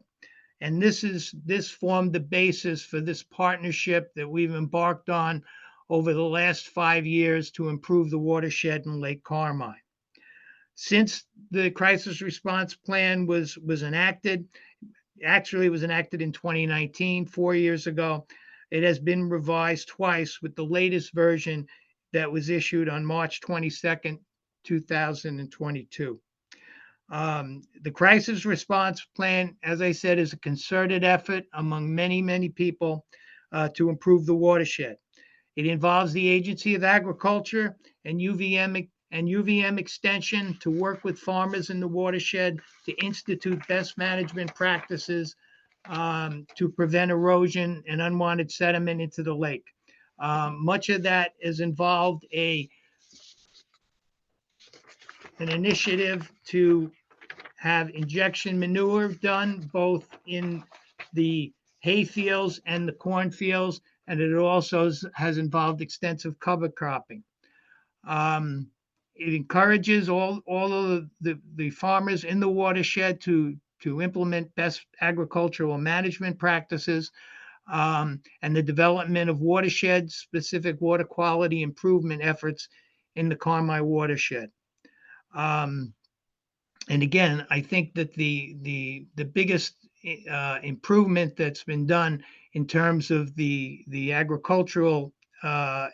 And this formed the basis for this partnership that we've embarked on over the last 5 years to improve the watershed in Lake Carmi. Since the crisis response plan was enacted, actually it was enacted in 2019, 4 years ago, it has been revised twice, with the latest version that was issued on March 22nd, 2022. The crisis response plan, as I said, is a concerted effort among many, many people to improve the watershed. It involves the Agency of Agriculture and UVM Extension to work with farmers in the watershed to institute best management practices to prevent erosion and unwanted sediment into the lake. Much of that has involved an initiative to have injection manure done both in the hay fields and the cornfields, and it also has involved extensive cover cropping. It encourages all of the farmers in the watershed to implement best agricultural management practices and the development of watershed-specific water quality improvement efforts in the Carmi watershed. And again, I think that the biggest improvement that's been done in terms of the agricultural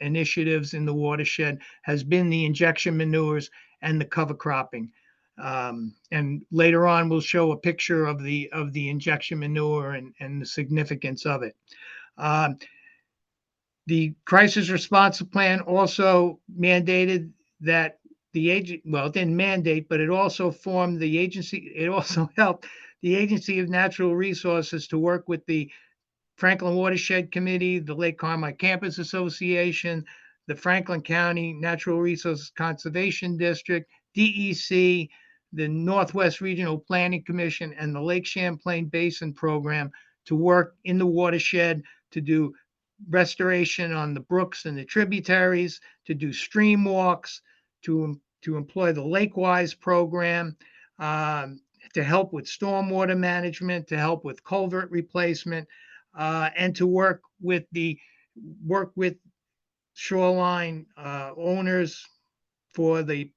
initiatives in the watershed has been the injection manures and the cover cropping. And later on, we'll show a picture of the injection manure and the significance of it. The crisis response plan also mandated that it didn't mandate, but it also formed the agency. It also helped the Agency of Natural Resources to work with the Franklin Watershed Committee, the Lake Carmi Campus Association, the Franklin County Natural Resources Conservation District, DEC, the Northwest Regional Planning Commission, and the Lake Champlain Basin Program to work in the watershed to do restoration on the brooks and the tributaries, to do stream walks, to employ the Lake-Wise program, to help with stormwater management, to help with culvert replacement, and to work with shoreline owners for the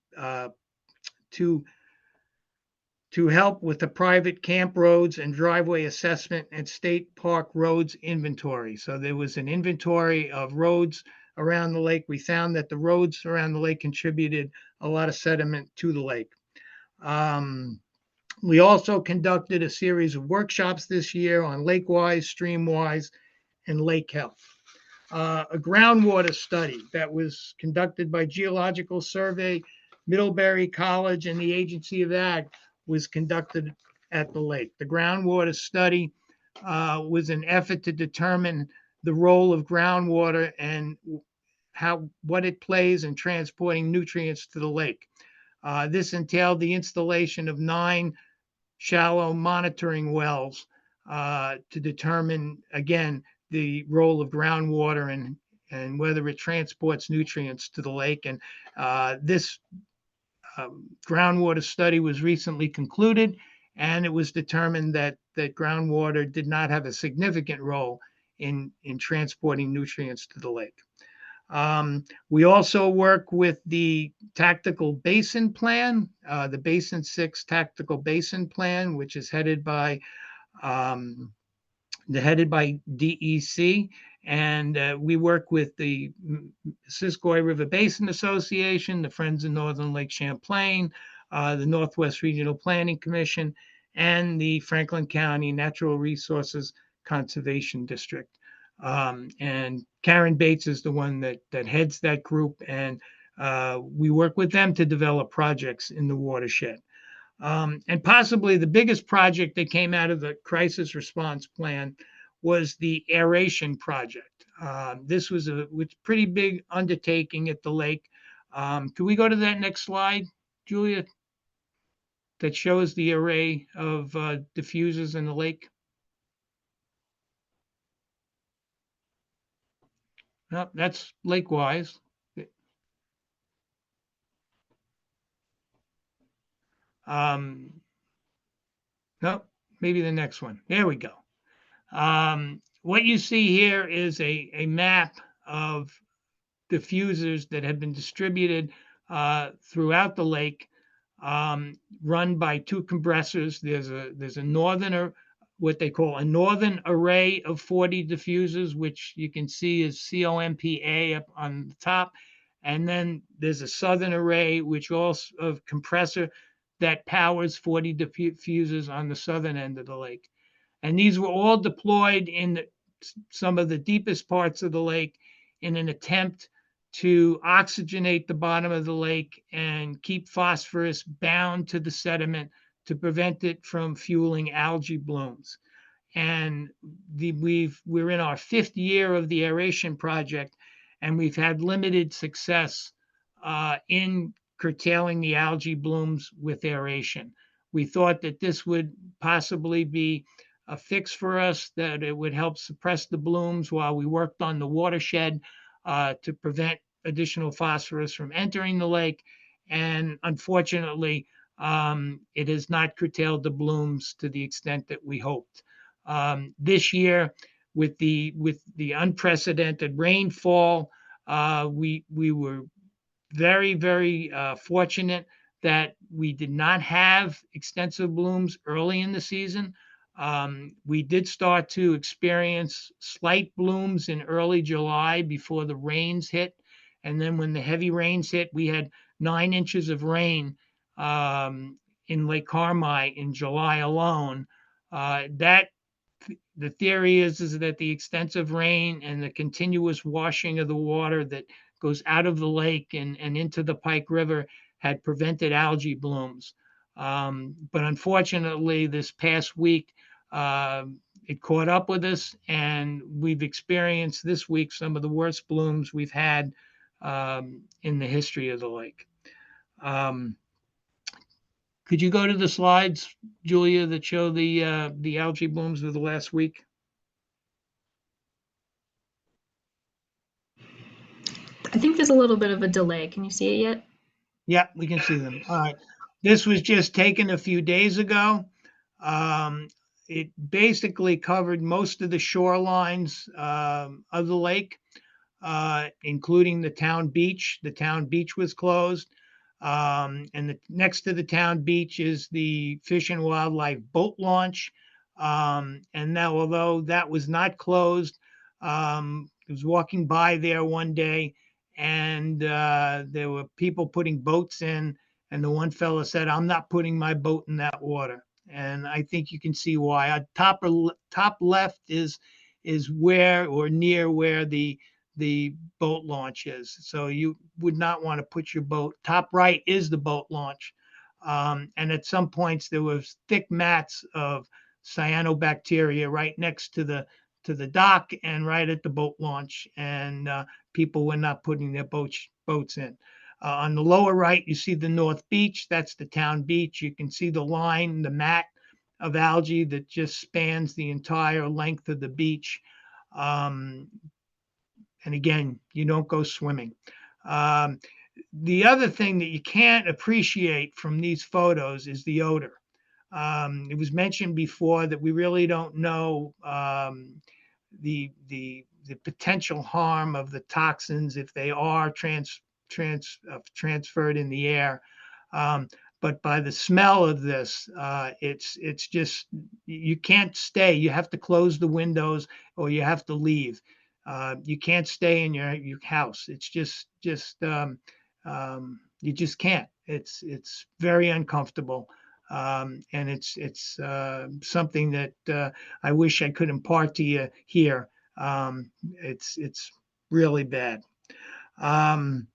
to help with the private camp roads and driveway assessment and state park roads inventory. So there was an inventory of roads around the lake. We found that the roads around the lake contributed a lot of sediment to the lake. We also conducted a series of workshops this year on lake-wise, stream-wise, and lake health. A groundwater study that was conducted by Geological Survey, Middlebury College, and the Agency of Ag was conducted at the lake. The groundwater study was an effort to determine the role of groundwater and what it plays in transporting nutrients to the lake. This entailed the installation of 9 shallow monitoring wells to determine, again, the role of groundwater and whether it transports nutrients to the lake. And this groundwater study was recently concluded, and it was determined that groundwater did not have a significant role in transporting nutrients to the lake. We also work with the Tactical Basin Plan, the Basin 6 Tactical Basin Plan, which is headed by DEC, and we work with the Siskiyou River Basin Association, the Friends of Northern Lake Champlain, the Northwest Regional Planning Commission, and the Franklin County Natural Resources Conservation District. And Karen Bates is the one that heads that group, and we work with them to develop projects in the watershed. And possibly the biggest project that came out of the crisis response plan was the aeration project. This was a pretty big undertaking at the lake. Could we go to that next slide, Julia, that shows the array of diffusers in the lake? No, that's lake-wise. No, maybe the next one. There we go. What you see here is a map of diffusers that have been distributed throughout the lake, run by 2 compressors. There's a northern, what they call a northern array of 40 diffusers, which you can see is COMPA up on the top. And then there's a southern array, which also of compressor that powers 40 diffusers on the southern end of the lake. And these were all deployed in some of the deepest parts of the lake in an attempt to oxygenate the bottom of the lake and keep phosphorus bound to the sediment to prevent it from fueling algae blooms. And we're in our 5th year of the aeration project, and we've had limited success in curtailing the algae blooms with aeration. We thought that this would possibly be a fix for us, that it would help suppress the blooms while we worked on the watershed to prevent additional phosphorus from entering the lake. And unfortunately, it has not curtailed the blooms to the extent that we hoped. This year, with the unprecedented rainfall, we were very, very fortunate that we did not have extensive blooms early in the season. We did start to experience slight blooms in early July before the rains hit. And then when the heavy rains hit, we had 9 inches of rain in Lake Carmi in July alone. The theory is that the extensive rain and the continuous washing of the water that goes out of the lake and into the Pike River had prevented algae blooms. But unfortunately, this past week, it caught up with us, and we've experienced this week some of the worst blooms we've had in the history of the lake. Could you go to the slides, Julia, that show the algae blooms of the last week? I think there's a little bit of a delay. Can you see it yet? Yeah, we can see them. All right. This was just taken a few days ago. It basically covered most of the shorelines of the lake, including the town beach. The town beach was closed. And next to the town beach is the Fish and Wildlife boat launch. And now, although that was not closed, I was walking by there one day, and there were people putting boats in, and the one fella said, "I'm not putting my boat in that water." And I think you can see why. Top left is where, or near where, the boat launch is. So you would not want to put your boat. Top right is the boat launch. And at some points there was thick mats of cyanobacteria right next to the dock and right at the boat launch. And people were not putting their boats in. On the lower right, you see the North Beach. That's the town beach. You can see the line, the mat of algae that just spans the entire length of the beach. And again, you don't go swimming. The other thing that you can't appreciate from these photos is the odor. It was mentioned before that we really don't know the potential harm of the toxins if they are transferred in the air. But by the smell of this, it's just, you can't stay. You have to close the windows or you have to leave. You can't stay in your house. It's just you just can't. It's very uncomfortable. And it's something that I wish I could impart to you here. It's really bad. Can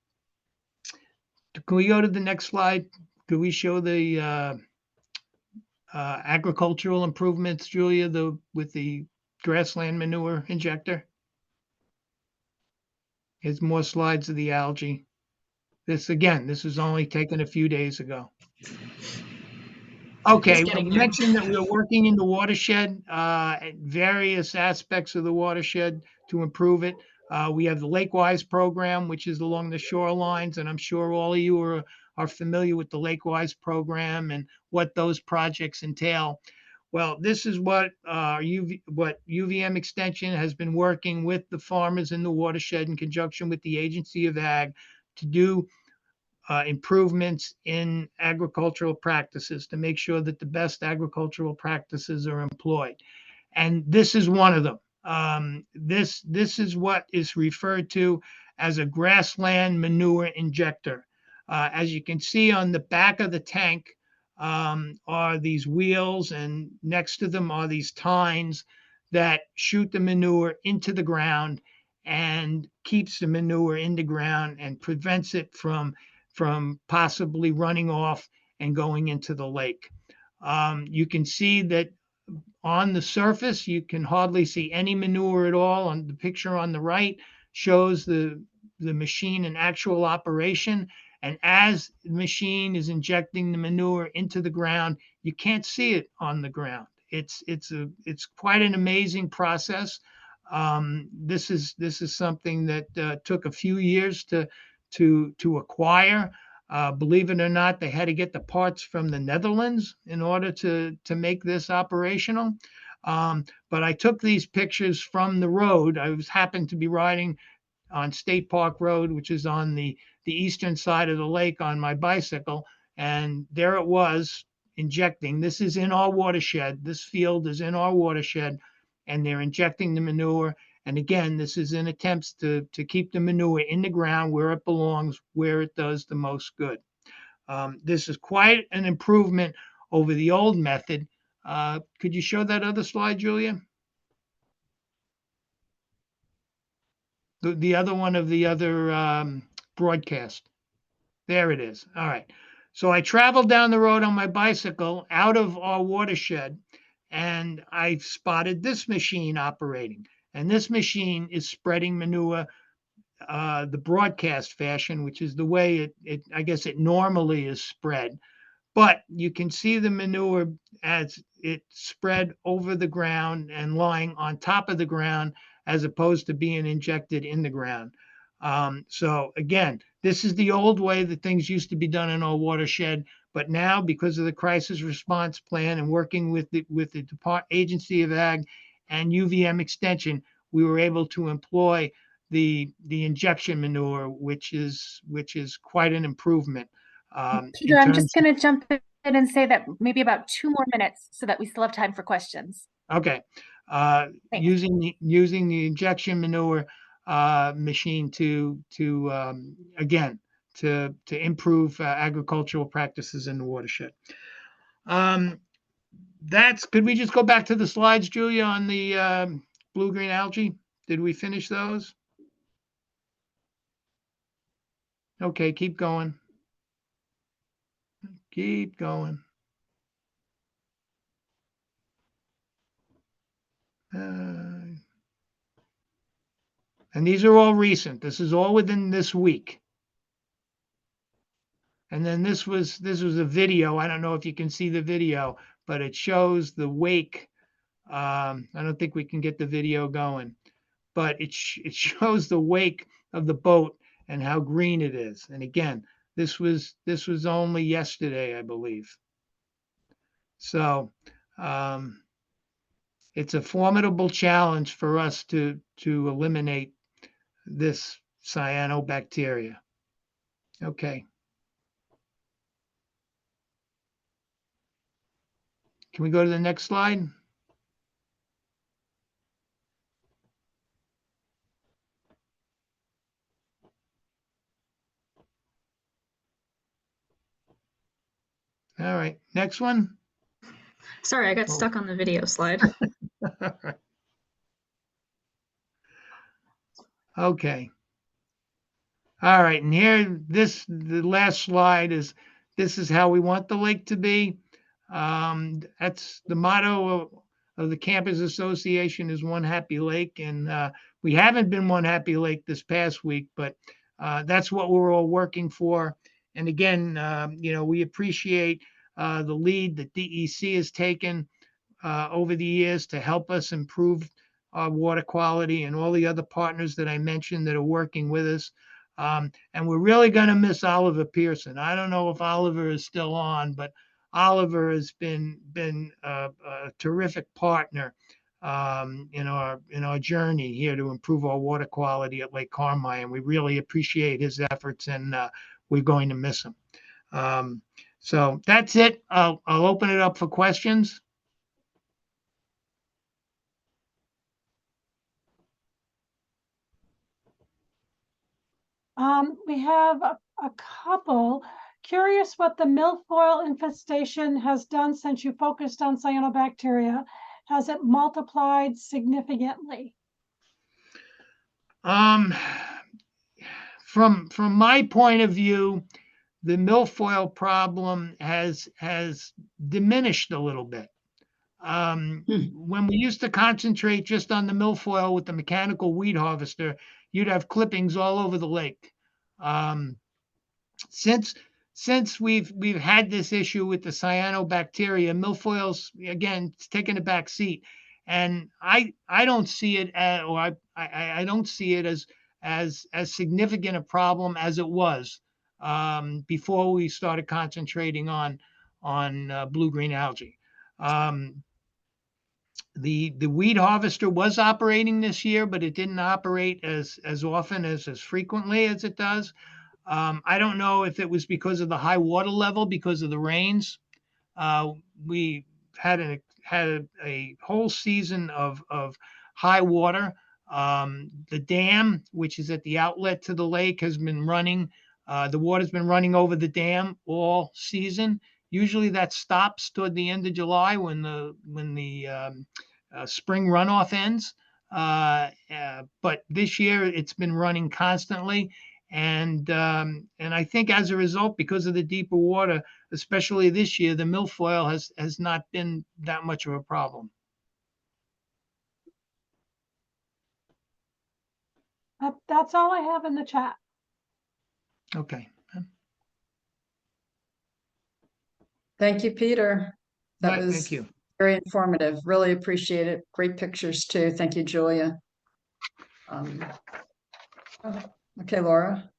we go to the next slide? Could we show the agricultural improvements, Julia, with the grassland manure injector? Here's more slides of the algae. This was only taken a few days ago. Okay, we mentioned that we are working in the watershed, at various aspects of the watershed to improve it. We have the Lake-Wise program, which is along the shorelines, and I'm sure all of you are familiar with the Lake-Wise program and what those projects entail. Well, this is what UVM Extension has been working with the farmers in the watershed in conjunction with the Agency of Ag to do improvements in agricultural practices to make sure that the best agricultural practices are employed. And this is one of them. This is what is referred to as a grassland manure injector. As you can see on the back of the tank are these wheels, and next to them are these tines that shoot the manure into the ground and keeps the manure in the ground and prevents it from possibly running off and going into the lake. You can see that on the surface, you can hardly see any manure at all. On the picture on the right shows the machine in actual operation. And as the machine is injecting the manure into the ground, you can't see it on the ground. It's quite an amazing process. This is something that took a few years to acquire. Believe it or not, they had to get the parts from the Netherlands in order to make this operational. But I took these pictures from the road. I happened to be riding on State Park Road, which is on the eastern side of the lake, on my bicycle. And there it was injecting. This is in our watershed. This field is in our watershed, and they're injecting the manure. And again, this is in attempts to keep the manure in the ground where it belongs, where it does the most good. This is quite an improvement over the old method. Could you show that other slide, Julia? The other one of the other broadcast. There it is. All right. So I traveled down the road on my bicycle out of our watershed, and I spotted this machine operating. And this machine is spreading manure the broadcast fashion, which is the way I guess it normally is spread. But you can see the manure as it spread over the ground and lying on top of the ground, as opposed to being injected in the ground. So again, this is the old way that things used to be done in our watershed. But now, because of the crisis response plan and working with the Agency of Ag and UVM Extension, we were able to employ the injection manure, which is quite an improvement. Peter, I'm just going to jump in and say that maybe about 2 more minutes so that we still have time for questions. Okay. Using the injection manure machine to again to improve agricultural practices in the watershed. Could we just go back to the slides, Julia, on the blue-green algae? Did we finish those? Okay, keep going. Keep going. And these are all recent. This is all within this week. And then this was a video. I don't know if you can see the video, but it shows the wake. I don't think we can get the video going, but it shows the wake of the boat and how green it is. And again, this was only yesterday, I believe. So it's a formidable challenge for us to eliminate this cyanobacteria. Okay. Can we go to the next slide? All right, next one. Sorry, I got stuck on the video slide. Okay. All right, and here, the last slide this is how we want the lake to be. That's the motto of the Campus Association is One Happy Lake, and we haven't been One Happy Lake this past week, but that's what we're all working for. And again, we appreciate the lead that DEC has taken over the years to help us improve our water quality, and all the other partners that I mentioned that are working with us. And we're really going to miss Oliver Pierson. I don't know if Oliver is still on, but Oliver has been a terrific partner in our journey here to improve our water quality at Lake Carmi, and we really appreciate his efforts, and we're going to miss him. So that's it. I'll open it up for questions. We have a couple. Curious what the milfoil infestation has done since you focused on cyanobacteria. Has it multiplied significantly? From my point of view, the milfoil problem has diminished a little bit. When we used to concentrate just on the milfoil with the mechanical weed harvester, you'd have clippings all over the lake. Since we've had this issue with the cyanobacteria, milfoil's again it's taken a back seat, and I don't see it I don't see it as significant a problem as it was before we started concentrating on blue-green algae. The weed harvester was operating this year, but it didn't operate as often as frequently as it does. I don't know if it was because of the high water level, because of the rains. We had a whole season of high water. The dam, which is at the outlet to the lake, has been running. The water's been running over the dam all season. Usually that stops toward the end of July when the spring runoff ends. But this year it's been running constantly. And I think as a result, because of the deeper water, especially this year, the milfoil has not been that much of a problem. That's all I have in the chat. Okay. Thank you, Peter. That was thank you. Very informative. Really appreciate it. Great pictures too. Thank you, Julia. Okay, Laura.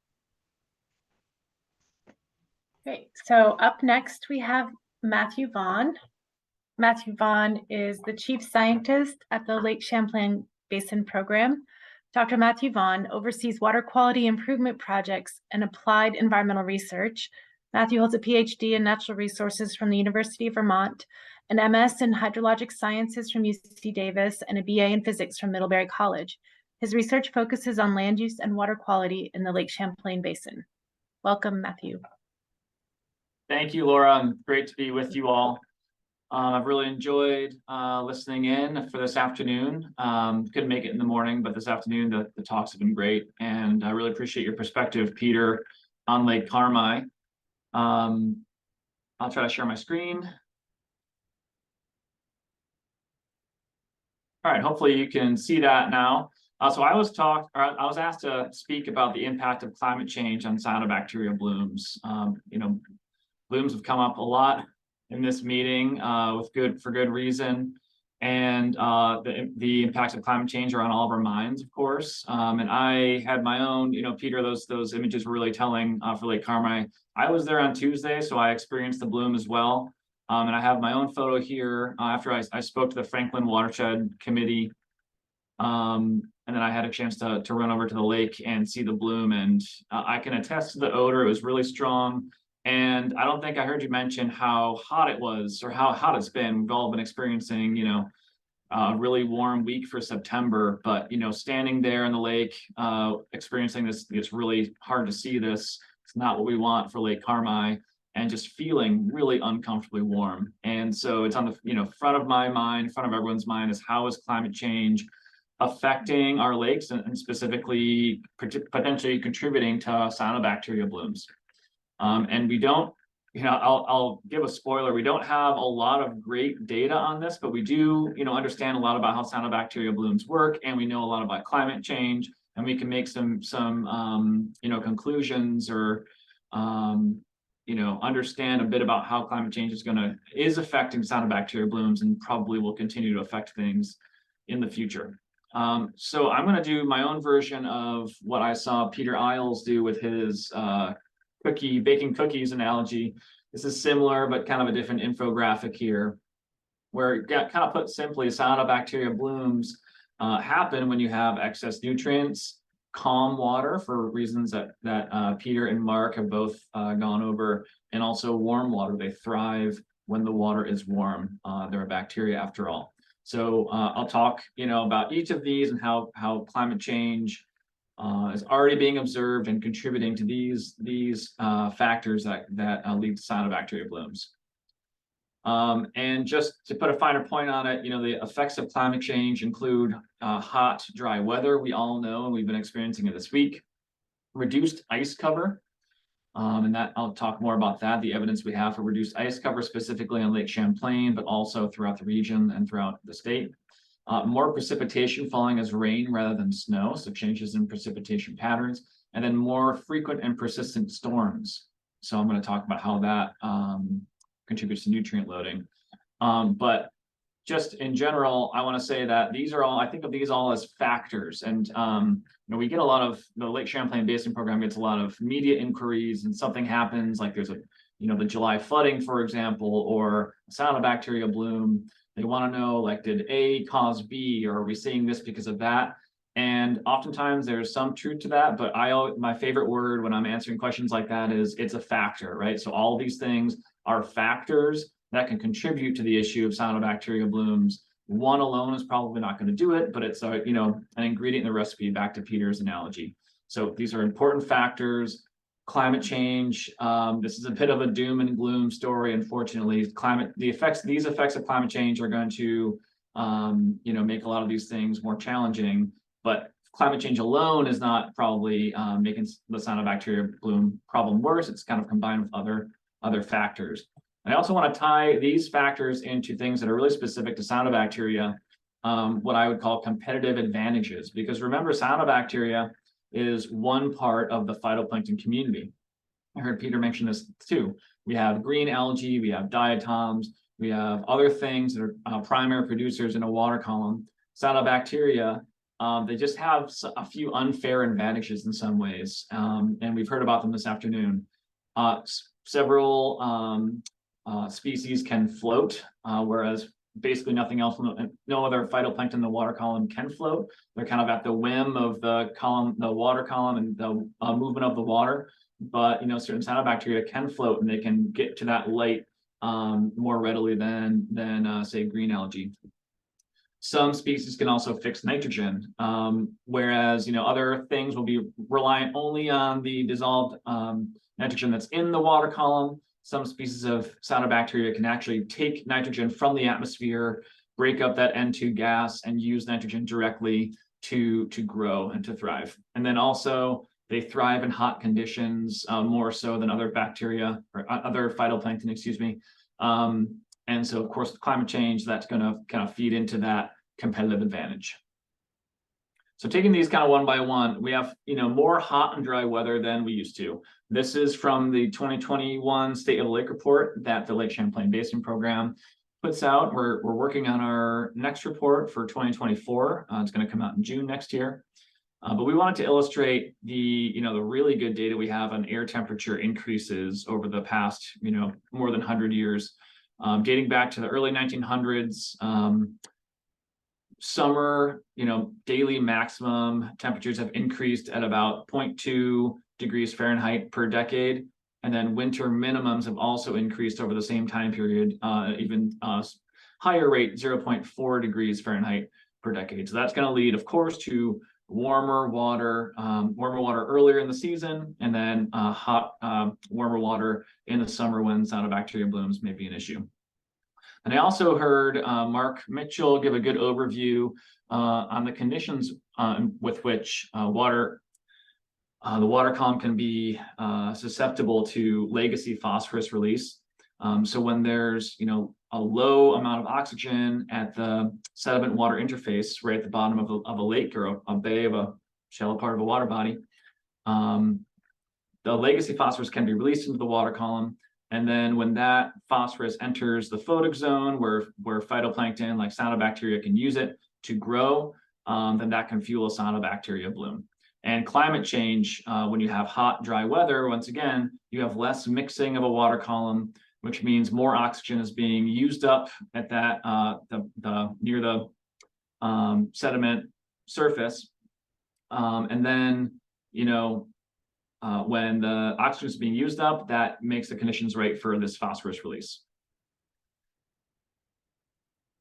Great. So up next, we have Matthew Vaughn. Matthew Vaughn is the chief scientist at the Lake Champlain Basin Program. Dr. Matthew Vaughn oversees water quality improvement projects and applied environmental research. Matthew holds a PhD in natural resources from the University of Vermont, an MS in hydrologic sciences from UC Davis, and a BA in physics from Middlebury College. His research focuses on land use and water quality in the Lake Champlain Basin. Welcome, Matthew. Thank you, Laura. Great to be with you all. I've really enjoyed listening in for this afternoon. Couldn't make it in the morning, but this afternoon the talks have been great, and I really appreciate your perspective, Peter, on Lake Carmi. I'll try to share my screen. All right, hopefully you can see that now. So I was asked to speak about the impact of climate change on cyanobacteria blooms. Blooms have come up a lot in this meeting for good reason, and the impacts of climate change are on all of our minds, of course. And I had my own, Peter, those images were really telling for Lake Carmi. I was there on Tuesday, so I experienced the bloom as well. And I have my own photo here after I spoke to the Franklin Watershed Committee. And then I had a chance to run over to the lake and see the bloom, and I can attest to the odor. It was really strong. And I don't think I heard you mention how hot it was or how hot it's been. We've all been experiencing, a really warm week for September, but, standing there in the lake, experiencing this, it's really hard to see this. It's not what we want for Lake Carmi, and just feeling really uncomfortably warm. And so it's on the, front of my mind, front of everyone's mind is how is climate change affecting our lakes and specifically potentially contributing to cyanobacteria blooms. And we don't, I'll give a spoiler. We don't have a lot of great data on this, but we do, understand a lot about how cyanobacteria blooms work, and we know a lot about climate change, and we can make some conclusions or, understand a bit about how climate change is affecting cyanobacteria blooms and probably will continue to affect things in the future. So I'm going to do my own version of what I saw Peter Isles do with his baking cookies analogy. This is similar, but kind of a different infographic here, where kind of put simply, cyanobacteria blooms happen when you have excess nutrients, calm water for reasons that Peter and Mark have both gone over, and also warm water. They thrive when the water is warm. They're a bacteria after all. So I'll talk, about each of these and how climate change is already being observed and contributing to these factors that lead to cyanobacteria blooms. And just to put a finer point on it, the effects of climate change include hot, dry weather. We all know, and we've been experiencing it this week. Reduced ice cover. And that I'll talk more about that, the evidence we have for reduced ice cover, specifically on Lake Champlain, but also throughout the region and throughout the state. More precipitation falling as rain rather than snow, so changes in precipitation patterns, and then more frequent and persistent storms. So I'm going to talk about how that contributes to nutrient loading. But just in general, I want to say that these are all, I think of these all as factors. And we get a lot of, the Lake Champlain Basin Program gets a lot of media inquiries, and something happens, like there's the July flooding, for example, or a cyanobacteria bloom. They want to know, like, did A cause B, or are we seeing this because of that? And oftentimes there's some truth to that, but my favorite word when I'm answering questions like that is it's a factor, right? So all these things are factors that can contribute to the issue of cyanobacteria blooms. One alone is probably not going to do it, but it's an ingredient in the recipe, back to Peter's analogy. So these are important factors. Climate change, this is a bit of a doom and gloom story. Unfortunately, these effects of climate change are going to make a lot of these things more challenging, but climate change alone is not probably making the cyanobacteria bloom problem worse. It's kind of combined with other factors. I also want to tie these factors into things that are really specific to cyanobacteria, what I would call competitive advantages, because remember, cyanobacteria is one part of the phytoplankton community. I heard Peter mention this too. We have green algae, we have diatoms, we have other things that are primary producers in a water column. Cyanobacteria they just have a few unfair advantages in some ways, and we've heard about them this afternoon. Several species can float, whereas basically nothing else, no other phytoplankton in the water column can float. They're kind of at the whim of the water column and the movement of the water. But certain cyanobacteria can float, and they can get to that light more readily than say green algae. Some species can also fix nitrogen, whereas other things will be reliant only on the dissolved nitrogen that's in the water column. Some species of cyanobacteria can actually take nitrogen from the atmosphere, break up that N2 gas, and use nitrogen directly to grow and to thrive. And then also they thrive in hot conditions more so than other bacteria or other phytoplankton, excuse me. And so, of course, climate change, that's going to kind of feed into that competitive advantage. So taking these kind of one by one, we have more hot and dry weather than we used to. This is from the 2021 State of the Lake report that the Lake Champlain Basin Program puts out. We're working on our next report for 2024. It's going to come out in June next year. But we wanted to illustrate the really good data we have on air temperature increases over the past more than 100 years, dating back to the early 1900s. Summer, daily maximum temperatures have increased at about 0.2 degrees Fahrenheit per decade. And then winter minimums have also increased over the same time period, even higher rate, 0.4 degrees Fahrenheit per decade. So that's going to lead, of course, to warmer water earlier in the season, and then hot, warmer water in the summer when cyanobacteria blooms may be an issue. And I also heard Mark Mitchell give a good overview on the conditions with which the water column can be susceptible to legacy phosphorus release. So when there's a low amount of oxygen at the sediment water interface, right at the bottom of a lake or a bay of a shallow part of a water body, the legacy phosphorus can be released into the water column. And then when that phosphorus enters the photic zone where phytoplankton like cyanobacteria can use it to grow, then that can fuel a cyanobacteria bloom. And climate change, when you have hot, dry weather, once again, you have less mixing of a water column, which means more oxygen is being used up at that near the sediment surface. And then, when the oxygen is being used up, that makes the conditions right for this phosphorus release.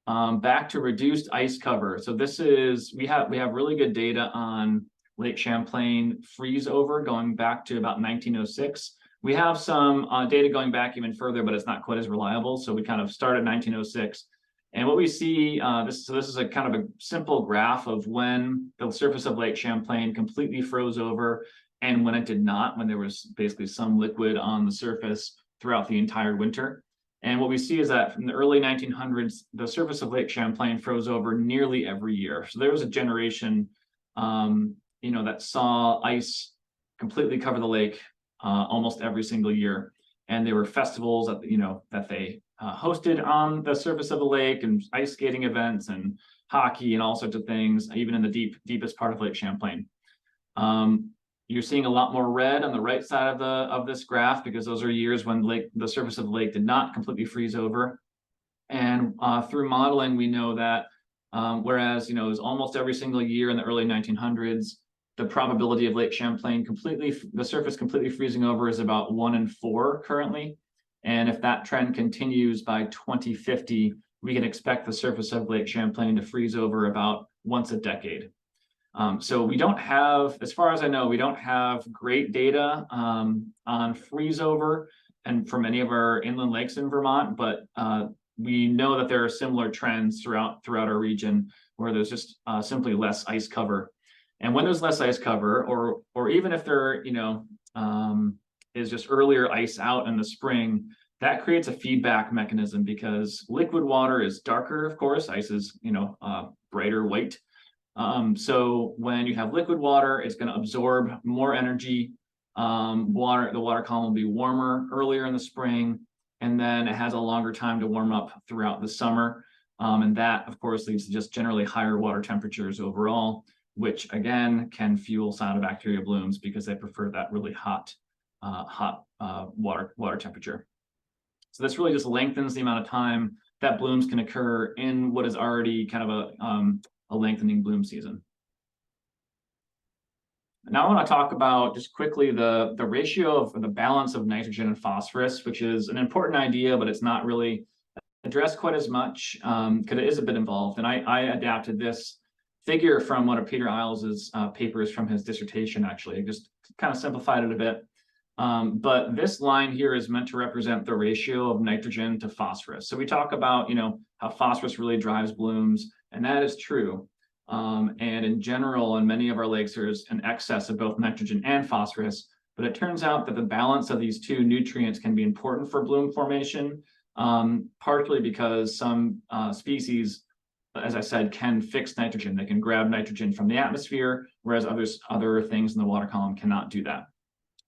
Back to reduced ice cover. So this is, we have really good data on Lake Champlain freeze over going back to about 1906. We have some data going back even further, but it's not quite as reliable. So we kind of start at 1906. And what we see, this is a kind of a simple graph of when the surface of Lake Champlain completely froze over and when it did not, when there was basically some liquid on the surface throughout the entire winter. And what we see is that from the early 1900s, the surface of Lake Champlain froze over nearly every year. So there was a generation, that saw ice completely cover the lake almost every single year. And there were festivals that they hosted on the surface of the lake, and ice skating events and hockey and all sorts of things, even in the deepest part of Lake Champlain. You're seeing a lot more red on the right side of this graph because those are years when the surface of the lake did not completely freeze over. And through modeling, we know that whereas it was almost every single year in the early 1900s, the probability of Lake Champlain the surface completely freezing over is about 1 in 4 currently. And if that trend continues by 2050, we can expect the surface of Lake Champlain to freeze over about once a decade. So we don't have, as far as I know, we don't have great data on freeze over and for many of our inland lakes in Vermont, but we know that there are similar trends throughout our region where there's just simply less ice cover. And when there's less ice cover, or even if there is just earlier ice out in the spring, that creates a feedback mechanism because liquid water is darker, of course, ice is brighter white. So when you have liquid water, it's going to absorb more energy. The water column will be warmer earlier in the spring, and then it has a longer time to warm up throughout the summer. And that, of course, leads to just generally higher water temperatures overall. which again can fuel cyanobacteria blooms because they prefer that really hot water temperature. So this really just lengthens the amount of time that blooms can occur in what is already kind of a lengthening bloom season. Now I want to talk about just quickly the ratio of the balance of nitrogen and phosphorus, which is an important idea, but it's not really addressed quite as much because it is a bit involved. And I adapted this figure from one of Peter Iles's papers from his dissertation, actually. I just kind of simplified it a bit. But this line here is meant to represent the ratio of nitrogen to phosphorus. So we talk about, how phosphorus really drives blooms, and that is true. And in general, in many of our lakes, there's an excess of both nitrogen and phosphorus, but it turns out that the balance of these two nutrients can be important for bloom formation, partially because some species, as I said, can fix nitrogen. They can grab nitrogen from the atmosphere, whereas other things in the water column cannot do that.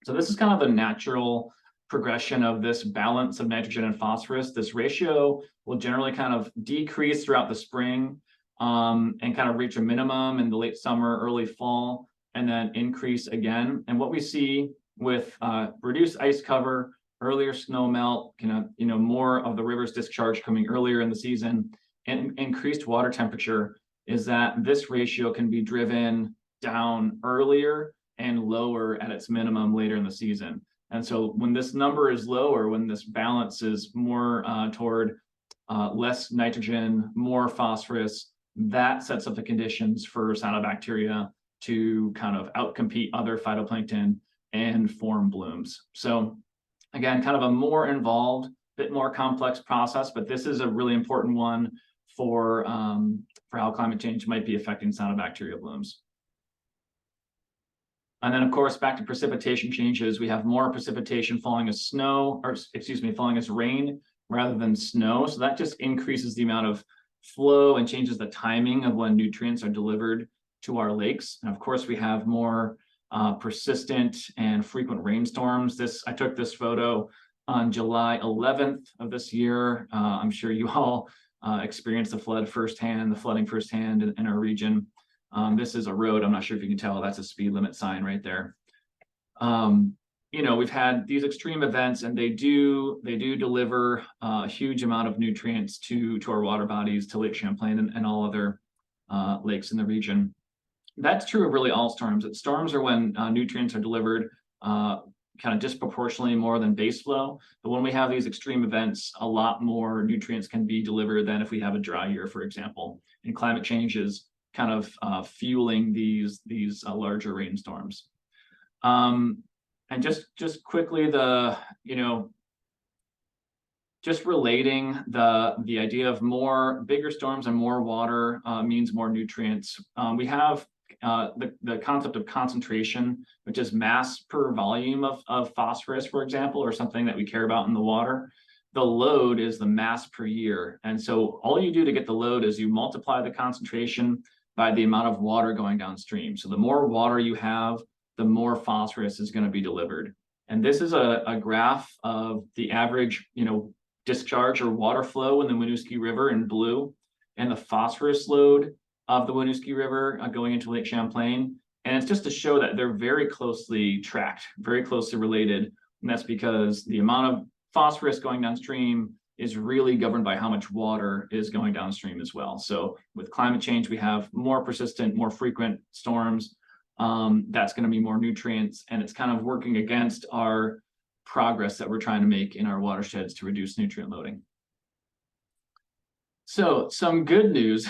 So this is kind of the natural progression of this balance of nitrogen and phosphorus. This ratio will generally kind of decrease throughout the spring, and kind of reach a minimum in the late summer, early fall, and then increase again. And what we see with reduced ice cover, earlier snow melt, more of the river's discharge coming earlier in the season, and increased water temperature, is that this ratio can be driven down earlier and lower at its minimum later in the season. And so when this number is lower, when this balance is more toward less nitrogen, more phosphorus, that sets up the conditions for cyanobacteria to kind of outcompete other phytoplankton and form blooms. So again, kind of a more involved, bit more complex process, but this is a really important one for how climate change might be affecting cyanobacteria blooms. And then, of course, back to precipitation changes, we have more precipitation falling as falling as rain rather than snow. So that just increases the amount of flow and changes the timing of when nutrients are delivered to our lakes. And of course, we have more persistent and frequent rainstorms. I took this photo on July 11th of this year. I'm sure you all experienced the flooding firsthand in our region. This is a road. I'm not sure if you can tell, that's a speed limit sign right there. We've had these extreme events, and they do deliver a huge amount of nutrients to our water bodies, to Lake Champlain and all other lakes in the region. That's true of really all storms. Storms are when nutrients are delivered kind of disproportionately more than base flow. But when we have these extreme events, a lot more nutrients can be delivered than if we have a dry year, for example. And climate change is kind of fueling these larger rainstorms. And just quickly, just relating the idea of bigger storms and more water means more nutrients. We have the concept of concentration, which is mass per volume of phosphorus, for example, or something that we care about in the water. The load is the mass per year. And so all you do to get the load is you multiply the concentration by the amount of water going downstream. So the more water you have, the more phosphorus is going to be delivered. And this is a graph of the average, discharge or water flow in the Winooski River in blue, and the phosphorus load of the Winooski River going into Lake Champlain. And it's just to show that they're very closely tracked, very closely related. And that's because the amount of phosphorus going downstream is really governed by how much water is going downstream as well. So with climate change, we have more persistent, more frequent storms. That's going to be more nutrients, and it's kind of working against our progress that we're trying to make in our watersheds to reduce nutrient loading. So some good news,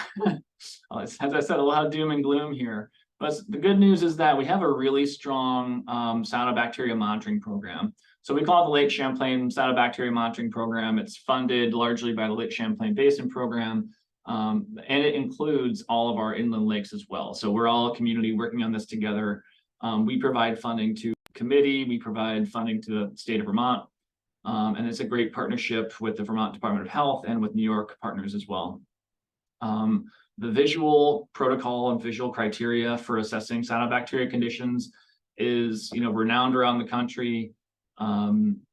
as I said, a lot of doom and gloom here, but the good news is that we have a really strong cyanobacteria monitoring program. So we call it the Lake Champlain Cyanobacteria Monitoring Program. It's funded largely by the Lake Champlain Basin Program, and it includes all of our inland lakes as well. So we're all a community working on this together. We provide funding to the committee, we provide funding to the state of Vermont, and it's a great partnership with the Vermont Department of Health and with New York partners as well. The visual protocol and visual criteria for assessing cyanobacteria conditions is, renowned around the country.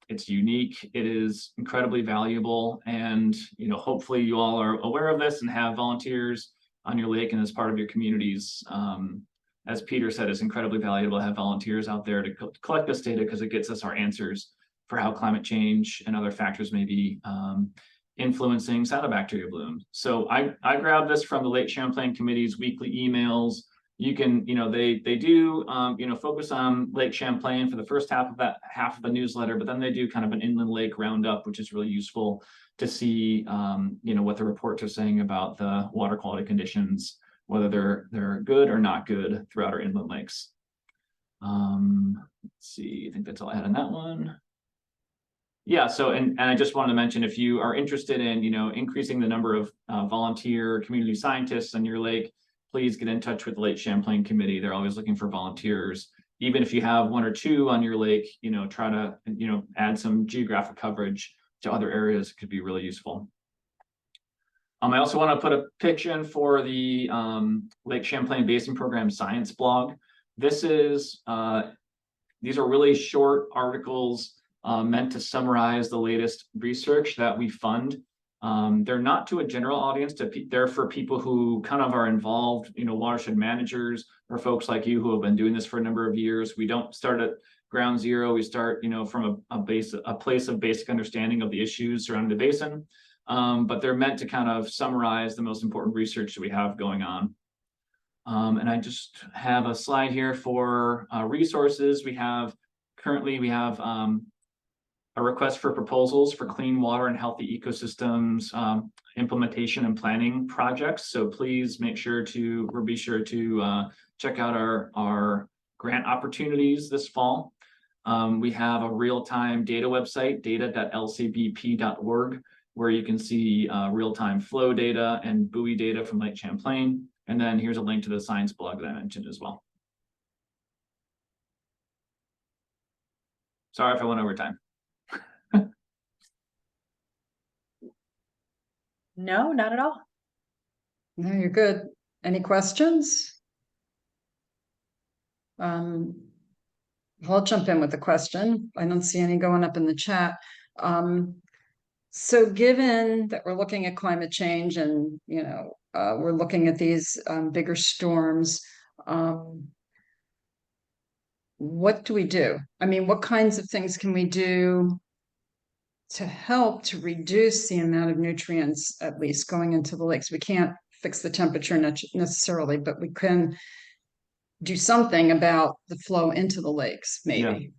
It's unique, it is incredibly valuable, and hopefully you all are aware of this and have volunteers on your lake and as part of your communities as Peter said, it's incredibly valuable to have volunteers out there to collect this data because it gets us our answers for how climate change and other factors may be influencing cyanobacteria blooms. So I grabbed this from the Lake Champlain Committee's weekly emails. You can, they do, focus on Lake Champlain for the first half of the newsletter, but then they do kind of an inland lake roundup, which is really useful to see, what the reports are saying about the water quality conditions, whether they're good or not good throughout our inland lakes. Let's see, I think that's all I had on that one. Yeah, so, and I just wanted to mention, if you are interested in, increasing the number of volunteer community scientists on your lake, please get in touch with the Lake Champlain Committee. They're always looking for volunteers. Even if you have 1 or 2 on your lake, try to, add some geographic coverage to other areas. It could be really useful. I also want to put a pitch in for the Lake Champlain Basin Program Science blog. These are really short articles meant to summarize the latest research that we fund. They're not to a general audience, they're for people who kind of are involved, watershed managers or folks like you who have been doing this for a number of years. We don't start at ground zero. We start, from a place of basic understanding of the issues surrounding the basin. But they're meant to kind of summarize the most important research that we have going on. And I just have a slide here for resources. Currently we have a request for proposals for clean water and healthy ecosystems implementation and planning projects. So please be sure to check out our grant opportunities this fall. We have a real-time data website, data.lcbp.org, where you can see real-time flow data and buoy data from Lake Champlain. And then here's a link to the science blog that I mentioned as well. Sorry if I went over time. No, not at all. No, you're good. Any questions? I'll jump in with a question. I don't see any going up in the chat. So given that we're looking at climate change and, we're looking at these bigger storms, what do we do? I mean, what kinds of things can we do to help to reduce the amount of nutrients, at least going into the lakes? We can't fix the temperature necessarily, but we can do something about the flow into the lakes, maybe.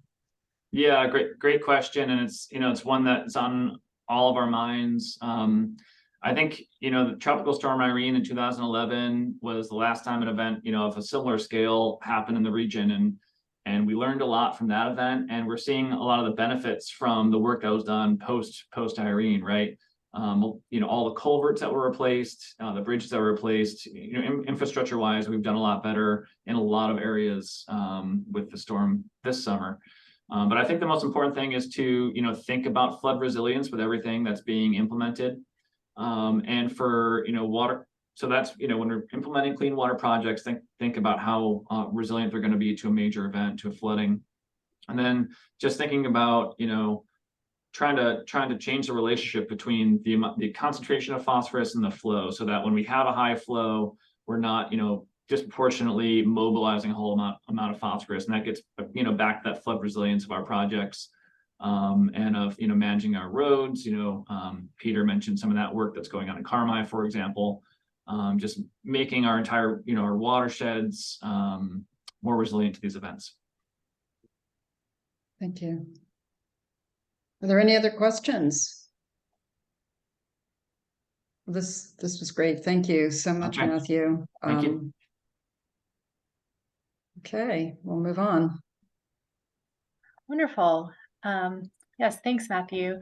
Yeah, great question. And it's one that's on all of our minds. I think, the Tropical Storm Irene in 2011 was the last time an event, of a similar scale happened in the region. And we learned a lot from that event, and we're seeing a lot of the benefits from the work that was done post Irene, right? All the culverts that were replaced, the bridges that were replaced, infrastructure wise, we've done a lot better in a lot of areas with the storm this summer. But I think the most important thing is to, think about flood resilience with everything that's being implemented. And for, water. So that's, when we're implementing clean water projects, think about how resilient they're going to be to a major event, to a flooding. And then just thinking about, trying to change the relationship between the concentration of phosphorus and the flow, so that when we have a high flow, we're not, disproportionately mobilizing a whole amount of phosphorus. And that gets, back to that flood resilience of our projects. And of, managing our roads. Peter mentioned some of that work that's going on in Carmi, for example. Just making our entire, our watersheds more resilient to these events. Thank you. Are there any other questions? This was great. Thank you so much, Okay. Matthew. Thank you. Okay, we'll move on. Wonderful. Yes, thanks, Matthew.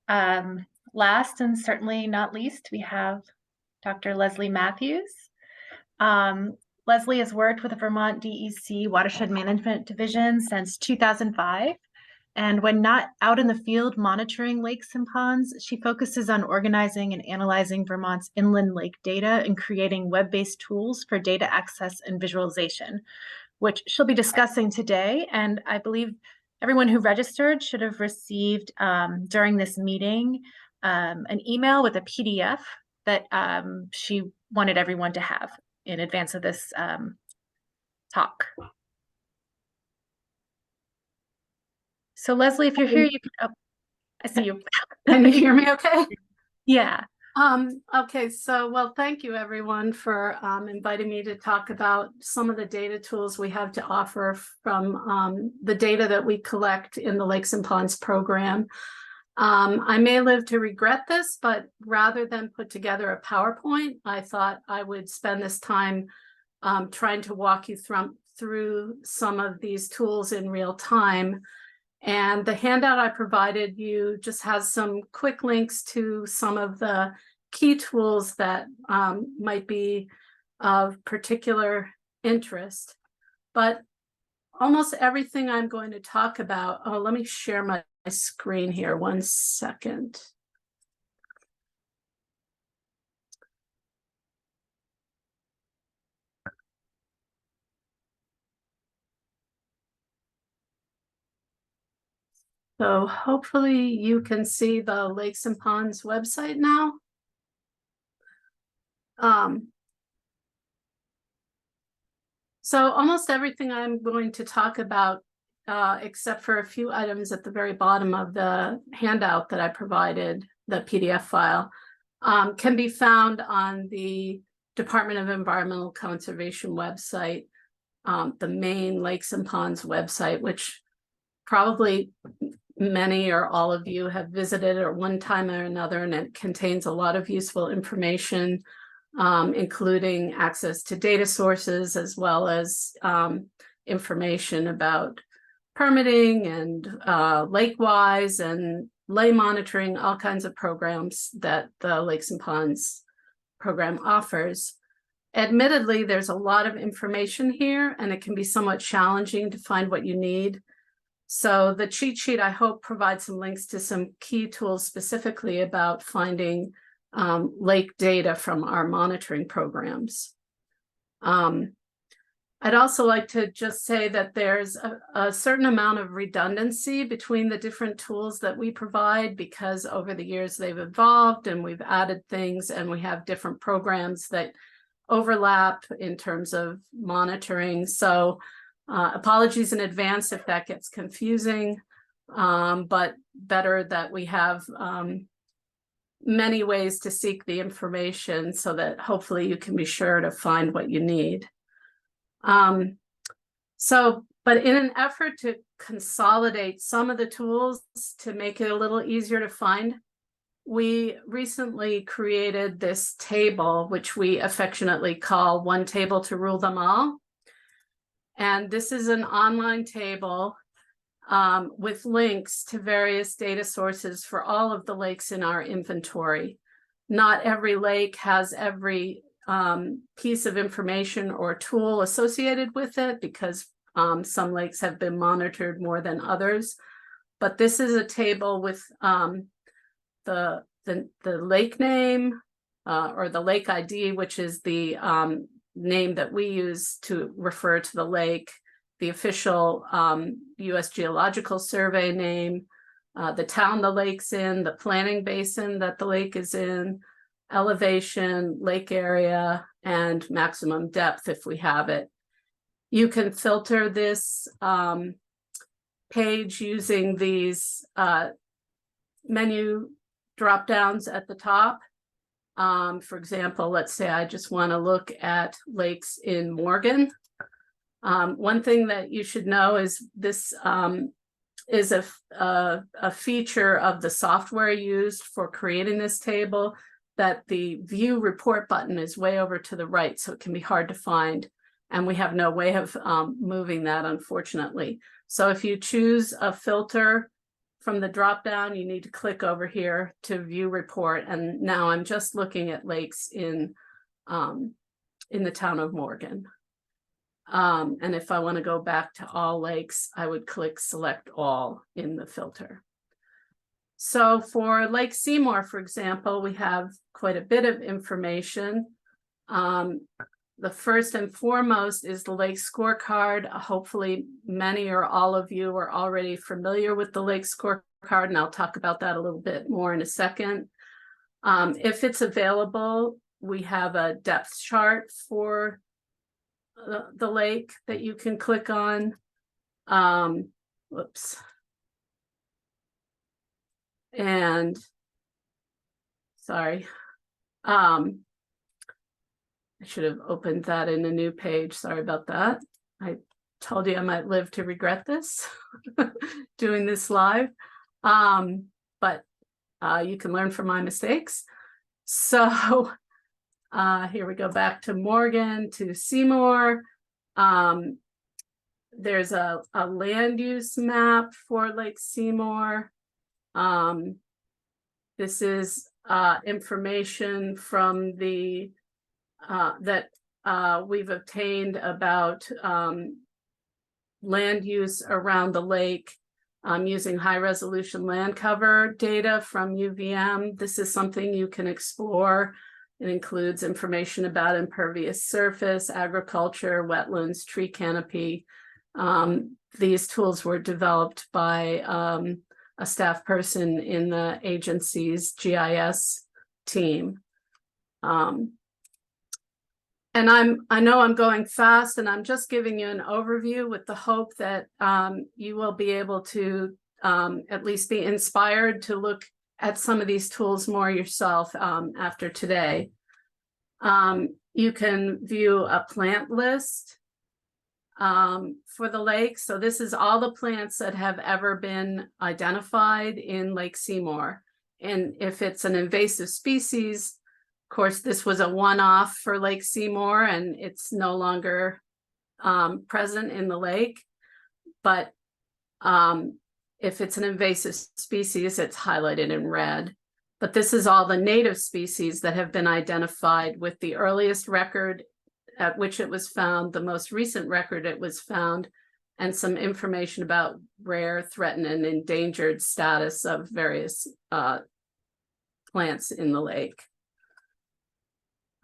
Last and certainly not least, we have Dr. Leslie Matthews. Leslie has worked with the Vermont DEC Watershed Management Division since 2005. And when not out in the field monitoring lakes and ponds, she focuses on organizing and analyzing Vermont's inland lake data and creating web-based tools for data access and visualization, which she'll be discussing today. And I believe everyone who registered should have received during this meeting an email with a PDF that she wanted everyone to have in advance of this talk. So Leslie, if you're here, you can, oh, I see you. Can you hear me okay? Yeah. Okay, so well, thank you everyone for inviting me to talk about some of the data tools we have to offer from the data that we collect in the Lakes and Ponds program. I may live to regret this, but rather than put together a PowerPoint, I thought I would spend this time trying to walk you through some of these tools in real time. And the handout I provided you just has some quick links to some of the key tools that might be of particular interest. But almost everything I'm going to talk about, oh, let me share my screen here, 1 second. So hopefully you can see the Lakes and Ponds website now. So almost everything I'm going to talk about, except for a few items at the very bottom of the handout that I provided, the PDF file, can be found on the Department of Environmental Conservation website, the main Lakes and Ponds website, which probably many or all of you have visited at one time or another, and it contains a lot of useful information, including access to data sources, as well as information about permitting and lake-wise and lay monitoring, all kinds of programs that the Lakes and Ponds program offers. Admittedly, there's a lot of information here, and it can be somewhat challenging to find what you need. So the cheat sheet, I hope, provides some links to some key tools specifically about finding lake data from our monitoring programs. I'd also like to just say that there's a certain amount of redundancy between the different tools that we provide, because over the years they've evolved and we've added things, and we have different programs that overlap in terms of monitoring. So apologies in advance if that gets confusing, but better that we have many ways to seek the information so that hopefully you can be sure to find what you need. But in an effort to consolidate some of the tools to make it a little easier to find, we recently created this table, which we affectionately call One Table to Rule Them All. And this is an online table with links to various data sources for all of the lakes in our inventory. Not every lake has every piece of information or tool associated with it, because some lakes have been monitored more than others. But this is a table with the lake name or the lake ID, which is the name that we use to refer to the lake, the official U.S. Geological Survey name, the town the lake's in, the planning basin that the lake is in, elevation, lake area, and maximum depth if we have it. You can filter this page using these menu drop downs at the top. For example, let's say I just want to look at lakes in Morgan. One thing that you should know is this is a feature of the software used for creating this table, that the view report button is way over to the right, so it can be hard to find. And we have no way of moving that, unfortunately. So if you choose a filter from the drop down, you need to click over here to view report. And now I'm just looking at lakes in the town of Morgan. And if I want to go back to all lakes, I would click select all in the filter. So for Lake Seymour, for example, we have quite a bit of information. The first and foremost is the lake scorecard. Hopefully many or all of you are already familiar with the lake scorecard, and I'll talk about that a little bit more in a second. If it's available, we have a depth chart for the lake that you can click on. Whoops. And sorry. I should have opened that in a new page. Sorry about that. I told you I might live to regret this, doing this live. But you can learn from my mistakes. So here we go back to Morgan, to Seymour. There's a land use map for Lake Seymour. This is information from the that we've obtained about land use around the lake using high resolution land cover data from UVM. This is something you can explore. It includes information about impervious surface, agriculture, wetlands, tree canopy. These tools were developed by a staff person in the agency's GIS team. And I know I'm going fast, and I'm just giving you an overview with the hope that you will be able to at least be inspired to look at some of these tools more yourself after today. You can view a plant list for the lake. So this is all the plants that have ever been identified in Lake Seymour. And if it's an invasive species, of course, this was a one-off for Lake Seymour, and it's no longer present in the lake. But if it's an invasive species, it's highlighted in red. But this is all the native species that have been identified, with the earliest record at which it was found, the most recent record it was found, and some information about rare, threatened, and endangered status of various plants in the lake.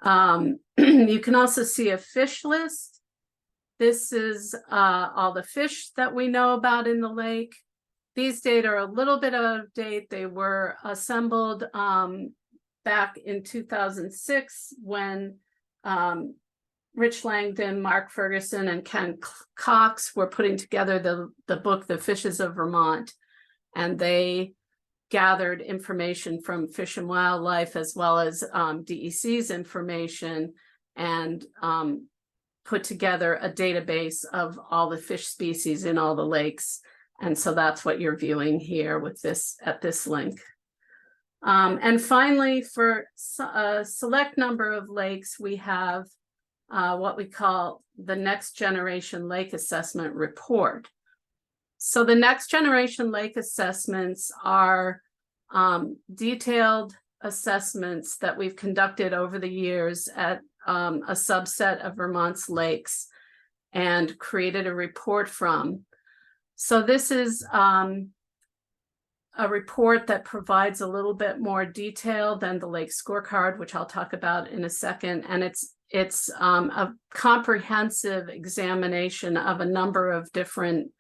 You can also see a fish list. This is all the fish that we know about in the lake. These data are a little bit out of date. They were assembled back in 2006 when Rich Langdon, Mark Ferguson, and Ken Cox were putting together the book, The Fishes of Vermont. And they gathered information from Fish and Wildlife, as well as DEC's information, and put together a database of all the fish species in all the lakes. And so that's what you're viewing here with this at this link. And finally, for a select number of lakes, we have what we call the Next Generation Lake Assessment Report. So the Next Generation Lake Assessments are detailed assessments that we've conducted over the years at a subset of Vermont's lakes and created a report from. So this is a report that provides a little bit more detail than the lake scorecard, which I'll talk about in a second. And it's a comprehensive examination of a number of different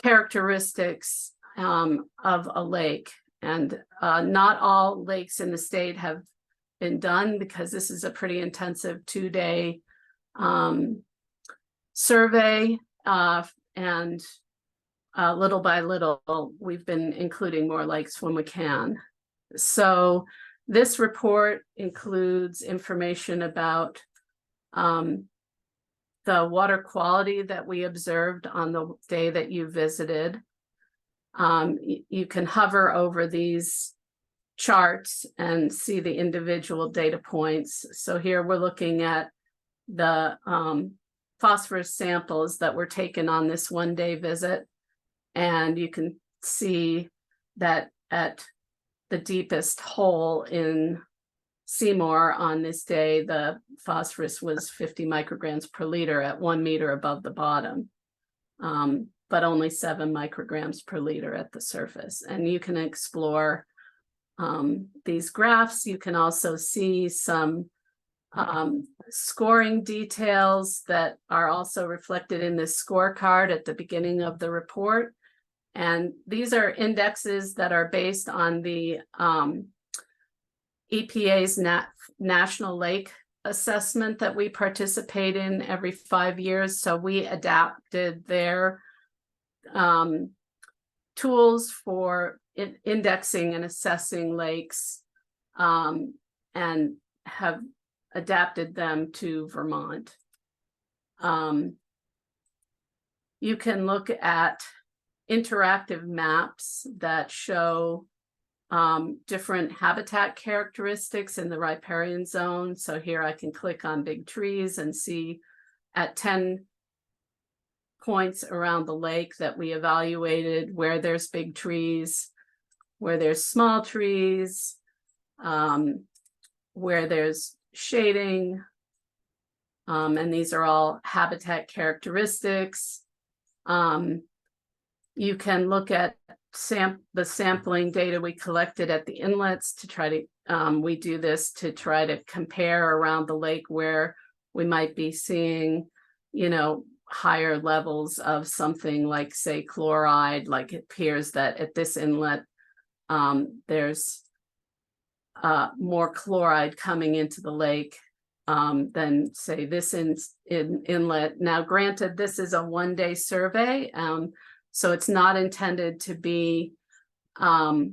characteristics of a lake. And not all lakes in the state have been done, because this is a pretty intensive 2-day survey. And little by little, we've been including more lakes when we can. So this report includes information about the water quality that we observed on the day that you visited. You can hover over these charts and see the individual data points. So here we're looking at the phosphorus samples that were taken on this 1-day visit. And you can see that at the deepest hole in Seymour on this day, the phosphorus was 50 micrograms per liter at 1 meter above the bottom, but only 7 micrograms per liter at the surface. And you can explore these graphs. You can also see some scoring details that are also reflected in this scorecard at the beginning of the report. And these are indexes that are based on the EPA's National Lake assessment that we participate in every 5 years. So we adapted their tools for indexing and assessing lakes, and have adapted them to Vermont. You can look at interactive maps that show different habitat characteristics in the riparian zone. So here I can click on big trees and see at 10 points around the lake that we evaluated where there's big trees, where there's small trees, where there's shading, and these are all habitat characteristics. You can look at the sampling data we collected at the inlets to try to, we do this to try to compare around the lake where we might be seeing, you know, higher levels of something like, say, chloride. Like it appears that at this inlet, there's more chloride coming into the lake than, say, this inlet. Now, granted, this is a one-day survey, so it's not intended to be a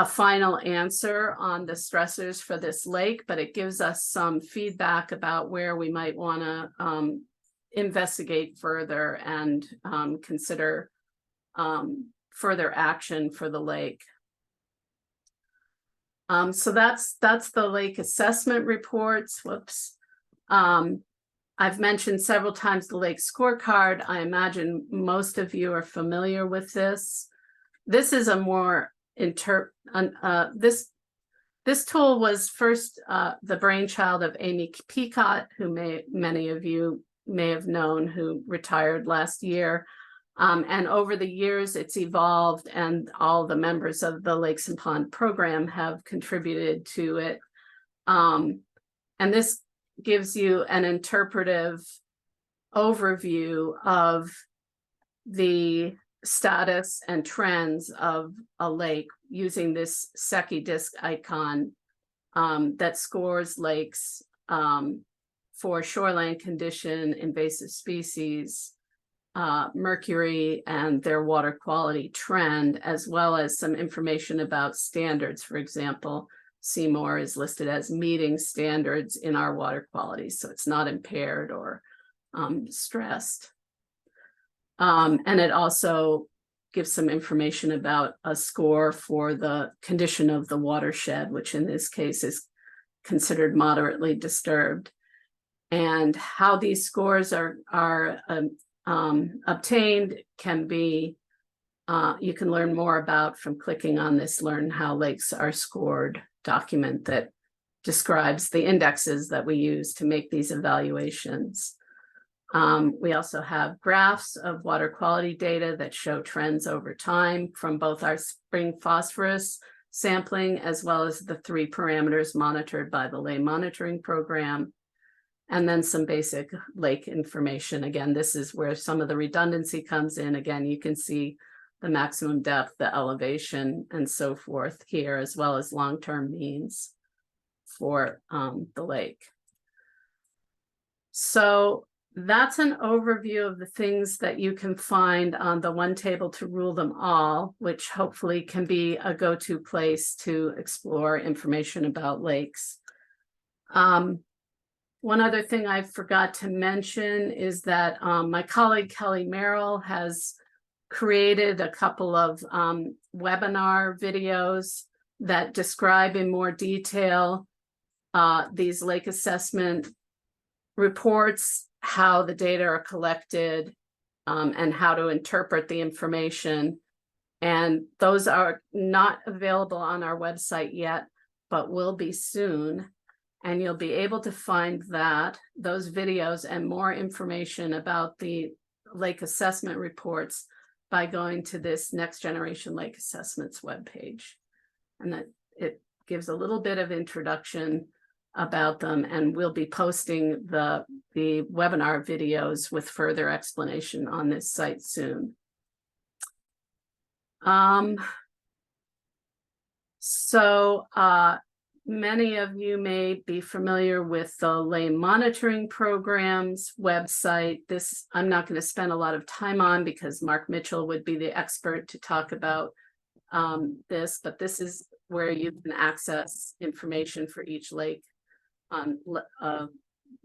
final answer on the stressors for this lake, but it gives us some feedback about where we might want to investigate further and consider further action for the lake. So that's the lake assessment reports. Whoops. I've mentioned several times the lake scorecard. I imagine most of you are familiar with this. This is a more this tool was first the brainchild of Amy Peacott, who many of you may have known, who retired last year. And over the years, it's evolved, and all the members of the Lakes and Pond program have contributed to it. And this gives you an interpretive overview of the status and trends of a lake using this Secchi disc icon that scores lakes for shoreline condition, invasive species, mercury, and their water quality trend, as well as some information about standards. For example, Seymour is listed as meeting standards in our water quality, so it's not impaired or stressed. And it also gives some information about a score for the condition of the watershed, which in this case is considered moderately disturbed. And how these scores are obtained can be, you can learn more about from clicking on this Learn How Lakes Are Scored document that describes the indexes that we use to make these evaluations. We also have graphs of water quality data that show trends over time from both our spring phosphorus sampling as well as the 3 parameters monitored by the Lay Monitoring Program. And then some basic lake information. Again, this is where some of the redundancy comes in. Again, you can see the maximum depth, the elevation, and so forth here, as well as long-term means for the lake. So that's an overview of the things that you can find on the One Table to Rule Them All, which hopefully can be a go-to place to explore information about lakes. One other thing I forgot to mention is that my colleague Kelly Merrill has created a couple of webinar videos that describe in more detail these lake assessment reports, how the data are collected, and how to interpret the information. And those are not available on our website yet, but will be soon. And you'll be able to find those videos and more information about the lake assessment reports by going to this Next Generation Lake Assessments webpage. And that it gives a little bit of introduction about them, and we'll be posting the webinar videos with further explanation on this site soon. Many of you may be familiar with the Lay Monitoring Program's website. This I'm not going to spend a lot of time on because Mark Mitchell would be the expert to talk about this, but this is where you can access information for each lake on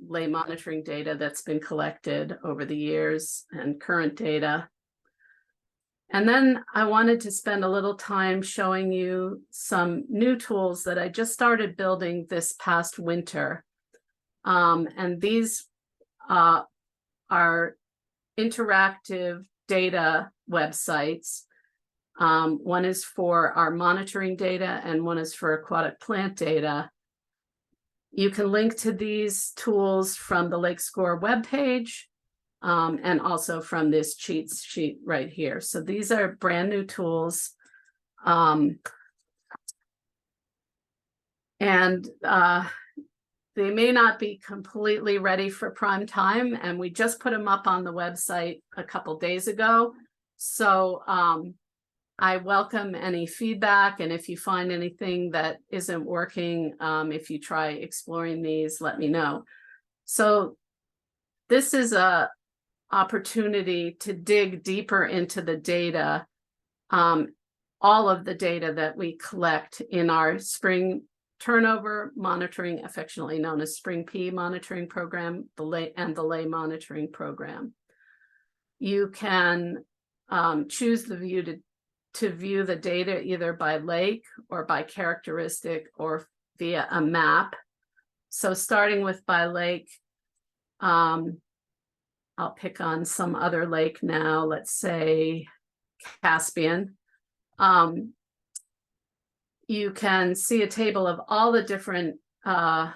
lay monitoring data that's been collected over the years and current data. And then I wanted to spend a little time showing you some new tools that I just started building this past winter. And these are interactive data websites. One is for our monitoring data and one is for aquatic plant data. You can link to these tools from the Lake Score webpage. And also from this cheat sheet right here. So these are brand new tools. And they may not be completely ready for prime time. And we just put them up on the website a couple days ago. So I welcome any feedback. And if you find anything that isn't working, if you try exploring these, let me know. So this is a opportunity to dig deeper into the data, all of the data that we collect in our spring turnover monitoring, affectionately known as Spring P monitoring program, the lay monitoring program. You can choose the view to view the data either by lake or by characteristic or via a map. So starting with by lake, I'll pick on some other lake now, let's say Caspian. You can see a table of all the different parameters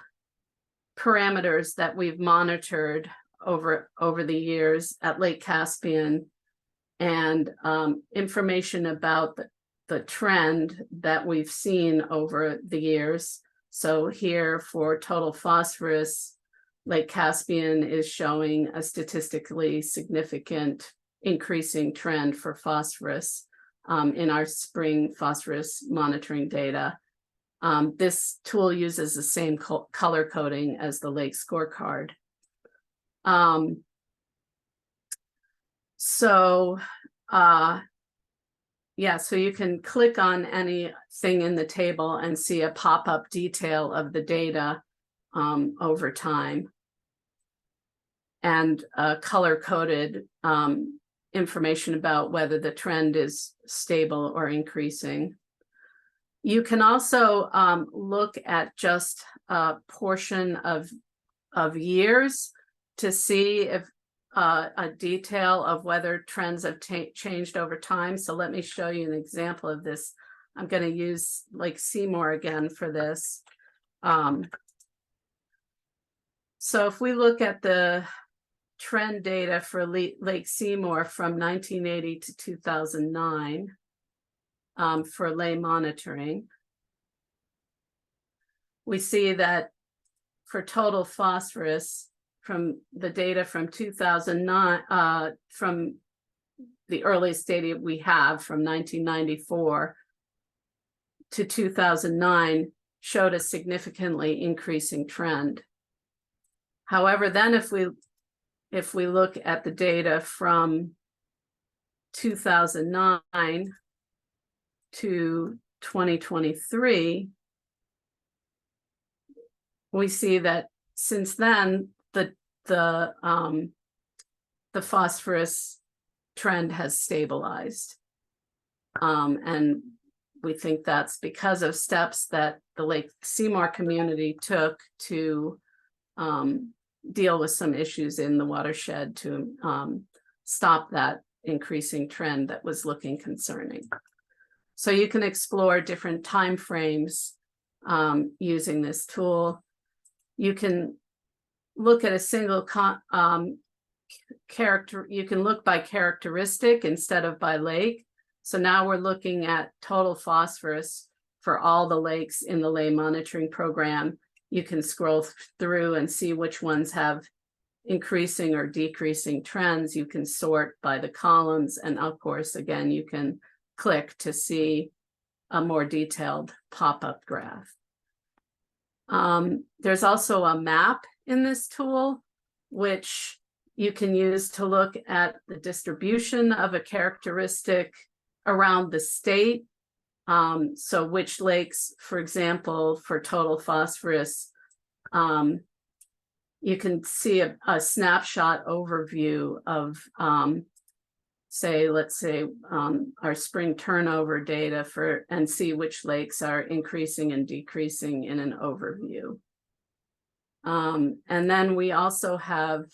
that we've monitored over the years at Lake Caspian, and information about the trend that we've seen over the years. So here for total phosphorus, Lake Caspian is showing a statistically significant increasing trend for phosphorus in our spring phosphorus monitoring data. This tool uses the same color coding as the lake scorecard. So you can click on anything in the table and see a pop-up detail of the data over time, and color-coded information about whether the trend is stable or increasing. You can also look at just a portion of years to see if a detail of whether trends have changed over time. So let me show you an example of this. I'm going to use Lake Seymour again for this. So if we look at the trend data for Lake Seymour from 1980 to 2009 for lay monitoring, we see that for total phosphorus from the data from 2009, from the earliest data we have from 1994 to 2009 showed a significantly increasing trend. However, then if we look at the data from 2009 to 2023, we see that since then the phosphorus trend has stabilized, and we think that's because of steps that the Lake Seymour community took to deal with some issues in the watershed to stop that increasing trend that was looking concerning. So you can explore different time frames using this tool. You can look at a single character. You can look by characteristic instead of by lake. So now we're looking at total phosphorus for all the lakes in the lay monitoring program. You can scroll through and see which ones have increasing or decreasing trends. You can sort by the columns, and of course, again, you can click to see a more detailed pop-up graph. There's also a map in this tool, which you can use to look at the distribution of a characteristic around the state. So which lakes, for example, for total phosphorus, you can see a snapshot overview of, let's say, our spring turnover data and see which lakes are increasing and decreasing in an overview. And then we also have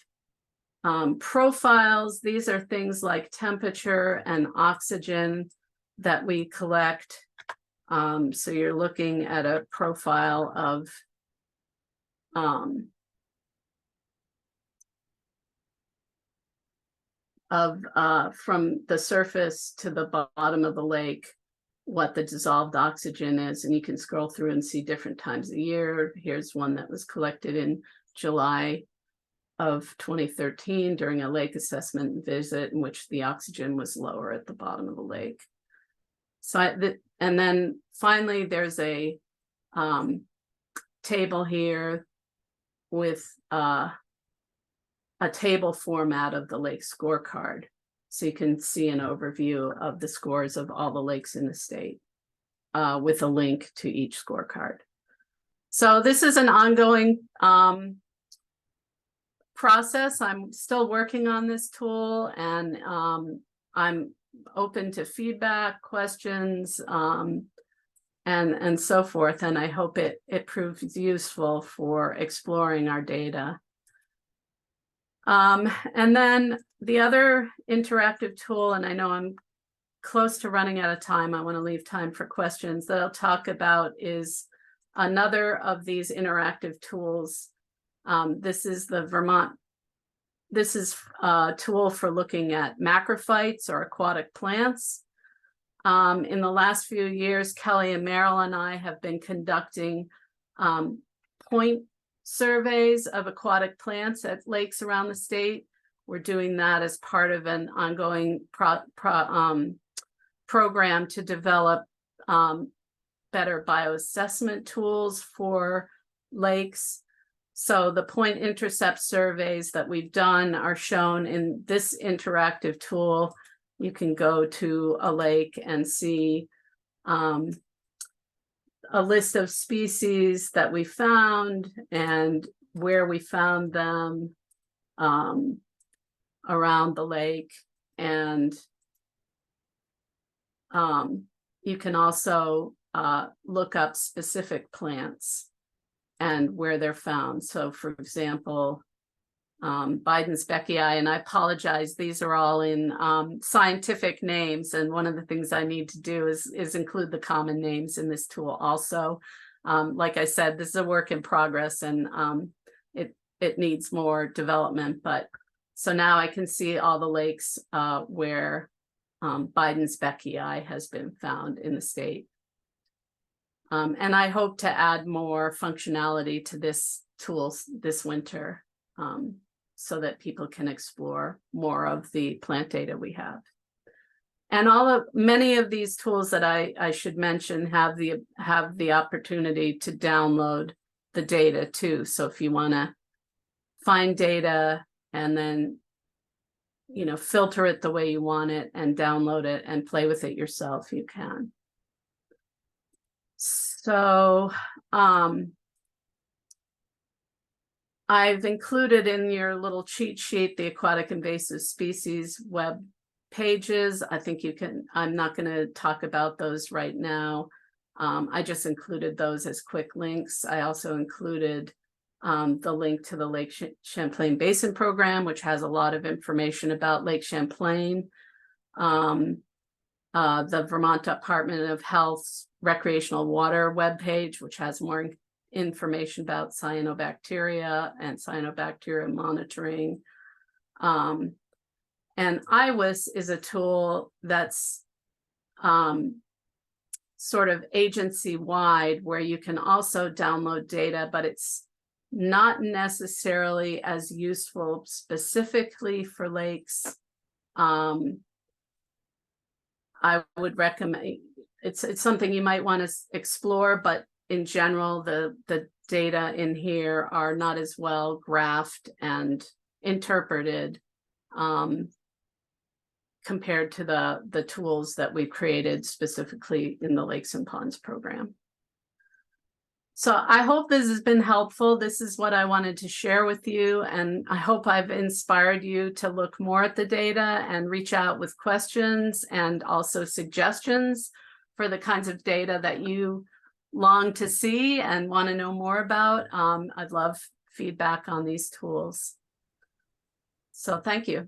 profiles. These are things like temperature and oxygen that we collect. So you're looking at a profile of from the surface to the bottom of the lake, what the dissolved oxygen is, and you can scroll through and see different times of year. Here's one that was collected in July of 2013 during a lake assessment visit in which the oxygen was lower at the bottom of the lake. So, and then finally, there's a table here with a table format of the lake scorecard. So you can see an overview of the scores of all the lakes in the state with a link to each scorecard. So this is an ongoing process. I'm still working on this tool, and I'm open to feedback, questions, and so forth. And I hope it proves useful for exploring our data. And then the other interactive tool, and I know I'm close to running out of time, I want to leave time for questions, that I'll talk about is another of these interactive tools. This is the Vermont. This is a tool for looking at macrophytes or aquatic plants. In the last few years, Kelly and Meryl and I have been conducting point surveys of aquatic plants at lakes around the state. We're doing that as part of an ongoing program to develop better bioassessment tools for lakes. So the point intercept surveys that we've done are shown in this interactive tool. You can go to a lake and see a list of species that we found and where we found them around the lake. And you can also look up specific plants and where they're found. So for example, Biden's Beckii, and I apologize, these are all in scientific names, and one of the things I need to do is include the common names in this tool also. Like I said, this is a work in progress, and it needs more development, but so now I can see all the lakes where Biden's Beckii has been found in the state. And I hope to add more functionality to this tool this winter, so that people can explore more of the plant data we have. And many of these tools that I should mention have the opportunity to download the data too. So if you want to find data and then filter it the way you want it and download it and play with it yourself, you can. So I've included in your little cheat sheet the aquatic invasive species web pages. I think you can, I'm not going to talk about those right now. I just included those as quick links. I also included the link to the Lake Champlain Basin program, which has a lot of information about Lake Champlain. The Vermont Department of Health's recreational water webpage, which has more information about cyanobacteria and cyanobacteria monitoring. And IWIS is a tool that's sort of agency-wide, where you can also download data, but it's not necessarily as useful specifically for lakes. I would recommend, it's something you might want to explore, but in general, the data in here are not as well graphed and interpreted compared to the tools that we've created specifically in the Lakes and Ponds program. So I hope this has been helpful. This is what I wanted to share with you, and I hope I've inspired you to look more at the data and reach out with questions and also suggestions for the kinds of data that you long to see and want to know more about. I'd love feedback on these tools. So thank you.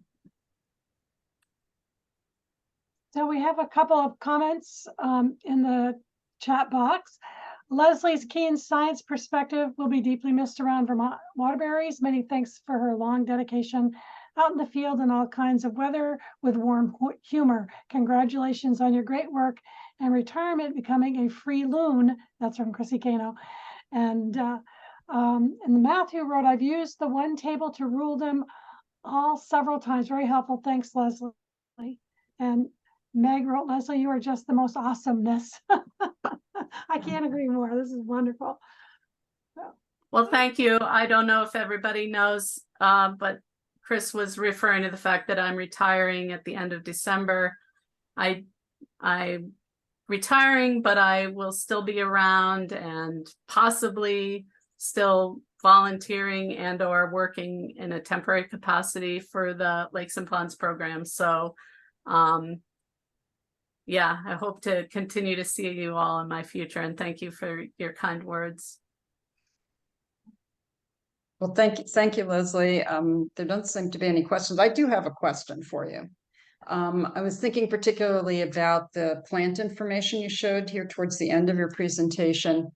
So we have a couple of comments in the chat box. Leslie's keen science perspective will be deeply missed around Vermont waterberries. Many thanks for her long dedication out in the field in all kinds of weather with warm humor. Congratulations on your great work and retirement, becoming a free loon. That's from Chrissy Kano. And Matthew wrote, I've used the one table to rule them all several times. Very helpful. Thanks, Leslie. And Meg wrote, Leslie, you are just the most awesomeness. I can't agree more. This is wonderful. Well, thank you. I don't know if everybody knows, but Chris was referring to the fact that I'm retiring at the end of December. I'm retiring, but I will still be around and possibly still volunteering and or working in a temporary capacity for the Lakes and Ponds program. So yeah, I hope to continue to see you all in my future, and thank you for your kind words. Well, thank you, Leslie. There don't seem to be any questions. I do have a question for you. I was thinking particularly about the plant information you showed here towards the end of your presentation.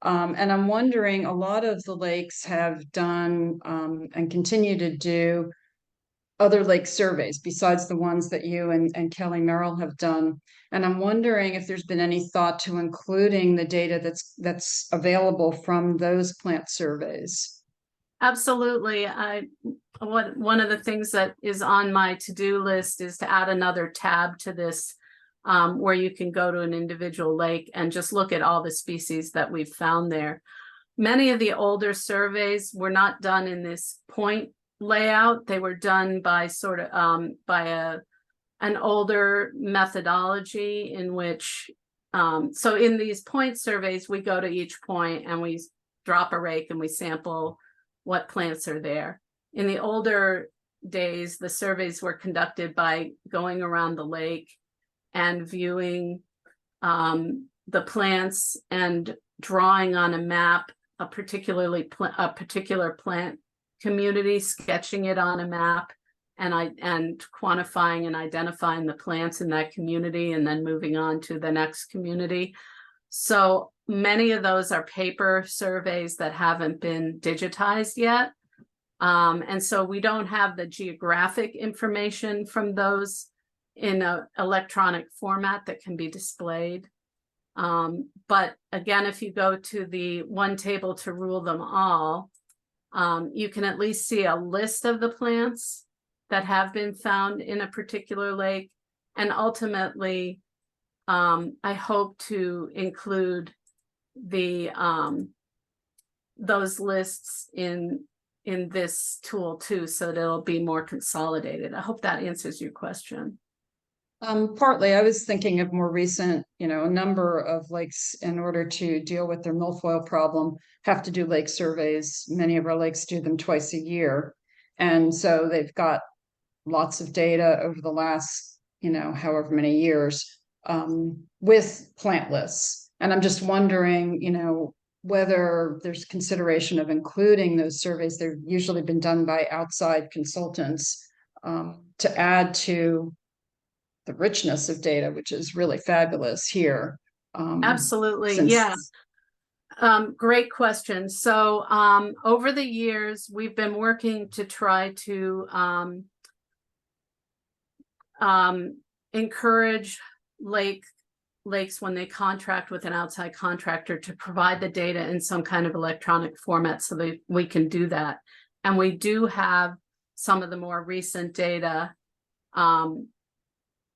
And I'm wondering, a lot of the lakes have done and continue to do other lake surveys besides the ones that you and Kelly Merrill have done. And I'm wondering if there's been any thought to including the data that's available from those plant surveys. Absolutely. One of the things that is on my to-do list is to add another tab to this where you can go to an individual lake and just look at all the species that we've found there. Many of the older surveys were not done in this point layout. They were done by sort of by an older methodology in which so in these point surveys we go to each point and we drop a rake and we sample what plants are there. In the older days, the surveys were conducted by going around the lake and viewing the plants and drawing on a map a particular plant community, sketching it on a map, and quantifying and identifying the plants in that community, and then moving on to the next community. So many of those are paper surveys that haven't been digitized yet. And so we don't have the geographic information from those in an electronic format that can be displayed. But again, if you go to the one table to rule them all, you can at least see a list of the plants that have been found in a particular lake. And ultimately, I hope to include the those lists in this tool too, so that it'll be more consolidated. I hope that answers your question. Partly, I was thinking of more recent, a number of lakes, in order to deal with their milfoil problem, have to do lake surveys. Many of our lakes do them twice a year. And so they've got lots of data over the last, however many years with plant lists. And I'm just wondering, whether there's consideration of including those surveys. They've usually been done by outside consultants to add to the richness of data, which is really fabulous here. Absolutely. Yeah. Great question. So over the years, we've been working to try to encourage lakes when they contract with an outside contractor to provide the data in some kind of electronic format so that we can do that. And we do have some of the more recent data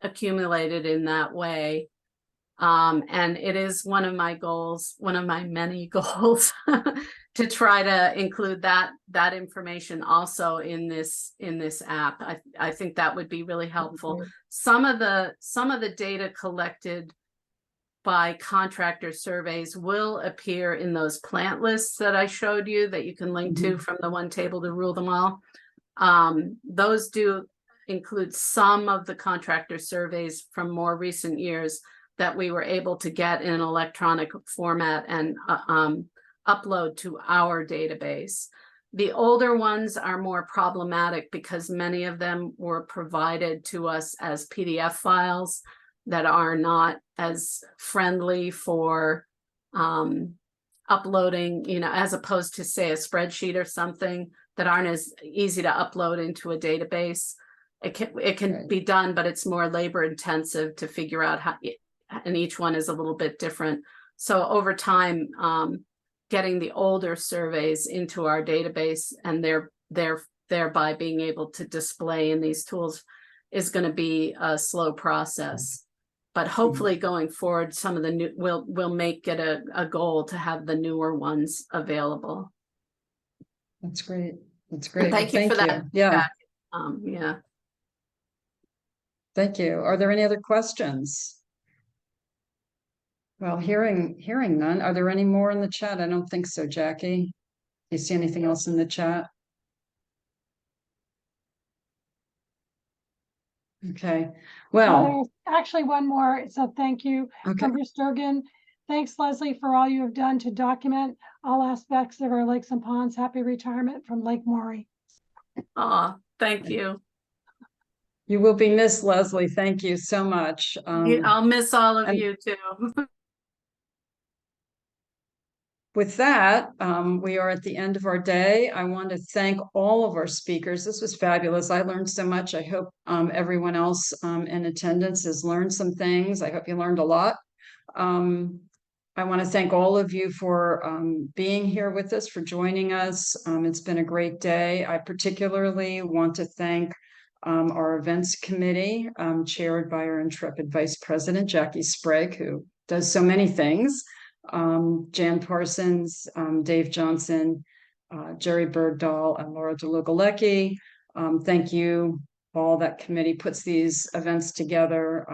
accumulated in that way. And it is one of my goals, one of my many goals, to try to include that information also in this app. I think that would be really helpful. Some of the data collected by contractor surveys will appear in those plant lists that I showed you that you can link to from the one table to rule them all. Those do include some of the contractor surveys from more recent years that we were able to get in an electronic format and upload to our database. The older ones are more problematic because many of them were provided to us as PDF files that are not as friendly for uploading, you know, as opposed to say a spreadsheet or something, that aren't as easy to upload into a database. It can be done, but it's more labor intensive to figure out how, and each one is a little bit different. So over time, getting the older surveys into our database and thereby being able to display in these tools is going to be a slow process. But hopefully going forward, some of the new we'll make it a goal to have the newer ones available. That's great. That's great. Thank you for that. Yeah. Yeah. Thank you. Are there any other questions? Well, hearing none. Are there any more in the chat? I don't think so, Jackie. Do you see anything else in the chat? Okay. Well, there's actually one more. So thank you from Bruce Durgin. Thanks, Leslie, for all you have done to document all aspects of our lakes and ponds. Happy retirement from Lake Morey. Thank you. You will be missed, Leslie. Thank you so much. I'll miss all of you too. With that, we are at the end of our day. I want to thank all of our speakers. This was fabulous. I learned so much. I hope everyone else in attendance has learned some things. I hope you learned a lot. I want to thank all of you for being here with us, for joining us. It's been a great day. I particularly want to thank our events committee, chaired by our intrepid Vice President, Jackie Sprague, who does so many things. Jan Parsons, Dave Johnson, Jerry Bergdahl, and Laura DeLugalecki. Thank you all. That committee puts these events together.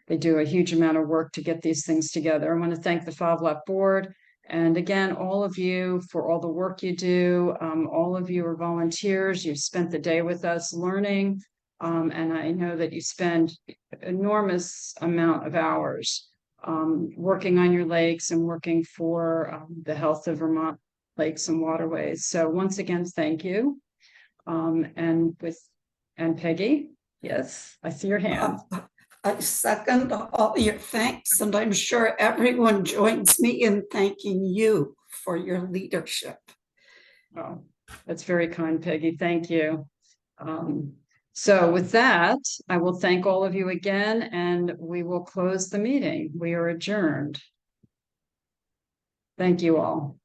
They do a huge amount of work to get these things together. I want to thank the FOVLAP board. And again, all of you for all the work you do. All of you are volunteers. You've spent the day with us learning. And I know that you spend enormous amount of hours working on your lakes and working for the health of Vermont lakes and waterways. So once again, thank you. And Peggy, yes, I see your hand. I second all your thanks, and I'm sure everyone joins me in thanking you for your leadership. Oh, that's very kind, Peggy. Thank you. So with that, I will thank all of you again, and we will close the meeting. We are adjourned. Thank you all.